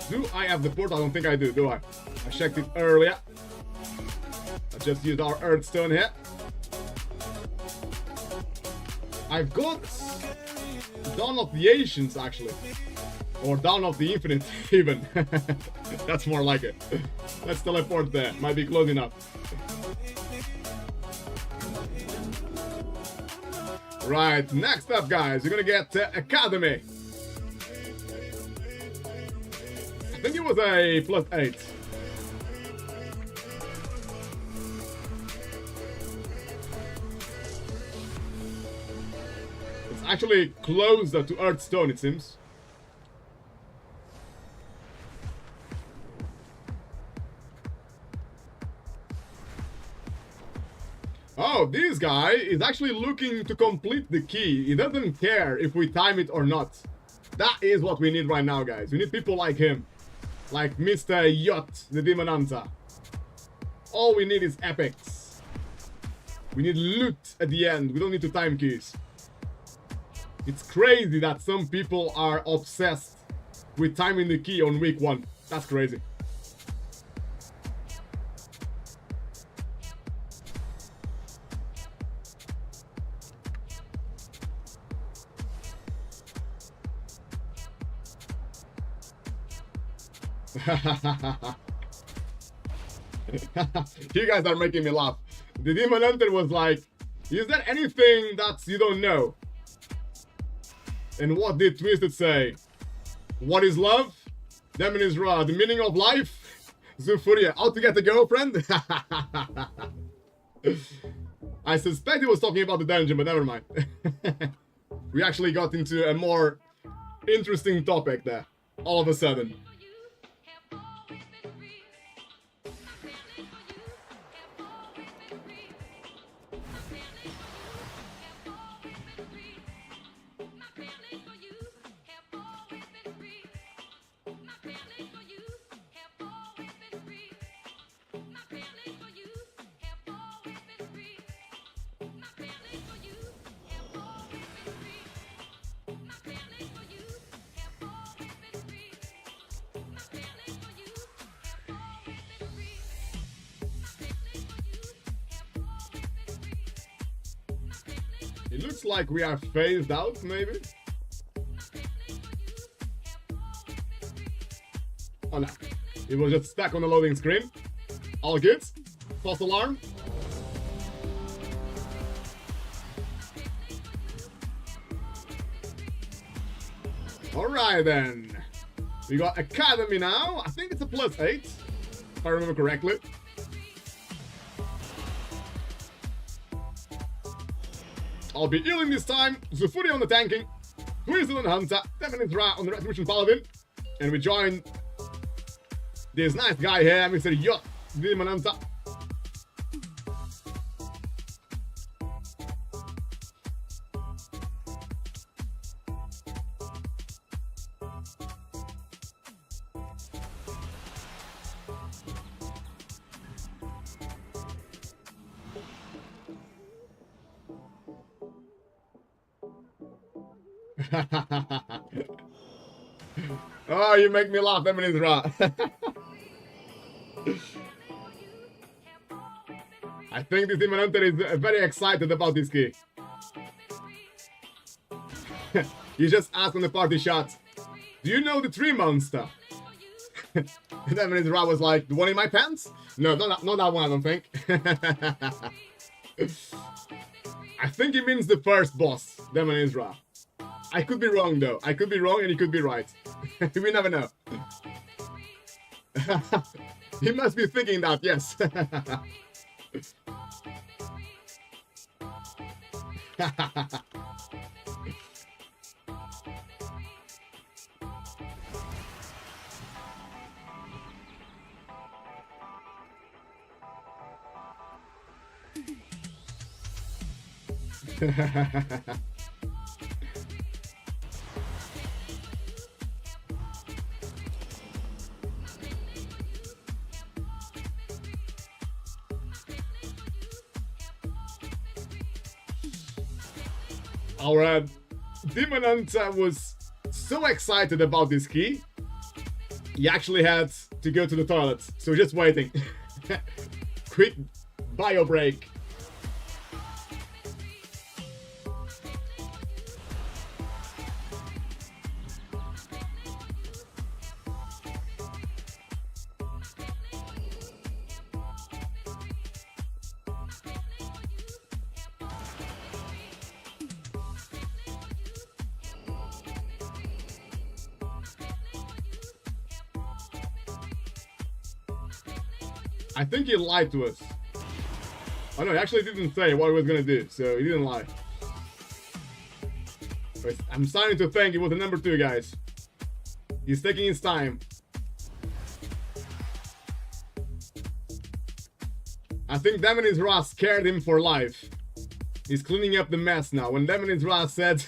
Do I have the port? I don't think I do I? I checked it earlier. I just used our Earthstone here. I've got Dawn of the Ancients, actually. Or Dawn of the Infinite, even. That's more like it. Let's teleport there. Might be close enough. Right, next up, guys, you're gonna get Academy. I think it was a +8. It's actually closer to Earthstone, it seems. Oh, this guy is actually looking to complete the key. He doesn't care if we time it or not. That is what we need right now, guys. We need people like him. Like Mr. Yacht, the Demon Hunter. All we need is epics. We need loot at the end. We don't need to time keys. It's crazy that some people are obsessed with timing the key on week 1. That's crazy. You guys are making me laugh. The Demon Hunter was like, is there anything that you don't know? And what did Twisted say? What is love? Demon is Ra. The meaning of life? Zufuria. How to get a girlfriend? I suspect he was talking about the dungeon, but never mind. We actually got into a more interesting topic there. All of a sudden. It looks like we are phased out, maybe? Oh no. It was just stuck on the loading screen. All good. False alarm. Alright then. We got Academy now. I think it's a +8, if I remember correctly. I'll be healing this time. Zufuria on the tanking. Twisted on the Hunter. 10 minutes Ra on the Retribution Paladin. And we join this nice guy here, Mr. Yacht, Demon Hunter. Oh, you make me laugh, Emily's Ra. I think this Demon Hunter is very excited about this key. You just asked on the party shot, do you know the tree monster? And Emily's Ra was like, the one in my pants? No, not that one, I don't think. I think it means the first boss, Demon Isra. I could be wrong though. I could be wrong and he could be right. We never know. He must be thinking that, yes. Our Demon Hunter was so excited about this key, he actually had to go to the toilet. So just waiting. Quick bio break. I think he lied to us. Oh no, he actually didn't say what he was gonna do, so he didn't lie. But I'm starting to think it was the number 2, guys. He's taking his time. I think Demonis Ra scared him for life. He's cleaning up the mess now. When Demonis Ra said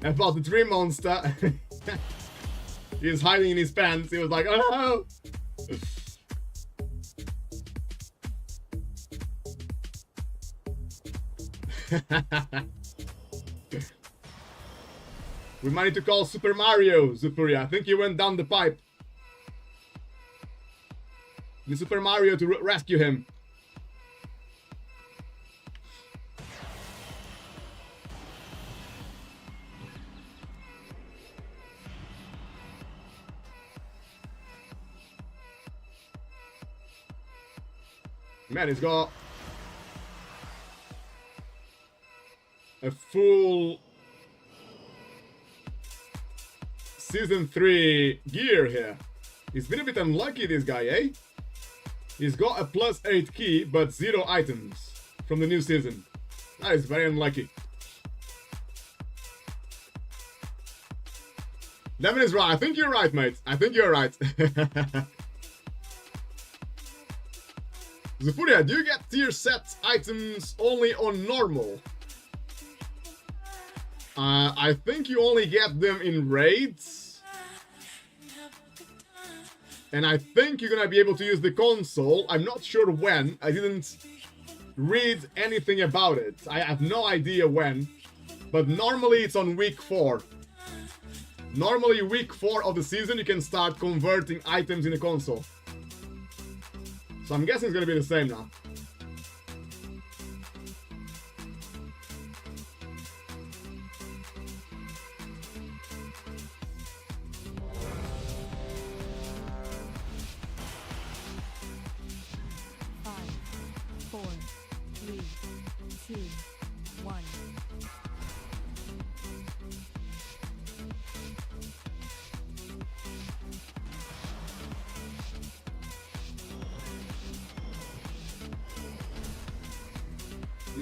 about the tree monster, he's hiding in his pants. He was like, oh no! We might need to call Super Mario, Zupuria. I think he went down the pipe. The Super Mario to rescue him. Man, he's got a full Season 3 gear here. He's been a bit unlucky, this guy, eh? He's got a +8 key, but 0 items from the new season. That is very unlucky. Lemon is right. I think you're right, mate. I think you're right. Zufuria, do you get tier set items only on normal? I think you only get them in raids. And I think you're gonna be able to use the console. I'm not sure when. I didn't read anything about it. I have no idea when. But normally it's on week 4. Normally week 4 of the season you can start converting items in the console. So I'm guessing it's gonna be the same now.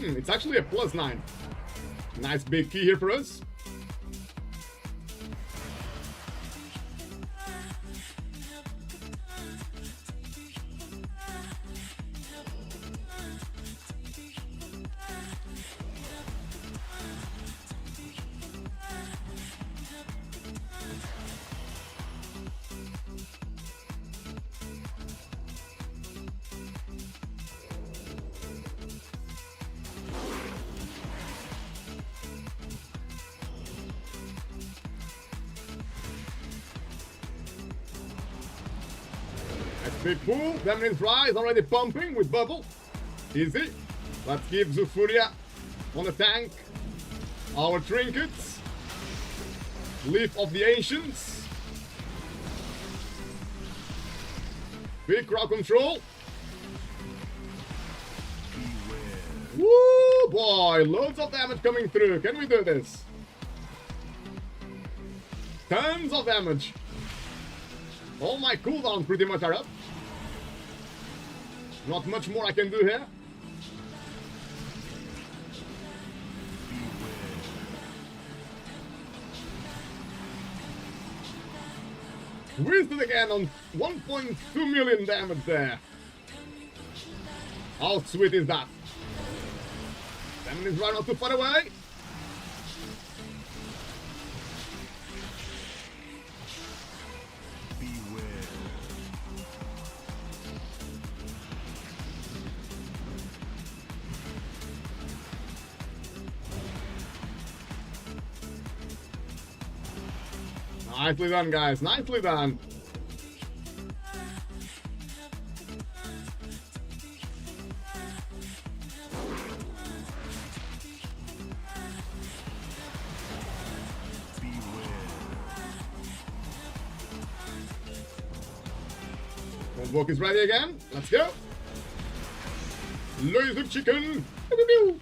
It's actually a +9. Nice big key here for us. Big pool, Demon's Rise already pumping with bubble. Easy. Let's give Zufuria on the tank. Our trinkets. Leaf of the Ancients. Big crowd control. Woo boy, loads of damage coming through. Can we do this? Tons of damage. All my cooldowns pretty much are up. Not much more I can do here. Twisted again on 1.2 million damage there. How sweet is that? Sending his run not too far away. Nicely done, guys. Nicely done. Walk is ready again. Let's go. Laser chicken. Pew, pew, pew.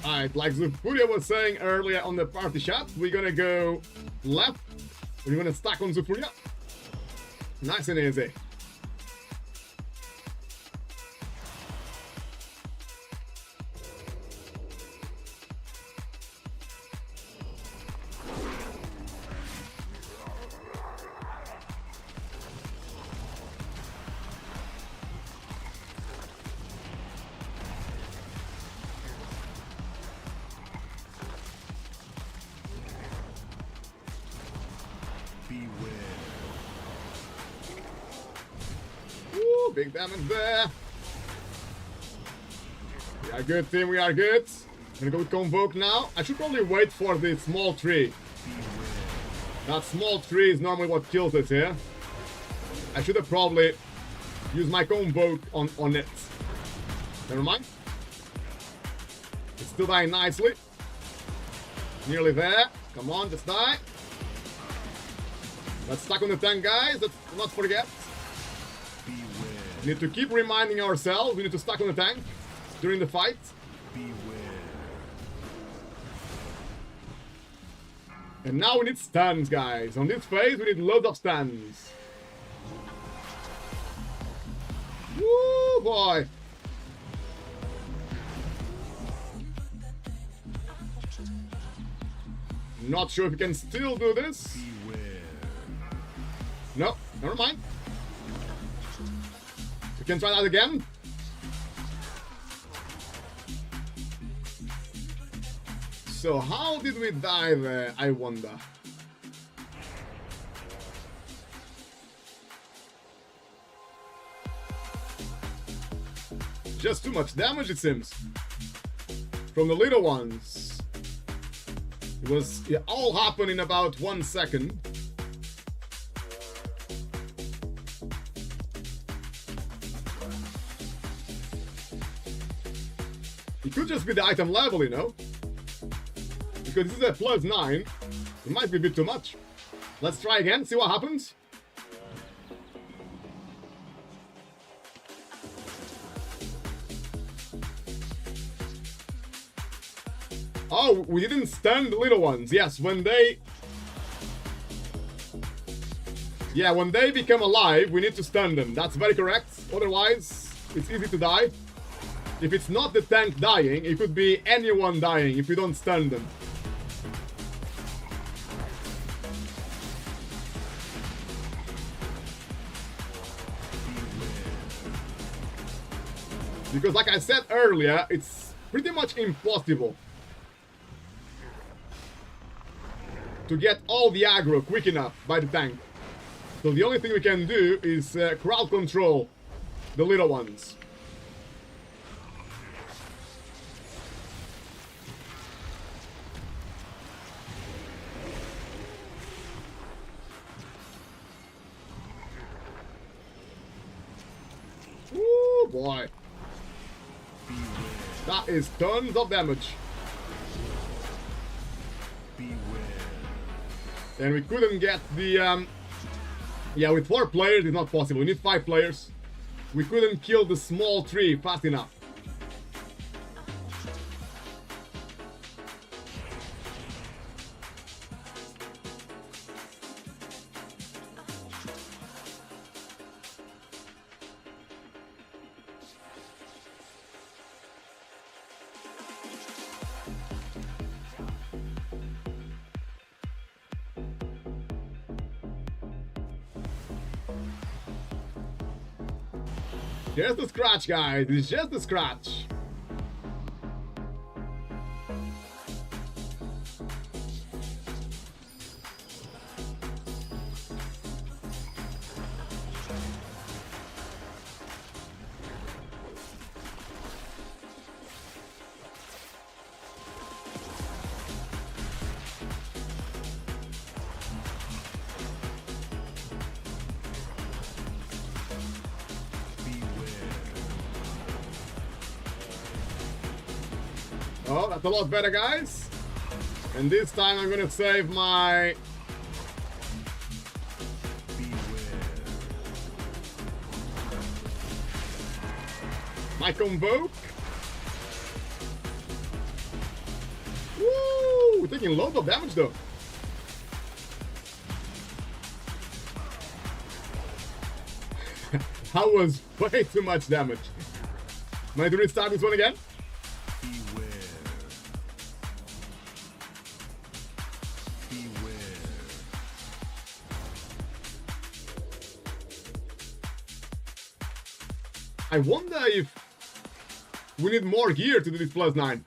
Alright, like Zufuria was saying earlier on the party chat, we're gonna go left. We're gonna stack on Zufuria. Nice and easy. Ooh, big damage there. We are good, team. We are good. I'm gonna go with Convoke now. I should probably wait for the small tree. That small tree is normally what kills us here. I should have probably used my Convoke on it. Never mind. It's still dying nicely. Nearly there. Come on, just die. Let's stack on the tank, guys. Let's not forget. We need to keep reminding ourselves. We need to stack on the tank during the fight. And now we need stuns, guys. On this phase, we need loads of stuns. Woo, boy. Not sure if we can still do this. No, never mind. We can try that again. So how did we die there, I wonder? Just too much damage, it seems. From the little ones. It all happened in about 1 second. It could just be the item level, you know? Because this is a +9. It might be a bit too much. Let's try again, see what happens. Oh, we didn't stun the little ones. Yes, when they... Yeah, when they become alive, we need to stun them. That's very correct. Otherwise, it's easy to die. If it's not the tank dying, it could be anyone dying if we don't stun them. Because like I said earlier, it's pretty much impossible to get all the aggro quick enough by the tank. So the only thing we can do is crowd control the little ones. Ooh, boy. That is tons of damage. And we couldn't get the... Yeah, with 4 players it's not possible. We need 5 players. we couldn't kill the small tree fast enough. Just a scratch, guys. It's just a scratch. Oh, that's a lot better, guys. And this time I'm gonna save my... my Convoke. Woo! We're taking loads of damage though. That was way too much damage. Am I to restart this one again? I wonder if we need more gear to do this +9.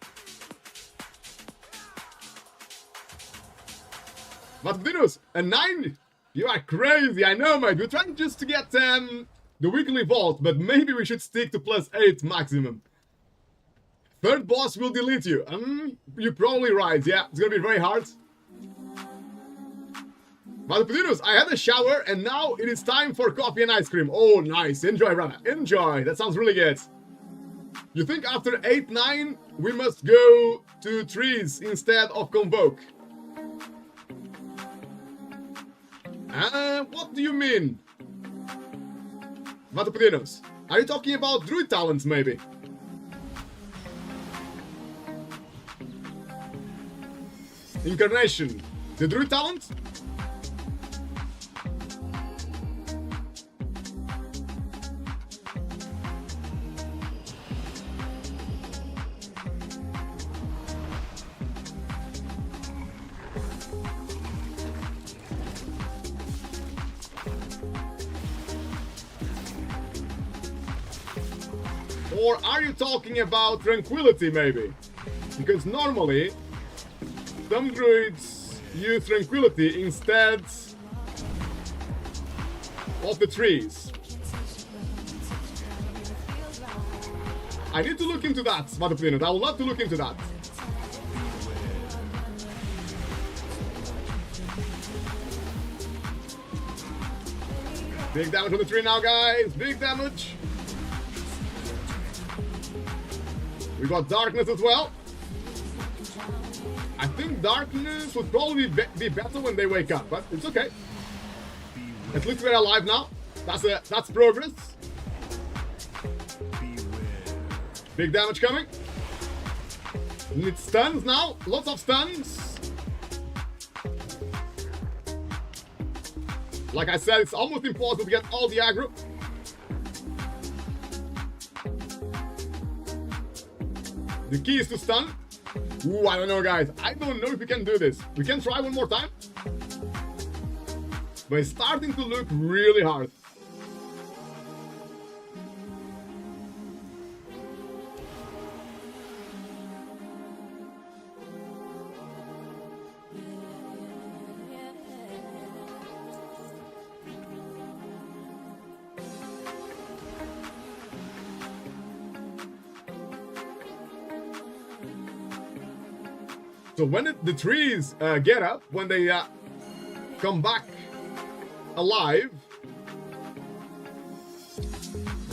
But Dinus, a 9? You are crazy, I know, mate. We're trying just to get the weekly vault, but maybe we should stick to +8 maximum. Third boss will delete you. You're probably right, yeah. It's gonna be very hard. But Dinus, I had a shower and now it is time for coffee and ice cream. Oh, nice. Enjoy, brother. Enjoy. That sounds really good. You think after 8, 9, we must go to trees instead of Convoke? What do you mean? Vatopodinos, are you talking about druid talents, maybe? Incarnation, the druid talent? Or are you talking about tranquility, maybe? Because normally, some druids use tranquility instead of the trees. I need to look into that, Mataplinet. I would love to look into that. Big damage on the tree now, guys. Big damage. We got darkness as well. I think darkness would probably be better when they wake up, but it's okay. At least we're alive now. That's progress. Big damage coming. Need stuns now. Lots of stuns. Like I said, it's almost impossible to get all the aggro. The key is to stun. Ooh, I don't know, guys. I don't know if we can do this. We can try one more time. But it's starting to look really hard. So when the trees get up, when they come back alive,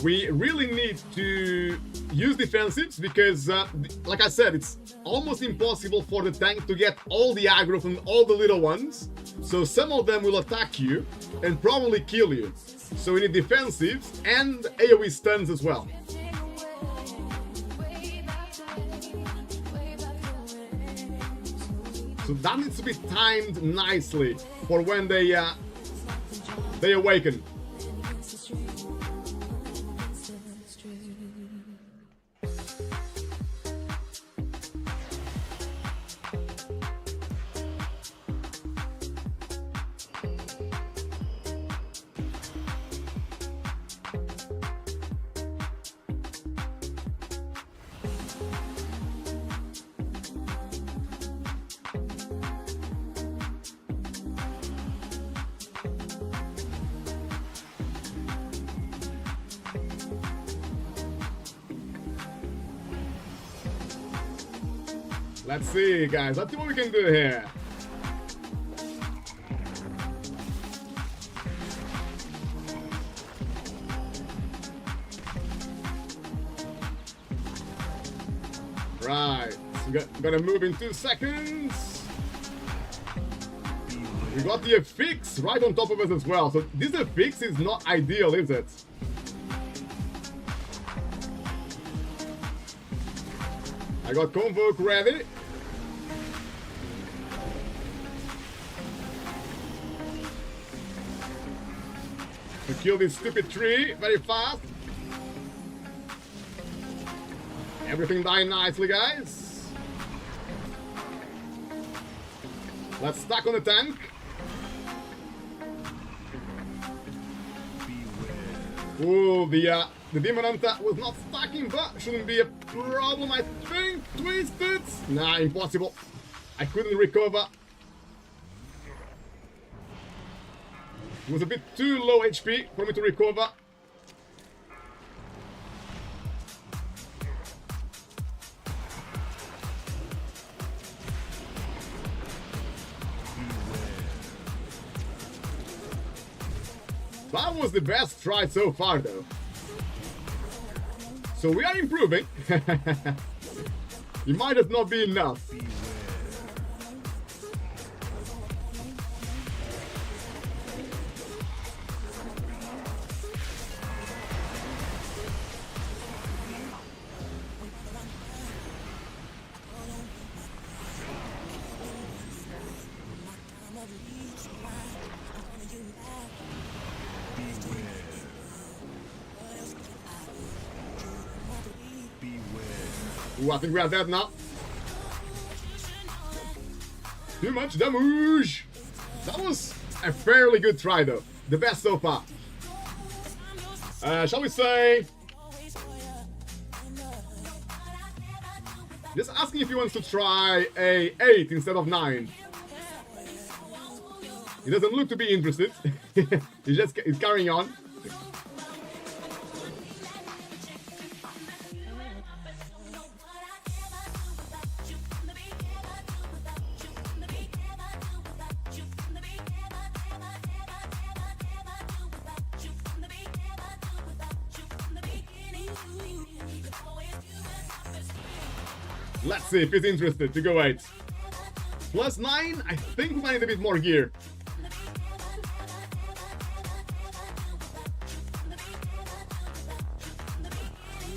we really need to use defensives because, like I said, it's almost impossible for the tank to get all the aggro from all the little ones. So some of them will attack you and probably kill you. So we need defensives and AoE stuns as well. So that needs to be timed nicely for when they awaken. Let's see, guys. Let's see what we can do here. Right. We're gonna move in 2 seconds. We got the fix right on top of us as well. So this fix is not ideal, is it? I got Convoke ready. To kill this stupid tree very fast. Everything dying nicely, guys. Let's stack on the tank. Ooh, the Demon Hunter was not stacking, but shouldn't be a problem, I think. Twisted. Nah, impossible. I couldn't recover. It was a bit too low HP for me to recover. That was the best try so far, though. So we are improving. It might have not been enough. Ooh, I think we are dead now. Too much damage. That was a fairly good try, though. The best so far. Shall we say... Just asking if he wants to try a 8 instead of 9. He doesn't look to be interested. He's carrying on. Let's see if he's interested to go 8. Plus 9, I think we might need a bit more gear.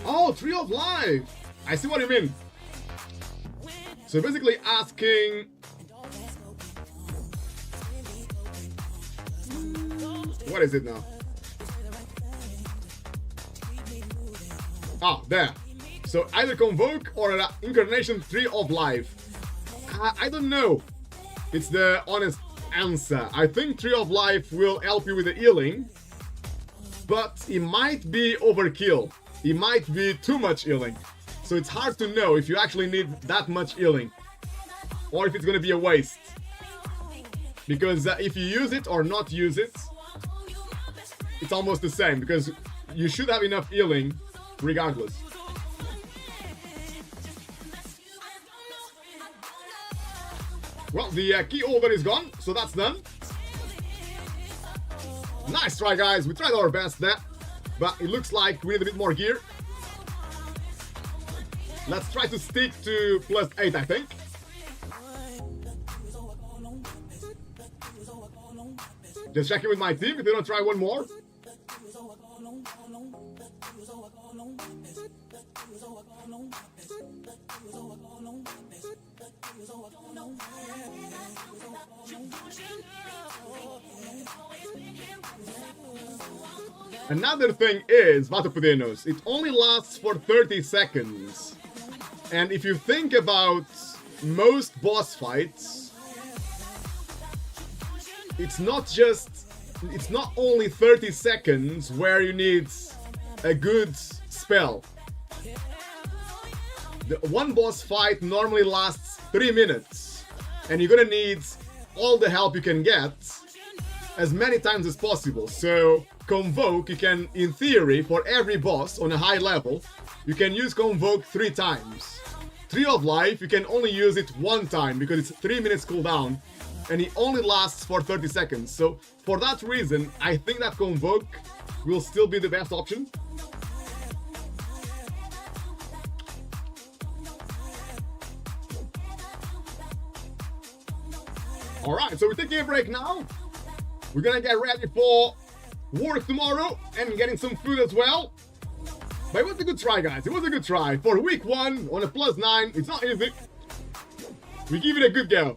Oh, Tree of Life! I see what you mean. So basically asking... What is it now? Ah, there. So either Convoke or Incarnation Tree of Life. I don't know. It's the honest answer. I think Tree of Life will help you with the healing. But it might be overkill. It might be too much healing. So it's hard to know if you actually need that much healing. Or if it's going to be a waste. Because if you use it or not use it, it's almost the same. Because you should have enough healing regardless. Well, the key holder is gone, so that's done. Nice try, guys. We tried our best there, but it looks like we need a bit more gear. Let's try to stick to plus 8, I think. Just checking with my team if they don't try one more. Another thing is, Vatopudinos, it only lasts for 30 seconds. And if you think about most boss fights, it's not only 30 seconds where you need a good spell. The one boss fight normally lasts 3 minutes, and you're gonna need all the help you can get as many times as possible. So Convoke, you can, in theory, for every boss on a high level, you can use Convoke 3 times. Tree of Life, you can only use it 1 time because it's 3 minutes cooldown and it only lasts for 30 seconds. So for that reason, I think that Convoke will still be the best option. Alright, so we're taking a break now. We're gonna get ready for work tomorrow and getting some food as well. But it was a good try, guys. It was a good try. For week 1 on a +9, it's not easy. We give it a good go.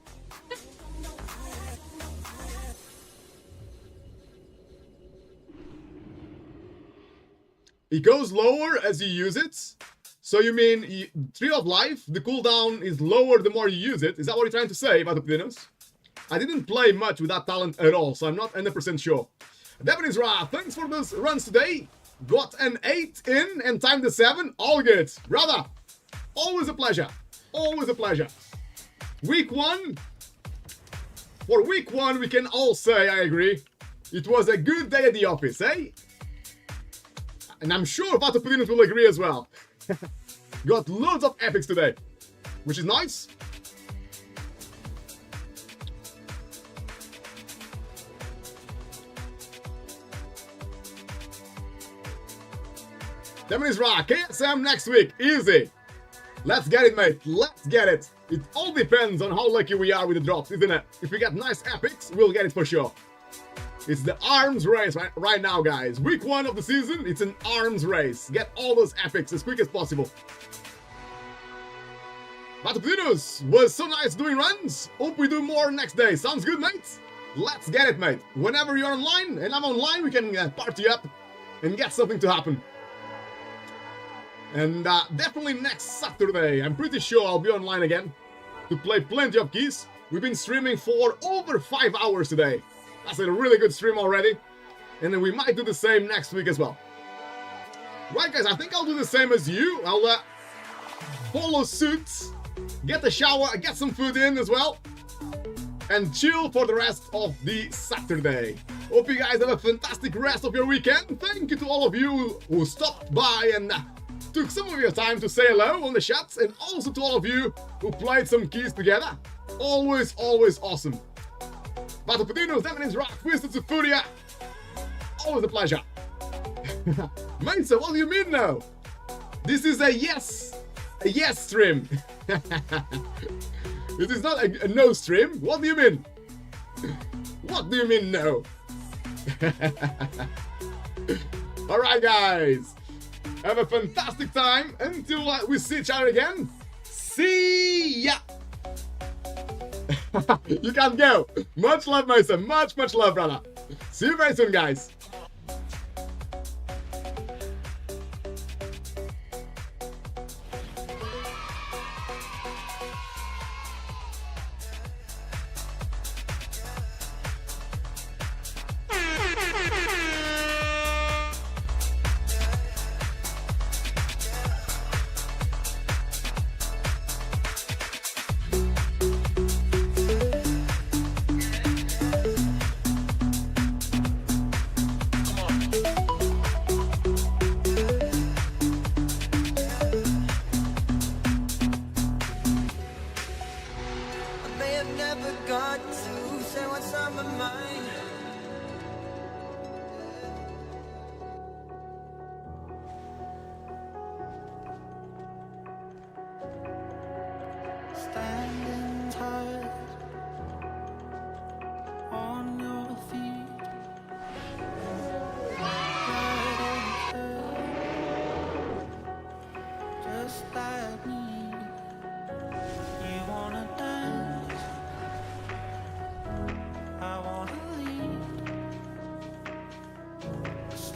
It goes lower as you use it. So you mean Tree of Life, the cooldown is lower the more you use it. Is that what you're trying to say, Vatopudinos? I didn't play much with that talent at all, so I'm not 100% sure. Devin is Ra, thanks for those runs today. Got an 8 in and timed the 7. All good. Brother, always a pleasure. Always a pleasure. Week 1. For week 1, we can all say, I agree, it was a good day at the office, eh? And I'm sure Vatopudinos will agree as well. Got loads of epics today, which is nice. Devin is Ra, KSM next week, easy. Let's get it, mate. Let's get it. It all depends on how lucky we are with the drops, isn't it? If we get nice epics, we'll get it for sure. It's the arms race right now, guys. Week 1 of the season, it's an arms race. Get all those epics as quick as possible. Vatopudinos, was so nice doing runs. Hope we do more next day. Sounds good, mate? Let's get it, mate. Whenever you're online and I'm online, we can party up and get something to happen. And definitely next Saturday, I'm pretty sure I'll be online again to play plenty of keys. We've been streaming for over 5 hours today. That's a really good stream already. And then we might do the same next week as well. Right, guys, I think I'll do the same as you. I'll follow suit, get a shower, get some food in as well, and chill for the rest of the Saturday. Hope you guys have a fantastic rest of your weekend. Thank you to all of you who stopped by and took some of your time to say hello on the chats, and also to all of you who played some keys together. Always, always awesome. Vatopudinos, Devin is Rock, Twisted to Furia. Always a pleasure. Mensa, what do you mean now? This is a yes stream. It is not a no stream. What do you mean? What do you mean no? Alright, guys. Have a fantastic time until we see each other again. See ya! You can go. Much love, Mason. Much love, brother. See you very soon, guys.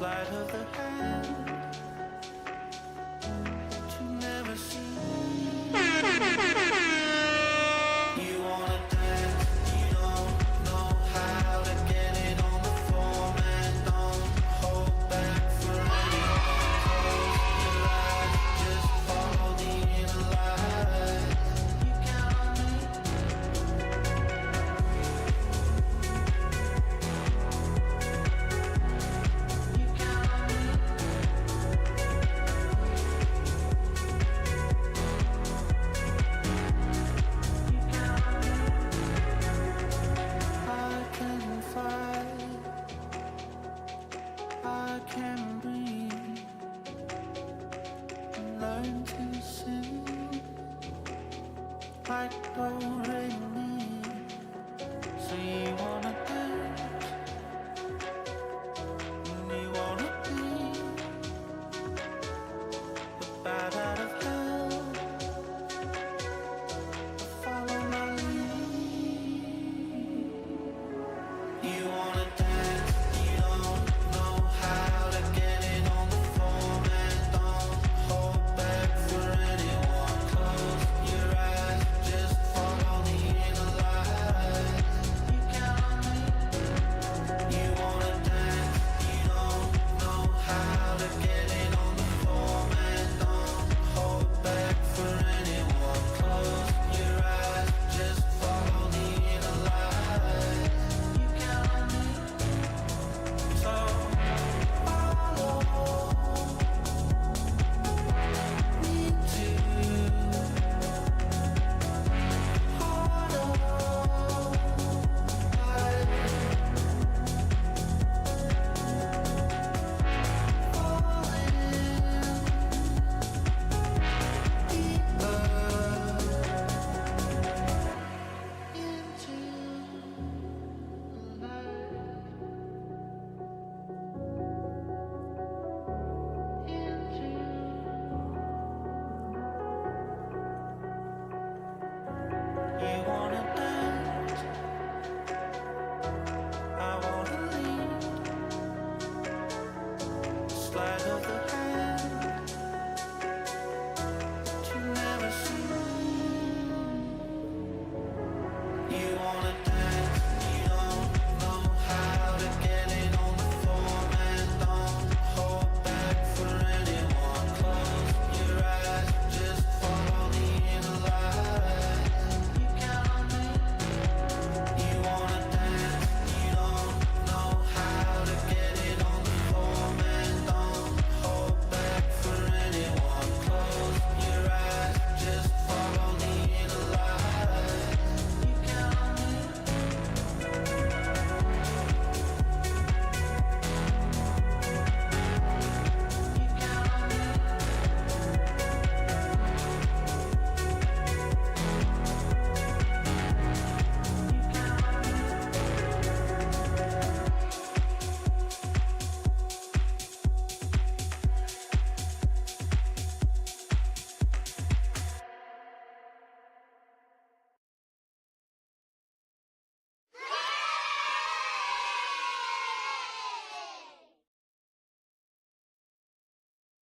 sleight of the hand that you never see. You wanna dance, you don't know how to get it on the floor, man. Don't hold back for anyone. Close your eyes, just follow the inner light. You count on me. You count on me. You count on me. I can fight, I can breathe, learn to sing like do re mi. So you wanna dance, and you wanna be the bat out of hell. Follow my lead. You wanna dance, you don't know how to get it on the floor, man. Don't hold back for anyone. Close your eyes, just follow the inner light. You count on me. You wanna dance, you don't know how to get it on the floor, man. Don't hold back for anyone. Close your eyes, just follow the inner light. You count on me. So follow me too. Harder, you wanna dance, I wanna lead, slide